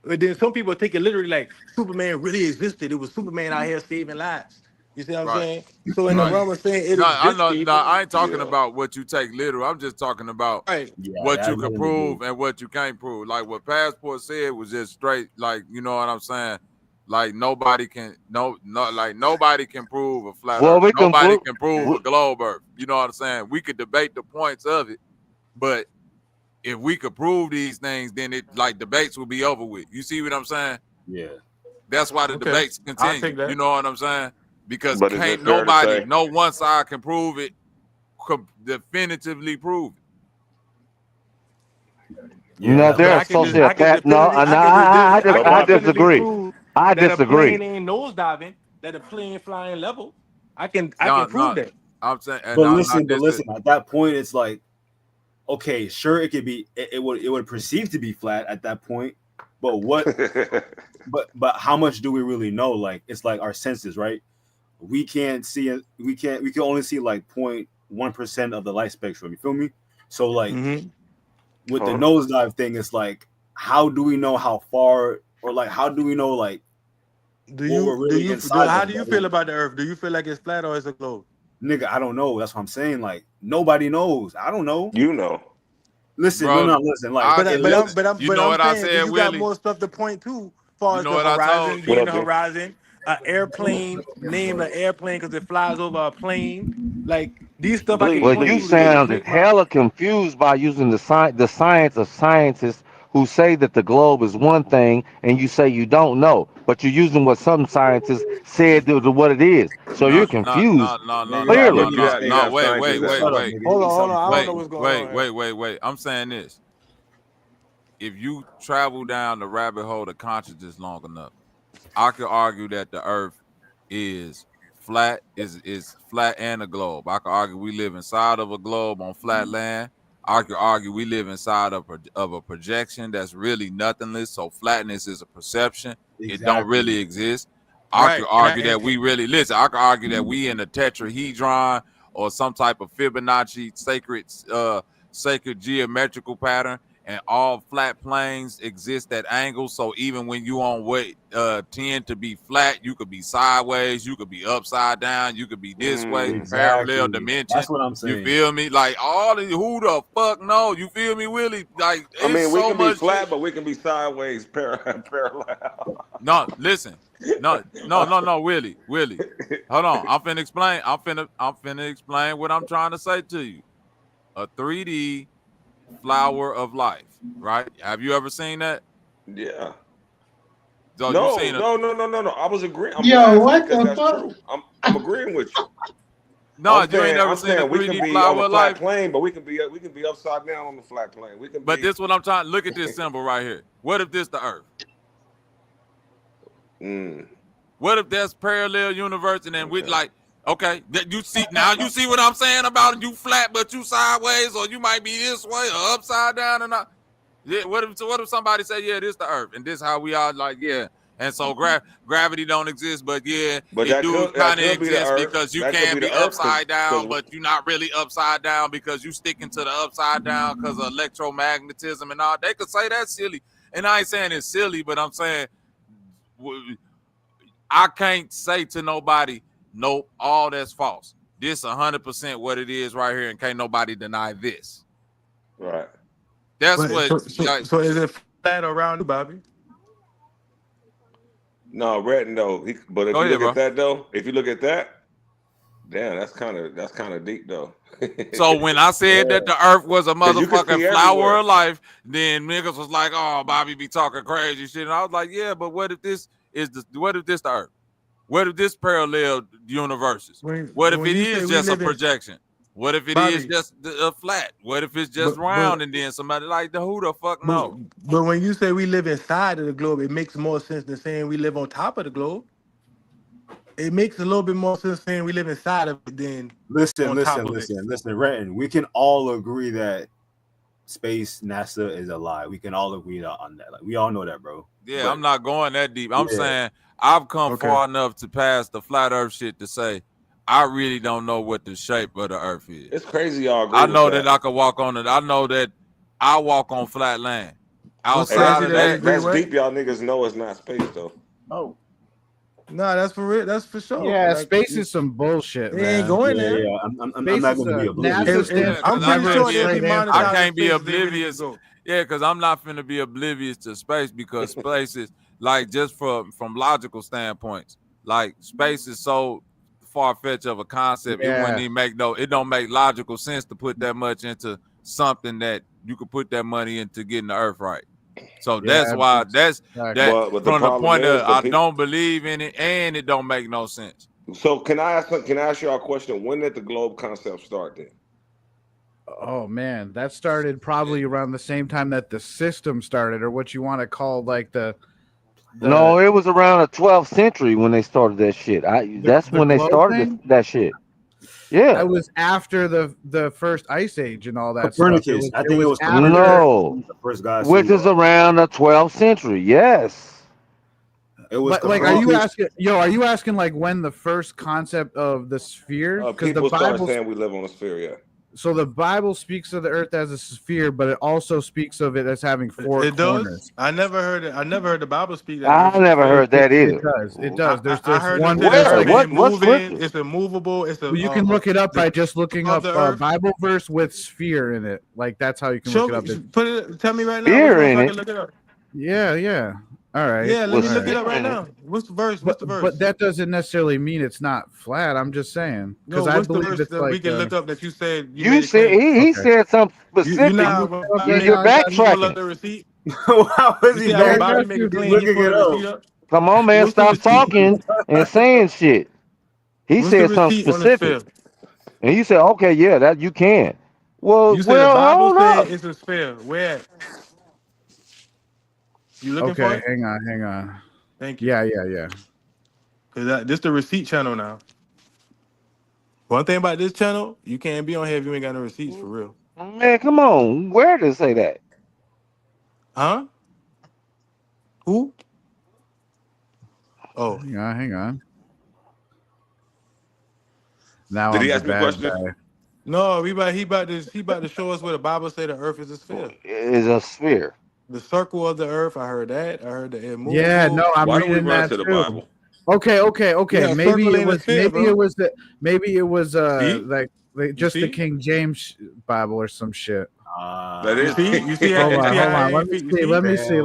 But then some people take it literally like Superman really existed. It was Superman out here saving lives. You see what I'm saying? So in the realm of saying it existed. I ain't talking about what you take literal. I'm just talking about what you can prove and what you can't prove. Like what Passport said was just straight, like, you know what I'm saying? Like nobody can nobody can prove a flat earth. Nobody can prove a globe earth. You know what I'm saying? We could debate the points of it, but if we could prove these things, then it like debates will be over with. You see what I'm saying? Yeah. That's why the debates continue. You know what I'm saying? Because But can't nobody, no one side can prove it, definitively prove it. No, they're a sociopath. No, I disagree. I that disagree. a plane ain't nosediving, that a plane flying level. I can prove that. I'm saying, but listen, at that point, it's like, okay, sure, it could be, it would perceive to be flat at that point, but what, but how much do we really know? Like, it's like our senses, right? We can't see it. We can only see like 0.1% of the light spectrum. You feel me? So like with the nosedive thing, it's like, how do we know how far, or like, how do we know like how do you feel about the Earth? Do you feel like it's flat or it's a globe? Nigga, I don't know. That's what I'm saying. Like nobody knows. I don't know. You know. Listen, Bro, no, listen. Like, you got more stuff to point to, as far as the horizon being the horizon. An airplane, name an airplane because it flies over a plane. Like these stuff. Well, you sounded hella confused by using the science of scientists who say that the globe is one thing, and you say you don't know, but you're using what some scientists said to what it is. So you're confused. Clearly. No, wait. Hold on. I don't know what's going on. Wait. I'm saying this. If you travel down the rabbit hole of consciousness long enough, I could argue that the Earth is flat, is flat and a globe. I could argue we live inside of a globe on flat land. I could argue we live inside of a projection that's really nothingness. So flatness is a perception. Exactly. It don't really exist. I could argue that we really listen. I could argue that we in a tetrahedron or some type of Fibonacci sacred geometrical pattern. And all flat planes exist at angles. So even when you on way tend to be flat, you could be sideways, you could be upside down, you could be this way, parallel dimension. That's what I'm saying. You feel me? Like all of who the fuck know? You feel me, Willie? Like I mean, we so can much be flat, but we can be sideways, parallel. No, listen. No, Willie. Hold on. I'm finna explain what I'm trying to say to you. A 3D flower of life, right? Have you ever seen that? Yeah. So no. I was agreeing. What the fuck? I'm agreeing with you. No, you ain't never seen a 3D flower of life plane, but we can be upside down on the flat plane. But this what I'm trying. Look at this symbol right here. What if this the Earth? What if that's parallel universe and then we like? Okay, you see what I'm saying about it? You flat, but you sideways, or you might be this way or upside down and not. Yeah, what if somebody say, yeah, this the Earth, and this how we are, like, yeah, and so gravity don't exist, but yeah, but it do kind of exist because you can't be upside down, but you're not really upside down because you sticking to the upside down because of electromagnetism and all. They could say that's silly, and I ain't saying it's silly, but I'm saying I can't say to nobody, nope, all that's false. This 100% what it is right here, and can't nobody deny this. Right. That's So is it flat around you, Bobby? No, red no. But if you look at that though, damn, that's kind of deep though. So when I said that the Earth was a motherfucking flower of life, then niggas was like, "Oh, Bobby be talking crazy shit," and I was like, "Yeah, but what if this the Earth? What if this parallel universes? What if it is just a projection?" What if it Bobby, is just flat? What if it's just round and then somebody like who the fuck know? But when you say we live inside of the globe, it makes more sense than saying we live on top of the globe. It makes a little bit more sense saying we live inside of it than listen, it. Renton. We can all agree that space, NASA is a lie. We can all agree on that. Like we all know that, bro. Yeah, I'm not going that deep. I'm saying I've come far enough to pass the flat Earth shit to say I really don't know what the shape of the Earth is. It's crazy, y'all. I know that I can walk on it. I know that I walk on flat land. Outside of that's deep. Y'all niggas know it's not space though. Oh. No, that's for real. That's for sure. Yeah, like, space is some bullshit. It ain't going there. Yeah, I'm not going to be oblivious. I'm pretty sure they'll be monetized. I can't be oblivious. Yeah, because I'm not finna be oblivious to space because space is like just from logical standpoints. Like space is so far-fetched of a concept. It wouldn't even it don't make logical sense to put that much into something that you could put that money into getting the Earth right. So that's why from the point of I don't believe in it and it don't make no sense. So can I ask y'all a question? When did the globe concept start then? Oh man, that started probably around the same time that the system started, or what you want to call like the No, it was around the 12th century when they started that shit. That's when they started that shit. Yeah, that was after the first ice age and all that Copernicus. stuff. I think it was no, the first guy. Which is around the 12th century. Yes. It was like, are you asking? Are you asking like when the first concept of the sphere? Because people the Bible start saying we live on a sphere. Yeah. So the Bible speaks of the earth as a sphere, but it also speaks of it as having four corners. I never heard it. I never heard the Bible speak that. I never heard that either. It does. There's I heard one. It's immovable. It's a. You can look it up by just looking up a Bible verse with sphere in it. Like that's how you can look it up. Tell me right now. Sphere in it. Look it up. Yeah. All right. Yeah, let me look it up right now. What's the verse? But that doesn't necessarily mean it's not flat. I'm just saying because I believe it's like we can look up that you said. You said he said something specific. You're backtracking. How is he looking it up? Come on, man, stop talking and saying shit. He said something specific, and you said, "Okay, yeah, that you can." Well, you said the Bible said it's a sphere. Where? You looking for it? Hang on. Thank you. Yeah. Because this the receipt channel now. One thing about this channel, you can't be on here if you ain't got no receipts for real. Man, come on. Where does it say that? Huh? Who? Oh. Hang on. Now did he ask me a question? Guy. No, he about to show us where the Bible say the earth is a sphere. Is a sphere. The circle of the earth. I heard that. I heard the immovable. Yeah, no, I'm reading that to the too. Bible? Okay. Yeah, maybe it was See? like just the King James Bible or some shit. That is. You see? Hold on. Let me see.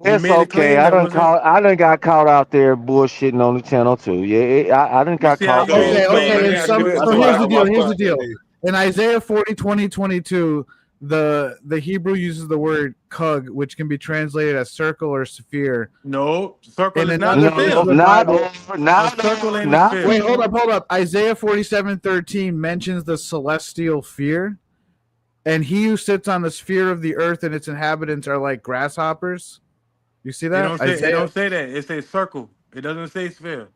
It's okay. I done got caught out there bullshitting on the channel too. Yeah, I done got caught. Okay. So here's the deal. In Isaiah 40:20-22, the Hebrew uses the word kug, which can be translated as circle or sphere. No, circle is not circle ain't a sphere. Wait, hold up. Isaiah 47:13 mentions the celestial sphere, and he who sits on the sphere of the earth and its inhabitants are like grasshoppers. You see that? It don't say that. It says circle. It doesn't say sphere.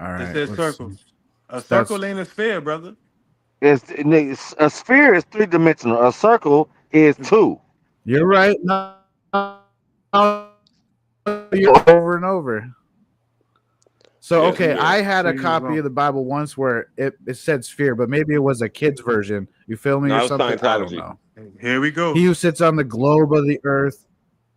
All right. It says circle. A circle ain't a sphere, brother. A sphere is three-dimensional. A circle is two. You're right. No, over and over. So I had a copy of the Bible once where it said sphere, but maybe it was a kid's version. You feel me? Or something? I don't know. Here we go. He who sits on the globe of the earth.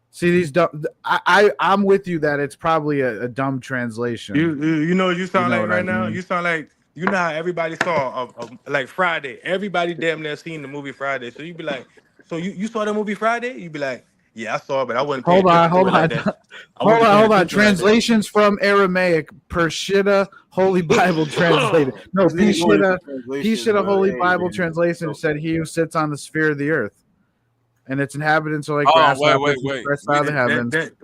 See these dumb. I'm with you that it's probably a dumb translation. You know what you sound like right now? You sound like how everybody saw like Friday. Everybody damn near seen the movie Friday. So you'd be like, so you saw the movie Friday? You'd be like, yeah, I saw it, but I wasn't paying attention. Hold on. Translations from Aramaic, Peshitta Holy Bible translated. No, Peshitta Holy Bible translation said, "He who sits on the sphere of the earth, and its inhabitants are like grasshoppers." Wait.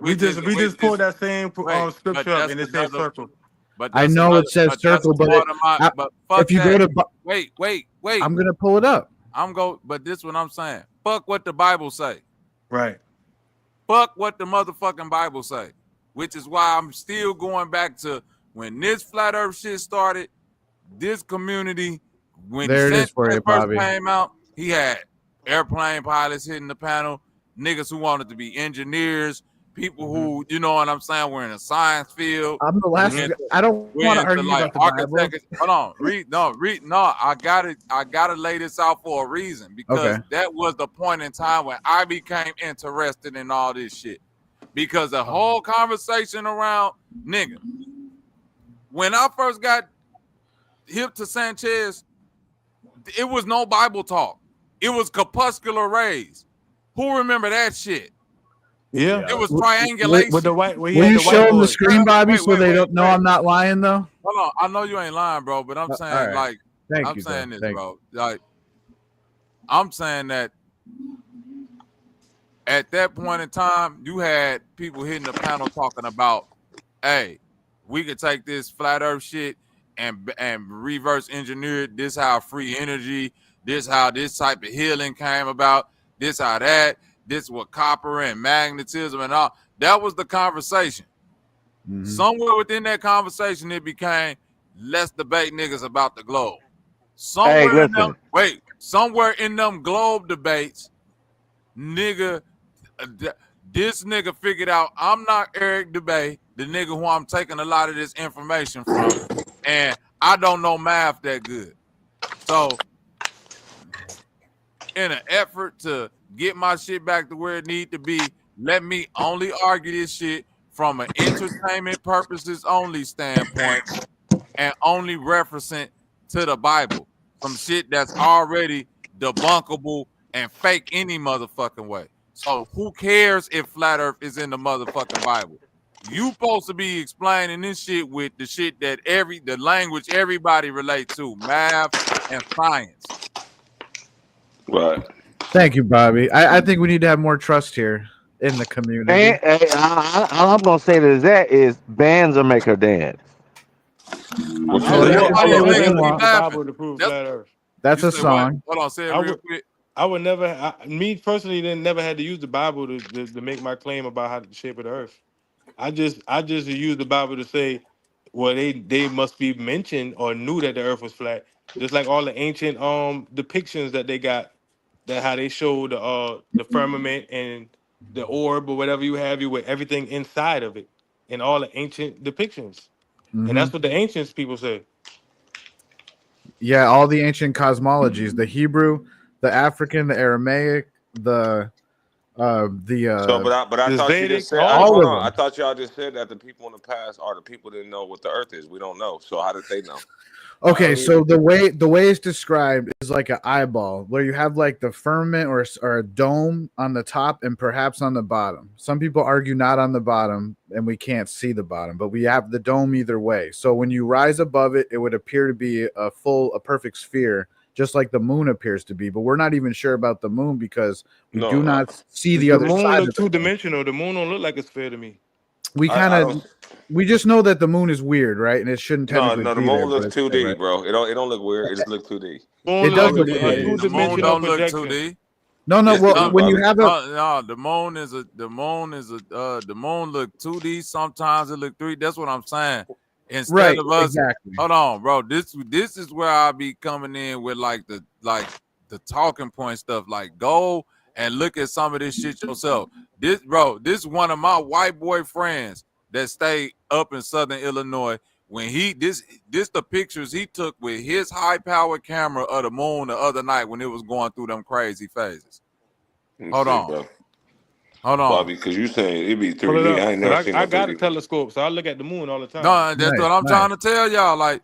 We just pulled that same scripture up, and it says circle. But I that's know another, it says but that's circle, but, part of my. But fuck if you that. go to, wait. I'm gonna pull it up. But this is what I'm saying. Fuck what the Bible say. Right. Fuck what the motherfucking Bible say. Which is why I'm still going back to when this flat earth shit started, this community, when There it is Sanchez for you, first Bobby. came out, he had airplane pilots hitting the panel, niggas who wanted to be engineers, people who, you know what I'm saying, were in a science field. I'm the last. I don't want to argue about the Bible. Hold on, I gotta lay this out for a reason, because that was the point in time when I became interested in all this shit. Because the whole conversation around nigga, when I first got hip to Sanchez, it was no Bible talk. It was corpuscular rays. Who remember that shit? Yeah, it was triangulation. With the white. Will you show them the screen, Bobby, so they don't know I'm not lying, though? Hold on, I know you ain't lying, bro, but I'm saying, right. like, Thank you, saying bro. this, bro. Like, I'm saying that at that point in time, you had people hitting the panel talking about, hey, we could take this flat earth shit and reverse engineer it. This how free energy, this how this type of healing came about, this how that, this what copper and magnetism and all. That was the conversation. Somewhere within that conversation, it became, let's debate niggas about the globe. Somewhere somewhere in them globe debates, nigga, this nigga figured out I'm not Eric Dubay, the nigga who I'm taking a lot of this information from, and I don't know math that good. So, in an effort to get my shit back to where it need to be, let me only argue this shit from an entertainment purposes only standpoint, and only referencing to the Bible, some shit that's already debunkable and fake any motherfucking way. So who cares if flat earth is in the motherfucking Bible? You supposed to be explaining this shit with the shit that the language everybody relates to, math and science. Right. Thank you, Bobby. I think we need to have more trust here in the community. And all I'm gonna say to that is bands will make her dance. That's a song. Hold on, say it real quick. I would never, me personally, never had to use the Bible to make my claim about how the shape of the earth. I just use the Bible to say, well, they must be mentioned or knew that the earth was flat. Just like all the ancient depictions that they got, that how they show the firmament and the orb or whatever you have, with everything inside of it, and all the ancient depictions. And that's what the ancients people say. Yeah, all the ancient cosmologies, the Hebrew, the African, the Aramaic, the but I thought you just said, I thought y'all just said that the people in the past are the people that didn't know what the earth is. We don't know. So how did they know? Okay, so the way it's described is like an eyeball, where you have like the firmament or a dome on the top and perhaps on the bottom. Some people argue not on the bottom, and we can't see the bottom, but we have the dome either way. So when you rise above it, it would appear to be a perfect sphere, just like the moon appears to be. But we're not even sure about the moon because we do not see the other moon side. Look two-dimensional. The moon don't look like a sphere to me. We just know that the moon is weird, right? And it shouldn't technically the be moon there, looks 2D, right? bro. It don't look weird. It just looks 2D. It does look 2D. The moon don't look 2D. No, well, when you have the moon look 2D. Sometimes it look 3D. That's what I'm saying. Instead of us, hold on, bro. This is where I be coming in with like the talking point stuff. Like, go and look at some of this shit yourself. This is one of my white boy friends that stay up in Southern Illinois. When this the pictures he took with his high-powered camera of the moon the other night when it was going through them crazy phases. Hold on, Bobby, because you saying it be 3D. I ain't never seen. I got a telescope, so I look at the moon all the time. No, that's what I'm trying to tell y'all. Like,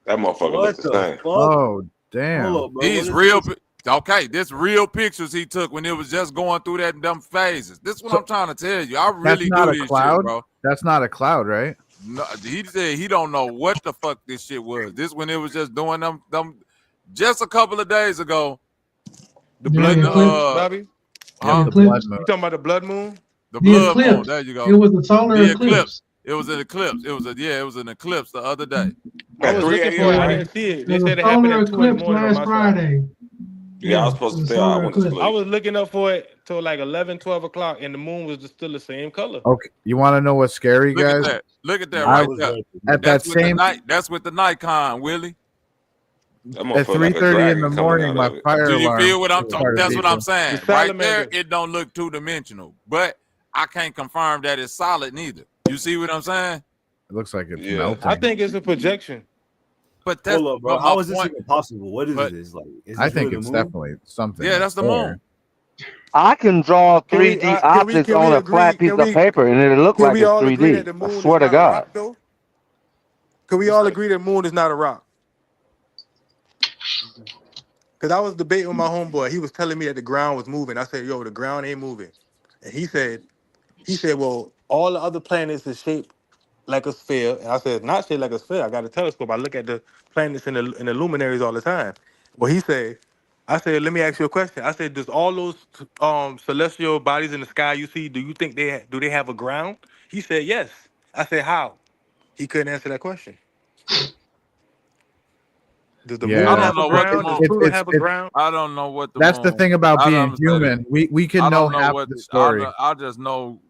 that motherfucker looks the same. Oh damn! These real. Okay, this real pictures he took when it was just going through that dumb phases. This is what I'm trying to tell you. I really that's not do a this cloud, shit, bro. That's not a cloud, right? No, he said he don't know what the fuck this shit was. This when it was just doing them just a couple of days ago. The blood, Bobby? The blood moon. You talking about the blood moon? The blood moon. There you go. It was the solar eclipse. It was an eclipse. It was an eclipse the other day. I was looking for it. I didn't see it. They said it happened at 2 in the morning on my side. Friday. Yeah, I was supposed to stay out. I went to sleep. I was looking up for it till like 11, 12 o'clock, and the moon was still the same color. Okay, you want to know what's scary, Look guys? at that. Look at that right there. At That's that with same that's with the Nikon, Willie. at 3:30 in the morning, my fire Do you alarm. feel what I'm talking? started That's what I'm beeping. saying. Right there, it don't look two dimensional, but I can't confirm that it's solid neither. You see what I'm saying? It looks like it's melting. I think it's a projection. But that's Hold up, bro. but How my is this point- even possible? What is but- this? Like, is I this think really it's the moon? definitely something. Yeah, that's the moon. I can draw Can we, 3D can we- objects can we on a agree- flat piece can of we- paper, and it'll look Can like we it's all agree 3D. that the moon I is swear to not a God. rock, though? Can we all agree that moon is not a rock? Because I was debating with my homeboy. He was telling me that the ground was moving. I said, yo, the ground ain't moving. And he said, well, all the other planets is shaped like a sphere. And I said, not shaped like a sphere. I got a telescope. I look at the planets and the luminaries all the time. Well, he said, I said, let me ask you a question. I said, does all those celestial bodies in the sky you see, do you think do they have a ground? He said, yes. I said, how? He couldn't answer that question. Does the moon I have don't a know what the ground? moon. Does Pluto have a ground? I don't know what the That's moon. the thing about I being don't understand human. it. We can I know don't know half what the story. I just know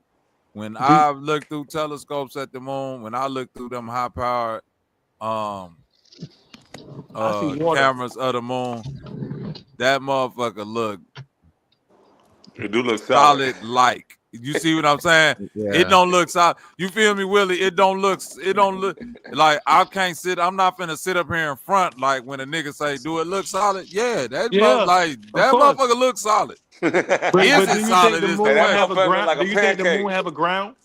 when I look through telescopes at the moon, when I look through them high powered cameras of the moon, that motherfucker look It do look solid like. You see what I'm saying? Yeah. It don't look solid. You feel me, Willie? It don't look like I'm not finna sit up here in front like when a nigga say, do it look solid? Yeah, that motherfucker looks solid. But Is do it you solid think the is moon the have a question. ground? like a Do you think the pancake. moon have a ground?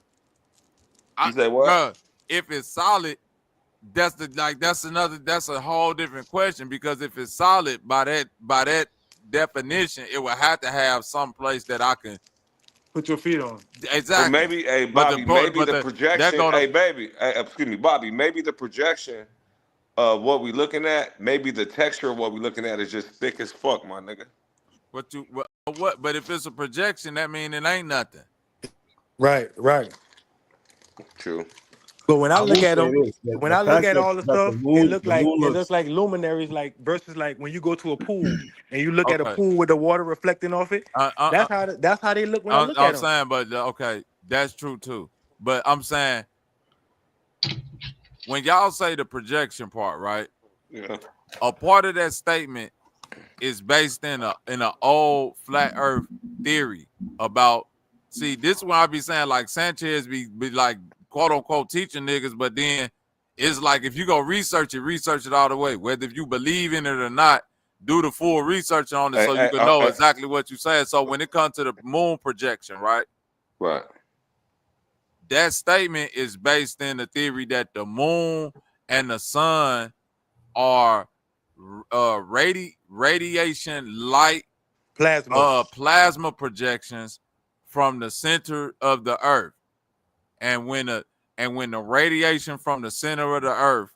You say what? Bruh, if it's solid, that's a whole different question, because if it's solid by that definition, it would have to have some place that I can put your feet on. Exactly. But maybe, hey, Bobby, excuse me, Bobby, maybe the projection of what we looking at, maybe the texture of what we looking at is just thick as fuck, my nigga. What? But if it's a projection, that means it ain't nothing. Right. True. But when I look will at say them, this, that when the I look fact at that- all the that stuff, the moon it looks looks- like luminaries, like versus like when you go to a pool and you look at a Okay. pool with the water reflecting off it. That's how they look when I look at I'm them. saying, but okay, that's true too. But I'm saying, when y'all say the projection part, right? Yeah. A part of that statement is based in a old flat Earth theory about. See, this is why I be saying like Sanchez be like quote unquote teaching niggas, but then it's like if you go research it all the way. Whether if you believe in it or not, do the full research on it so you can know exactly what you're saying. So when it comes to the moon projection, right? Right. That statement is based in the theory that the moon and the sun are radiation light plasma projections from the center of the earth. And when the radiation from the center of the earth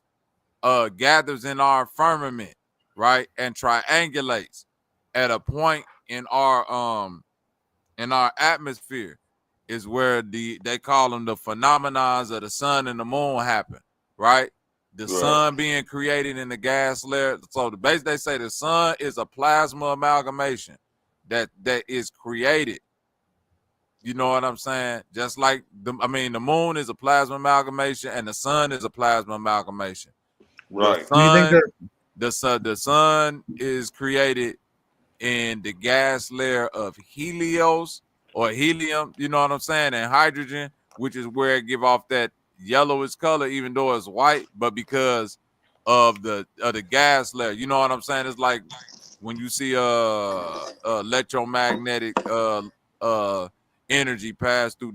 gathers in our firmament, right, and triangulates at a point in our atmosphere, is where they call them the phenomenons of the sun and the moon happen, right? The sun being created in the gas layer. So they say the sun is a plasma amalgamation that is created. You know what I'm saying? Just like the moon is a plasma amalgamation and the sun is a plasma amalgamation. Right. The sun is created in the gas layer of Helios or helium, you know what I'm saying, and hydrogen, which is where it give off that yellowish color, even though it's white, but because of the gas layer, you know what I'm saying? It's like when you see electromagnetic energy pass through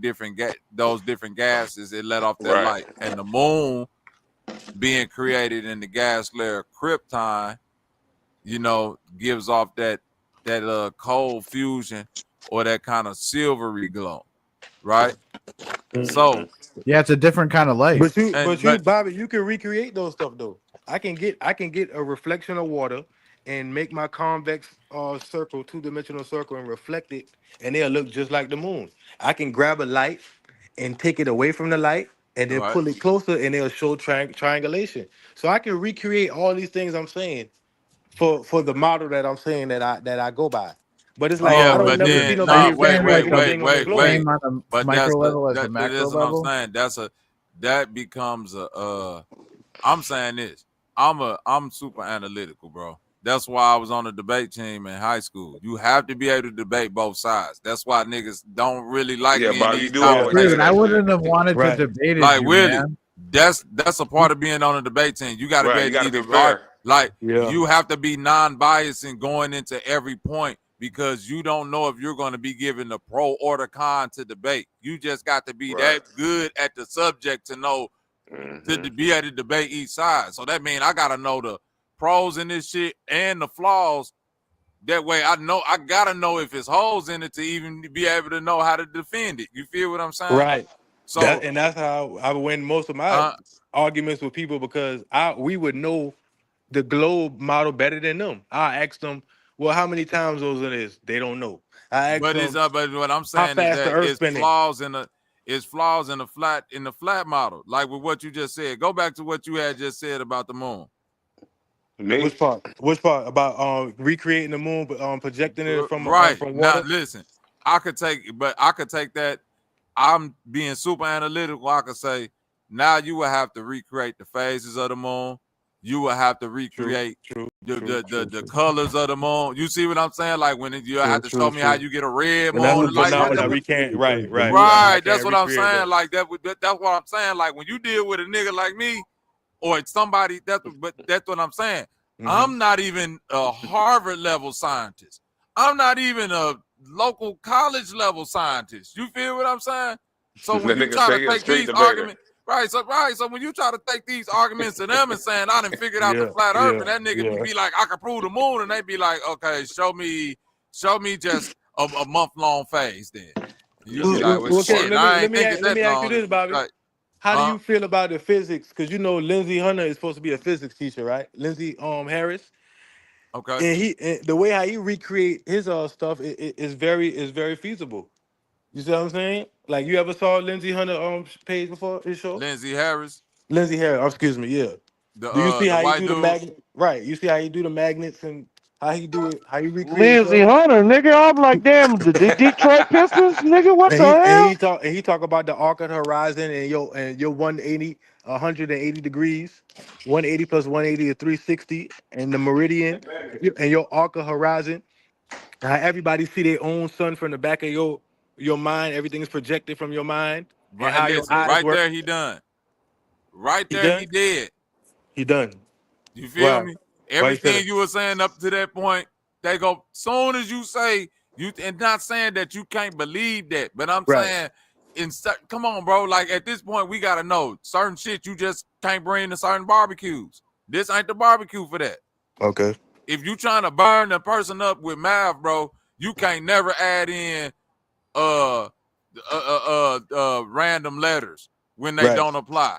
those different gases, it let off that light. And the moon being created in the gas layer Krypton, you know, gives off that cold fusion or that kind of silvery glow, right? So yeah, it's a different kind of light. But Bobby, you can recreate those stuff though. I can get a reflection of water and make my convex circle, 2-dimensional circle, and reflect it, and they'll look just like the moon. I can grab a light and take it away from the light and then pull it closer, and it'll show triangulation. So I can recreate all these things I'm saying for the model that I'm saying that I go by. But it's like I don't never see nobody recreate anything on the globe. Same on the But micro that's level as the macro that's what I'm level. saying. That becomes a I'm saying this. I'm super analytical, bro. That's why I was on the debate team in high school. You have to be able to debate both sides. That's why niggas don't really like me in these conversations. Dude, I wouldn't have wanted to debate like you, really, man. that's a part of being on the debate team. You got to be able to either fair. Like you have to be non-biased in going into every point because you don't know if you're going to be given the pro or the con to debate. You just got to be that good at the subject to know to be able to debate each side. So that means I got to know the pros in this shit and the flaws. That way I gotta know if it's holes in it to even be able to know how to defend it. You feel what I'm saying? Right. So and that's how I win most of my arguments with people because we would know the globe model better than them. I ask them, well, how many time zones it is? They don't know. I ask them, but what I'm how saying is fast the that Earth it's spinning. flaws in the flat model. Like with what you just said. Go back to what you had just said about the moon. Which part? Which part about recreating the moon, projecting it from water? Now listen, I could take that. I'm being super analytical. I could say now you will have to recreate the phases of the moon. You will have to recreate the colors of the moon. You see what I'm saying? Like when you have to show me how you get a red moon. We can't. Right. Right. That's what I'm saying. Like that's what I'm saying. Like when you deal with a nigga like me or somebody, that's what I'm saying. I'm not even a Harvard level scientist. I'm not even a local college level scientist. You feel what I'm saying? So when you try to take these arguments, so when you try to take these arguments to them and saying I done figured out the flat earth, and that nigga be like, I can prove the moon, and they be like, okay, show me just a month-long phase then. You be like, well, shit, let me ask you this, Bobby. How do you feel about the physics? Because you know Lindsey Hunter is supposed to be a physics teacher, right? Lindsey Harris. Okay. And the way how he recreate his stuff is very feasible. You see what I'm saying? Like you ever saw Lindsey Hunter page before his show? Lindsey Harris. Excuse me, yeah. Do you see how he do the magnet? Right. You see how he do the magnets and how he do it, how he recreate Lindsey Hunter, nigga. I'm like, damn, the Detroit Pistons, nigga. What the hell? And he talk about the arc of the horizon and your 180 degrees, 180 plus 180 is 360, and the meridian and your arc of horizon. How everybody see their own sun from the back of your mind. Everything is projected from your mind. Right, and listen, right work. There he done. Right there he did. He done. You feel me? Everything you were saying up to that point, they go, soon as you say, and not saying that you can't believe that, but I'm saying, come on, bro. Like at this point, we got to know certain shit you just can't bring to certain barbecues. This ain't the barbecue for that. Okay. If you trying to burn the person up with math, bro, you can't never add in random letters when they don't apply.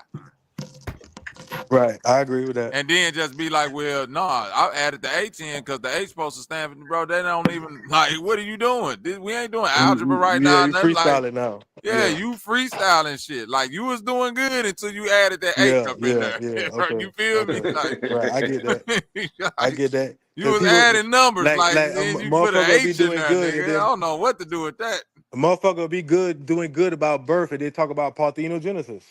Right, I agree with that. And then just be like, well, no, I added the H in because the H supposed to stand for, bro. They don't even like. What are you doing? We ain't doing algebra right now. You freestyling now. Yeah, you freestyling shit. Like you was doing good until you added that H up in there. Yeah, okay. You feel me? Like, right, I get that. I get that. You was adding numbers like you put an H in there, good, nigga. I don't know what to do with that. A motherfucker will be doing good about birth, and they talk about parthenogenesis.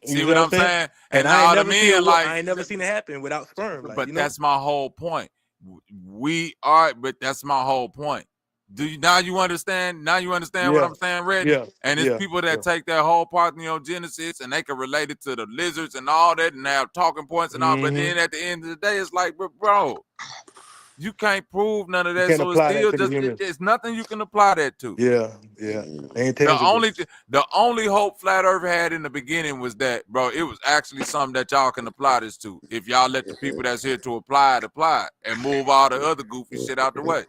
See what I'm saying? And I ain't never seen it happen without sperm. Like, but that's my whole point. But that's my whole point. Now you understand what I'm saying, Reggie? Yeah. And it's people that take that whole parthenogenesis and they can relate it to the lizards and all that and have talking points and all. But then at the end of the day, it's like, bro, you can't prove none of that. So it's still just it's nothing you can apply that to. Yeah. Ain't the only hope Flat Earth had in the beginning was that, bro, it was actually something that y'all can apply this to. If y'all let the people that's here to apply it and move all the other goofy shit out the way.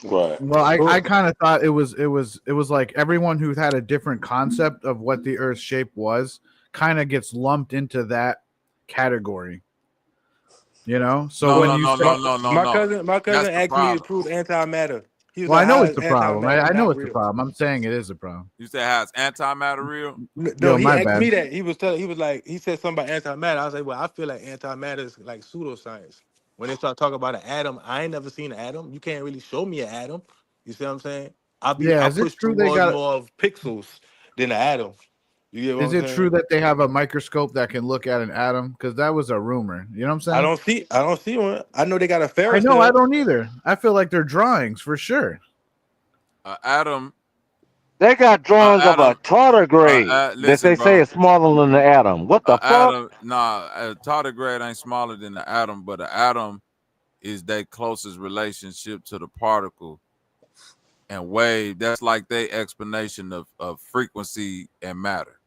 Right. Well, I kind of thought it was like everyone who had a different concept of what the Earth's shape was kind of gets lumped into that category. You know, so my cousin asked me to prove antimatter. He was Well, I like, know how it's is a problem. I antimatter know not it's a real? problem. I'm saying it is a problem. You said has antimatter real? No, Yo, he my asked bad. me that. He was like, he said something about antimatter. I was like, well, I feel like antimatter is like pseudoscience. When they start talking about an atom, I ain't never seen an atom. You can't really show me an atom. You see what I'm saying? Yeah, I is it push true they towards got? more of pixels than an atom. You get what Is I'm it true saying? that they have a microscope that can look at an atom? Because that was a rumor. You know what I'm I saying? don't see one. I know they got a I know. I ferrocell. don't either. I feel like they're drawings for sure. Atom. They got drawings of a tardigrade that Listen, they say bro. is smaller than the atom. What the fuck? Atom. Nah, a tardigrade ain't smaller than the atom, but the atom is their closest relationship to the particle and wave. That's like their explanation of frequency and matter.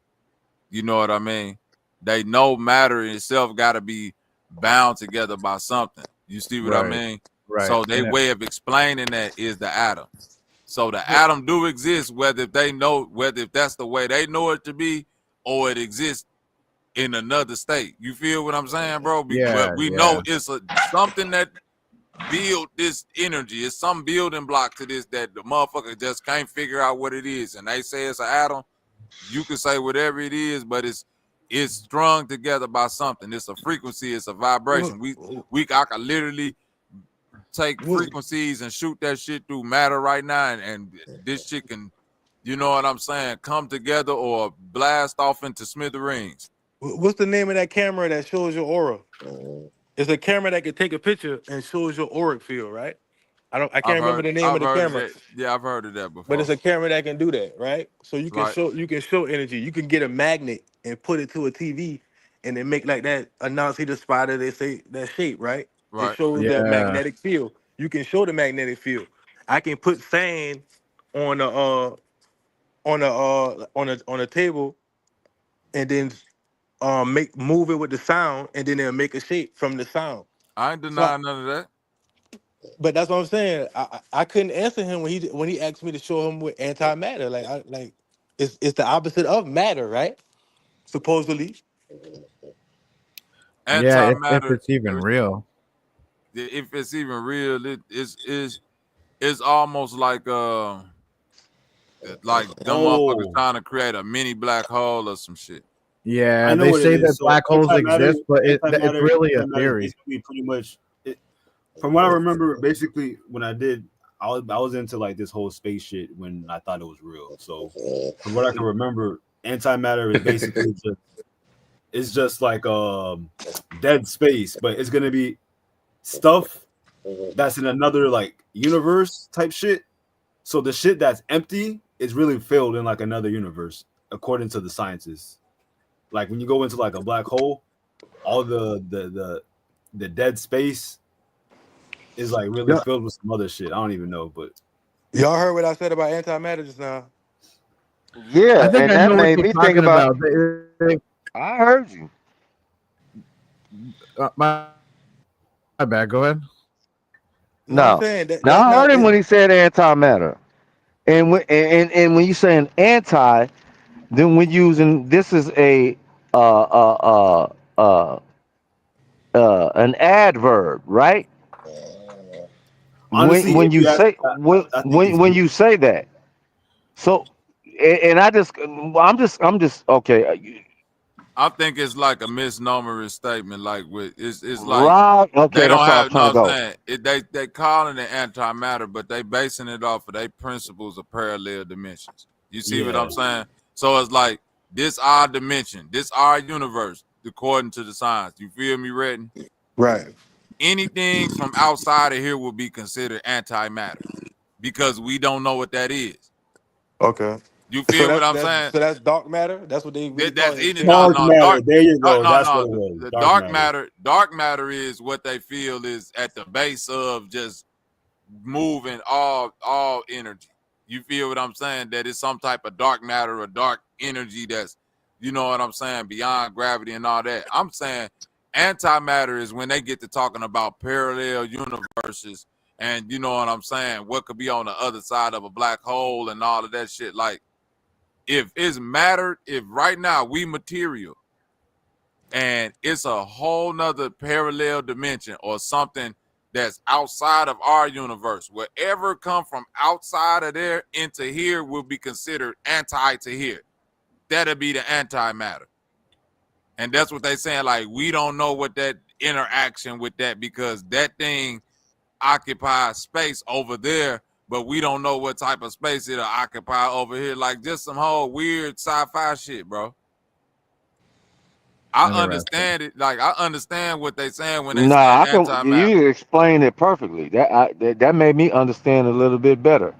You know what I mean? They know matter itself got to be bound together by something. You see what I Right. mean? Right. So their way of explaining that is the atom. So the atom do exist, whether if that's the way they know it to be, or it exists in another state. You feel what I'm saying, bro? Yeah. We Yeah. know it's something that build this energy. It's some building block to this that the motherfucker just can't figure out what it is. And they say it's an atom. You can say whatever it is, but it's strung together by something. It's a frequency. It's a vibration. I can literally take frequencies and shoot that shit through matter right now, and this shit can, you know what I'm saying, come together or blast off into smithereens. What's the name of that camera that shows your aura? It's a camera that can take a picture and shows your auric field, right? I can't remember the name of the I've camera. heard of that. Yeah, I've heard of that before. But it's a camera that can do that, right? So you can show energy. You can get a magnet and put it to a TV and then make like that announce the spider, they say that shape, right? It Right. shows that Yeah. magnetic field. You can show the magnetic field. I can put sand on a table and then move it with the sound, and then it'll make a shape from the sound. I ain't denying none of that. But that's what I'm saying. I couldn't answer him when he asked me to show him with antimatter. It's the opposite of matter, right? Supposedly. Yeah. If Antimatter. it's even real. If it's even real, it's almost like them motherfuckers trying to create a mini black hole or some shit. Yeah. I know They what say it that is. So black holes exist, but it's really a antimatter is theory. basically pretty much. From what I remember, basically when I was into like this whole space shit when I thought it was real. So from what I can remember, antimatter is basically just like dead space, but it's gonna be stuff that's in another like universe type shit. So the shit that's empty is really filled in like another universe, according to the scientists. Like when you go into like a black hole, all the dead space is like really filled with some other shit. I don't even know, but Y'all heard what I said about antimatter just now? Yeah, I think and I that know what made you're me think talking about. about. I heard you. My bad. Go ahead. No, I'm saying now that's I heard not him it. when he said antimatter, and when you saying anti, then we're using this is a an adverb, right? honestly, When if you you ask, say I think it's when you say that, so and I'm just okay. I think it's like a misnomer statement. Like it's like Right. they Okay, don't that's what I was have trying to no go. saying they calling it antimatter, but they basing it off of their principles of parallel dimensions. You see what yeah. I'm saying? So it's like this our dimension, this our universe, according to the science. You feel me, Redden? Right. Anything from outside of here will be considered antimatter because we don't know what that is. Okay. You So feel what I'm saying? that's dark matter? That's what they really call That's it. any Dark matter. There you go. That's no. what it was. The Dark matter. dark matter is what they feel is at the base of just moving all energy. You feel what I'm saying? That it's some type of dark matter or dark energy that's, you know what I'm saying, beyond gravity and all that. I'm saying antimatter is when they get to talking about parallel universes and, you know what I'm saying, what could be on the other side of a black hole and all of that shit. Like, if it's matter, if right now we material and it's a whole nother parallel dimension or something that's outside of our universe. Whatever come from outside of there into here will be considered anti to here. That'll be the antimatter. And that's what they saying. Like, we don't know what that interaction with that, because that thing occupies space over there, but we don't know what type of space it'll occupy over here. Like, just some whole weird sci-fi shit, bro. I understand it. Like, I understand what they saying when they Nah, saying I can. antimatter. You explained it perfectly. That made me understand a little bit better,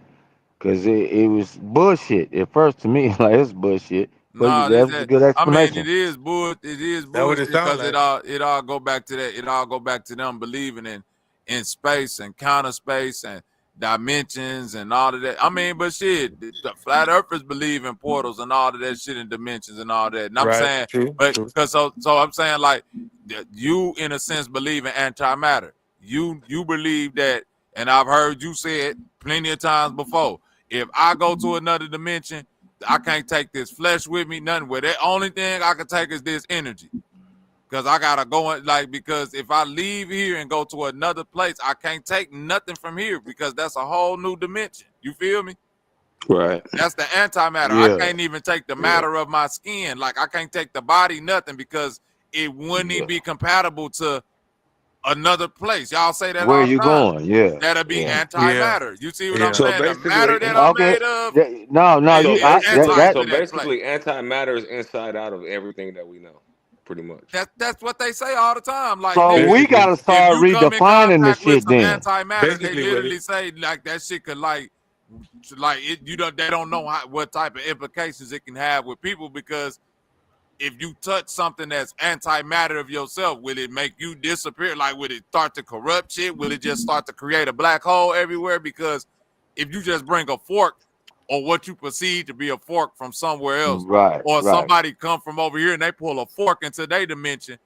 because it was bullshit at first to me. Like, it's bullshit, but No, that was a good I mean, explanation. it is bull. It is That what bullshit it sound because like. it all go back to that. It all go back to them believing in space and counter space and dimensions and all of that. I mean, but shit, the flat earthers believe in portals and all of that shit and dimensions and all that. And I'm Right. saying, True. but True. because so I'm saying, like, you in a sense believe in antimatter. You believe that, and I've heard you say it plenty of times before. If I go to another dimension, I can't take this flesh with me, nothing with it. Only thing I can take is this energy. Because I gotta go in, like, because if I leave here and go to another place, I can't take nothing from here, because that's a whole new dimension. You feel me? Right. That's the antimatter. I Yeah, can't even take the matter of my skin. Like, I can't take the body, nothing, because it wouldn't even be compatible to another place. Y'all say that where all you the time. going? Yeah, That'll be yeah. Yeah. antimatter. You see what I'm Yeah. So saying? The matter basically, that I'm Okay. made of No, so is basically, that anti so to that place. basically, antimatter is inside out of everything that we know, pretty much. That's what they say all the time. Like, so nigga, we Basically. gotta if start you come in redefining the contact with shit some then. antimatter, they Basically, Willie. literally say like that shit could like it. You don't. They don't know what type of implications it can have with people, because if you touch something that's antimatter of yourself, will it make you disappear? Like, will it start to corrupt shit? Will it just start to create a black hole everywhere? Because if you just bring a fork, or what you perceive to be a fork, from somewhere else, Right, or right. somebody come from over here and they pull a fork into their dimension,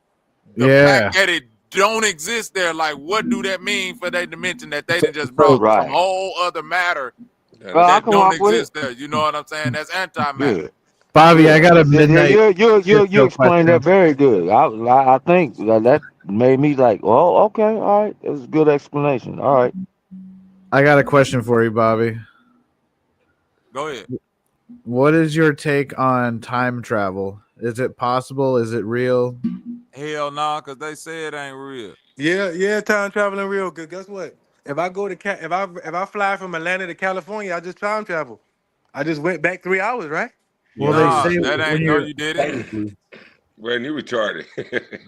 the Yeah. fact that it don't exist there, like, what do that mean for their dimension, that they done just So brought some Right. whole other matter Well, I that can don't rock with it. exist there? You know what I'm saying? That's antimatter. Yeah, Bobby, I yeah. got a Yeah, midnight you crypto explained that question. very good. I think that made me like, oh, okay, all right. That's a good explanation. All right. I got a question for you, Bobby. Go ahead. What is your take on time travel? Is it possible? Is it real? Hell nah, because they say it ain't real. Yeah, time traveling real good. Guess what? If I go to if I fly from Atlanta to California, I just time travel. I just went back 3 hours, right? Well, they Nah, say that when ain't. No, you're you didn't. Brandon, you retarded.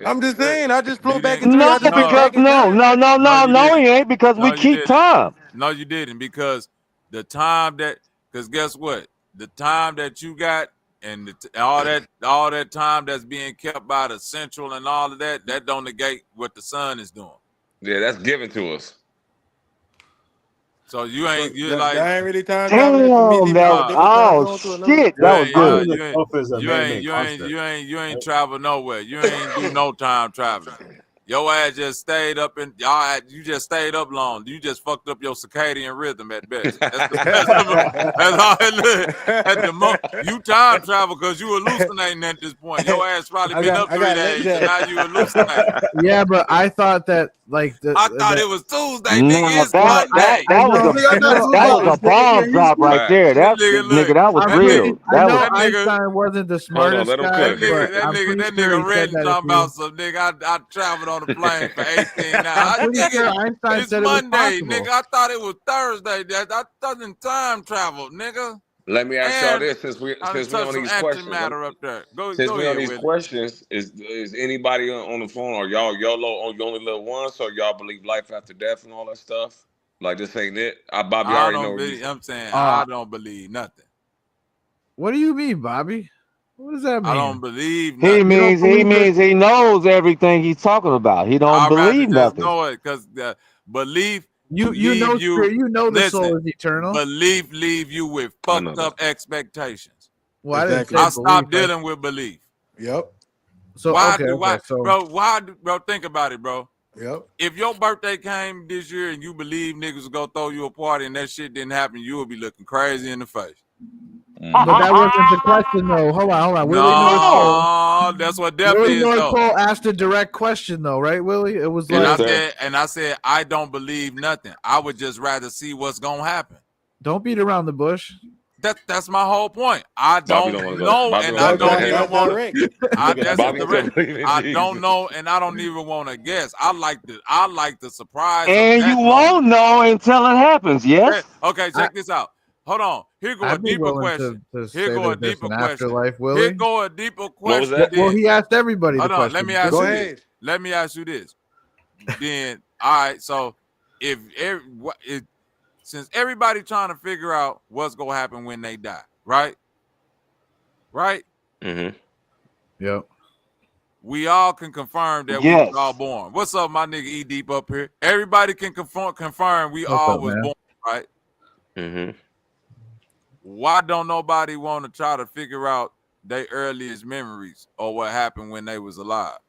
I'm just saying, I just flew You back in didn't. three. No, I just went because back in no, time. no, no, No, no, you no, he didn't. ain't, because No, we you keep didn't. time. No, you didn't, because the time that, because guess what? The time that you got, and all that time that's being kept by the central and all of that, that don't negate what the sun is doing. Yeah, that's given to us. So you So like, that ain't really time traveling for me Damn, leaving from a that, different time oh zone to another. shit, that was Time good. in itself is a man-made concept. You ain't travel nowhere. You ain't do no time traveling. Your ass just stayed up in you just stayed up long. You just fucked up your circadian rhythm at best. That's the best. That's all it look. At the most, you time travel because you hallucinating at this point. Your ass probably been up I 3 got let days and that. now you hallucinating. yeah, but I thought that like I thought it was Tuesday, No, nigga. It's well, Monday. I know that was a bomb drop right Facts. there. That That nigga nigga, look. that was I'm That pretty. nigga. real. I That know was That nigga. Einstein wasn't the Hold on, smartest let him guy, cook. but That I'm nigga, pretty that sure he nigga said ready that if talking you. about some nigga. I traveled on a plane for 18 I'm hours. pretty sure Nigga, Einstein it's said it was Monday, nigga. possible. I thought it was Thursday. I doesn't time travel, nigga. Let me ask y'all And this: since I done we touched on some these questions, antimatter up there. Go since we on ahead, these Willie. questions, is anybody on the phone, or y'all you only live once, or y'all believe life after death and all that stuff? Like, this ain't it. Bobby, I I already know don't where you believe. from. I'm saying Uh, I don't believe nothing. what do you mean, Bobby? What does that I don't mean? believe he nothing. You don't means he believe that? means he knows everything he's talking about. He don't I'd rather believe just nothing. know it because the belief You leave know you. spirit. You know the Listen, soul is eternal. belief leave you with I know fucked that. up expectations. Well, I didn't say Exactly. I belief. stopped dealing with belief. Yep. So okay. So Bro, think about it, bro. Yep. If your birthday came this year and you believe niggas was gonna throw you a party and that shit didn't happen, you would be looking crazy in the face. But that wasn't the question, though. Hold on. Willie North Pole. No, that's what death Willie is, North though. Pole asked a direct question, though, right, Willie? It was And like, I said, I don't believe nothing. I would just rather see what's gonna happen. Don't beat around the bush. That's my whole point. I don't know, and I don't even want to. I don't know, and I don't even want to guess. I like the surprise. And you won't know until it happens. Yes. Okay, check this out. Hold on. Here go a deeper question. Here go a deeper question. Here go a deeper question. Well, he asked everybody the question. Let me ask you this. Let me ask you this. Then, all right. So, since everybody trying to figure out what's gonna happen when they die, right? Right? Mm-hmm. Yep. We all can confirm that we was all born. What's up, my nigga E Deep up here? Everybody can confirm we all was born, right? Mm-hmm. Why don't nobody want to try to figure out their earliest memories or what happened when they was alive?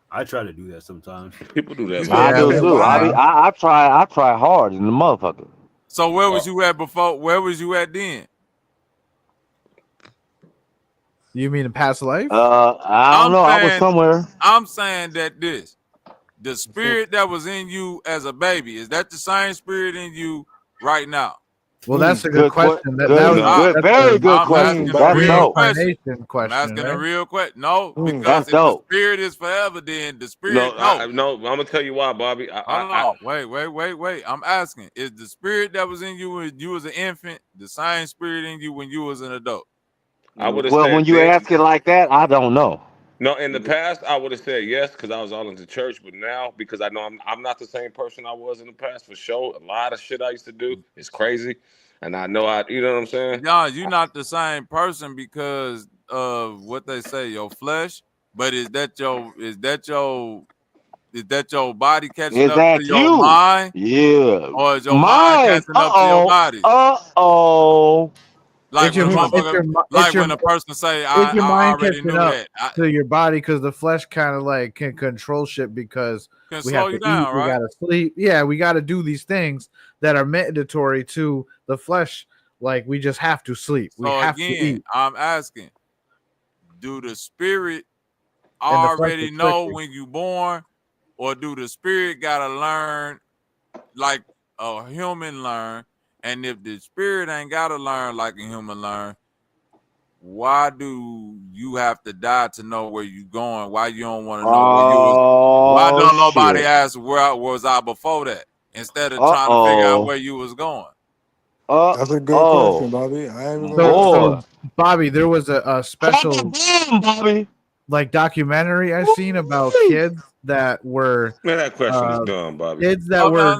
I try to do that sometimes. People do that. I do too. I try hard in the motherfucker. So where was you at before? Where was you at then? You mean in past life? I don't know. I was somewhere. I'm saying that the spirit that was in you as a baby, is that the same spirit in you right now? Well, that's a good question. Very good question. That's dope. I'm asking a real question. No, because if the spirit is forever, then the spirit. No, I'm gonna tell you why, Bobby. Wait. I'm asking: is the spirit that was in you when you was an infant the same spirit in you when you was an adult? I would have. Well, when you ask it like that, I don't know. No, in the past, I would have said yes because I was all into church. But now, because I know I'm not the same person I was in the past for sure. A lot of shit I used to do is crazy, and I know you know what I'm saying? Yeah, you're not the same person because of what they say, your flesh. But is that your body catching up to your mind? Yeah. Or is your mind catching up to your body? Like when a person say, I already knew that. To your body, because the flesh kind of like can control shit because we have to eat, we gotta sleep. Yeah, we gotta do these things that are mandatory to the flesh. Like we just have to sleep. We have to eat. I'm asking, do the spirit already know when you born, or do the spirit gotta learn like a human learn? And if the spirit ain't gotta learn like a human learn, why do you have to die to know where you going? Why you don't want to know where you was? Why don't nobody ask where was I before that instead of trying to figure out where you was going? That's a good question, Bobby. So, Bobby, there was a special like documentary I seen about kids that were that question is dumb, Bobby. Kids that were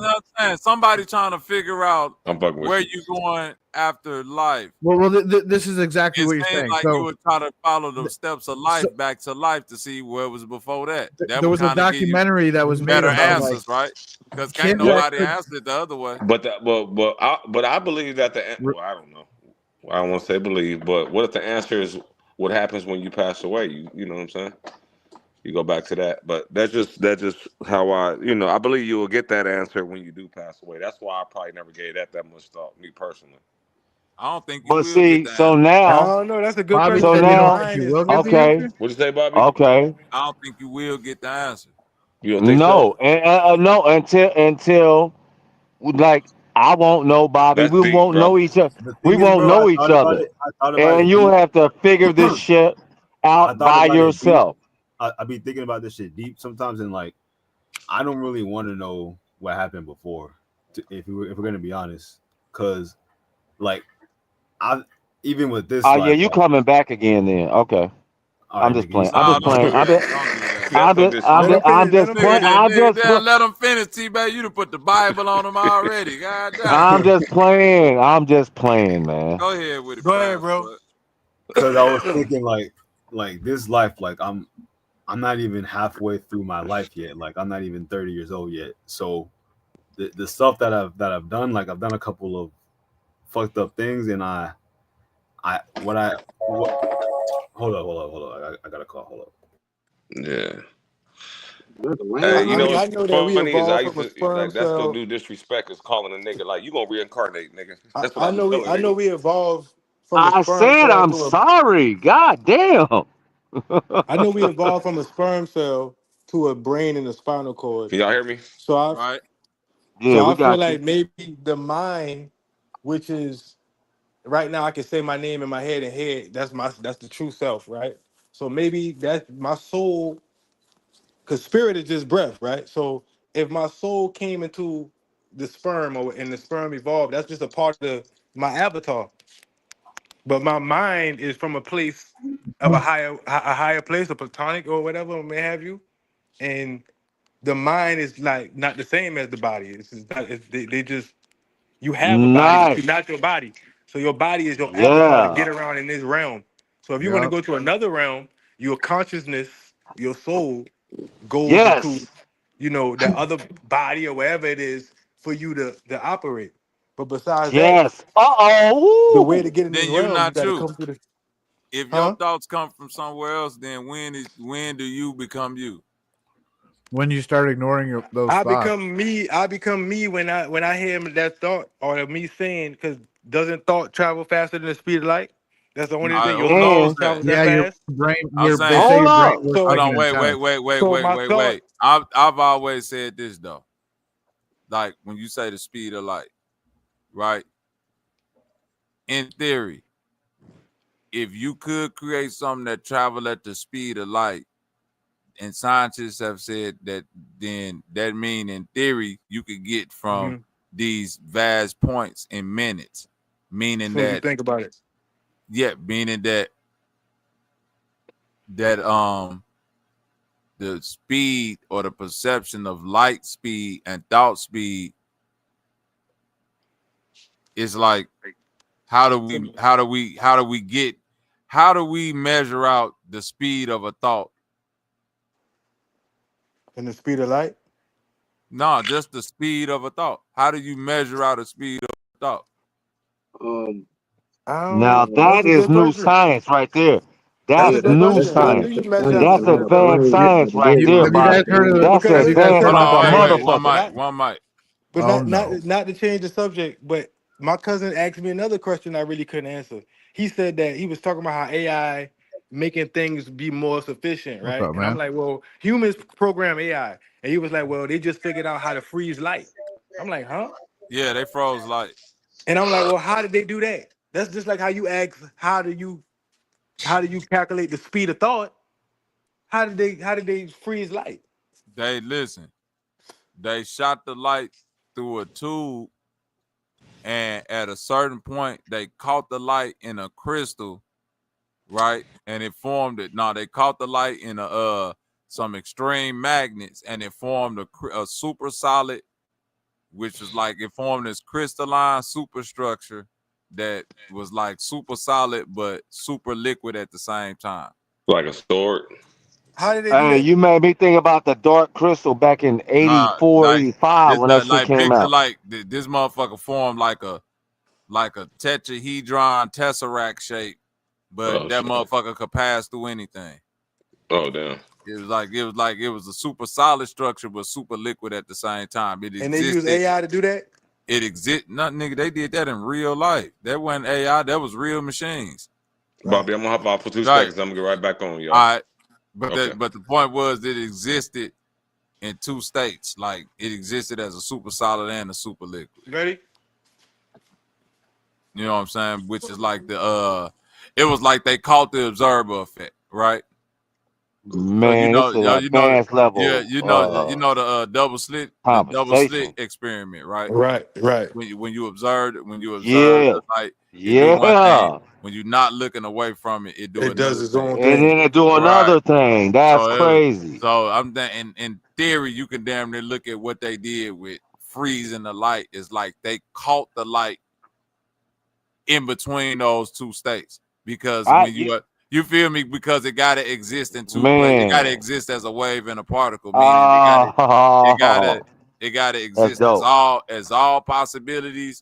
somebody trying to figure out where you you going after life. Well, this is exactly what you're saying. Like so, you would try to follow the steps of life back to life to see where it was before that. There was a documentary that was made better about answers, right? Because can't nobody answer it the other way. But I believe that I don't know. I don't want to say believe, but what if the answer is what happens when you pass away? You know what I'm saying? You go back to that, but that's just how I believe you will get that answer when you do pass away. That's why I probably never gave that much thought, me personally. I don't think you But will see, get that so answer. now, no, that's a good Bobby, question. so now, okay. What'd you say, Bobby? Okay. I don't think you will get the answer. You don't think no, no, until like I won't know, Bobby. We won't know each other. We won't know each other, and you'll have to figure this shit out by yourself. I be thinking about this shit deep sometimes, and like I don't really want to know what happened before, if we're gonna be honest, because like even with this. Oh yeah, you coming back again then? Okay. I'm just playing. I'm just playing. Let them finish, T-Bay. You done put the Bible on them already. God damn. I'm just playing. I'm just playing, man. Go ahead with it. Go ahead, bro. Because I was thinking like this life, like I'm not even halfway through my life yet. Like I'm not even 30 years old yet. So the stuff that I've done, like I've done a couple of fucked up things, and hold on. I got a call. Hold up. Yeah. Hey, you know what's funny is I used to like that's the new disrespect is calling a nigga like you gonna reincarnate, nigga. That's what I know we evolve from a I sperm said cell I'm to a. sorry. God damn. I know we evolved from a sperm cell to a brain and a spinal cord. Can y'all hear me? So I, Right. Yeah, so we I feel got you. like maybe the mind, which is right now, I can say my name in my head and head. That's the true self, right? So maybe that's my soul, because spirit is just breath, right? So if my soul came into the sperm and the sperm evolved, that's just a part of my avatar. But my mind is from a place of a higher place, a platonic or whatever may have you, and the mind is like not the same as the body. It's just not, they just you have a body, but you're Nice. not your body. So your body is your avatar to get Yeah. around in this realm. So if you want to Yep. go to another realm, your consciousness, your soul goes into, Yes. that other body or wherever it is for you to operate. But besides that, Yes. the way to Uh-oh. get in this Then you realm, you not got to you. come through the If your huh? thoughts come from somewhere else, then when do you become you? When you start ignoring those I thoughts. become me. I become me when I hear that thought or me saying, because doesn't thought travel faster than the speed of light? That's the only thing. Your Who thought knows And that? travels that Yeah, your fast. brain. I'm They saying, say hold your brain up. works hold So like on, an wait. antenna. so my thought. I've always said this though. Like when you say the speed of light, right? In theory, if you could create something that travel at the speed of light, and scientists have said that, then that mean in theory you could get from Mhm. these vast points in minutes, As meaning soon as you that, think about it, meaning that the speed or the perception of light speed and thought speed is like, how do we measure out the speed of a thought? and the speed of light. No, just the speed of a thought. How do you measure out the speed of a thought? I Now don't. That's that a is good new question. science right there. That's a That's good new question. How do science. you measure out the That's speed of advanced thought? science right there, Have you guys Bobby. heard of? That's Because Have you listen, guys advanced heard Hold of like the a on, wait, phrase? one motherfucker. mic, not one mic. but Oh not no. not to change the subject, but my cousin asked me another question I really couldn't answer. He said that he was talking about how AI making things be more sufficient, What's right? up, And I'm man? like, well, humans program AI, and he was like, well, they just figured out how to freeze light. I'm like, huh? Yeah, they froze light. And I'm like, well, how did they do that? That's just like how you ask, how do you calculate the speed of thought? How did they freeze light? They listen. They shot the light through a tube, and at a certain point, they caught the light in a crystal, right? And it formed it. No, they caught the light in some extreme magnets, and it formed a super solid, which was like it formed this crystalline superstructure that was like super solid but super liquid at the same time. Like a sword. How did they do Hey, that? you made me think about the dark crystal back in Nah, 84, like 85 this, when that shit like came picture out. like this motherfucker formed like a tetrahedron tesseract shape, but Oh that shit. motherfucker could pass through anything. Oh damn. It was a super solid structure but super liquid at the same time. It And they use existed. AI to do that? It exist. Nothing, nigga. They did that in real life. That wasn't AI. That was real machines. Right. Bobby, I'm gonna hop off for 2 seconds. Right. I'm gonna get right back on, y'all. All right. But Okay. the point was it existed in two states. Like it existed as a super solid and a super liquid. Ready? You know what I'm saying? Which is like it was like they caught the observer effect, right? So Man, it's an advanced yeah, level the double slit conversation. experiment, right? Right. When you observe Yeah. the light, it do one thing. Yeah. When you're not looking away from it, it do It does another its thing. own And thing. then it do Right. another thing. That's crazy. So I'm in theory, you can damn near look at what they did with freezing the light. Is like they caught the light in between those two states, because when you feel me, because it got to exist in two places. It got to Man. exist as a wave and a particle, meaning it got to That's exist dope. as all possibilities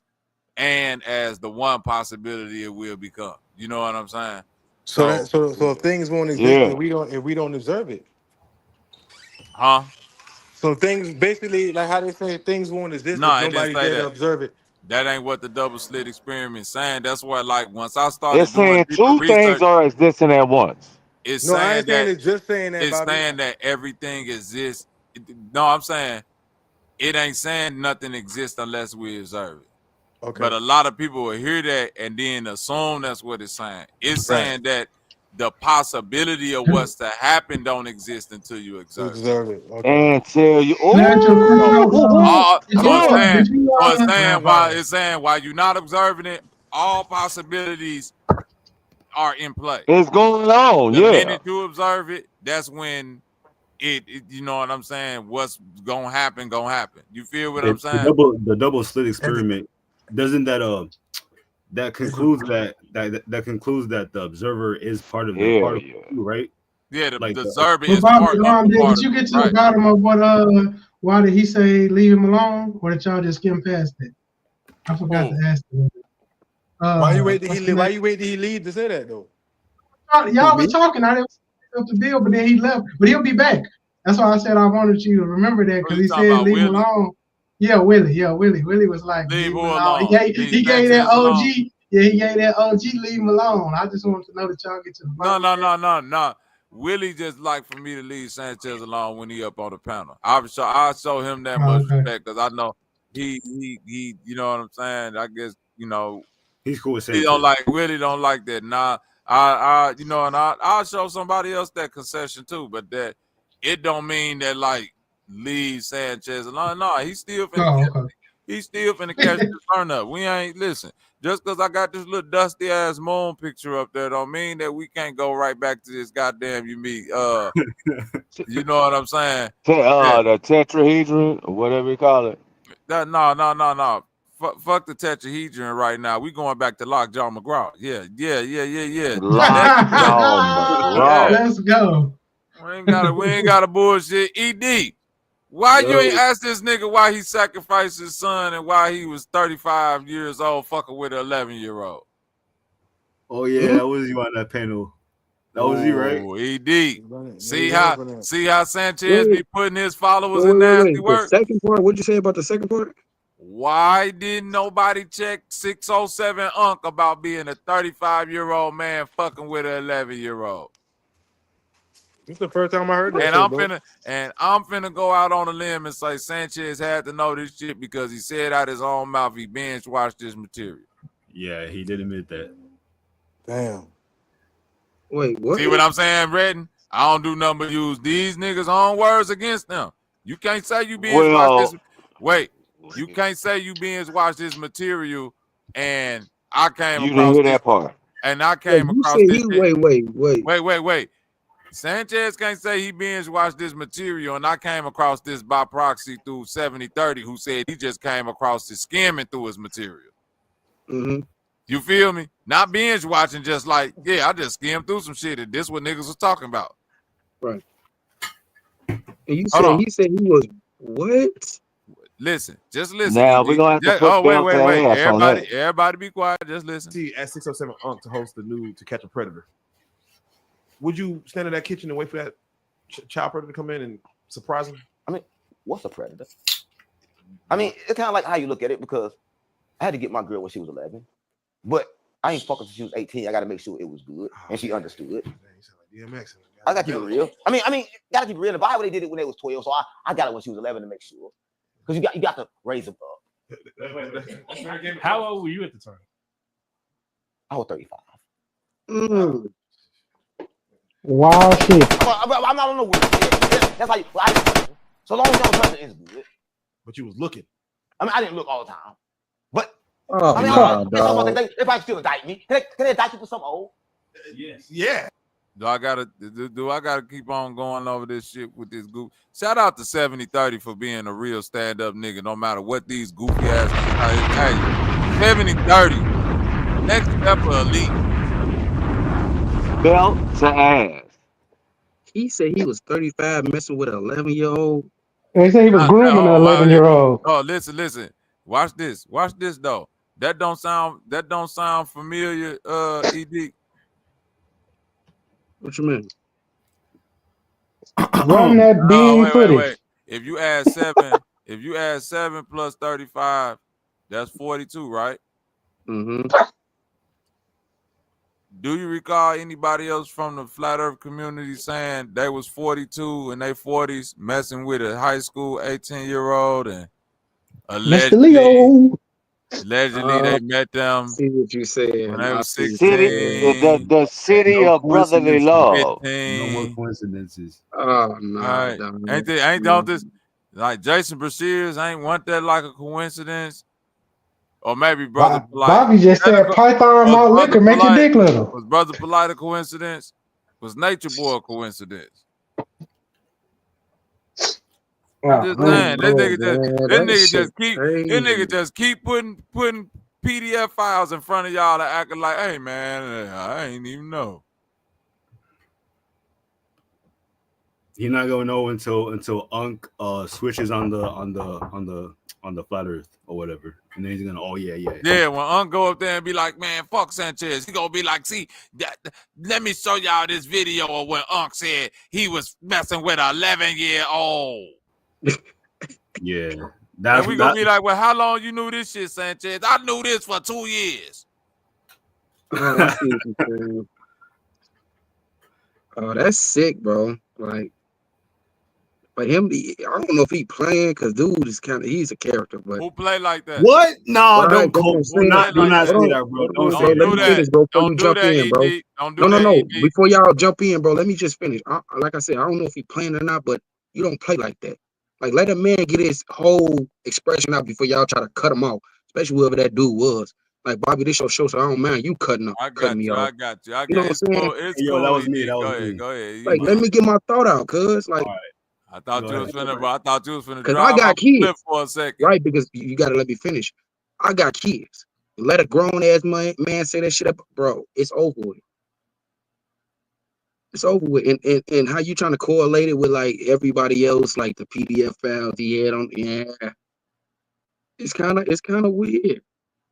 and as the one possibility it will become. You know what I'm saying? So So, if things won't exist Yeah. and we don't observe it. huh? So things basically like how they say things won't exist if No, it didn't nobody's say there to that. observe it. That ain't what the double slit experiment saying. That's why, like, once I started It's doing saying deeper two things research, are existing at once. it's No, I saying ain't saying that it's just saying that, Bobby. everything exists. No, I'm saying it ain't saying nothing exists unless we observe it. Okay. But a lot of people will hear that and then assume that's what it's saying. It's saying that the possibility of what's to happen don't exist until you observe it. Observe it. Okay. And tell you, Natural oh, did you, It's saying while you're not observing it, all possibilities are in play. it's going on, The yeah. minute you observe it, that's when it you know what I'm saying, what's gonna happen. You feel what I'm saying? The double slit experiment, doesn't that concludes that concludes that the observer is part of the particle too, right? Yeah, the like observer But is Bobby, part of the did particle. you get to the bottom of what why did he say leave him alone, or did y'all just skim past it? I forgot to ask you. Why you wait till he leave to say that though? Y'all was talking, I didn't up the bill, but then he left. But he'll be back. That's why I said I wanted you to remember that, because he said leave him alone. Yeah, Willie. Willie was like, leave him alone. He gave that OG. Yeah, he gave that OG leave him alone. I just wanted to know that y'all get to the bottom. No. Willie just like for me to leave Sanchez alone when he up on the panel. I show him that much respect, because I know he you know what I'm saying. I guess he's cool with Sanchez. Willie don't like that. Nah, I'll show somebody else that concession too, but that it don't mean that like leave Sanchez alone. No, he's still finna catch the turn up. We ain't listen. Just because I got this little dusty ass moon picture up there don't mean that we can't go right back to this goddamn you know what I'm saying? The tetrahedron or whatever you call it. No. Fuck the tetrahedron right now. We going back to Lockjaw McGraw. Yeah. Lockjaw McGraw. Let's go. We ain't got a bullshit. ED. Why you ain't ask this nigga why he sacrificed his son and why he was 35 years old fucking with an 11-year-old? Oh yeah, that was you on that panel. That was you, right? ED. See how Sanchez be putting his followers in nasty work? The second part, what'd you say about the second part? Why didn't nobody check 607 Unc about being a 35-year-old man fucking with an 11-year-old? It's the first time I heard that. I'm finna go out on a limb and say Sanchez had to know this shit because he said out his own mouth he binge watched this material. Yeah, he did admit that. Damn. Wait, what? See what I'm saying, Redden? I don't do nothing but use these niggas' own words against them. You can't say you binge watched this. Wait, you can't say you binge watched this material and I came You across didn't hear this, that part. and I came across this. Wait. Sanchez can't say he binge watched this material and I came across this by proxy through 7030 who said he just came across it skimming through his material. Mm-hmm. You feel me? Not binge watching, just like, yeah, I just skimmed through some shit and this what niggas was talking about. Right. And he said he was what? Listen, just listen. Now we're gonna have to put wait. ass on that. Everybody be quiet. Just listen. See, at 607 Unc to host the new To Catch a Predator. Would you stand in that kitchen and wait for that child predator to come in and surprise him? I mean, what's a predator? I mean, it's kind of like how you look at it, because I had to get my girl when she was 11, but I ain't fucking since she was 18. I got to make sure it was good and she understood. DMX. I got to keep it real. I mean, got to keep it real. In the Bible, they did it when they was 12, so I got it when she was 11 to make sure. Because you got to raise them up. How old were you at the time? I was 35. Wow, shit. I'm not on the weird shit. That's how you. So long as your person is good. But you was looking. I mean, I didn't look all the time. But I mean, they probably still indict me. Can they indict you for something old? Yes. Yeah. Do I gotta keep on going over this shit with this goof? Shout out to 7030 for being a real stand-up nigga, no matter what these goofy ass niggas. Hey, 7030. Next step of elite. Belt to ass. He said he was 35 messing with an 11-year-old. They say he was grooming an 11-year-old. Oh, listen. Watch this though. That don't sound familiar, ED. What you mean? Run that beam footage. Wait. If you add 7 plus 35, That's 42, right? Mm-hmm. Do you recall anybody else from the flat earth community saying they was 42 in their 40s messing with a high school 18-year-old and Mr. allegedly Leo. they met them See what you when saying. they I was see what City, you saying. the city No of brotherly coincidences. love. No more 15. coincidences. Oh, All nah, right. dog. Ain't don't this like Jason Brashears ain't want that like a coincidence? Or maybe Brother Polite. Bobby just said Python Was malt Brother liquor make your Polite dick little. was Brother Polite a coincidence? Was Nature Boy a coincidence? I'm Oh, just man. saying this Oh, man, that nigga shit just crazy. keep putting PDF files in front of y'all and acting like, hey man, I ain't even know. You're not gonna know until Unc switches on the flat Earth or whatever, and then he's gonna Yeah, when Unc go up there and be like, man, fuck Sanchez, he gonna be like, see, let me show y'all this video of when Unc said he was messing with an 11-year-old. Yeah, And we gonna be like, well, how long you knew this shit, Sanchez? I knew this for 2 years. Oh, I see what you're saying. Oh, that's sick, bro. Like, but him, I don't know if he playing because dude is he's a character. But Who play like that? What? No, right, don't that's what I'm do saying. not say Hold that, bro. on, Don't bro. say Let do me that. that. finish, bro. Before Don't you do jump that, in, bro. ED. Don't do No. that, ED. Before y'all jump in, bro, let me just finish. Like I said, I don't know if he playing or not, but you don't play like that. Like, let a man get his whole expression out before y'all try to cut him off, especially whoever that dude was. Like, Bobby, this your show, so I don't mind you cutting me off. I got you. You know what I'm It's saying? cool. It's Yo, that cool, was me. ED. That Go was ahead. me. Go ahead. You Like, know. let me get my thought out, cuz. Like, All right. I thought Go you was ahead. finna because I drive off got a cliff kids, for a second. right? Because you got to let me finish. I got kids. Let a grown ass man say that shit up, bro. It's over with. It's over with. And how you trying to correlate it with like everybody else, like the PDF files he had on? Yeah, it's kind of weird.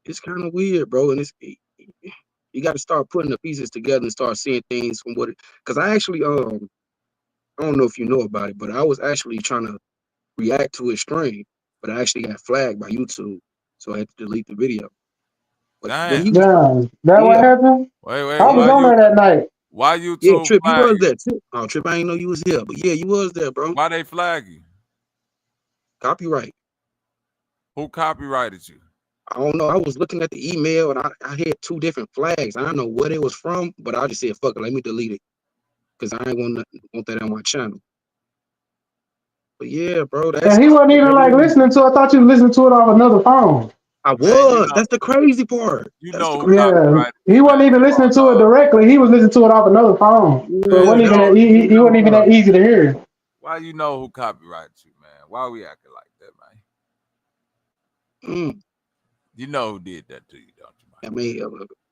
It's kind of weird, bro. And you got to start putting the pieces together and start seeing things from what. Because I actually I don't know if you know about it, but I was actually trying to react to his stream, but I actually got flagged by YouTube, so I had to delete the video. But when he Damn. was, Damn. That what yeah, happened? Wait, I was on there that night. why yeah, YouTube Trip, you flag was you? there too. Oh, Trip, I didn't know you was here, but yeah, you was there, bro. Why they flag you? Copyright. Who copyrighted you? I don't know. I was looking at the email and I had 2 different flags. I don't know what it was from, but I just said, fuck it, let me delete it. Because I ain't want that on my channel. But yeah, bro, And he wasn't even like listening to it. I thought you listened to it off another phone. I Man, was. That's the crazy part. You That's the know who crazy Yeah, copyrighted he you, wasn't man. even listening to it directly. He was listening to it off another phone. So it Yeah, wasn't that's even the that, crazy he wasn't even that part. easy to hear. Why you know who copyrighted you, man? Why we acting like that, man? Mm. You know who did that to you, don't you, man? I mean, it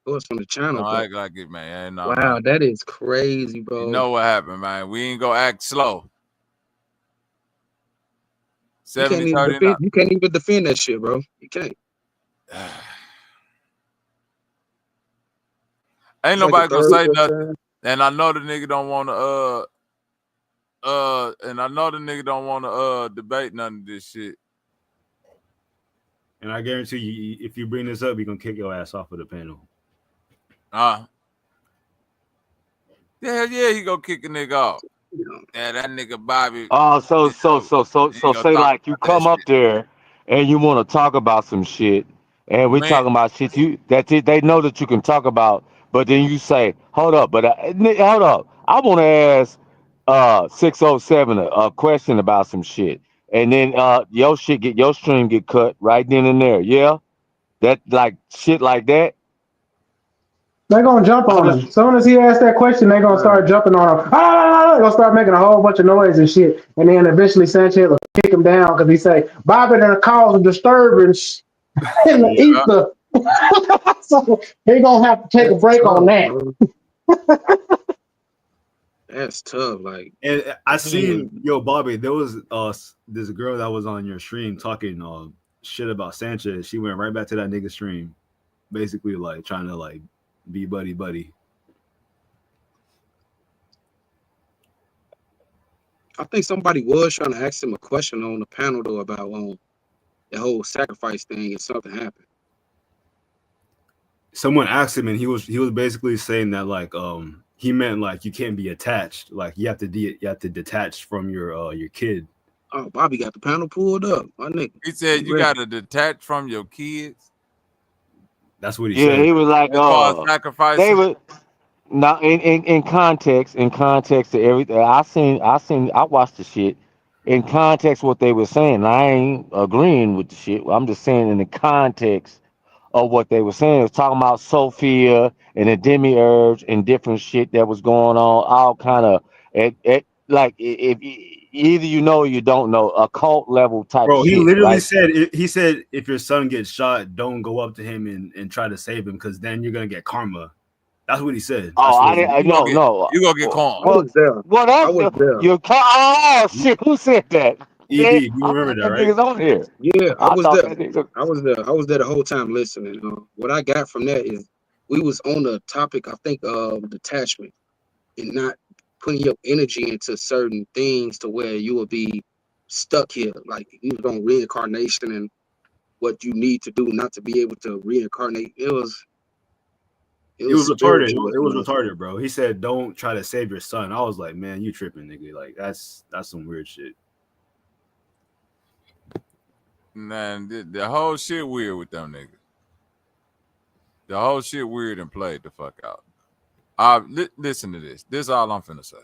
was from the channel, Don't but act like it, man. No, wow, that is crazy, bro. You know what happened, man. We ain't gonna act slow. You can't 70, even 30 defend. You can't even defend that shit, bro. You can't. Ain't It's like the nobody gonna third, say fourth nothing. time. And I know the nigga don't wanna debate none of this shit. And I guarantee you, if you bring this up, you're gonna kick your ass off of the panel. Yeah, he gonna kick a nigga off. Yeah, that nigga Bobby. Oh, so He gonna say talk like you about that come up shit. there and you want to talk about some shit, and we Man, talking about shit they know that you can talk about, but then you say, hold up, but hold up, I want to ask 607 a question about some shit, and then your stream get cut right then and there, yeah, that like shit like that. They're gonna jump I'm on him. just As soon as he asks that question, they're gonna start jumping on him. They're gonna start making a whole bunch of noise and shit. And then eventually Sanchez will kick him down because he say, Bobby done caused a disturbance in the yeah. ether. So he gonna have to take a That's break on tough, that. bro. That's tough. Like, And I seen, damn. yo, Bobby, there was this girl that was on your stream talking shit about Sanchez. She went right back to that nigga stream, basically like trying to like be buddy. I think somebody was trying to ask him a question on the panel though about the whole sacrifice thing if something happened. Someone asked him, and he was basically saying that like he meant like you can't be attached, like you have to detach from your kid. Oh, Bobby got the panel pulled up, my nigga. He said you got to detach from your kids. That's what he said. Yeah, he was like, sacrifice. They would now in context to everything. I watched the shit. In context, what they were saying, I ain't agreeing with the shit. I'm just saying in the context of what they were saying. It was talking about Sophia and the demiurge and different shit that was going on. All kind of like if either you know or you don't know, occult level type Bro, he shit. literally Right? said if your son gets shot, don't go up to him and try to save him because then you're gonna get karma. That's what he said. Oh, I didn't. No. You gonna get karma. I was there. Well, I was there. your car. Oh shit! Who said that? ED, you I remember thought that, right? niggas on here. Yeah, I was thought there. that nigga- I was there. I was there the whole time listening. What I got from that is we was on the topic, I think, of detachment and not putting your energy into certain things to where you will be stuck here. Like you was on reincarnation and what you need to do not to be able to reincarnate. It was retarded. spiritual. It was retarded, bro. He said, "Don't try to save your son." I was like, "Man, you tripping, nigga? Like that's some weird shit." Man, the whole shit weird with them niggas. The whole shit weird and played the fuck out. Listen to this. This is all I'm finna say.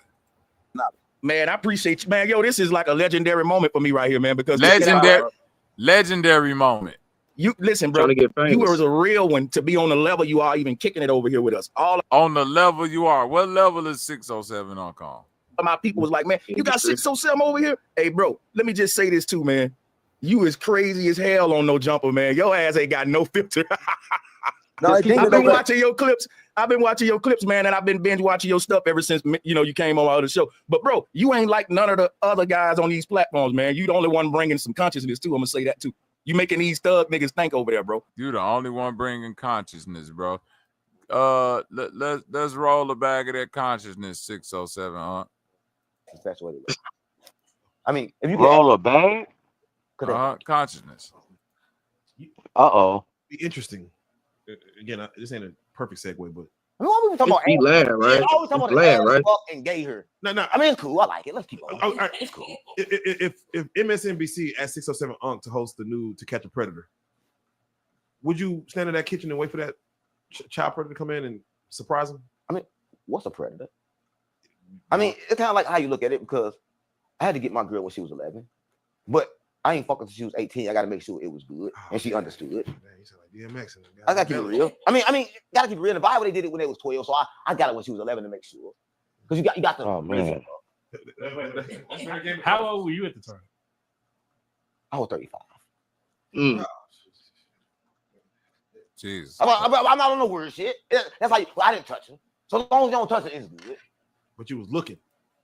Man, I appreciate you, man. Yo, this is like a legendary moment for me right here, man. Because legendary moment. You listen, bro. You were a real one to be on the level you are, even kicking it over here with us. All on the level you are. What level is 607 on call? My people was like, man, you got 607 over here. Hey, bro, let me just say this too, man. You is crazy as hell on no jumper, man. Your ass ain't got no filter. No, I've been watching your clips. I've been watching your clips, man, and I've been binge watching your stuff ever since you came on our other show. But bro, you ain't like none of the other guys on these platforms, man. You the only one bringing some consciousness too. I'm gonna say that too. You making these thug niggas think over there, bro. You the only one bringing consciousness, bro. Let's roll a bag of that consciousness, 607, huh? That's what it is. I mean, if you roll a bag, consciousness. Be interesting. Again, this ain't a perfect segue, but I mean, what we talking about? Glad, right? Yeah, always talking about Glad, right? and gay her. No. I mean, it's cool. I like it. Let's keep going. It's cool. If MSNBC asked 607 Unk to host the new To Catch a Predator, would you stand in that kitchen and wait for that child predator to come in and surprise him? I mean, what's a predator? I mean, it's kind of like how you look at it, because I had to get my girl when she was 11, but I ain't fucking till she was 18. I got to make sure it was good and she understood. Man, you sound like DMX. I got to keep it real. I mean, gotta keep it real. In the Bible, they did it when they was 12, so I got it when she was 11 to make sure. Because you got the. Oh man. How old were you at the time? I was 35. Jesus. I'm not on no weird shit. That's how I didn't touch him. So as long as you don't touch it, it's good. But you was looking.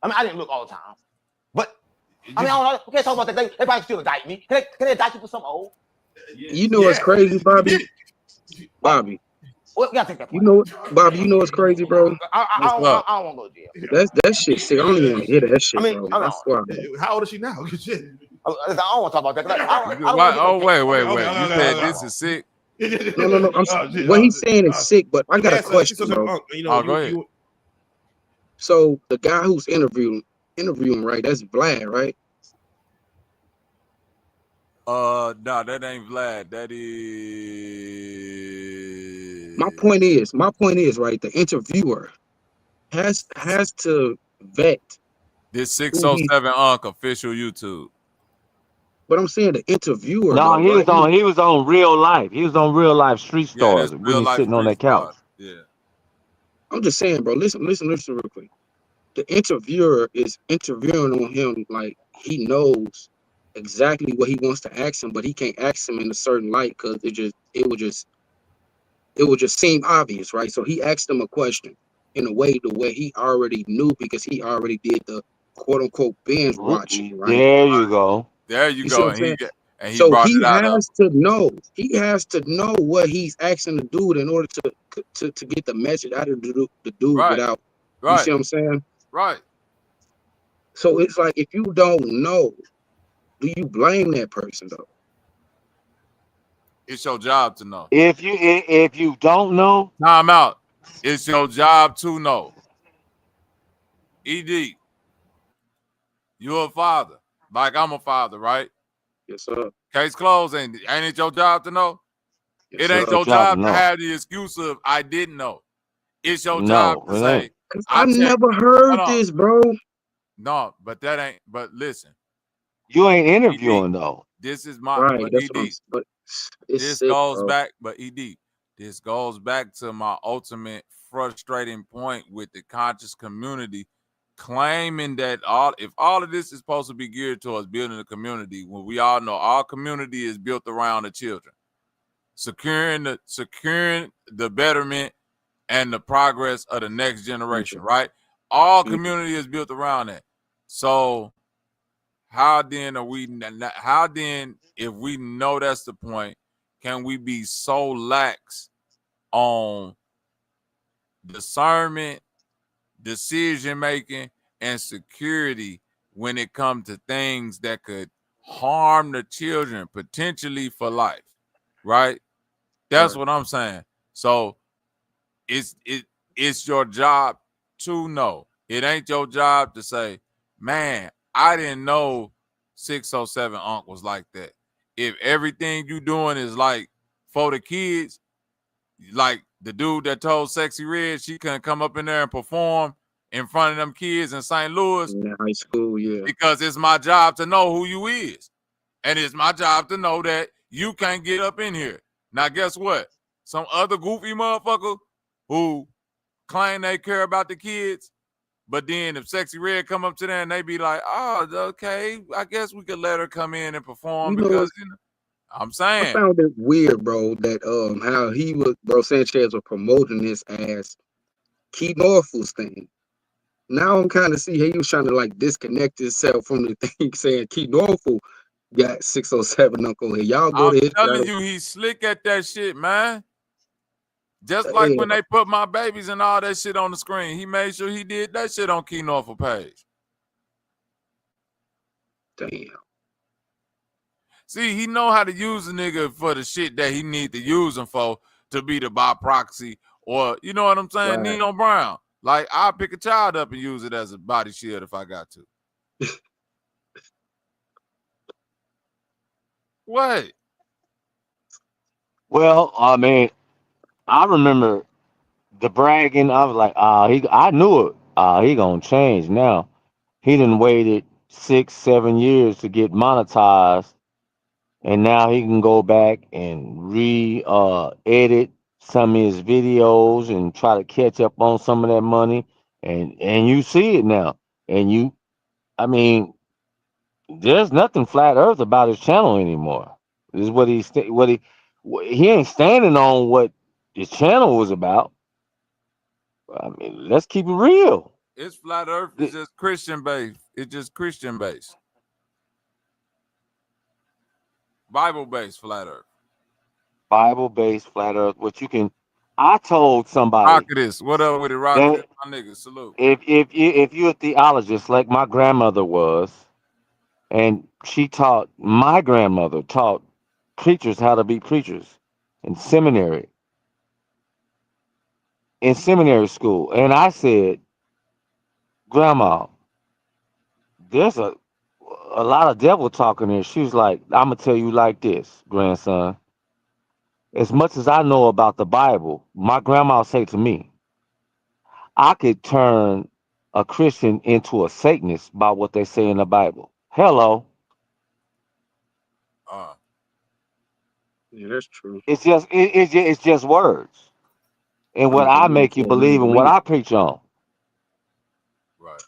I mean, I didn't look all the time. But I mean, I don't know. We can't talk about that. They probably still indict me. Can they indict you for something old? You know what's crazy, Bobby? Bobby. Well, we gotta take that. You know, Bobby. You know what's crazy, bro? I don't want to go to jail. That shit sick. I don't even want to hear that shit, I mean, bro. I swear. How old is she now? Shit. I don't want to talk about that. Wait. You said this is sick? No. What he's saying is sick, but I got a question, bro. Go ahead. So the guy who's interviewing, right? That's Vlad, right? No, that ain't Vlad. That is. My point is, right? The interviewer has to vet this 607 Unk official YouTube. But I'm saying the interviewer. No, he was on real life. He was on real life Street Stars when he's sitting on that couch. Yeah. I'm just saying, bro. Listen real quick. The interviewer is interviewing on him like he knows exactly what he wants to ask him, but he can't ask him in a certain light because it would just seem obvious, right? So he asked him a question in a way the way he already knew because he already did the quote unquote binge watching, right? There you go. There you go. And he so brought he it out has to know. He has to know what he's asking the dude in order to get the message out of the dude without. You see what I'm saying? Right. So it's like if you don't know, do you blame that person though? It's your job to know. If you don't know, time out. It's your job to know. ED, you're a father. Like I'm a father, right? Yes, sir. Case closed. Ain't it your job to know? Yes, It ain't sir. your job to have the excuse of I didn't know. It's your job No, to it say, ain't. I never hold heard on. this, bro. No, but that ain't, but listen. You ain't ED, interviewing though. this is my, Right, but that's what I'm. ED, But it's this sick, goes bro. back, but ED, this goes back to my ultimate frustrating point with the conscious community claiming that if all of this is supposed to be geared towards building a community, when we all know our community is built around the children, securing the betterment and the progress of the next generation, right? All community is built around that. So how then, if we know that's the point, can we be so lax on discernment, decision making, and security when it comes to things that could harm the children potentially for life, right? That's what I'm saying. So it's your job to know. It ain't your job to say, man, I didn't know 607 Unc was like that. If everything you doing is like for the kids, like the dude that told Sexy Red she couldn't come up in there and perform in front of them kids in St. Louis. In high school, yeah. Because it's my job to know who you is. And it's my job to know that you can't get up in here. Now, guess what? Some other goofy motherfucker who claim they care about the kids, but then if Sexy Red come up to them and they be like, oh, okay, I guess we could let her come in and perform because, I'm saying. I found it weird, bro, that how he was, bro, Sanchez was promoting this as Key Norfolk's thing. Now I'm kind of see how he was trying to like disconnect himself from the thing saying Key Norfolk got 607 Uncle here. Y'all go I'm to his telling channel. you, he's slick at that shit, man. Just like when they put my babies and all that shit on the screen, he made sure he did that shit on Key Norfolk page. Damn. See, he know how to use a nigga for the shit that he need to use him for to be the by proxy or, you know what I'm saying, Right. Nino Brown. Like, I'll pick a child up and use it as a body shield if I got to. What? Well, I mean, I remember the bragging. I was like, I knew it. He gonna change now. He done waited 6-7 years to get monetized, and now he can go back and edit some of his videos and try to catch up on some of that money. And you see it now. And I mean, there's nothing flat earth about his channel anymore. This is he ain't standing on what his channel was about. I mean, let's keep it real. It's flat earth. It's just Christian based. It's just Christian based. Bible based flat earth. Bible based flat earth. I told somebody. Rocketist. What up with it, Rocketist? My nigga, salute. If you're a theologist like my grandmother was, and my grandmother taught preachers how to be preachers in seminary school. And I said, Grandma, there's a lot of devil talking here. She was like, I'm going to tell you like this, grandson. As much as I know about the Bible, my grandma say to me, I could turn a Christian into a Satanist by what they say in the Bible. Hello. Yeah, that's true. It's just words. And what I make you believe and what I preach on. Right.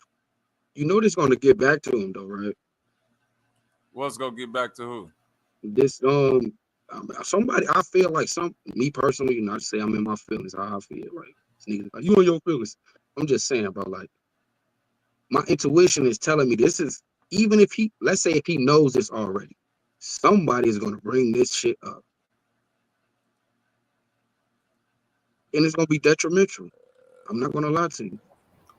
You know this gonna get back to him though, right? What's gonna get back to who? This somebody I feel like me personally, not to say I'm in my feelings, how I feel, right? Niggas like, you in your feelings. I'm just saying about like my intuition is telling me this is, even if let's say if he knows this already, somebody is gonna bring this shit up. And it's gonna be detrimental. I'm not gonna lie to you.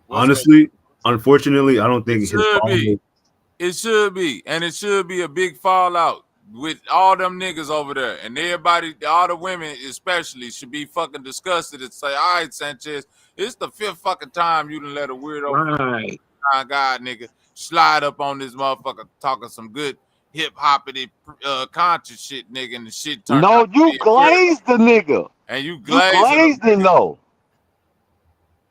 Honestly, unfortunately, I don't think it should be. And it should be a big fallout with all them niggas over there, and everybody, all the women especially, should be fucking disgusted and say, all right, Sanchez, it's the 5th fucking time you done let a weirdo Right. God nigga slide up on this motherfucker talking some good hip-hoppity conscious shit, nigga, and the shit turned No, out to you be a weirdo. glazed the nigga. And you You glazing glazed him though.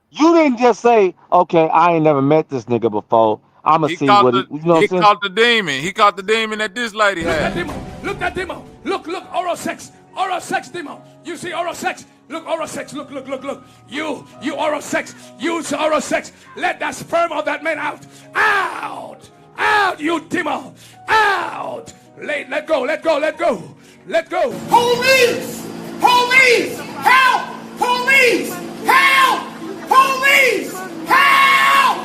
You didn't just say, okay, I ain't never met this nigga before. I'ma He see caught what the he, you know what I'm saying? caught the demon. He caught the demon that this lady had. Look that demon. Look, oral sex. Oral sex demon. You see oral sex? Look, oral sex. Look. You oral sex. Use oral sex. Let that sperm of that man out. Out, you demon. Out. Let go. Police! Help! Police! Help! Police! Help!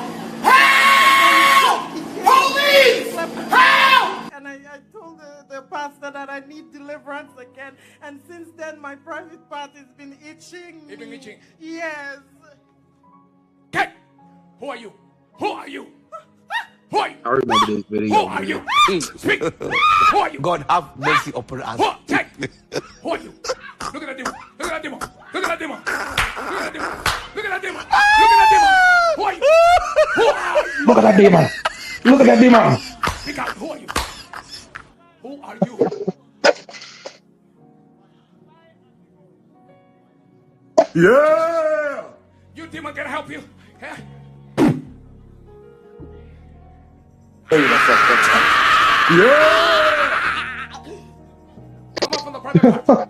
Police! Help! And I told the pastor that I need deliverance again. And since then, my private part has been itching. You've been itching? Yes. Okay. Who are you? Who are you? I remember this video. Who are you? Speak. Who are you? God have mercy upon us. Check. Who are you? Look at that demon. Look at that demon. Look at that demon. Look at that demon. Look at that demon. Look at that demon. Who are you? Who are you? Look at that demon. Look at that demon. Speak out. Who are you? Who are you? Yeah. You demon can help you. Yeah. Yeah. Come on from the private part.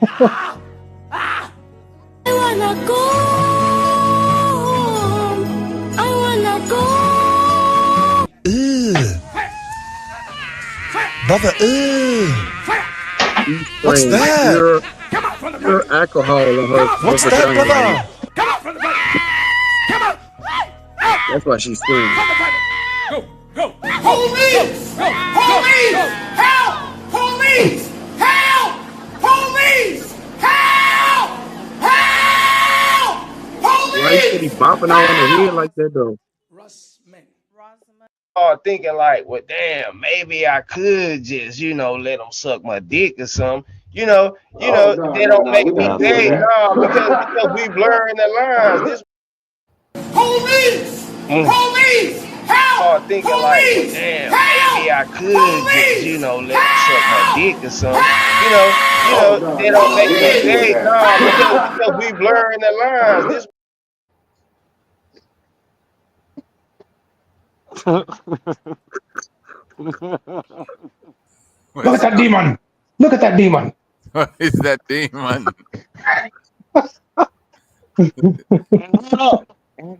I wanna go. I wanna go. Brother, what's that? Pure alcohol in her. What's that, brother? Come on from the private. Come on. That's why she's screaming. From the private. Go. Police! Police! Help! Police! Help! Police! Help! Why you should be bopping out on the head like that though? Thinking like, well, damn, maybe I could just, let them suck my dick or something. They don't make me gay. No, because we blurring the lines. This Police! Police! Help! Thinking like, well, damn, maybe I could just, let them suck my dick or something. They don't make me gay. No, because we blurring the lines. This Look at that demon. Look at that demon. What is that demon?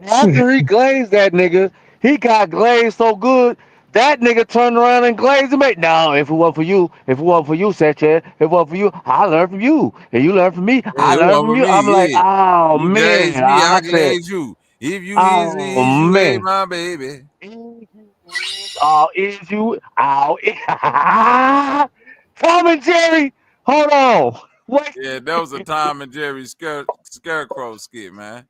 After he glazed that nigga, he got glazed so good that nigga turned around and glazed him. No, if it wasn't for you, Sanchez, if it wasn't for you, I learned from you, and you learned from me, I learned from you. I'm like, oh you man, glaze me, I glaze you. If you easy, you ain't my baby. Oh, is you? Oh, Tom and Jerry, hold on. Wait. Yeah, that was a Tom and Jerry scarecrow skit, man.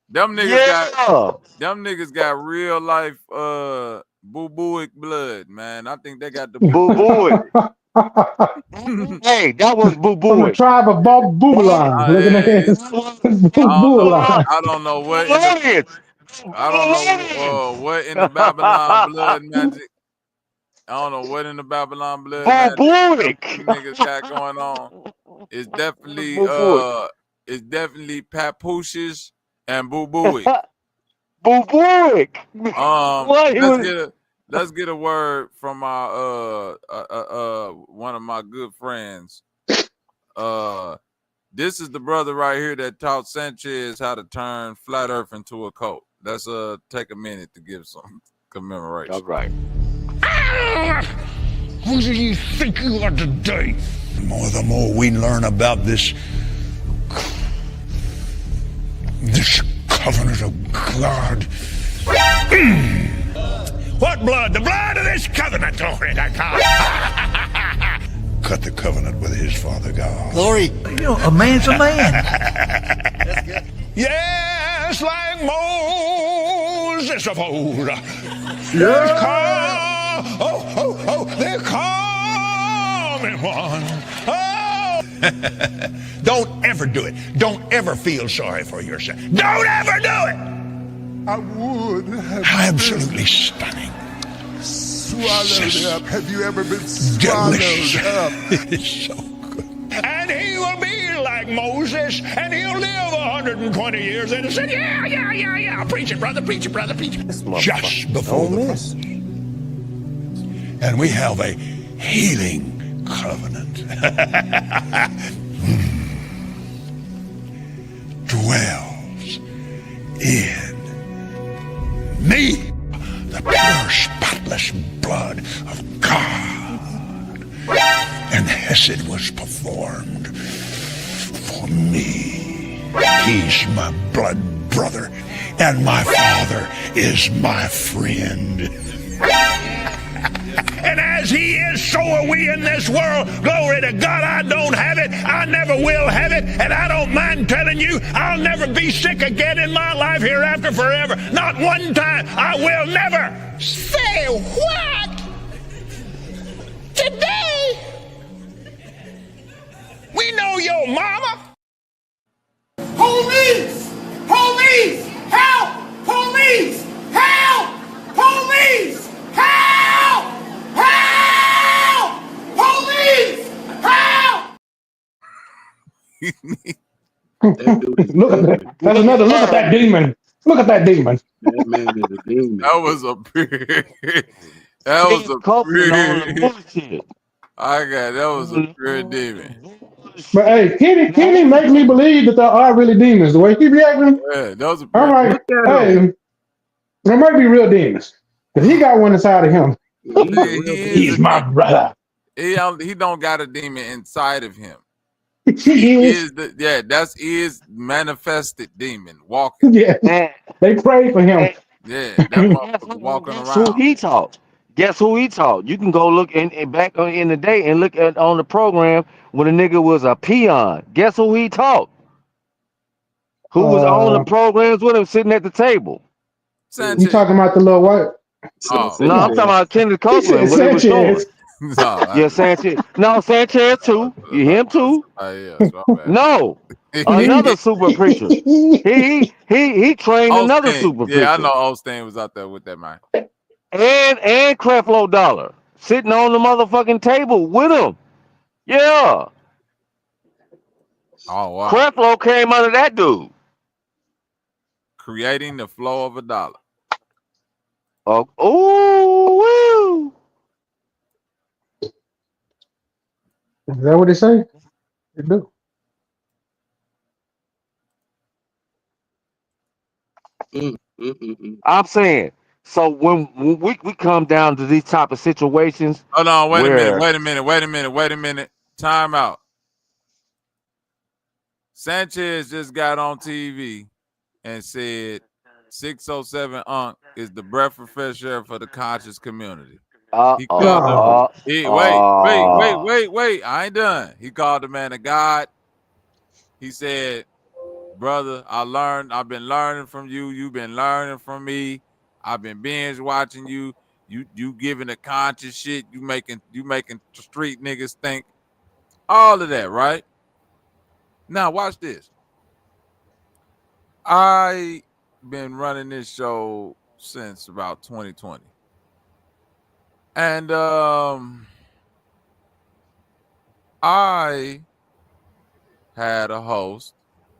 Them niggas got real life 𝘾𝙎𝙎 blood, man. I think they got the 𝘾𝙎𝙎. Hey, that was From the 𝘾𝙎𝙎. tribe of Boobalan. Look at that. I don't know what. I don't know what in the Babylon blood magic. I don't know what in the Babylon blood magic niggas got going on. It's definitely papooses and 𝘾𝙎𝙎. Let's get a word from our one of my good friends. This is the brother right here that taught Sanchez how to turn flat earth into a cult. Let's take a minute to give some commemoration. All right. Who do you think you are today? The more we learn about this covenant of God. What blood? The blood of this covenant. Glory to God. Cut the covenant with his father God. Glory. A man's a man. Yes, like Moses of old. They're coming one. Don't ever do it. Don't ever feel sorry for yourself. Don't ever do it. I would. Absolutely stunning. Swallowed up. Have you ever been swallowed up? It's so good. And he will be like Moses, and he'll live 120 years and said, yeah. Preach it, brother, preach it, brother, preach it. Just before the cross. And we have a healing covenant. Dwells in me, the pure, spotless blood of God. And Hesed was performed for me. He's my blood brother, and my father is my friend. And as he is, so are we in this world. Glory to God, I don't have it. I never will have it. And I don't mind telling you, I'll never be sick again in my life hereafter forever. Not one time. I will never. Say what? Today? We know your mama. Police! Police! Help! Police! Help! Police! Help! Help! Police! Help! Look at that. That's another look at that demon. Look at that demon. That man is a demon. That was a pretty. That was a pretty. That was a pretty demon. But hey, Kenny make me believe that there are really demons. The way he reacting, Yeah, that was a I'm like, hey, there might be real demons. Because he got one inside of him. He's my brother. He don't got a demon inside of him. He is. That's his manifested demon walking. Yeah, they pray for him. Yeah, that motherfucker walking around. Who he taught? Guess who he taught? You can go look back in the day and look at on the program when a nigga was a peon. Guess who he taught? Who was on the programs with him sitting at the table? You talking about the little white? No, I'm talking about Kenneth Copeland. What he was doing. Yeah, Sanchez. No, Sanchez too. Him too. No, another super preacher. He trained another super preacher. Yeah, I know Osteen was out there with that man. And Creflo Dollar sitting on the motherfucking table with him. Yeah. Oh wow. Creflo came under that dude. Creating the flow of a dollar. Oh, Is that what they say? They do. I'm saying, so when we come down to these type of situations. Hold on, wait a minute. Time out. Sanchez just got on TV and said 607 Unk is the breath of fresh air for the conscious community. Wait. I ain't done. He called the man of God. He said, brother, I've been learning from you. You've been learning from me. I've been binge watching you. You giving the conscious shit. You making street niggas think. All of that, right? Now watch this. I been running this show since about 2020. And I had a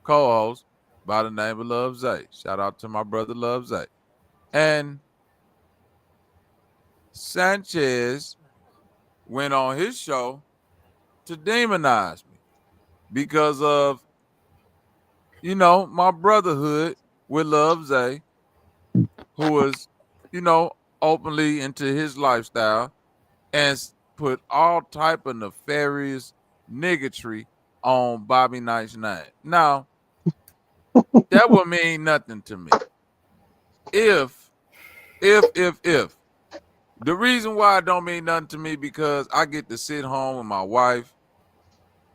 co-host by the name of 𝘾𝐼𝙎𝙃. Shout out to my brother 𝘾𝐼𝙎𝙃. And Sanchez went on his show to demonize me because of, my brotherhood with 𝘾𝐼𝙎𝙃, who was, openly into his lifestyle and put all type of nefarious niggatry on Bobby Knight's name. Now, that would mean nothing to me. If the reason why it don't mean nothing to me because I get to sit home with my wife.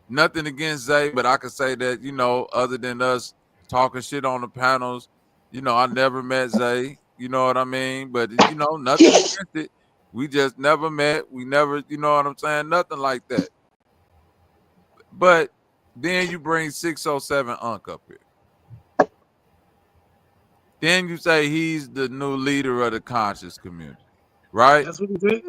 Nothing against Zay, but I could say that, other than us talking shit on the panels, I never met Zay. You know what I mean? But, nothing against it. We just never met. We never, you know what I'm saying? Nothing like that. But Then you bring 607 Unk up here. Then you say he's the new leader of the conscious community, right? That's what he did.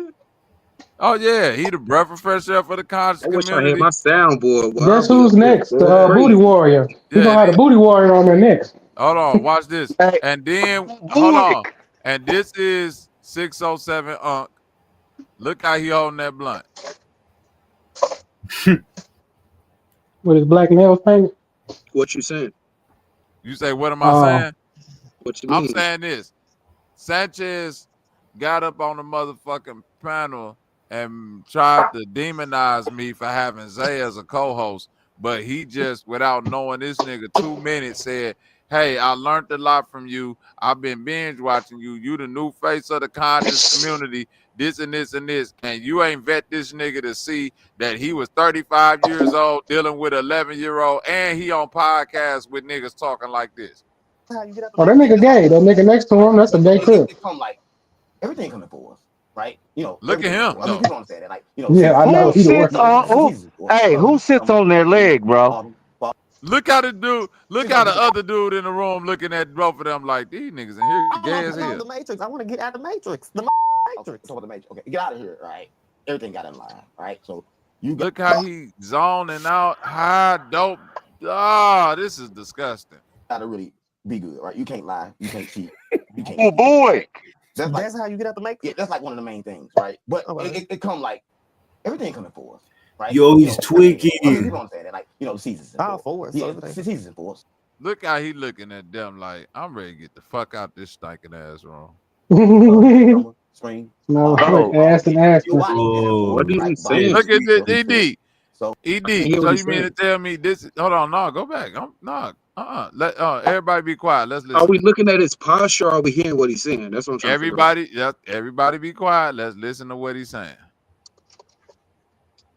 Oh yeah, he the breath of fresh air for the conscious I wish I had community. my soundboard. Well, Guess I'll be who's up here. next? The Booty Crazy. Warrior. We're Yeah, gonna have the Booty Warrior on there next. hold on, watch this. Hey, And then hold on. And this is 607 Unk. Look how he holding that blunt. With his black nails painted. What you saying? You say, what am I saying? What you I'm mean? saying this. Sanchez got up on the motherfucking panel and tried to demonize me for having Zay as a co-host, but he just, without knowing this nigga 2 minutes, said, hey, I learned a lot from you. I've been binge watching you. You the new face of the conscious community, this and this and this. And you ain't vet this nigga to see that he was 35 years old dealing with an 11-year-old, and he on podcasts with niggas talking like this. Oh, that nigga gay. That nigga next to him, that's a gay cook. It come like everything coming for us, right? You know, look at him. I mean, people understand that, like, you know. Yeah, I know. Who sits on their leg, bro? Look how the dude, look how the other dude in the room looking at both of them like, these niggas in here gay as hell. The Matrix. I want to get out of the Matrix. The Matrix. So the Matrix. Okay, get out of here, right? Everything got in line, right? So you look how he zoning out. High dope. Ah, this is disgusting. Gotta really be good, right? You can't lie. You can't cheat. You can't. Oh boy. That's how you get out the Matrix. Yeah, that's like one of the main things, right? But it come like everything coming for us. Right? Yo, he's tweaking. I mean, people understand that, like, you know, seasons. Yeah, seasons for us. Look how he looking at them like, I'm ready to get the fuck out this stinking ass room. No, ass and ass. What did he say? Look at this, ED. So you mean to tell me this? Hold on, no, go back. Let everybody be quiet. Let's listen. Are we looking at his posture? Or are we hearing what he's saying? That's what I'm trying to figure out. Everybody be quiet. Let's listen to what he's saying.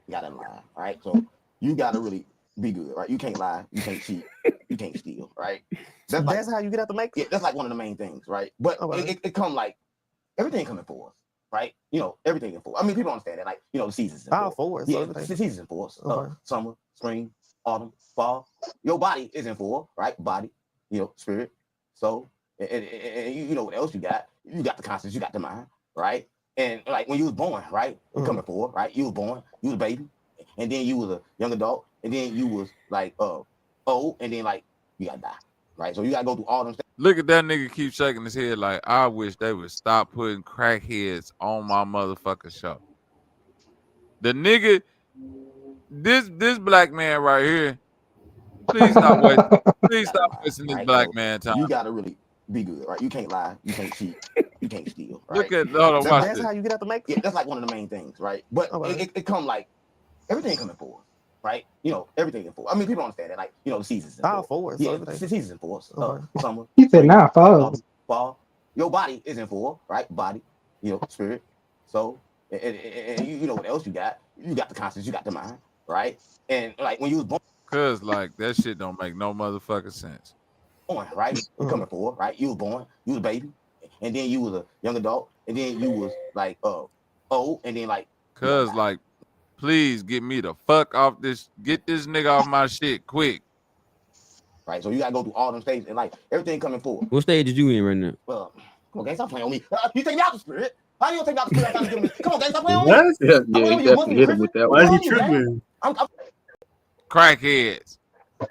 Got in line, right? So you gotta really be good, right? You can't lie, you can't cheat, you can't steal, right? That's how you get out the Matrix. Yeah, that's like one of the main things, right? But it come like everything coming for us, right? You know, everything in for us. I mean, people understand that, like, you know, the seasons. For us. Yeah, the seasons for us. Summer, spring, autumn, fall. Your body is in for, right? Body, you know, spirit, soul, and you know what else you got? You got the conscience, you got the mind, right? And like when you was born, right? Coming forward, right? You was born, you was a baby, and then you was a young adult, and then you was like old, and then like you gotta die, right? So you gotta go through all them steps. Look at that nigga keep shaking his head like, I wish they would stop putting crackheads on my motherfucking show. The nigga, this black man right here, please stop wasting this black man time. You gotta really be good, right? You can't lie, you can't cheat, you can't steal. Right? Look at that's how you get out the Matrix. Yeah, that's like one of the main things, right? But it come like everything coming for us, right? You know, everything in for. I mean, people understand that, like, you know, the seasons. For us. Yeah, the seasons for us. Summer. He said, "Nah, fall." Fall. Your body is in for, right? Body, you know, spirit, soul, and you know what else you got? You got the conscience, you got the mind, right? And like when you was born, cause like that shit don't make no motherfucking sense. Right? You coming forward, right? You was born, you was a baby, and then you was a young adult, and then you was like old, and then like cause like, please get me the fuck off this, get this nigga off my shit quick. Right, so you gotta go through all them stages, and like everything coming forward. What stage is you in right now? Well, come on, gang, stop playing on me. You take me out the spirit. How you gonna take me out the spirit? Come on, gang, stop playing on me. Yeah, he definitely hit him with that. Why is he tripping? Crackheads,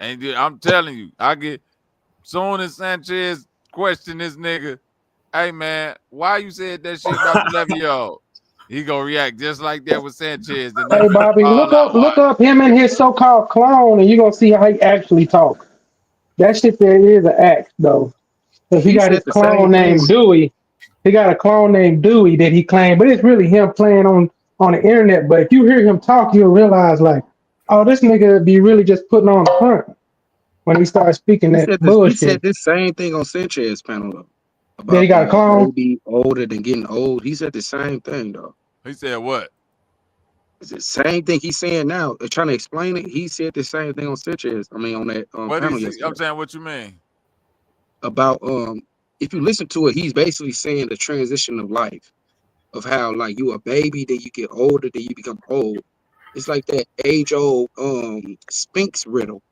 and I'm telling you, I get. Soon as Sanchez questioned this nigga, hey man, why you said that shit about the 11-year-old? He gonna react just like that with Sanchez. Hey Bobby, look up him and his so-called clone, and you gonna see how he actually talk. That shit there is an act though, because he got his clone named Dewey. He got a clone named Dewey that he claimed, but it's really him playing on the internet. But if you hear him talk, you'll realize like, oh, this nigga be really just putting on the front. When he started speaking that bullshit. He said this same thing on Sanchez panel though. About he got a clone. Be older than getting old. He said the same thing though. He said what? It's the same thing he's saying now. Trying to explain it. He said the same thing on Sanchez. I mean on that panel yesterday. I'm saying what you mean. About if you listen to it, he's basically saying the transition of life, of how like you a baby, then you get older, then you become old, It's like that age-old Sphinx riddle.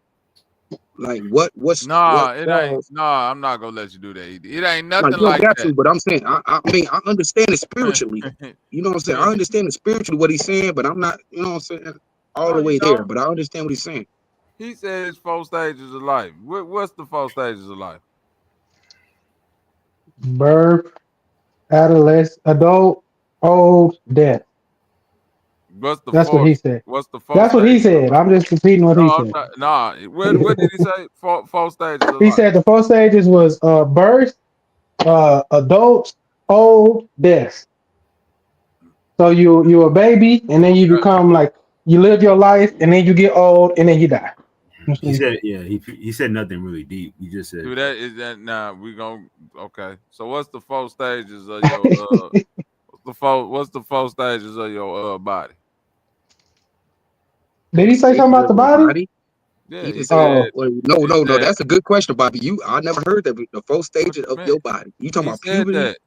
Like what Nah, it ain't. falls? Nah, I'm not gonna let you do that either. It ain't Like nothing you don't like got that. to, but I'm saying I mean I understand it spiritually. You know what I'm saying? I understand it spiritually what he's saying, but I'm not, you know what I'm saying, all No, the you way there. don't. But I understand what he's saying. He said it's 4 stages of life. What's the 4 stages of life? Birth, adolescent, adult, old, death. What's the That's what fourth? he said. What's the 4 That's what he stages of said. life? I'm just repeating what No, he I'm said. not. Nah. What did he say? Four stages of He life. said the 4 stages was birth, adult, old, death. So you a baby, and then you become like you live your life, and then you get old, and then you die. That's what He he said, said. yeah, he said nothing really deep. He just said, Do that is that now we gonna okay. So what's the 4 stages of your what's the 4 stages of your body? Did he The say something stages about of the your body? body. Yeah, He he just said, Oh, said well, he no. said That's a good question, Bobby. I never heard that the 4 what stages you of meant? your body. You talking He about said puberty? that.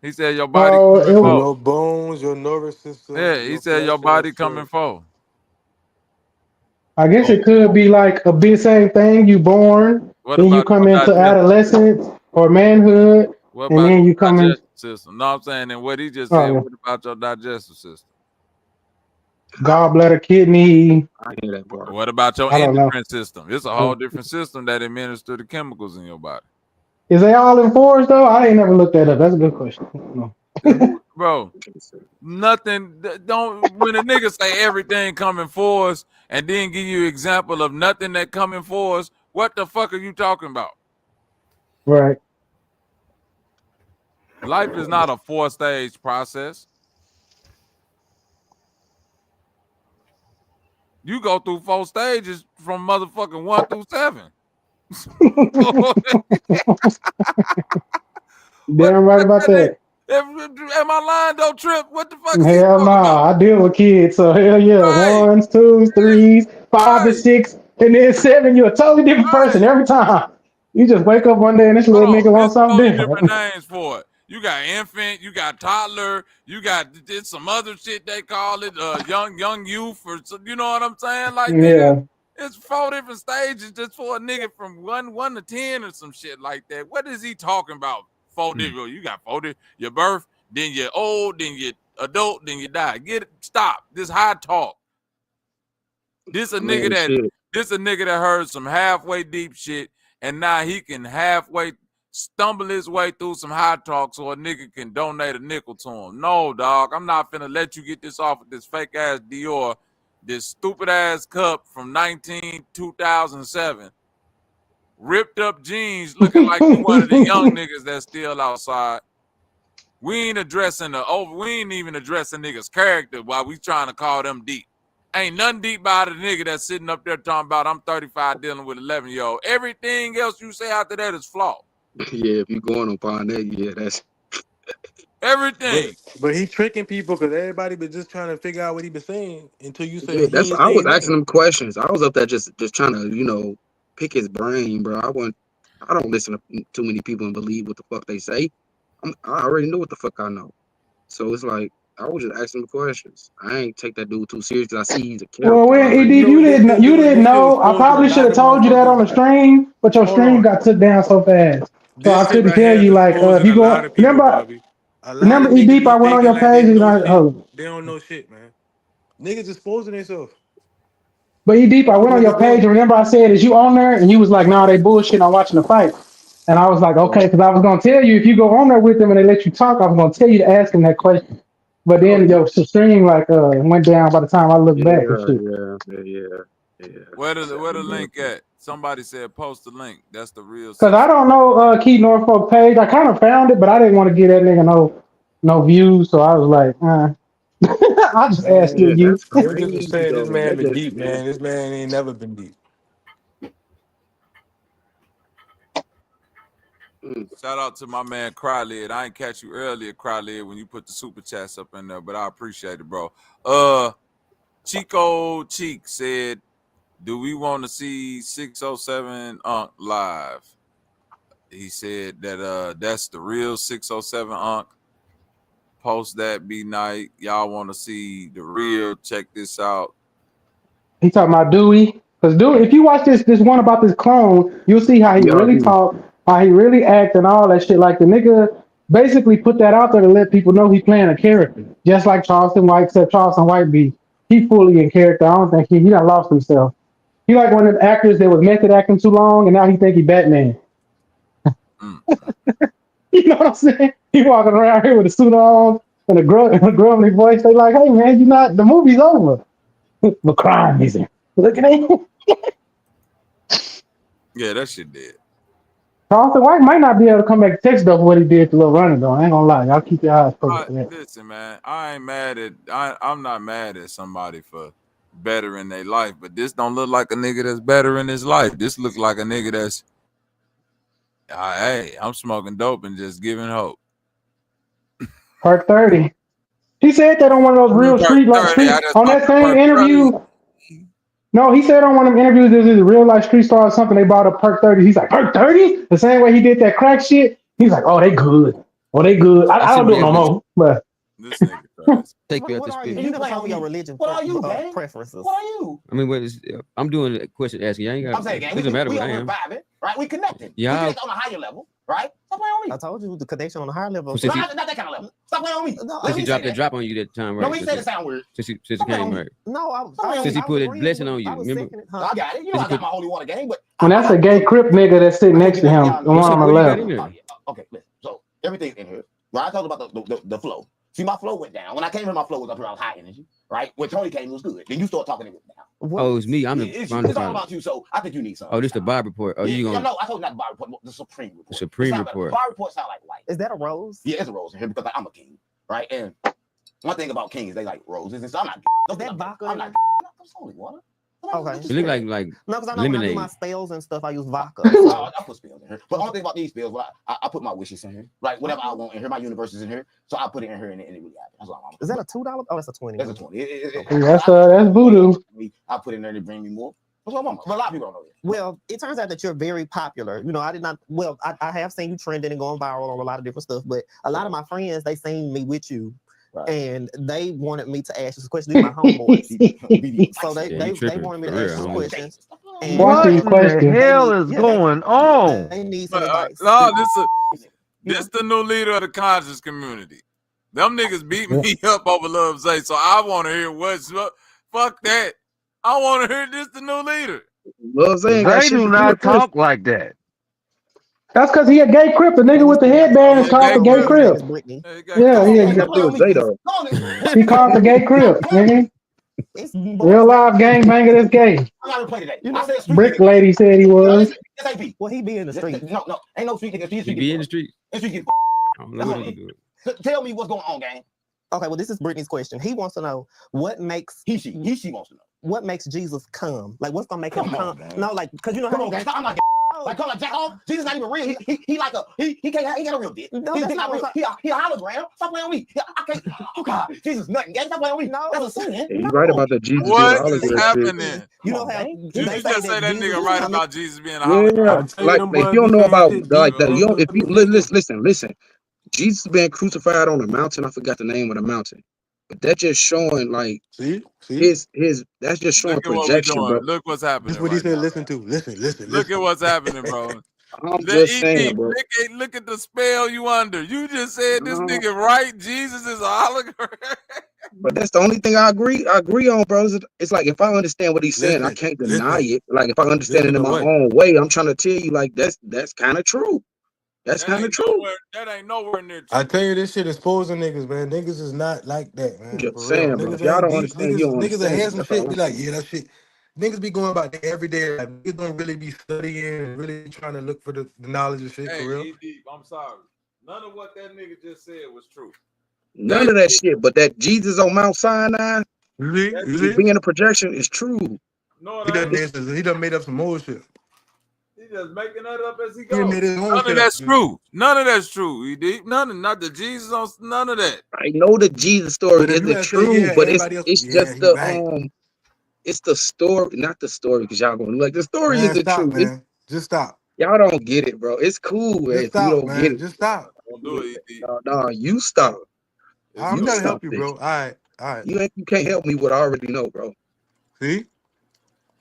He said your body oh, coming forth. Your bones, your nervous system, Yeah, he your said your flesh, and your body coming spirit. forth. I guess "Oh, it could be like a big same thing. You born, What then you about come your into digestive? adolescence or manhood, What and about then you your come in. digestive system? No, I'm saying, and what he just Oh said, yeah, what about your digestive system? gallbladder, kidney. I hear that part. What about your I don't know. endocrine system? It's a whole different system that administers the chemicals in your body. Is they all in fours though? I ain't never looked that up. That's a good question. No. Bro, nothing. Don't when a nigga say everything coming for us and then give you example of nothing that coming for us, what the fuck are you talking about? Right. Life is not a 4-stage process. You go through 4 stages from motherfucking 1 through 7. What Damn right about that. am I lying? Don't trip. What the fuck is he Hell no, talking about? I deal with kids, so hell yeah. Right, Ones, twos, threes, 5 to right, 6, and then 7. You're a totally different person right. every time. You just wake up one day and this Hold little on. nigga wants It's something totally different different. names for it. You got infant, you got toddler, you got some other shit they call it, young youth, or you know what I'm saying? Like nigga, Yeah. it's 4 different stages just for a nigga from 1 to 10 or some shit like that. What is he talking about? 4 different. You got 4 your birth, then you're old, then you're adult, then you die. Stop. This high talk. This a nigga Man, that shit. heard some halfway deep shit, and now he can halfway stumble his way through some high talk so a nigga can donate a nickel to him. No, dog, I'm not finna let you get this off with this fake ass Dior, this stupid ass cup from 2007, ripped up jeans, looking like you one of the young niggas that's still outside. We ain't even addressing niggas' character while we trying to call them deep. Ain't nothing deep about a nigga that's sitting up there talking about I'm 35 dealing with 11-year-old. Everything else you say after that is flawed. Yeah, if you going upon that, yeah, that's Everything. But he tricking people because everybody been just trying to figure out what he been saying until you yeah. say he That's ain't I was saying asking nothing. him questions. I was up there just trying to pick his brain, bro. I don't listen to too many people and believe what the fuck they say. I already know what the fuck I know. So it's like I was just asking him questions. I ain't take that dude too serious because I see he's a Well, character. I when already Edith, know. you This didn't know, you nigga, didn't this nigga know. I exposing a probably should lot have of told you that on motherfuckers. the stream, but your Hold stream on. got took down so fast. So This I shit couldn't right tell here is you like if exposing you a lot go of people, remember Bobby. A lot of niggas Edith, I be went on thinking your like they page and know I shit. hold on. They don't know shit, man. Niggas exposing themselves. But Edith, I That's what went on your niggas page doing. and remember I said, is you on there? And you was like, nah, they bullshit, I'm watching the fight. And I was like, okay, because I was gonna tell you if you go on there with them and they let you talk, I was gonna tell you to ask them that question. But Oh then your stream went down by the time I looked back and shit. yeah. Where the link at? Somebody said post the link. That's the real Cause I 6. don't know Keith Norfolk page. I kind of found it, but I didn't want to give that nigga no views. So I was like, I'll just ask Yeah, you. that's Niggas was crazy saying this though. man That been just deep, man. This man ain't never been deep. Shout out to my man Crylid. I ain't catch you earlier, Crylid, when you put the super chats up in there, but I appreciate it, bro. Chico Cheek said, do we want to see 607 live? He said that that's the real 607 Unc. Post that, be nice. Y'all want to see the real? Check this out. He talking about Dewey. Because Dewey, if you watch this one about this clone, you'll see how he Y'all really do. talk, how he really act, and all that shit. Like the nigga basically put that out there to let people know he playing a character, just like Charleston White. Except Charleston White he fully in character. I don't think he done lost himself. He like one of the actors that was method acting too long, and now he think he Batman. You know what I'm saying? He walking around here with a suit on and a grumbly voice. They like, hey man, you not the movie's over. The crime isn't. Look at him. Yeah, that shit dead. Charleston White might not be able to come back to Texas though for what he did to Lil Runner though. I ain't gonna lie. Y'all keep your eyes closed for that. Listen, man, I'm not mad at somebody for bettering their life, but this don't look like a nigga that's bettering his life. This looks like a nigga that's, hey, I'm smoking dope and just giving hope. Perk 30. He said that on one of those real street on that same interview. No, he said on one of them interviews, this is a real life street star or something. They brought up Perk 30. He's like, Perk 30? The same way he did that crack shit. He's like, oh, they good. Oh, they good. I don't do it no more. But this nigga take you out the spirit. You can tell me your religion preferences. What are you? I mean, what is, I'm doing a question asking. I ain't got. I'm saying, gang, doesn't matter what I am. Vibing, right? We connected. Yeah. We connect on a higher level, right? Stop playing on me. I told you the connection on a higher level. Since not that kind of level. Stop playing on me. Since he dropped that drop on you that time, right? No, he said it sound weird. Since he came, right? No, since he put a blessing on you, remember? I got it. You know, I got my holy water game, but when that's a gay Crip nigga that's sitting next to him, the one on the left. Okay, listen. So everything's in here. When I talked about the flow. See, my flow went down. When I came here, my flow was up here. I was high energy, right? When Tony came, it was good. Then you start talking, it went down. Oh, it's me. I'm the. It's all about you. So I think you need something. Oh, this the Bob report. Oh, you gonna? No, I told you not the Bob report. The Supreme report. The Supreme report. The Bob report sound like white. Is that a rose? Yeah, it's a rose in here because I'm a king, right? And one thing about kings, they like roses, and so I'm not. Is that vodka? I'm not. I'm holy water. Okay. It look like no, because I know lemonade. when I do my spells and stuff, I use vodka. I put spells in here. But the only thing about these spells, I put my wishes in here. Like whatever I want in here, my universe is in here. So I put it in here and it really happens. That's all I'm. Is that a $2? Oh, that's a 20. That's a 20. That's voodoo. I put in there to bring me more. That's what I'm on. But a lot of people don't know that. Well, it turns out that you're very popular. You know, I did not. Well, I have seen you trending and going viral on a lot of different stuff. But a lot of my friends, they seen me with you. Right. And they wanted me to ask you some questions. These are my homeboys. So they wanted me to ask you some questions. What the hell is going on? They need some advice. No, this the new leader of the conscious community. Them niggas beat me up over Love Zay, so I want to hear what's fuck that. I want to hear this the new leader. Love Zay do not talk like that. That's because he a gay Crip. The nigga with the headband is called the gay Crip. Yeah, he called the gay Crip. Real live gangbanger that's gay. I'm not gonna play today. Brick lady said he was. Well, he be in the street. No, ain't no street nigga. He be in the street. Tell me what's going on, gang. Okay, well, this is Brittany's question. He wants to know what makes she wants to know what makes Jesus come. Like, what's gonna make him come? No, like, cause you know how I'm not. Like, call jack off. Jesus not even real. He like he got a real dick. No, He's not real. He a hologram. Stop playing on me. I can't. Oh God, Jesus nothing. Stop playing on me. No, that's a sin. He's right about the Jesus. What is happening? You know how you just say that nigga right about Jesus being a hologram. Yeah, like if you don't know about like that, you don't, if you listen. Jesus being crucified on a mountain. I forgot the name of the mountain. But that's just showing like his that's just showing projection, bro. Look what's happening. That's what he said. Listen to. Listen. Look at what's happening, bro. I'm just saying, bro. Look at the spell you under. You just said this nigga right. Jesus is a hologram. But that's the only thing I agree on, bro. It's like if I understand what he's saying, I can't deny it. Like if I understand it in my own way, I'm trying to tell you, like that's kind of true. That's kind of true. That ain't nowhere near true. I tell you, this shit exposing niggas, man. Niggas is not like that, man. Just saying, bro. If y'all don't understand, niggas that have some shit be like, yeah, that shit. Niggas be going about that every day. Like, niggas don't really be studying and really trying to look for the knowledge and shit, for real. I'm sorry. None of what that nigga just said was true. None of that shit, but that Jesus on Mount Sinai, being a projection is true. No, he done made up some more shit. He just making that up as he goes. None of that's true. None of that's true. Not the Jesus on none of that. I know the Jesus story isn't true, but it's just the it's the story, not the story, because y'all gonna like the story isn't true. Man. Just stop. Y'all don't get it, bro. It's cool, man. If you don't get it, just stop. Don't do it. No, you stop. I'm trying to help you, bro. All right. You can't help me with what I already know, bro. See?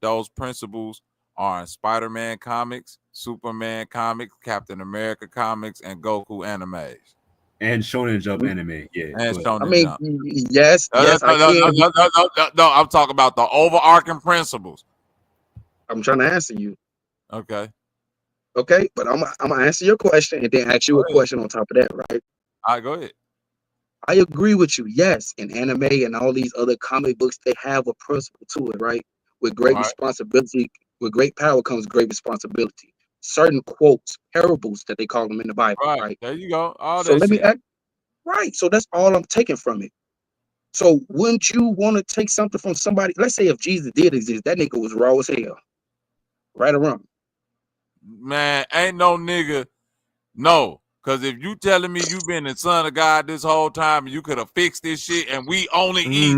those principles are in Spider-Man comics, Superman comics, Captain America comics, and Goku animes. And Shonen Jump anime. Yeah. And go ahead. Shonen I mean, Jump. yes, yes, I can. No, I'm talking about the overarching principles. I'm trying to answer you. Okay. Okay, but I'm gonna answer your question and then ask you a question on top of that, right? All right, go ahead. I agree with you. Yes, in anime and all these other comic books, they have a principle to it, right? With great responsibility, with great power comes great responsibility. Certain quotes, parables that they call them in the Bible, right? There you go. All So that let me shit. ask, right. So that's all I'm taking from it. So wouldn't you want to take something from somebody? Let's say if Jesus did exist, that nigga was raw as hell. Right or wrong? Man, ain't no nigga. No. Because if you telling me you been the son of God this whole time and you could have fixed this shit and we only eat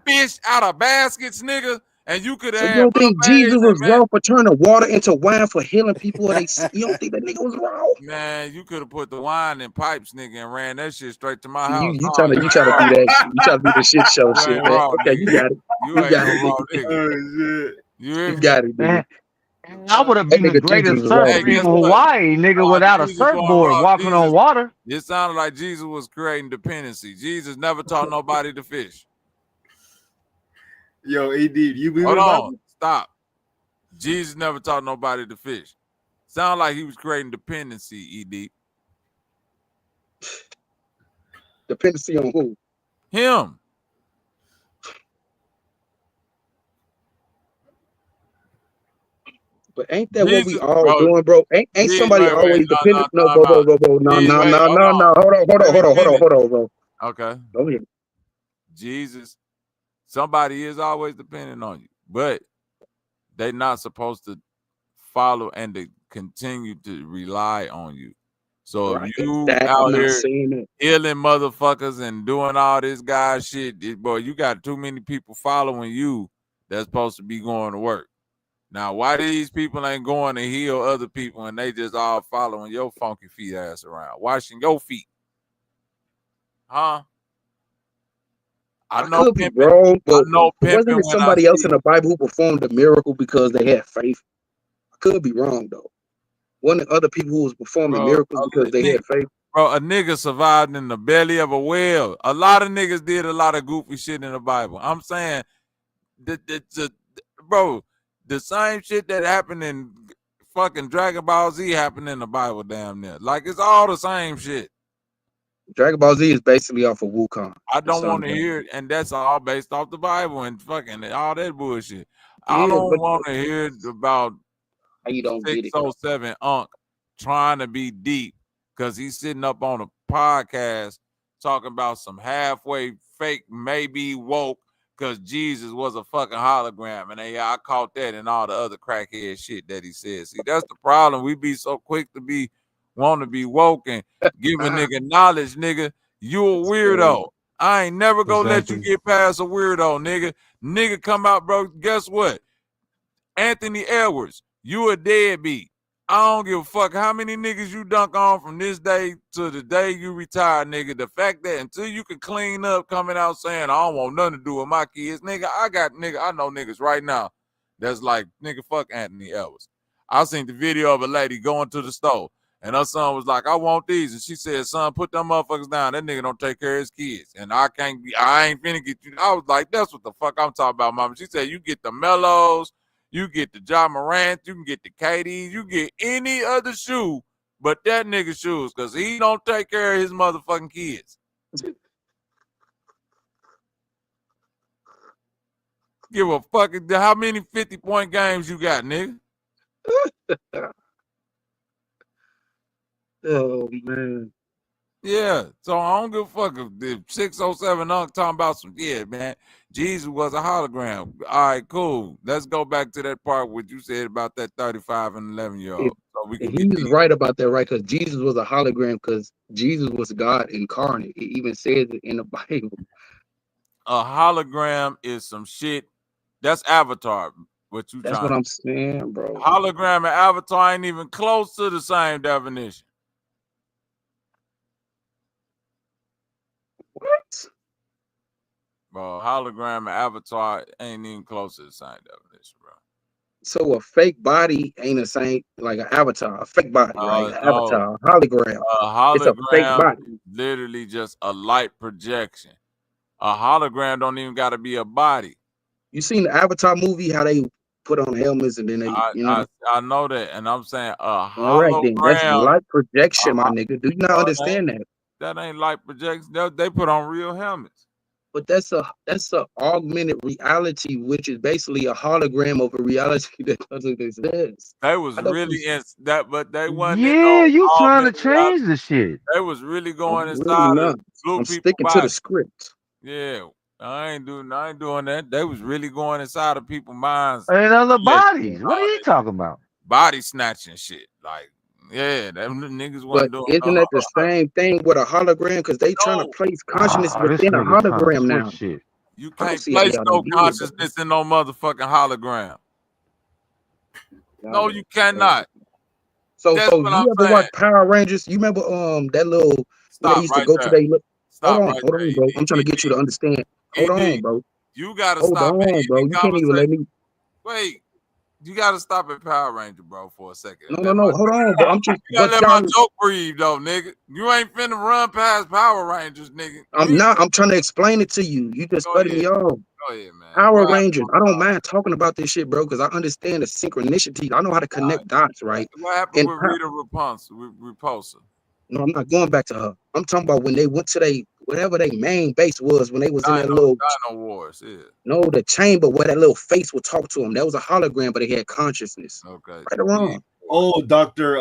fish out of baskets, nigga, and you could have So you had don't think buffets Jesus and was raw for turning water into wine for healing people? You don't think that nigga was raw? Man, you could have put the wine in pipes, nigga, and ran that shit straight to my See, house. you trying to do that? You trying to do the shit show You shit, ain't man? raw, Okay, nigga. you got it. You ain't got no it, raw nigga. nigga. You hear You me? got it, nigga. I would have That been the nigga Jesus greatest was raw. surfer in Hawaii, nigga, without a Jesus wasn't surfboard raw. walking on water. It sounded like Jesus was creating dependency. Jesus never taught nobody to fish. Yo, AD, you believe in Hold the on. Bible? Stop. Jesus never taught nobody to fish. Sound like he was creating dependency, ED. Dependency on who? Him. But ain't that what we Jesus, all bro. doing, bro? Ain't somebody always dependent? No, bro. No, Jesus, wait, hold on. no. Hold on, bro. Okay. Go ahead. Jesus, somebody is always dependent on you, but they're not supposed to follow and to continue to rely on you. So Right. if you That, out I'm not here saying that. killing motherfuckers and doing all this guy shit, boy, you got too many people following you that's supposed to be going to work. Now, why these people ain't going to heal other people and they just all following your funky feet ass around, washing your feet? Huh? I know could be pimping. wrong, but I know wasn't pimping it when somebody I else see in the Bible who performed a miracle because they had faith? I could be wrong though. One of the other people who was performing miracles because they had faith. Bro, a nigga survived in the belly of a whale. A lot of niggas did a lot of goofy shit in the Bible. I'm saying, bro, the same shit that happened in fucking Dragon Ball Z happened in the Bible, damn near. Like, it's all the same shit. Dragon Ball Z is basically off of Wukong. I don't want to hear it, and that's all based off the Bible and fucking all that bullshit. I Yeah, don't but want to hear about how you don't get it. 607 Unc trying to be deep because he's sitting up on a podcast talking about some halfway fake, maybe woke, because Jesus was a fucking hologram. And I caught that and all the other crackhead shit that he said. See, that's the problem. We be so quick to want to be woke and give a nigga knowledge, nigga. You a weirdo. I ain't never gonna let you get past a weirdo, nigga. Nigga come out, bro. Guess what? Anthony Edwards, you a deadbeat. I don't give a fuck how many niggas you dunk on from this day to the day you retire, nigga. The fact that until you can clean up coming out saying, I don't want nothing to do with my kids, nigga, I know niggas right now that's like, nigga, fuck Anthony Edwards. I seen the video of a lady going to the store and her son was like, I want these. And she said, son, put them motherfuckers down. That nigga don't take care of his kids. And I ain't finna get you. I was like, that's what the fuck I'm talking about, mama. She said, you get the Mellows, you get the Ja Morant, you can get the KD, you get any other shoe but that nigga shoes, because he don't take care of his motherfucking kids. Give a fucking how many 50-point games you got, nigga? Oh man. Yeah, so I don't give a fuck if 607 Unc talking about some, yeah, man, Jesus was a hologram. All right, cool. Let's go back to that part what you said about that 35 and 11-year-old. So we can get He's right about that, right? Because Jesus was a hologram because Jesus was God incarnate. It even says it in the Bible. A hologram is some shit. That's Avatar. What you That's trying what I'm saying, bro. Hologram and Avatar ain't even close to the same definition. What? Bro, hologram and Avatar ain't even close to the same definition, bro. So a fake body ain't the same like an avatar. A fake body, right? An No, avatar, hologram. a It's a fake hologram body. is literally just a light projection. A hologram don't even got to be a body. You seen the Avatar movie? How they put on helmets and then they, you know. I know that, and I'm saying a All right, then that's hologram. light projection, my nigga. Do you not understand that? That ain't light projection. They put on real helmets. But that's a augmented reality, which is basically a hologram of a reality that doesn't exist. They was really in that, but they wasn't. Yeah, you trying to reality. change the shit. They was really going I'm inside really of blue I'm people sticking to body. the script. Yeah, I ain't doing that. They was really going inside of people's minds. And other Yeah, bodies. What are you talking about? body snatching shit. Like, yeah, them niggas But wasn't doing isn't that the same thing with a hologram? Because they trying to place consciousness This within a nigga trying to hologram switch now. shit. You I don't can't see how place y'all no don't get it, bro. consciousness in no motherfucking hologram. No, you cannot. So That's what I'm you ever saying. watch Power Rangers? You remember that little when Stop they used right to go there. to they look. Stop Hold right on, there. bro. I'm trying to get you to understand. Hold on, bro. You gotta Hold stop on, it. bro. You can't even let me. Wait, you gotta stop at Power Ranger, bro, for a second. No. Hold on, bro. I'm just. You gotta But let my y'all. joke breathe, though, nigga. You ain't finna run past Power Rangers, nigga. I'm not. I'm trying to explain it to you. You just Go cutting ahead. me off. Go ahead, man. Power What happened? Rangers. I don't mind talking about this shit, bro, because I understand the synchronicity. I know how to connect dots, right? What happened And with Rita Repulsa? no, I'm not going back to her. I'm talking about when they went to whatever their main base was when they was in that little Dino Wars, yeah. no, the chamber where that little face would talk to them. That was a hologram, but it had consciousness. Okay. Right or wrong? Oh, Dr.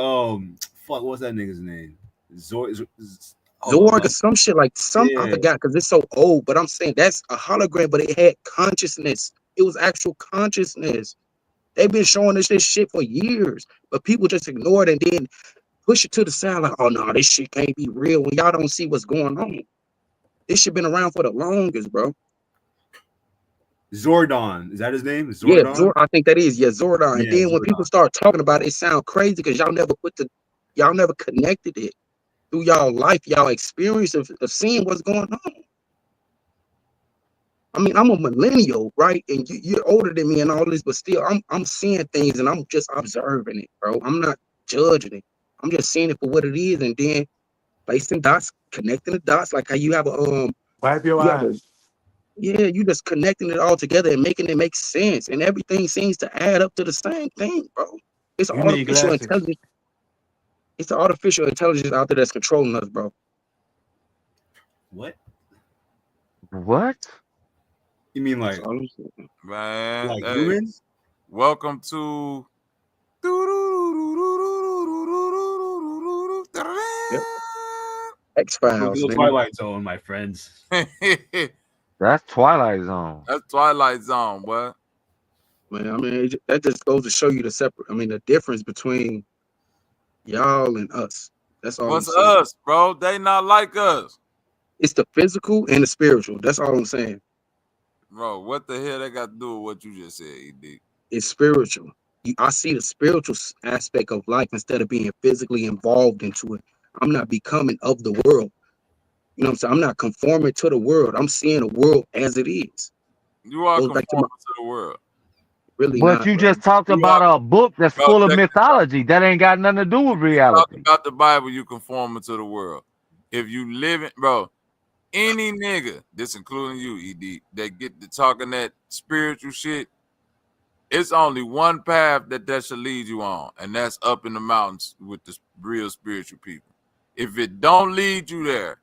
Fuck, what's that nigga's name? Zorg or some shit like I forgot because it's so old, but I'm saying that's a hologram, but it had consciousness. It was actual consciousness. They've been showing us this shit for years, but people just ignore it and then push it to the side like, oh no, this shit can't be real when y'all don't see what's going on. This shit been around for the longest, bro. Zordon, is that his name? Zordon? Yeah, I think that is. Yeah, Zordon. Yeah, And then when people start talking about it, it sounds crazy because y'all never connected it through y'all life, y'all experience of seeing what's going on. I mean, I'm a millennial, right? And you're older than me and all this, but still, I'm seeing things and I'm just observing it, bro. I'm not judging it. I'm just seeing it for what it is, and then placing dots, connecting the dots, like how you have a wipe your eyes. Yeah, you just connecting it all together and making it make sense, and everything seems to add up to the same thing, bro. It's You need artificial glasses. intelligence. It's the artificial intelligence out there that's controlling us, bro. What? What? You mean like Man, like hey, humans? welcome to X-Files, The Twilight Zone, my friends. That's Twilight Zone. That's Twilight Zone, boy. Man, I mean, that just goes to show you the difference between y'all and us. That's all. What's I'm saying. us, bro? They not like us. It's the physical and the spiritual. That's all I'm saying. Bro, what the hell they got to do with what you just said, ED? It's spiritual. I see the spiritual aspect of life instead of being physically involved into it. I'm not becoming of the world. You know what I'm saying? I'm not conforming to the world. I'm seeing the world as it is. You are Goes back conforming to the world. Really But not, you bro. just talked about a book that's full of mythology. That ain't got nothing to do with reality. Talk about the Bible, you conforming to the world. If you live in, bro, any nigga, this including you, ED, that get to talking that spiritual shit, it's only one path that should lead you on, and that's up in the mountains with the real spiritual people. If it don't lead you there,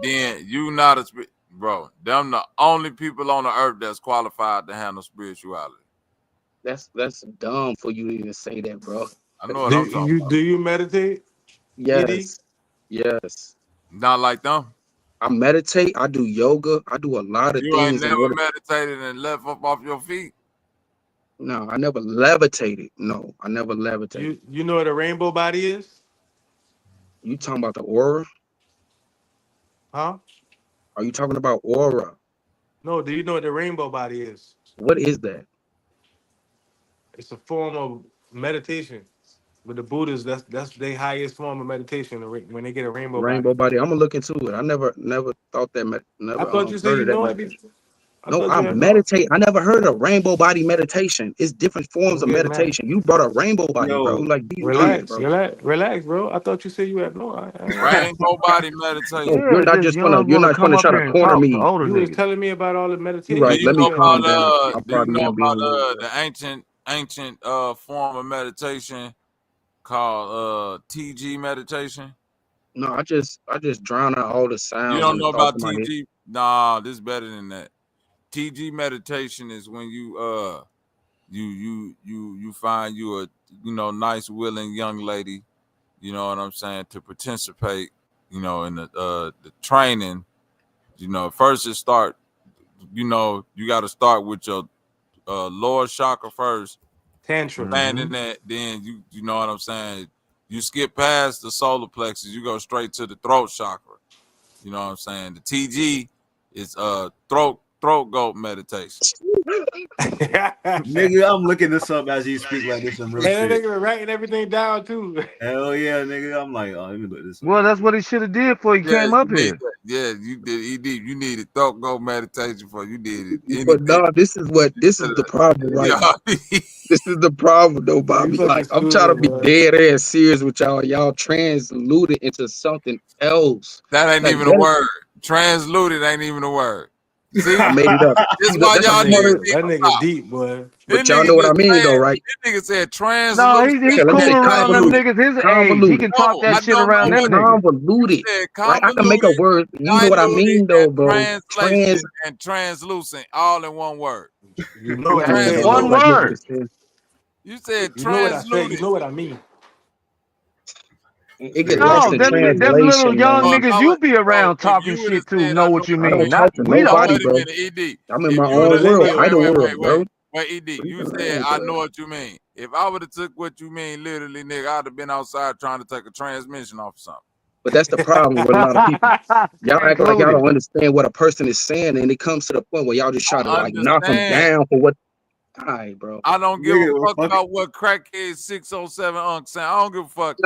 then you not a bro. Them the only people on the earth that's qualified to handle spirituality. That's dumb for you to even say that, bro. I know what I'm talking about. Do you meditate? Yes. Yes. Not like them. I meditate. I do yoga. I do a lot of You things. ain't never meditated and left up off your feet. No, I never levitated. No, I never levitated. You know what a rainbow body is? You talking about the aura? Huh? Are you talking about aura? No, do you know what the rainbow body is? What is that? It's a form of meditation. With the Buddhists, that's their highest form of meditation when they get a rainbow Rainbow body. I'm gonna look into it. I never thought that. I thought you said you know it. No, I meditate. I never heard of rainbow body meditation. It's different forms of meditation. You brought a rainbow body, bro. Like, be relax, bro. relax, bro. I thought you said you had no. Rainbow body meditation. No, you're not just gonna. You're not gonna try to corner me. You was telling me about all the meditation. Right. Let me calm down. Do you know about the ancient form of meditation called TG meditation? No, I just drown out all the sounds. You don't know about TG? Nah, this is better than that. TG meditation is when you find you a nice willing young lady, you know what I'm saying, to participate, in the training. First it start, you got to start with your lower chakra first. Tantrum. Landing that, then you know what I'm saying. You skip past the solar plexus, you go straight to the throat chakra. You know what I'm saying. The TG is throat goat meditation. Nigga, I'm looking this up as you speak like this. And that nigga writing everything down too. Hell yeah, nigga. I'm like, let me look this up. Well, that's what he should have did before he came up here. Yeah, you did. You needed throat goat meditation for you did it. But no, this is the problem, right? This is the problem, though, Bobby. Like, I'm trying to be dead ass serious with y'all. Y'all transluted into something else. That ain't even a word. Transluted ain't even a word. See, I made it up. This is why y'all niggas that nigga deep, boy. But y'all know what I mean, though, right? This nigga said transluted. No, he's cool around them niggas his age. He can talk that shit around them niggas. Convoluted. Right? I can make a word. You know what I mean, though, bro? And translucent, all in one word. You know what I mean. One word. You said transluted. You know what I mean. It gets no, them little young niggas you be around talking shit to know what you mean. Not we don't. Bro. I'm in my own world. I don't world, bro. Wait, ED, you said I know what you mean. If I would have took what you mean literally, nigga, I'd have been outside trying to take a transmission off something. But that's the problem with a lot of people. Y'all act like y'all don't understand what a person is saying, and it comes to the point where y'all just try to like knock them down for what. All right, bro. I don't give a fuck about what crackhead 607 Unk saying. I don't give a fuck.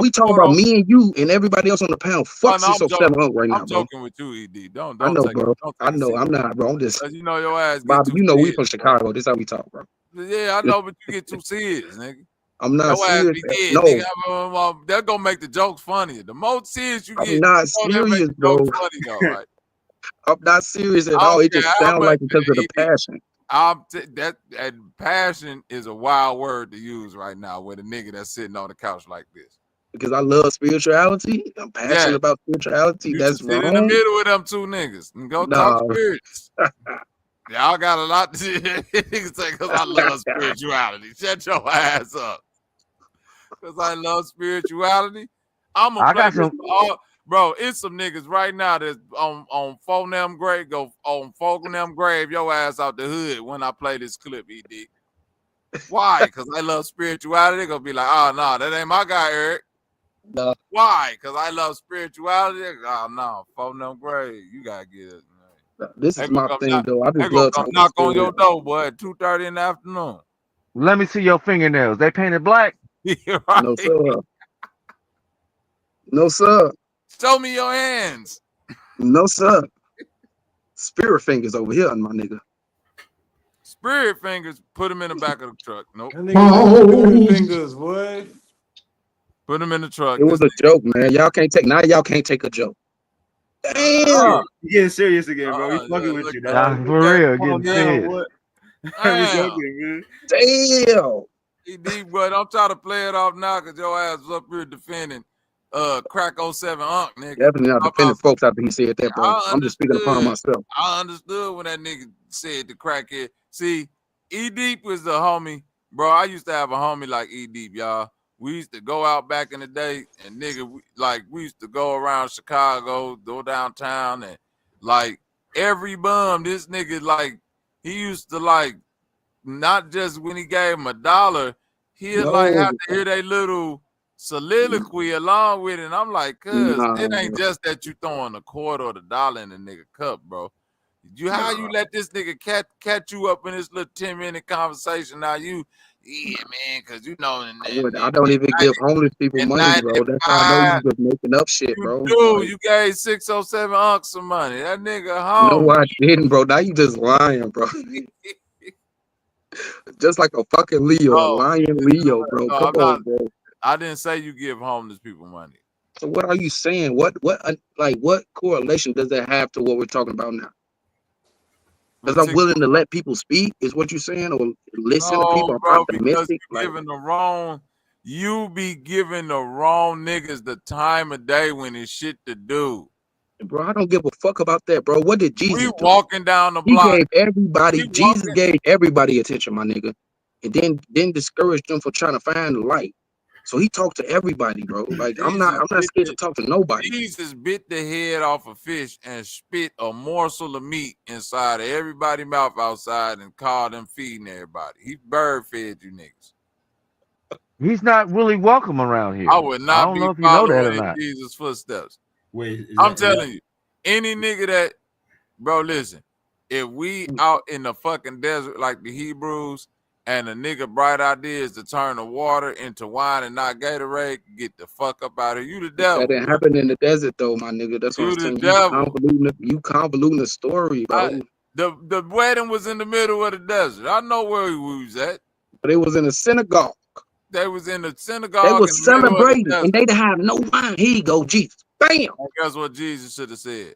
We talking about me and you and everybody else on the panel. Fuck 607 Unk right now, bro. I'm joking with you, ED. Don't I know, take bro. Don't I know. I'm not, bro. I'm just. You know your ass. Bobby, you know we from Chicago. This is how we talk, bro. Yeah, I know, but you get too serious, nigga. I'm not serious. No, nigga, they're gonna make the jokes funnier. The more serious you get, I'm not serious, bro. Funny, though, right? I'm not serious at all. It just sounds like because of the passion. That passion is a wild word to use right now with a nigga that's sitting on the couch like this. Because I love spirituality. I'm passionate about spirituality. That's wrong. Sit in the middle with them two niggas and go talk spirits. Y'all got a lot to say because I love spirituality. Shut your ass up. Because I love spirituality. I'm gonna play bro, it's some niggas right now that's on Fognum grave, go on Fognum grave, your ass out the hood when I play this clip, ED. Why? Because I love spirituality. They're gonna be like, oh no, that ain't my guy, Eric. No. Why? Because I love spirituality. Oh no, Fognum grave, you gotta get it. This is my thing, though. I just love to knock on your door, boy, at 2:30 in the afternoon. Let me see your fingernails. They painted black? Right. No, sir. No, sir. Show me your hands. No, sir. Spirit fingers over here, my nigga. Spirit fingers, put them in the back of the truck. Nope. Spirit fingers, boy. Put them in the truck. It was a joke, man. Y'all can't take a joke. Damn. You getting serious again, bro. We fucking with you, dog. For real, getting serious. Damn. ED, but I'm trying to play it off now because your ass was up here defending crack 07 Unk, nigga. Definitely not defending folks after he said that, bro. I'm just speaking upon myself. I understood when that nigga said the crackhead. See, E-Deep was the homie. Bro, I used to have a homie like E-Deep, y'all. We used to go out back in the day and nigga, we used to go around Chicago, go downtown, and like every bum, this nigga, like, he used to like, not just when he gave him $1, he'd like have to hear they little soliloquy along with it. And I'm like, cuz it ain't just that you throwing a quarter or the dollar in the nigga cup, bro. How you let this nigga catch you up in this little 10-minute conversation? Now you Yeah, man, because you know, I don't even give homeless people in money, bro. That's how I know you 95, just making up shit, bro. dude, Like, you gave 607 unks some money. That nigga no, home. I didn't, bro. Now you just lying, bro. Just like a fucking Leo, a lying Leo, bro. No, Come I'm not. on, bro. I didn't say you give homeless people money. So what are you saying? What correlation does that have to what we're talking about now? Because I'm willing to let people speak, is what you're saying, or listen to people. No, I'm bro, because optimistic. you Like, giving the wrong. You be giving the wrong niggas the time of day when it's shit to do. bro, I don't give a fuck about that, bro. What did Jesus We do? walking down the He block. gave everybody. We Jesus walking. gave everybody attention, my nigga, and then discouraged them for trying to find the light. So he talked to everybody, bro. Like I'm not scared to talk to nobody. Jesus bit the head off a fish and spit a morsel of meat inside of everybody's mouth outside and called them feeding everybody. He bird fed you niggas. He's not really welcome around here. I would I not don't be know if you know that following or in not. Jesus' footsteps. Wait, I'm telling you, any nigga that, bro, listen, if we out in the fucking desert like the Hebrews and a nigga bright idea is to turn the water into wine and not Gatorade, get the fuck up out of here. You the devil. That didn't happen in the desert though, my nigga. That's what I'm You the saying. devil. You convoluting the story, bro. The wedding was in the middle of the desert. I know where we was at. But it was in a synagogue. They was in the synagogue. They was in the middle of the celebrating, desert. and they didn't have no wine. Here you go, Jesus. Bam. And guess what Jesus should have said?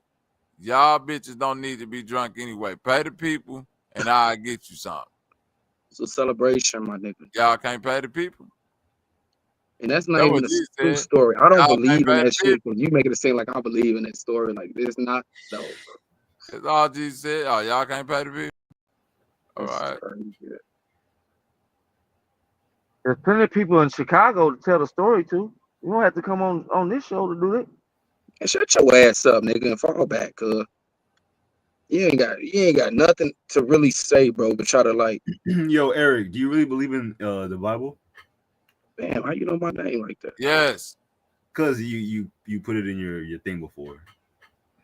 Y'all bitches don't need to be drunk anyway. Pay the people, and I'll get you some. It's a celebration, my nigga. Y'all can't pay the people. And that's not even a true story. I don't believe in that shit. But you making it seem like I believe in that story. Like it's not. No. That's all Jesus said. Oh, y'all can't pay the people. All right. There's plenty of people in Chicago to tell the story to. You don't have to come on this show to do it. And shut your ass up, nigga, and fall back, cuz. You ain't got nothing to really say, bro, but try to like. Yo, Eric, do you really believe in the Bible? Damn, how you know my name like that? Yes. Because you put it in your thing before.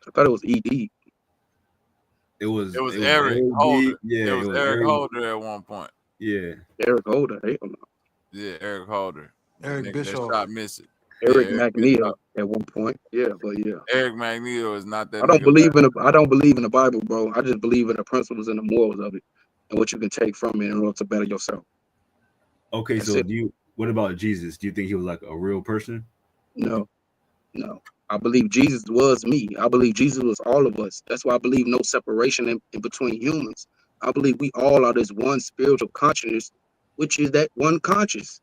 I thought it was ED. It was Eric Holder. Yeah, it was Eric Holder at one point. Yeah. Eric Holder. Hell no. Yeah, Eric Holder. Eric Bishop. Shot miss it. Eric Magneto at one point. Yeah, but yeah. Eric Magneto is not that. I don't believe in the Bible, bro. I just believe in the principles and the morals of it and what you can take from it in order to better yourself. Okay, so what about Jesus? Do you think he was like a real person? No. I believe Jesus was me. I believe Jesus was all of us. That's why I believe no separation in between humans. I believe we all are this one spiritual consciousness, which is that one conscious.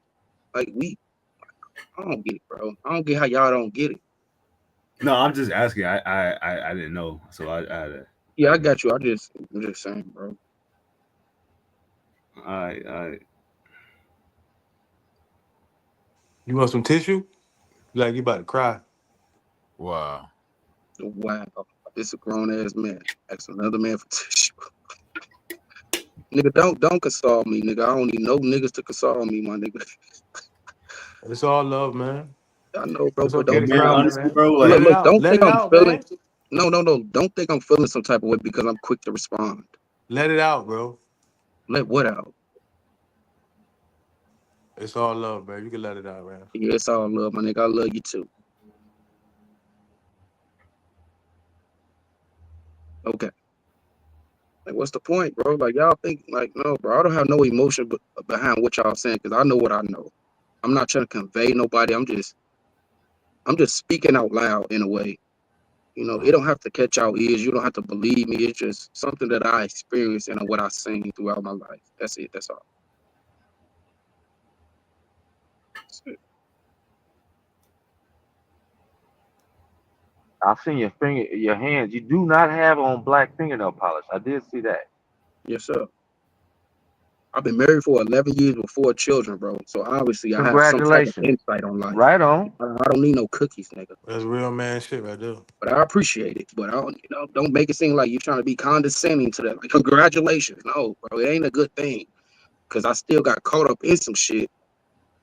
Like I don't get it, bro. I don't get how y'all don't get it. No, I'm just asking. I didn't know, so I had to. Yeah, I got you. I'm just saying, bro. I. You want some tissue? Like you about to cry. Wow. This a grown ass man. That's another man for tissue. Nigga, don't console me, nigga. I don't need no niggas to console me, my nigga. It's all love, man. I know, bro. It's But okay don't, honestly, bro, look, don't Let think it I'm out, feeling. man. No. Don't think I'm feeling some type of way because I'm quick to respond. Let it out, bro. Let what out? It's all love, man. You can let it out, man. Yeah, it's all love, my nigga. I love you too. Okay. Like, what's the point, bro? Like, y'all think, like, no, bro. I don't have no emotion behind what y'all saying because I know what I know. I'm not trying to convey nobody. I'm just speaking out loud in a way. You know, it don't have to catch our ears. You don't have to believe me. It's just something that I experienced and what I seen throughout my life. That's it. That's all. That's it. I've seen your hands. You do not have on black fingernail polish. I did see that. Yes, sir. I've been married for 11 years with 4 children, bro. So obviously I have some type of insight on life. Right on. I don't need no cookies, nigga. That's real man shit right there. But I appreciate it. But I don't, don't make it seem like you're trying to be condescending to that. Like, congratulations. No, bro, it ain't a good thing. Cause I still got caught up in some shit,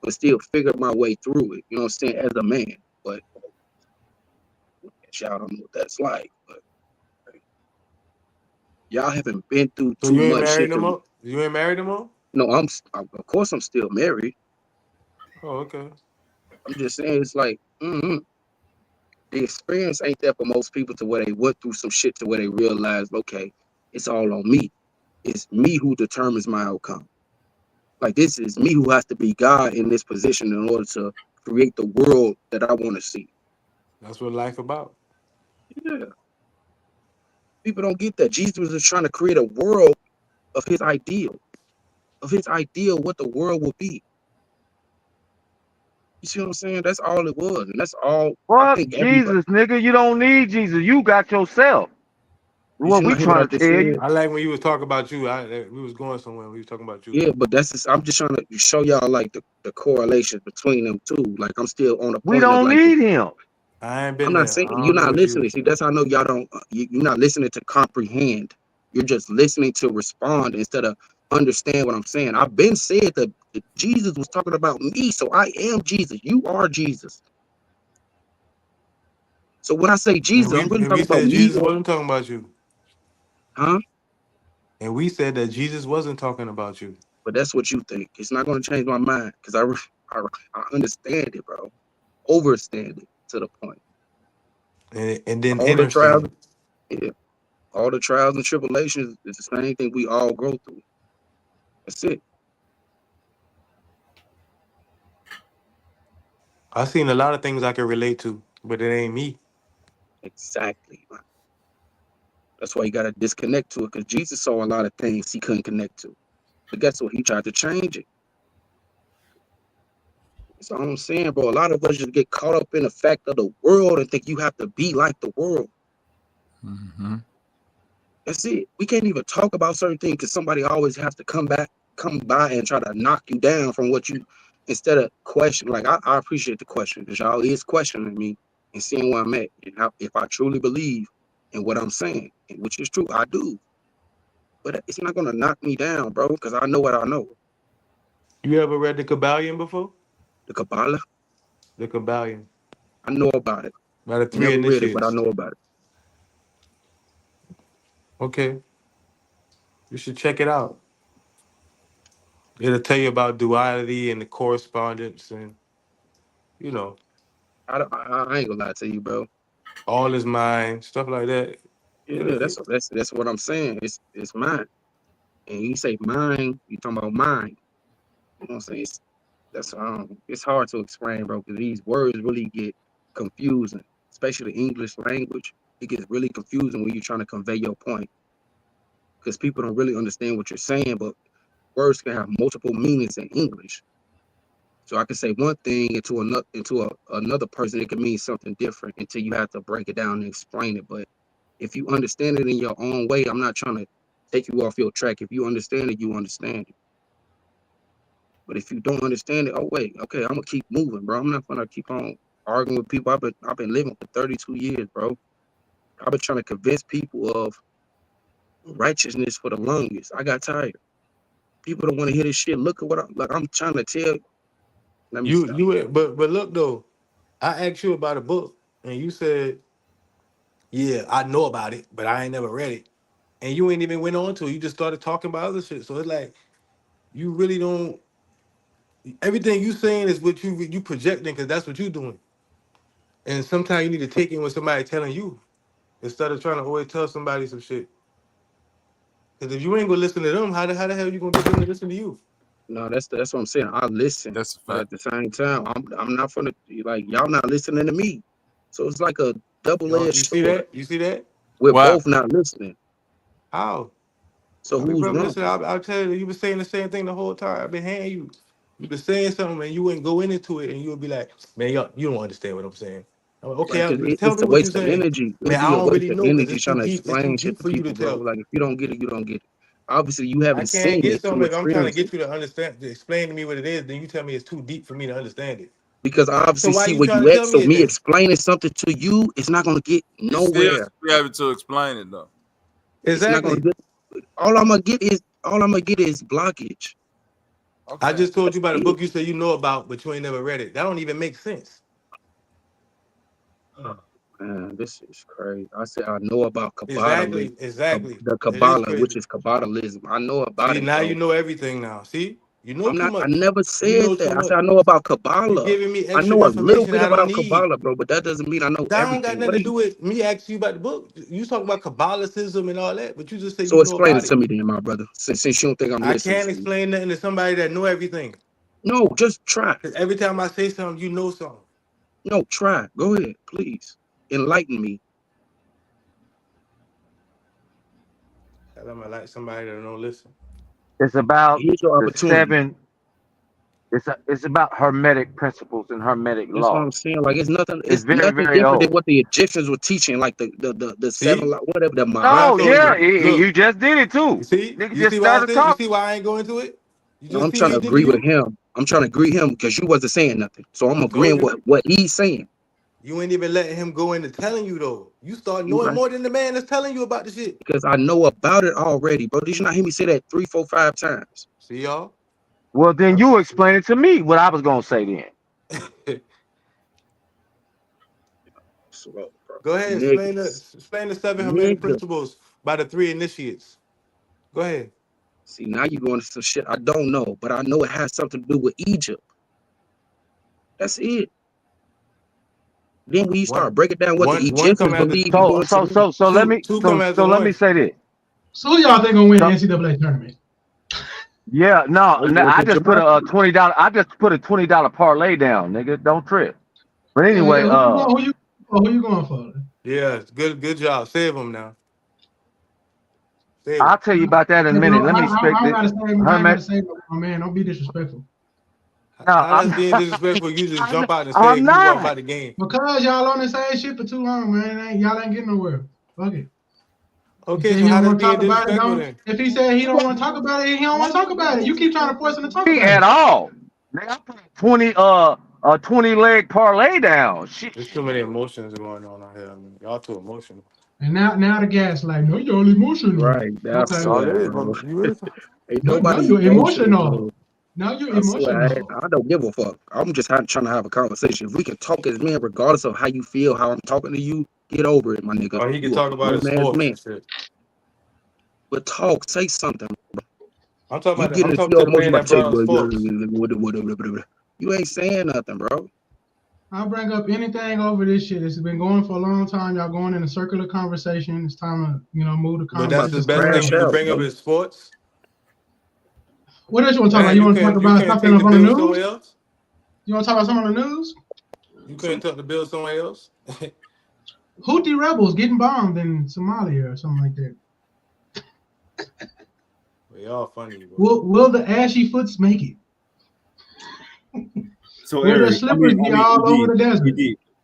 but still figured my way through it. You know what I'm saying? As a man. But y'all don't know what that's like. But y'all haven't been through So too you ain't much married shit. no more? You ain't married no more? No, of course I'm still married. Oh, okay. I'm just saying it's like the experience ain't there for most people to where they went through some shit to where they realized, okay, it's all on me. It's me who determines my outcome. Like this is me who has to be God in this position in order to create the world that I want to see. That's what life about. Yeah. People don't get that. Jesus was trying to create a world of his ideal, what the world would be. You see what I'm saying? That's all it was. And that's all I Fuck think Jesus, nigga. You don't need Jesus. You got yourself. What we trying to tell you? I like when you was talking about you. We was going somewhere. We was talking about you. Yeah, but that's just, I'm just trying to show y'all like the correlation between them two. Like I'm still on the point We don't of like need him. I ain't been I'm not there. saying I don't you're know not what you listening. was See, that's how I know y'all don't. You're not listening to comprehend. You're just listening to respond instead of understand what I'm saying. I've been said that Jesus was talking about me, so I am Jesus. You are Jesus. So when I say Jesus, I'm really and we talking about said me. Jesus wasn't talking about you. Huh? And we said that Jesus wasn't talking about you. But that's what you think. It's not going to change my mind because I understand it, bro. Overstand it to the point. And then All the trials, understand. yeah, all the trials and tribulations is the same thing we all go through. That's it. I seen a lot of things I can relate to, but it ain't me. Exactly, man. That's why you got to disconnect to it because Jesus saw a lot of things he couldn't connect to. But guess what? He tried to change it. That's all I'm saying, bro. A lot of us just get caught up in the fact of the world and think you have to be like the world. That's it. We can't even talk about certain things because somebody always has to come by and try to knock you down from what you, instead of question. Like I appreciate the question because y'all is questioning me and seeing where I'm at and how, if I truly believe in what I'm saying, and which is true, I do. But it's not gonna knock me down, bro, because I know what I know. You ever read the 𝘾𝑼𝙎 before? The Kabbalah? The 𝘾𝑼𝙎. I know about it. By the 3 Never read it, but I initiates. know about it. Okay. You should check it out. It'll tell you about duality and the correspondence and, you know. I ain't gonna lie to you, bro. All is mine, stuff like that. Yeah, that's what I'm saying. It's mine. And you say mine, you talking about mine. You know what I'm saying? It's hard to explain, bro, because these words really get confusing, especially the English language. It gets really confusing when you're trying to convey your point. Because people don't really understand what you're saying, but words can have multiple meanings in English. So I can say one thing into another person, it can mean something different until you have to break it down and explain it. But if you understand it in your own way, I'm not trying to take you off your track. If you understand it, you understand it. But if you don't understand it, oh wait, okay, I'm gonna keep moving, bro. I'm not gonna keep on arguing with people. I've been living for 32 years, bro. I've been trying to convince people of righteousness for the longest. I got tired. People don't want to hear this shit. Look at what I'm trying to tell you. Let me stop. But look though, I asked you about a book and you said, yeah, I know about it, but I ain't never read it. And you ain't even went on to it. You just started talking about other shit. So it's like you really don't. Everything you saying is what you projecting because that's what you doing. And sometimes you need to take in what somebody telling you instead of trying to always tell somebody some shit. Because if you ain't gonna listen to them, how the hell you gonna get them to listen to you? No, that's what I'm saying. I listen, That's a but fact. at the same time, I'm not gonna like y'all not listening to me. So it's like a double-edged You see sword. that? You see that? We're What both not listening. How? So I mean, who's bro, wrong? listen, I'll tell you, you been saying the same thing the whole time. I've been hearing you. You been saying something and you wouldn't go into it and you would be like, man, you don't understand what I'm saying. I'm like, okay, Right? Because tell it's me a what you're waste of saying. energy. It'll Man, I be a don't waste really of know because energy it's too trying to deep. It's too explain shit deep to for you to people, bro. tell. Like if you don't get it, you don't get it. Obviously, you I haven't can't seen get it to something if I'm trying to experience it. get you to understand, to explain to me what it is, then you tell me it's too deep for me to understand it. Because I So obviously why see you where trying you to at. tell So me it me then? explaining something to you, it's not gonna get You still nowhere. should be able to explain it though. It's not gonna Exactly. get. All I'm gonna get is blockage. I Okay. just told That's you about a it. book you say you know about, but you ain't never read it. That don't even make sense. Oh, Man, this is crazy. I said I know about Kabbalism, Exactly. the It is Kabbalah, which crazy. is Kabbalism. I know about See, it, now bro. you know everything now. See? You know I'm too not. I much. never You said know too that. I much. said I know about You Kabbalah. giving me I extra know a little information bit I don't about need. Kabbalah, bro, but that doesn't mean I know That don't got everything. nothing What are to you? do with me asking you about the book. You talking about Kabbalicism and all that, but you just say So you know explain it about to it. me then, my brother. Since you don't think I'm I listening can't to you. explain nothing to somebody that know everything. No, just try. 'Cause every time I say something, you know something. No, try. Go ahead, please. Enlighten me. I'm like somebody that don't listen. It's about Here's your the opportunity. 7. It's about hermetic principles and hermetic That's what law. I'm saying. Like it's nothing. It's It's very, nothing very different than old. what the Egyptians were teaching. Like the See? seven, whatever the What I Oh Mahat. told yeah, you. Look, you just did it too. you see? Nigga You just see why I started said? You talking. see why I ain't going into it? You No, just I'm see what trying to he did to agree with you? him. I'm trying to agree him because you wasn't saying nothing. So I'm I told agreeing you. with what he's saying. You ain't even letting him go into telling you though. You start You knowing right. more than the man that's telling you about the shit. Because I know about it already, bro. Did you not hear me say that 3, 4, 5 times? See y'all? Well, then you explain it to me what I was gonna say then. Slow, bro. Go ahead, Niggas. explain the 7 hermetic Nigga. principles by the 3 initiates. Go ahead. See, now you're going to some shit I don't know, but I know it has something to do with Egypt. That's it. Then when you start breaking down what the One come Egyptians as believe, you go So into that. let me two come as a let me one. say this. So who y'all think gonna win the NCAA tournament? Yeah, no, I'm going I to just put a Jamaica. $20. I just put a $20 parlay down, nigga. Don't trip. But anyway, Who you going for? Yeah, good job. Save him now. Save him. I'll tell you about that in a Hey, minute. bro, Let me I expect don't it. gotta say, I ain't gotta say, my man, don't be disrespectful. No, How that's being disrespectful? You just jump out and say I'm move on not. about the game. Because y'all on the same shit for too long, man. Y'all ain't getting nowhere. Fuck it. Okay, He so how don't that's want to being talk about it. disrespectful Don't. then? If he said he don't want to talk about it, he don't want to talk about it. You keep trying to force him to talk Me about at it. all. Nigga, I put a 20-leg parlay down. Shit. There's too many emotions going on out here. I mean, y'all too emotional. And now the gas like, no, you're emotional. Right. I Okay. Y'all swear, is, bro. but you is. Ain't Now nobody you're emotional, emotional. bro. Now you're I swear, emotional. I don't give a fuck. I'm just trying to have a conversation. If we can talk as men, regardless of how you feel, how I'm talking to you, get over it, my nigga. Or he can You a talk about his grown ass sports man. and shit. But talk, say something. I'm talking You about. get I'm into talking your to the emotion man about that to say, brought up sports. you ain't saying nothing, bro. I'll bring up anything over this shit. It's been going for a long time. Y'all going in a circular conversation. It's time to, move the But I'm that's about the to conversation best thing crash you forward. can out, bring up bro. is sports. What else you want to talk about? Man, You want to talk you about can't something take the on the bill news? somewhere else. You want to talk about something on the news? You can't take the bill somewhere else. Houthi rebels getting bombed in Somalia or something like that. Well, y'all funny, bro. Will the ashy foots make it? So Will their Eric, slippers be all over the desert?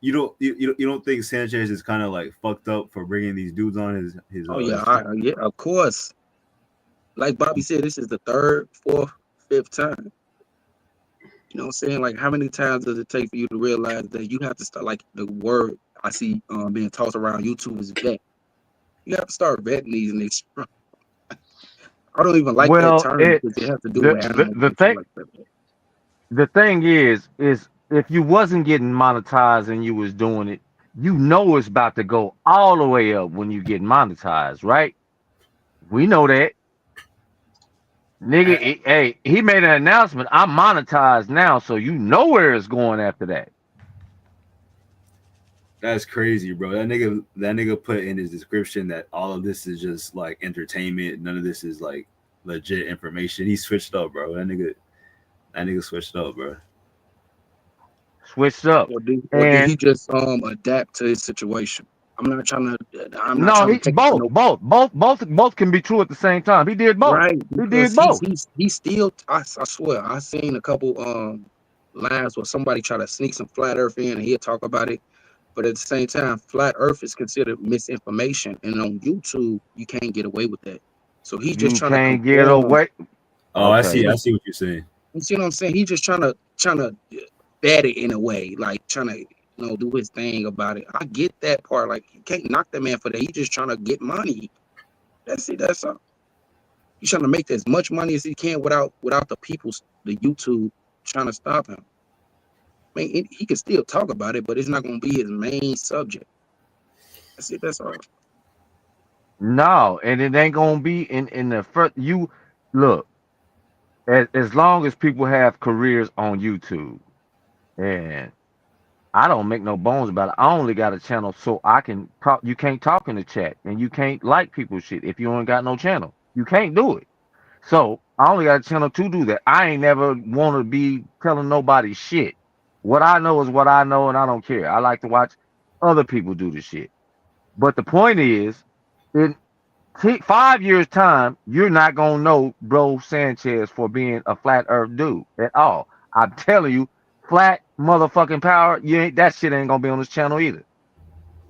you don't think Sanchez is kind of like fucked up for bringing these dudes on his Oh yeah, team? yeah, of course. Like Bobby said, this is the 3rd, 4th, 5th time. You know what I'm saying? Like, how many times does it take for you to realize that you have to start, like the word I see being tossed around YouTube is vet. You have to start vetting these niggas. I don't even like that Well, term because it has to do with animals the and shit thing like that. the thing is if you wasn't getting monetized and you was doing it, you know it's about to go all the way up when you get monetized, right? We know that. Nigga, he made an announcement. I'm monetized now, so you know where it's going after that. That's crazy, bro. That nigga put in his description that all of this is just like entertainment. None of this is like legit information. He switched up, bro. That nigga switched up, bro. Switched up. Or did And he just adapt to his situation? I'm not trying to take it to both can be true at the same time. He did both. right He because did both. he's still I swear I seen a couple lines where somebody try to sneak some flat earth in and he'll talk about it. But at the same time, flat earth is considered misinformation. And on YouTube, you can't get away with that. So he's just You trying to can't get conform. away. Oh, Okay. I see what you're saying. You see what I'm saying? He's just trying to bat it in a way, like trying to do his thing about it. I get that part. Like you can't knock the man for that. He's just trying to get money. That's it. That's all. He's trying to make as much money as he can without the YouTube trying to stop him. I mean, he can still talk about it, but it's not going to be his main subject. That's it. That's all. No, and it ain't gonna be in the first. You look, as long as people have careers on YouTube, and I don't make no bones about it. I only got a channel so I can talk. You can't talk in the chat, and you can't like people's shit if you ain't got no channel. You can't do it. So I only got a channel to do that. I ain't never want to be telling nobody shit. What I know is what I know, and I don't care. I like to watch other people do the shit. But the point is, in 5 years' time, you're not gonna know Bro Sanchez for being a flat Earth dude at all. I'm telling you, flat motherfucking power. You ain't that shit ain't gonna be on this channel either.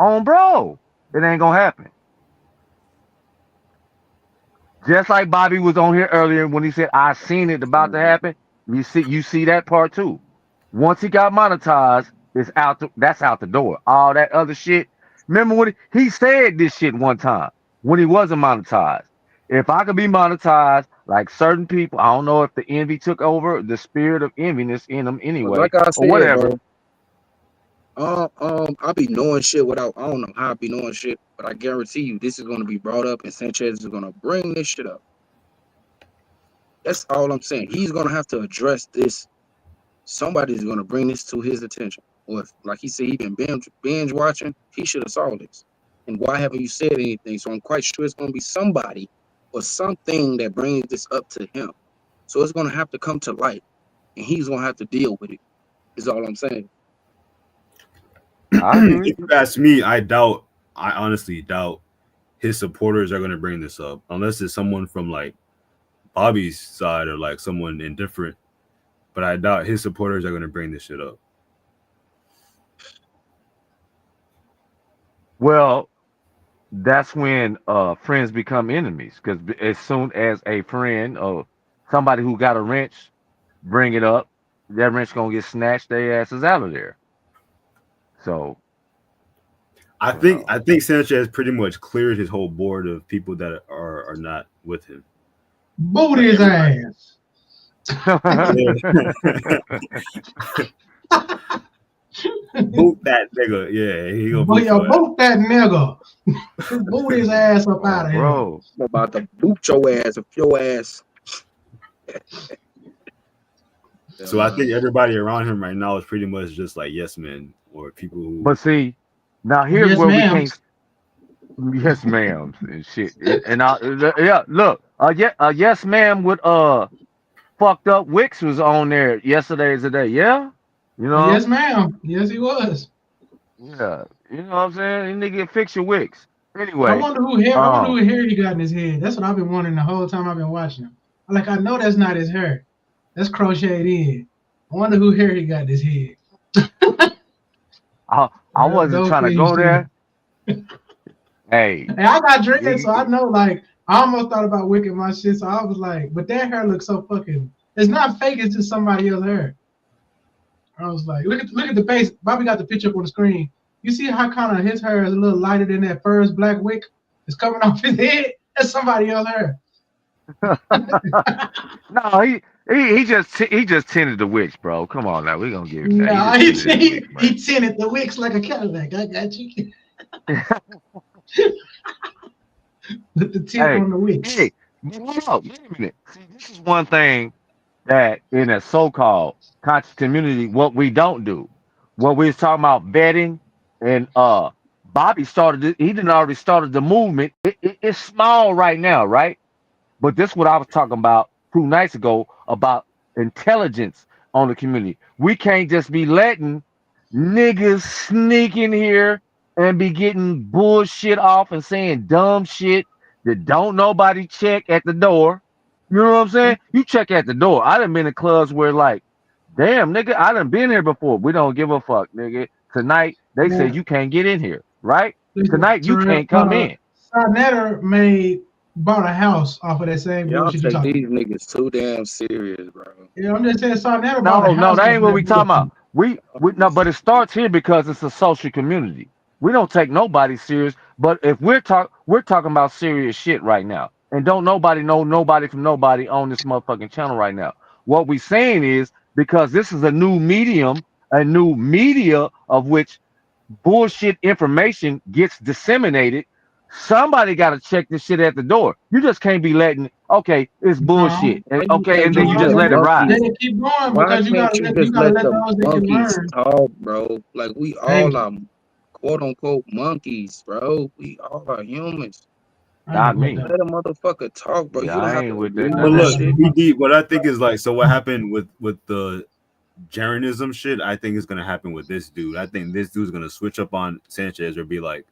On bro, it ain't gonna happen. Just like Bobby was on here earlier when he said, "I seen it about to happen." You see that part too. Once he got monetized, it's out. That's out the door. All that other shit. Remember when he said this shit one time when he wasn't monetized? If I could be monetized like certain people, I don't know if the envy took over, the spirit of enviness in them But anyway, like I or said, whatever. bro, I be knowing shit without. I don't know how I be knowing shit, but I guarantee you, this is gonna be brought up, and Sanchez is gonna bring this shit up. That's all I'm saying. He's gonna have to address this. Somebody's gonna bring this to his attention. Or if, like he said, he been binge watching, he should have saw this. And why haven't you said anything? So I'm quite sure it's gonna be somebody or something that brings this up to him. So it's gonna have to come to light, and he's gonna have to deal with it. Is all I'm saying. If you ask me, I honestly doubt his supporters are gonna bring this up unless it's someone from like Bobby's side or like someone indifferent. But I doubt his supporters are gonna bring this shit up. Well, that's when friends become enemies. Because as soon as a friend or somebody who got a wrench bring it up, that wrench gonna get snatched. Their asses out of there. So I think Sanchez pretty much cleared his whole board of people that are not with him. Boot his ass. Boot that nigga. Yeah, he gonna boot that nigga. Boot his ass up out of here. Bro, I'm about to boot your ass up your ass. So I think everybody around him right now is pretty much just like yes men or people who. But see, now here's Yes, where ma'am. we can't. Yes, ma'am, and shit. And yeah, look, yes, ma'am with fucked up Wicks was on there yesterday's a day. Yeah, you know. Yes, ma'am. Yes, he was. Yeah, you know what I'm saying. You nigga, fix your Wicks. Anyway, I wonder who hair he got in his head. That's what I've been wondering the whole time I've been watching him. Like, I know that's not his hair. That's crocheted in. I wonder who hair he got in his head. I wasn't trying to go there. Hey, I got dreads, so I know. Like, I almost thought about wicking my shit. So I was like, but that hair looks so fucking. It's not fake. It's just somebody else's hair. I was like, look at the face. Bobby got the picture up on the screen. You see how kind of his hair is a little lighter than that first black wick? It's coming off his head. That's somebody else's hair. No, he just tinted the wicks, bro. Come on now, we gonna give him that. Nah, he tinted the wicks like a Cadillac. I got you. With the tip on the wicks. Hey, hold up, wait a minute. See, this is one thing that in a so-called conscious community, what we don't do. What we was talking about betting, and Bobby started it. He didn't already started the movement. It's small right now, right? But this is what I was talking about 2 nights ago about intelligence on the community. We can't just be letting niggas sneak in here and be getting bullshit off and saying dumb shit that don't nobody check at the door. You know what I'm saying? You check at the door. I done been in clubs where like, damn, nigga, I done been here before. We don't give a fuck, nigga. Tonight, they said you can't get in here, right? Tonight, you can't come in. Netter bought a house off of that same Y'all bullshit you take talking these niggas too damn serious, bro. Yeah, I'm just saying Netter bought a house. No, that ain't what we off of talking about. We no, but it starts here because it's a social community. We don't take nobody serious. But if we're talking about serious shit right now, and don't nobody know nobody from nobody on this motherfucking channel right now. What we saying is because this is a new medium, a new media of which bullshit information gets disseminated, somebody got to check this shit at the door. You just can't be letting, okay, it's bullshit, and okay, and then you just let it ride. Then it keep going Why because you can't gotta you let just let the those that can monkeys learn. talk, bro? Like we Hey, all are quote unquote monkeys, bro. We all are humans. Not me. Let a motherfucker talk, bro. Yeah, You don't I have ain't to with agree that. But with that look, shit. BD, what I think is like, so what happened with the Jeranism shit, I think is gonna happen with this dude. I think this dude's gonna switch up on Sanchez or be like,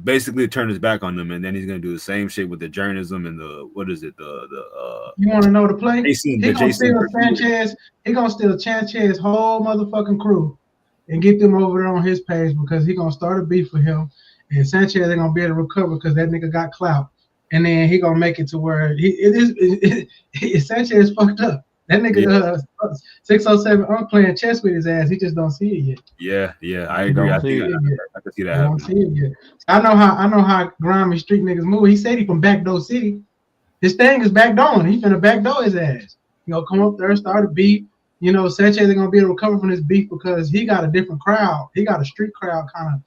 basically turn his back on them, and then he's gonna do the same shit with the Jeranism and the what is it, you want to know the play? Jason, He gonna steal Sanchez. He gonna steal Sanchez's whole motherfucking crew and get them over there on his page because he gonna start a beef with him, and Sanchez ain't gonna be able to recover because that nigga got clout, and then he gonna make it to where Sanchez fucked up. That nigga 607 playing chess with his ass. He just don't see it yet. Yeah, I agree. I think I can see that Don't see it yet. I know how grimy street niggas move. He said he from Backdoor City. His thing is backdooring. He finna backdoor his ass. You know, come up there, start a beef. You know, Sanchez ain't gonna be able to recover from this beef because he got a different crowd. He got a street crowd kind of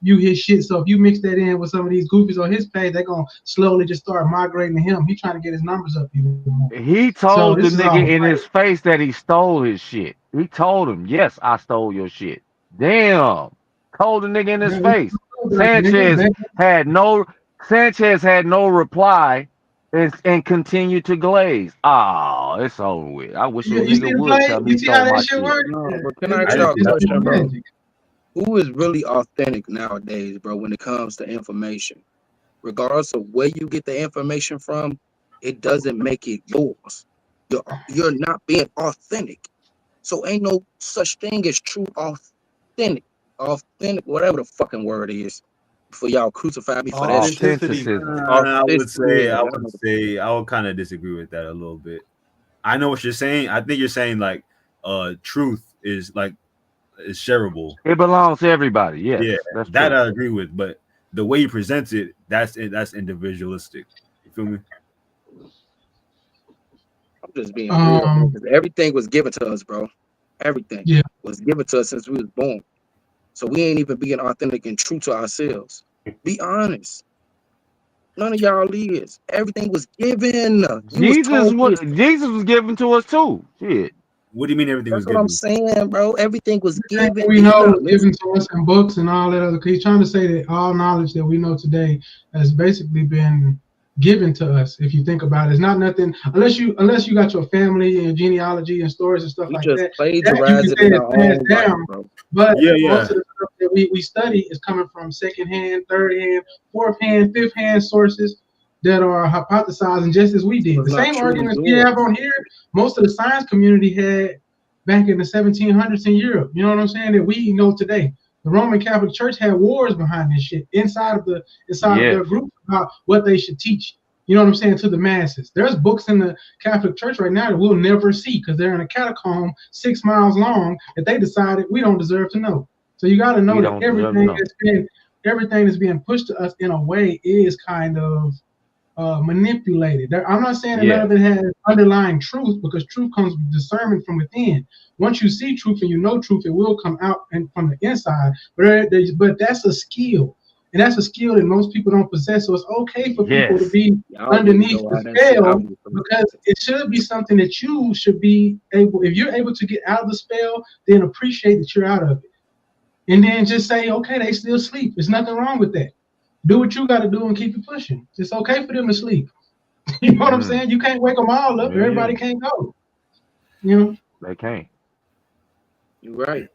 view his shit. So if you mix that in with some of these goofies on his page, they're gonna slowly just start migrating to him. He trying to get his numbers up even more. He told the nigga in his face that he stole his shit. He told him, yes, I stole your shit. Damn. Told the nigga in his face. Sanchez had no reply and continued to glaze. Oh, it's over with. I wish a nigga would tell me stole my shit. No, but can I ask y'all a question, bro? Who is really authentic nowadays, bro, when it comes to information? Regardless of where you get the information from, it doesn't make it yours. You're not being authentic. So ain't no such thing as true authentic, whatever the fucking word is. For y'all crucify me for that shit. I would kind of disagree with that a little bit. I know what you're saying. I think you're saying like truth is like is shareable. It belongs to everybody. Yes, yeah, that's that true. I agree with. But the way you present it, that's individualistic. You feel me? I'm just being real. Because everything was given to us, bro. Everything was given to us since we was born. So we ain't even being authentic and true to ourselves. Be honest. None of y'all is. Everything was given. Jesus was given to us too. Shit. What do you mean everything was given? That's what I'm saying, bro. Everything was given. We know was given to us in books and all that other. He's trying to say that all knowledge that we know today has basically been given to us. If you think about it, it's not nothing unless you got your family and genealogy and stories and stuff like that. That you can say it's passed down. But most of the stuff that we study is coming from secondhand, third hand, fourth hand, fifth hand sources that are hypothesizing just as we did. The same arguments we have on here, most of the science community had back in the 1700s in Europe. You know what I'm saying? That we know today. The Roman Catholic Church had wars behind this shit inside of their group about what they should teach. You know what I'm saying, to the masses. There's books in the Catholic Church right now that we'll never see because they're in a catacomb 6 miles long that they decided we don't deserve to know. So you got to know that everything that's being pushed to us in a way is kind of manipulated. I'm not saying that none of it has underlying truth because truth comes with discernment from within. Once you see truth and you know truth, it will come out and from the inside. But that's a skill. And that's a skill that most people don't possess. So it's okay for people to be underneath the spell because it should be something that you should be able, if you're able to get out of the spell, then appreciate that you're out of it. And then just say, okay, they still sleep. There's nothing wrong with that. Do what you got to do and keep it pushing. It's okay for them to sleep. You know what I'm saying? You can't wake them all up. Everybody can't go. You know? They can't. You're right.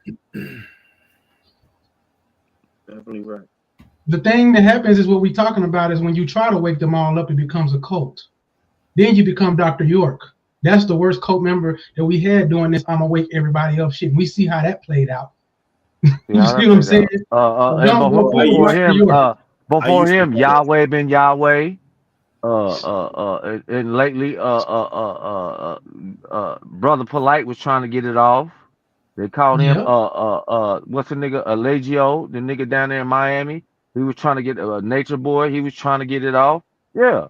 Definitely right. The thing that happens is what we're talking about is when you try to wake them all up, it becomes a cult. Then you become Dr. York. That's the worst cult member that we had doing this. I'm gonna wake everybody up shit. We see how that played out. You see what I'm saying? Before him, Yahweh been Yahweh. And lately, Brother Polite was trying to get it off. They called him what's the nigga? Legio, the nigga down there in Miami. He was trying to get Nature Boy. He was trying to get it off. Yeah.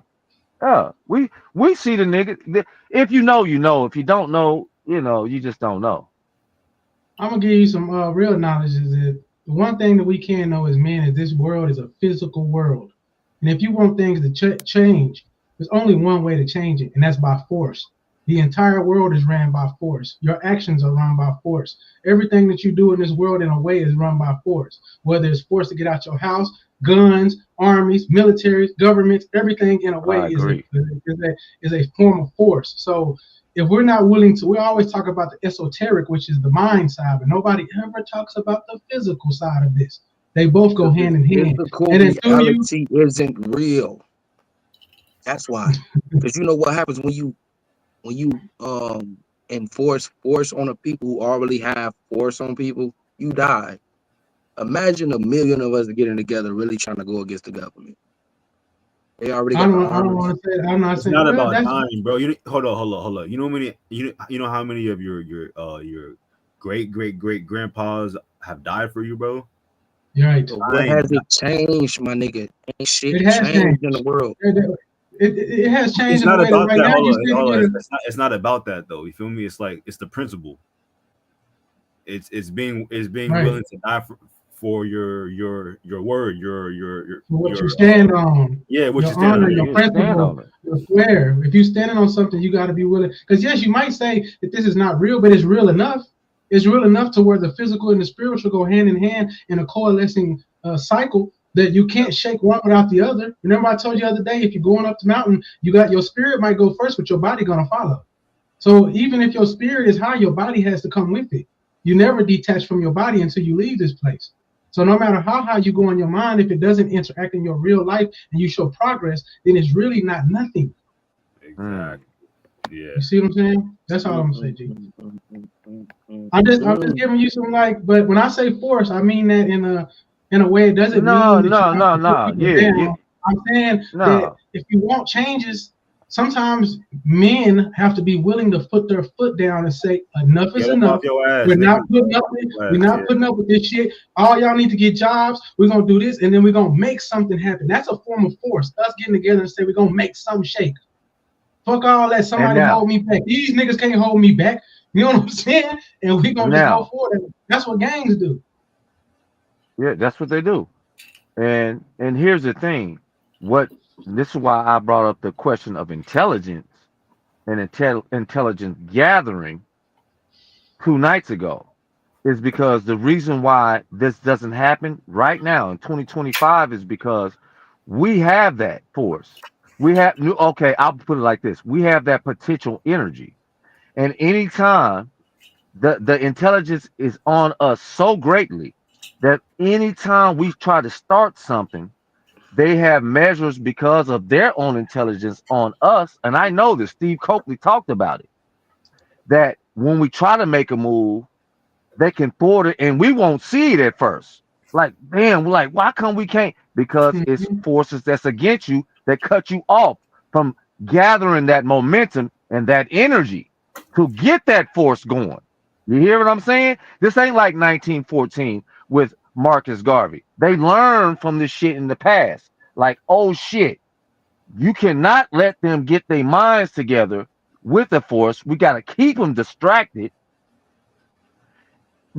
We see the nigga. If you know, you know. If you don't know, you know, you just don't know. I'm gonna give you some real knowledge. Is that the one thing that we can know as men is this world is a physical world, and if you want things to change, there's only one way to change it, and that's by force. The entire world is ran by force. Your actions are run by force. Everything that you do in this world in a way is run by force. Whether it's force to get out your house, guns, armies, militaries, governments, everything in a way is a form of force. So if we're not willing to, we always talk about the esoteric, which is the mind side, but nobody ever talks about the physical side of this. They both go hand in hand. Physical And reality isn't real. That's why. Because you know what happens when you enforce force on a people who already have force on people, you die. Imagine 1 million of us getting together really trying to go against the government. They already got I don't want to say. I'm not it's saying. not Well, about that's dying, bro. You hold on. You know how many of your great grandpas have died for you, bro? You're right. But what has it changed, my nigga? Ain't shit It has changed in the world. It has changed It's in a not way that about right that. now you see Hold on. It's not about that though. You feel me? It's like it's the principle. It's being Right. willing to die for your word, your what you stand on. Yeah, what your you stand honor, on. your Yeah, principle, your square. If you standing on something, you got to be willing. Because yes, you might say that this is not real, but it's real enough. It's real enough to where the physical and the spiritual go hand in hand in a coalescing cycle that you can't shake one without the other. Remember, I told you the other day, if you're going up the mountain, you got your spirit might go first, but your body gonna follow. So even if your spirit is high, your body has to come with it. You never detach from your body until you leave this place. So no matter how high you go in your mind, if it doesn't interact in your real life and you show progress, then it's really not nothing. Exactly. Yeah. You see what I'm saying? That's all I'm gonna say, G. I'm just giving you some but when I say force, I mean that in a way it doesn't mean that you have to put people down. I'm saying that if you want changes, sometimes men have to be willing to put their foot down and say enough is enough. We're not putting up with this shit. All y'all need to get jobs. We're gonna do this, and then we're gonna make something happen. That's a form of force. Us getting together and say we're gonna make something shake. Fuck all that. Somebody hold me back. These niggas can't hold me back. You know what I'm saying? And we gonna just go forward. That's what gangs do. Yeah, that's what they do. And here's the thing. This is why I brought up the question of intelligence and intelligence gathering 2 nights ago, is because the reason why this doesn't happen right now in 2025 is because we have that force. We have I'll put it like this. We have that potential energy. And anytime the intelligence is on us so greatly that anytime we try to start something, they have measures because of their own intelligence on us. And I know this, Steve Coakley talked about it, that when we try to make a move, they can thwart it and we won't see it at first. Like, damn, we're like, why come we can't? Because it's forces that's against you that cut you off from gathering that momentum and that energy to get that force going. You hear what I'm saying? This ain't like 1914 with Marcus Garvey. They learned from this shit in the past. Like, oh shit, you cannot let them get their minds together with the force. We got to keep them distracted,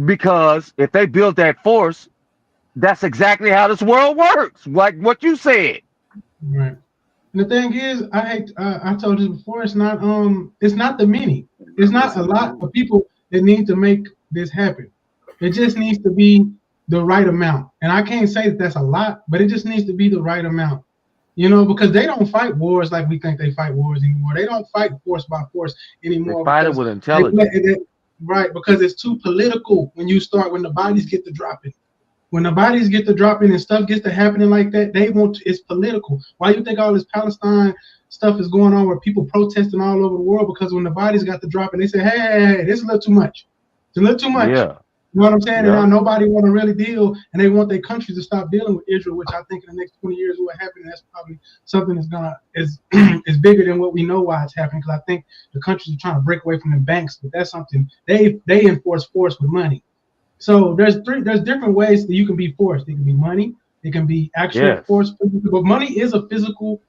because if they build that force, that's exactly how this world works. Like what you said. Right. And the thing is, I told you before, it's not the many. It's not a lot of people that need to make this happen. It just needs to be the right amount. And I can't say that that's a lot, but it just needs to be the right amount. You know, because they don't fight wars like we think they fight wars anymore. They don't fight force by force anymore. They fight it with intelligence. Right, because it's too political when the bodies get to dropping. When the bodies get to dropping and stuff gets to happening like that, it's political. Why you think all this Palestine stuff is going on where people protesting all over the world? Because when the bodies got to dropping, they say, hey, this is a little too much. It's a little too much. Yeah. You know what I'm saying? Yeah. And now nobody want to really deal, and they want their countries to stop dealing with Israel, which I think in the next 20 years will happen. That's probably something that's is bigger than what we know why it's happening. Because I think the countries are trying to break away from the banks, but that's something they enforce force with money. So there's different ways that you can be forced. It can be money. It can be actual force. But money is a physical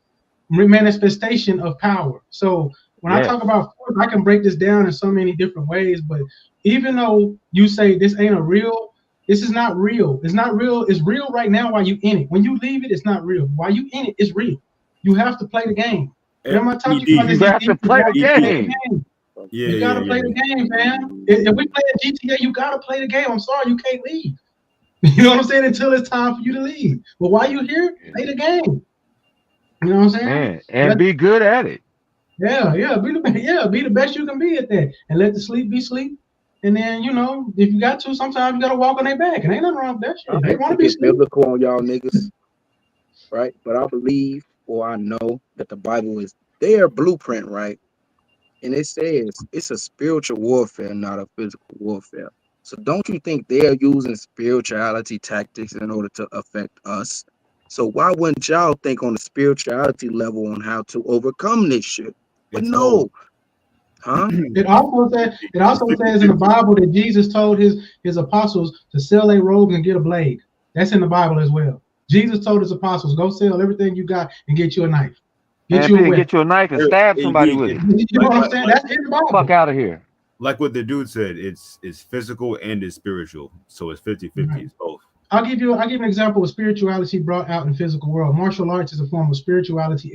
manifestation of power. So when I talk about force, I can break this down in so many different ways. But even though you say this ain't a real, this is not real. It's not real. It's real right now while you in it. When you leave it, it's not real. While you in it, it's real. You have to play the game. Remember I talked to you about this. You have to play the game. Yeah, you gotta play the game, man. If we play a GTA, you gotta play the game. I'm sorry, you can't leave. You know what I'm saying? Until it's time for you to leave. But while you're here, play the game. You know what I'm saying? Man, and be good at it. Yeah, be the best you can be at that, and let the sleep be sleep. And then if you got to, sometimes you gotta walk on their back, and ain't nothing wrong with that shit. They want to be biblical on y'all niggas, right? But I believe, or I know that the Bible is their blueprint, right? And it says it's a spiritual warfare, not a physical warfare. So don't you think they're using spirituality tactics in order to affect us? So why wouldn't y'all think on the spirituality level on how to overcome this shit? But no. Huh? It also says in the Bible that Jesus told his apostles to sell their robes and get a blade. That's in the Bible as well. Jesus told his apostles, go sell everything you got and get you a knife. Get you a knife and stab somebody with it. You know what I'm saying? That's in the Bible. Fuck out of here. Like what the dude said, it's physical and it's spiritual. So it's 50-50. Right. It's both. I'll give you an example of spirituality brought out in the physical world. Martial arts is a form of spirituality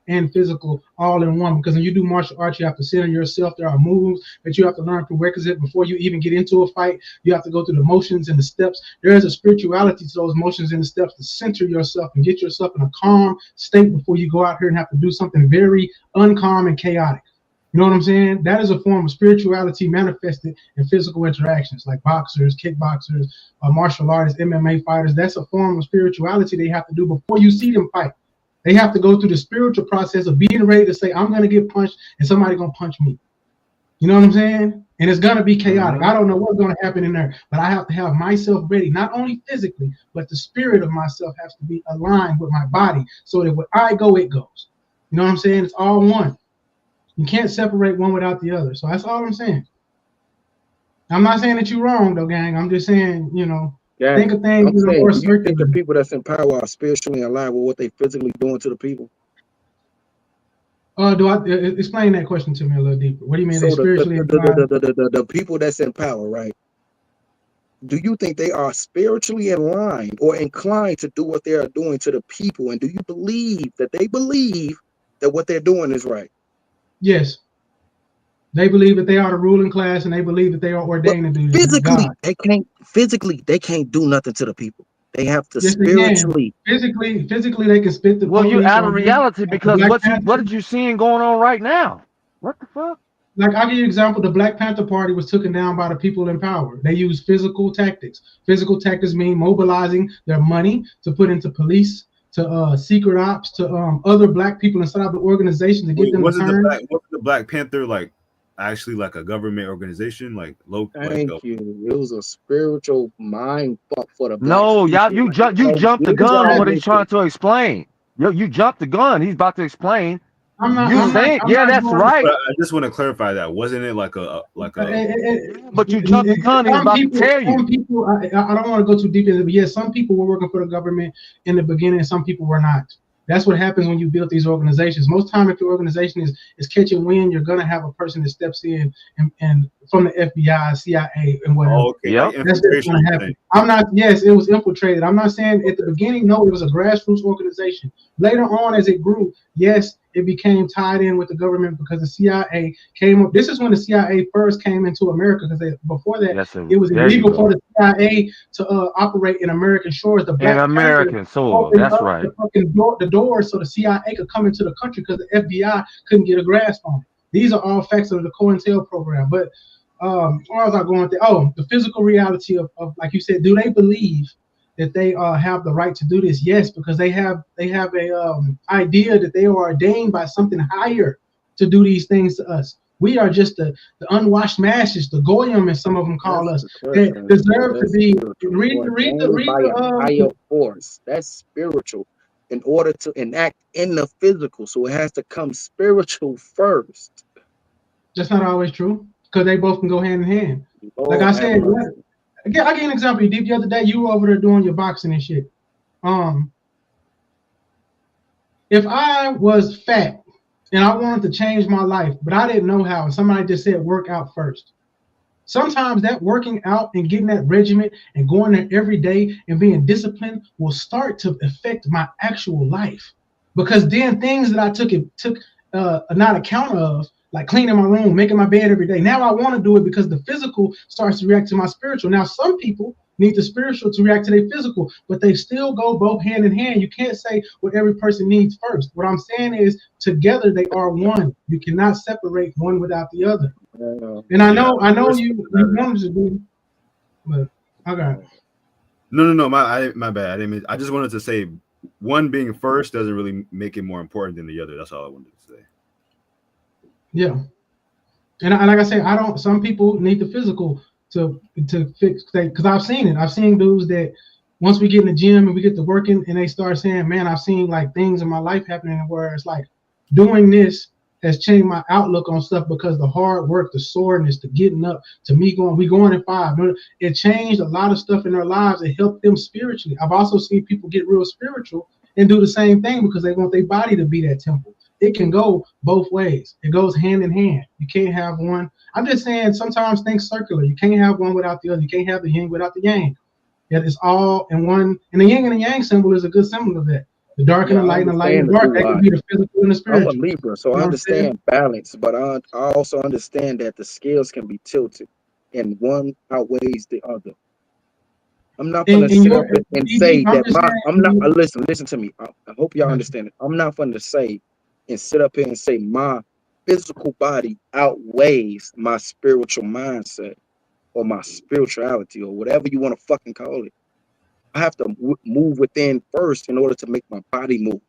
and physical all in one, because when you do martial arts, you have to center yourself. There are moves that you have to learn prerequisite before you even get into a fight. You have to go through the motions and the steps. There is a spirituality to those motions and the steps to center yourself and get yourself in a calm state before you go out here and have to do something very uncalm and chaotic. You know what I'm saying? That is a form of spirituality manifested in physical interactions, like boxers, kickboxers, martial artists, MMA fighters. That's a form of spirituality they have to do before you see them fight. They have to go through the spiritual process of being ready to say, I'm going to get punched and somebody's going to punch me. You know what I'm saying? And it's going to be chaotic. I don't know what's going to happen in there, but I have to have myself ready, not only physically, but the spirit of myself has to be aligned with my body so that when I go, it goes. You know what I'm saying? It's all one. You can't separate one without the other. So that's all I'm saying. I'm not saying that you're wrong, though, gang. I'm just saying, think of things. Do you think the people that's in power are spiritually aligned with what they physically doing to the people? Do I explain that question to me a little deeper? What do you mean? They spiritually the people that's in power, right? Do you think they are spiritually aligned or inclined to do what they are doing to the people? And do you believe that they believe that what they're doing is right? Yes. They believe that they are the ruling class, and they believe that they are ordained to do this. Physically, they can't do nothing to the people. They have to spiritually. Physically, they can spit the. Well, you out of reality because what did you seeing going on right now? What the fuck? Like, I'll give you an example. The Black Panther Party was taken down by the people in power. They use physical tactics. Physical tactics mean mobilizing their money to put into police, to secret ops, to other black people inside of the organization to get them to turn. Wasn't the Black Panther actually like a government organization? Thank you. It was a spiritual mind fuck for the black No, people. you jumped the gun on what he's trying to explain. You jumped the gun. He's about to explain. That's right. But I just want to clarify that. Wasn't it like a but you jumped the gun. He's about to tell you. Some people, I don't want to go too deep into it, but yes, some people were working for the government in the beginning, and some people were not. That's what happens when you build these organizations. Most time, if your organization is catching wind, you're gonna have a person that steps in and from the FBI, CIA, and whatever. Oh, okay. Yep. That's what's gonna happen. Yes, it was infiltrated. I'm not saying at the beginning, no, it was a grassroots organization. Later on, as it grew, yes, it became tied in with the government because the CIA came up. This is when the CIA first came into America, because before that, it was illegal for the CIA to operate in American shores. The Black American soil, that's right. The door so the CIA could come into the country because the FBI couldn't get a grasp on it. These are all facts of the COINTEL program. But where was I going with that? Oh, the physical reality of like you said, do they believe that they have the right to do this? Yes, because they have a idea that they are ordained by something higher to do these things to us. We are just the unwashed masses, the goyim, as some of them call us, that deserve to be read the higher force. That's spiritual in order to enact in the physical. So it has to come spiritual first. That's not always true, because they both can go hand in hand. Like I said, I'll give you an example. You did the other day, you were over there doing your boxing and shit. If I was fat and I wanted to change my life, but I didn't know how. And somebody just said, work out first. Sometimes that working out and getting that regiment and going there every day and being disciplined will start to affect my actual life. Because then things that I took not account of, like cleaning my room, making my bed every day. Now I want to do it because the physical starts to react to my spiritual. Now some people need the spiritual to react to their physical, but they still go both hand in hand. You can't say what every person needs first. What I'm saying is together they are one. You cannot separate one without the other. And I know you wanted to do, but okay. No. My bad. I didn't mean. I just wanted to say one being first doesn't really make it more important than the other. That's all I wanted to say. Yeah, and like I say, some people need the physical to fix that, because I've seen it. I've seen dudes that once we get in the gym and we get to working and they start saying, "Man, I've seen like things in my life happening where it's like doing this has changed my outlook on stuff because the hard work, the soreness, the getting up, to me we going at 5. It changed a lot of stuff in their lives. It helped them spiritually. I've also seen people get real spiritual and do the same thing because they want their body to be that temple. It can go both ways. It goes hand in hand. You can't have one. I'm just saying sometimes things circular. You can't have one without the other. You can't have the yin without the yang. Yet it's all in one. And the yin and the yang symbol is a good symbol of that. The dark and the light and the light and the dark, that can be the physical and the spiritual. I'm a Libra, so I understand balance, but I also understand that the scales can be tilted and one outweighs the other. I'm not going to sit up and say that listen to me. I hope y'all understand it. I'm not going to say and sit up here and say my physical body outweighs my spiritual mindset or my spirituality or whatever you want to fucking call it. I have to move within first in order to make my body move.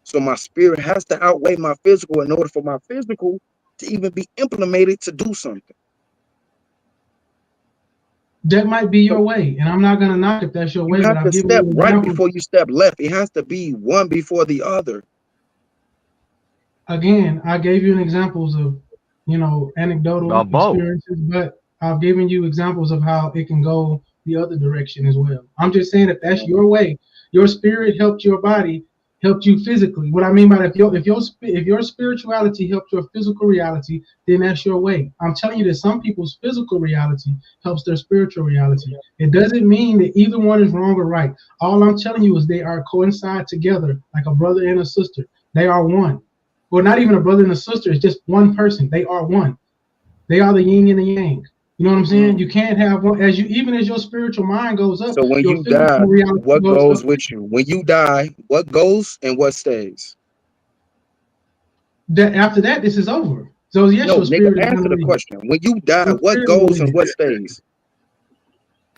So my spirit has to outweigh my physical in order for my physical to even be implemented to do something. That might be your way, and I'm not going to knock if that's your way. You have to step right before you step left. It has to be one before the other. Again, I gave you examples of, anecdotal experiences, but I've given you examples of how it can go the other direction as well. I'm just saying if that's your way, your spirit helped your body, helped you physically. What I mean by that, if your spirituality helped your physical reality, then that's your way. I'm telling you that some people's physical reality helps their spiritual reality. It doesn't mean that either one is wrong or right. All I'm telling you is they are coincide together like a brother and a sister. They are one. Well, not even a brother and a sister. It's just one person. They are one. They are the yin and the yang. You know what I'm saying? You can't have one even as your spiritual mind goes up. So when you die, what goes with you? When you die, what goes and what stays? After that, this is over. So yes, no, your spirit nigga, answer the question. When you die, what goes and what stays?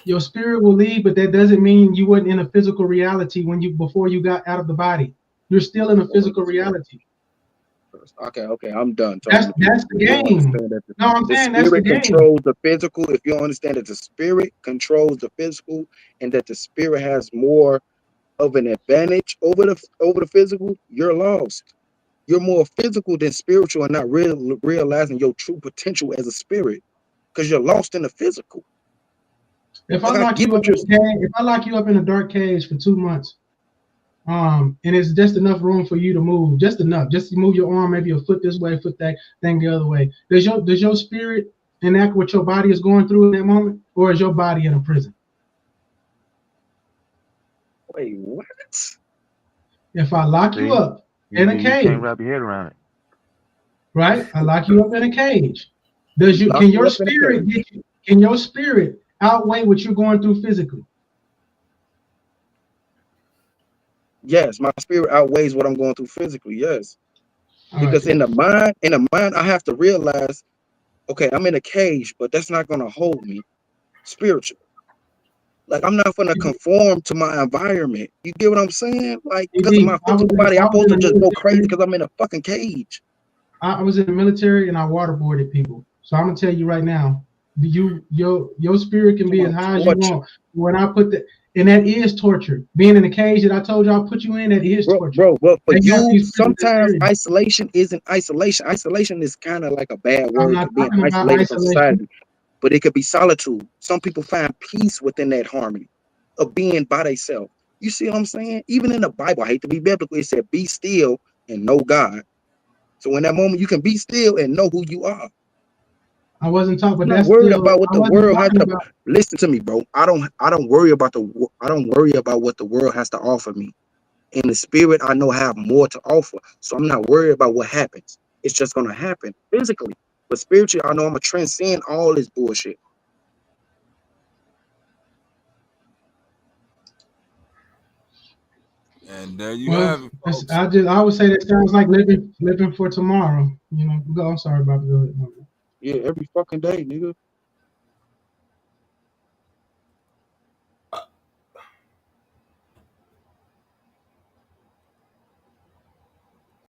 Your spirit will leave, but that doesn't mean you weren't in a physical reality before you got out of the body. You're still in a physical reality. Okay, I'm done. That's the game. No, I'm saying that's the game. The spirit controls the physical. If you understand that the spirit controls the physical and that the spirit has more of an advantage over the physical, you're lost. You're more physical than spiritual and not realizing your true potential as a spirit because you're lost in the physical. If I lock you up in a dark cage for 2 months, and it's just enough room for you to move, just to move your arm, maybe a foot this way, foot that, thing the other way. Does your spirit enact what your body is going through in that moment, or is your body in a prison? Wait, what? If I lock you up in a cage, you can't wrap your head around it. Right? I lock you up in a cage. Can your spirit outweigh what you're going through physically? Yes, my spirit outweighs what I'm going through physically. Yes, because in the mind, I have to realize, okay, I'm in a cage, but that's not going to hold me spiritually. Like I'm not going to conform to my environment. You get what I'm saying? Like because of my physical body, I'm supposed to just go crazy because I'm in a fucking cage. I was in the military and I waterboarded people. So I'm gonna tell you right now, your spirit can be as high as you want. When I put and that is torture. Being in a cage that I told you I'll put you in, that is torture. Bro, but for you, sometimes isolation isn't isolation. Isolation is kind of like a bad word to being isolated from society. But it could be solitude. Some people find peace within that harmony of being by themselves. You see what I'm saying? Even in the Bible, I hate to be biblical, it said, be still and know God. So in that moment, you can be still and know who you are. I wasn't talking, but I'm not that's worried still. about what I the wasn't world has talking to. about. Listen to me, bro. I don't worry about what the world has to offer me. In the spirit, I know I have more to offer. So I'm not worried about what happens. It's just gonna happen physically. But spiritually, I know I'm gonna transcend all this bullshit. And there you Well, have it, folks. I would say that sounds like living for tomorrow. You know, I'm sorry about that. Yeah, every fucking day, nigga.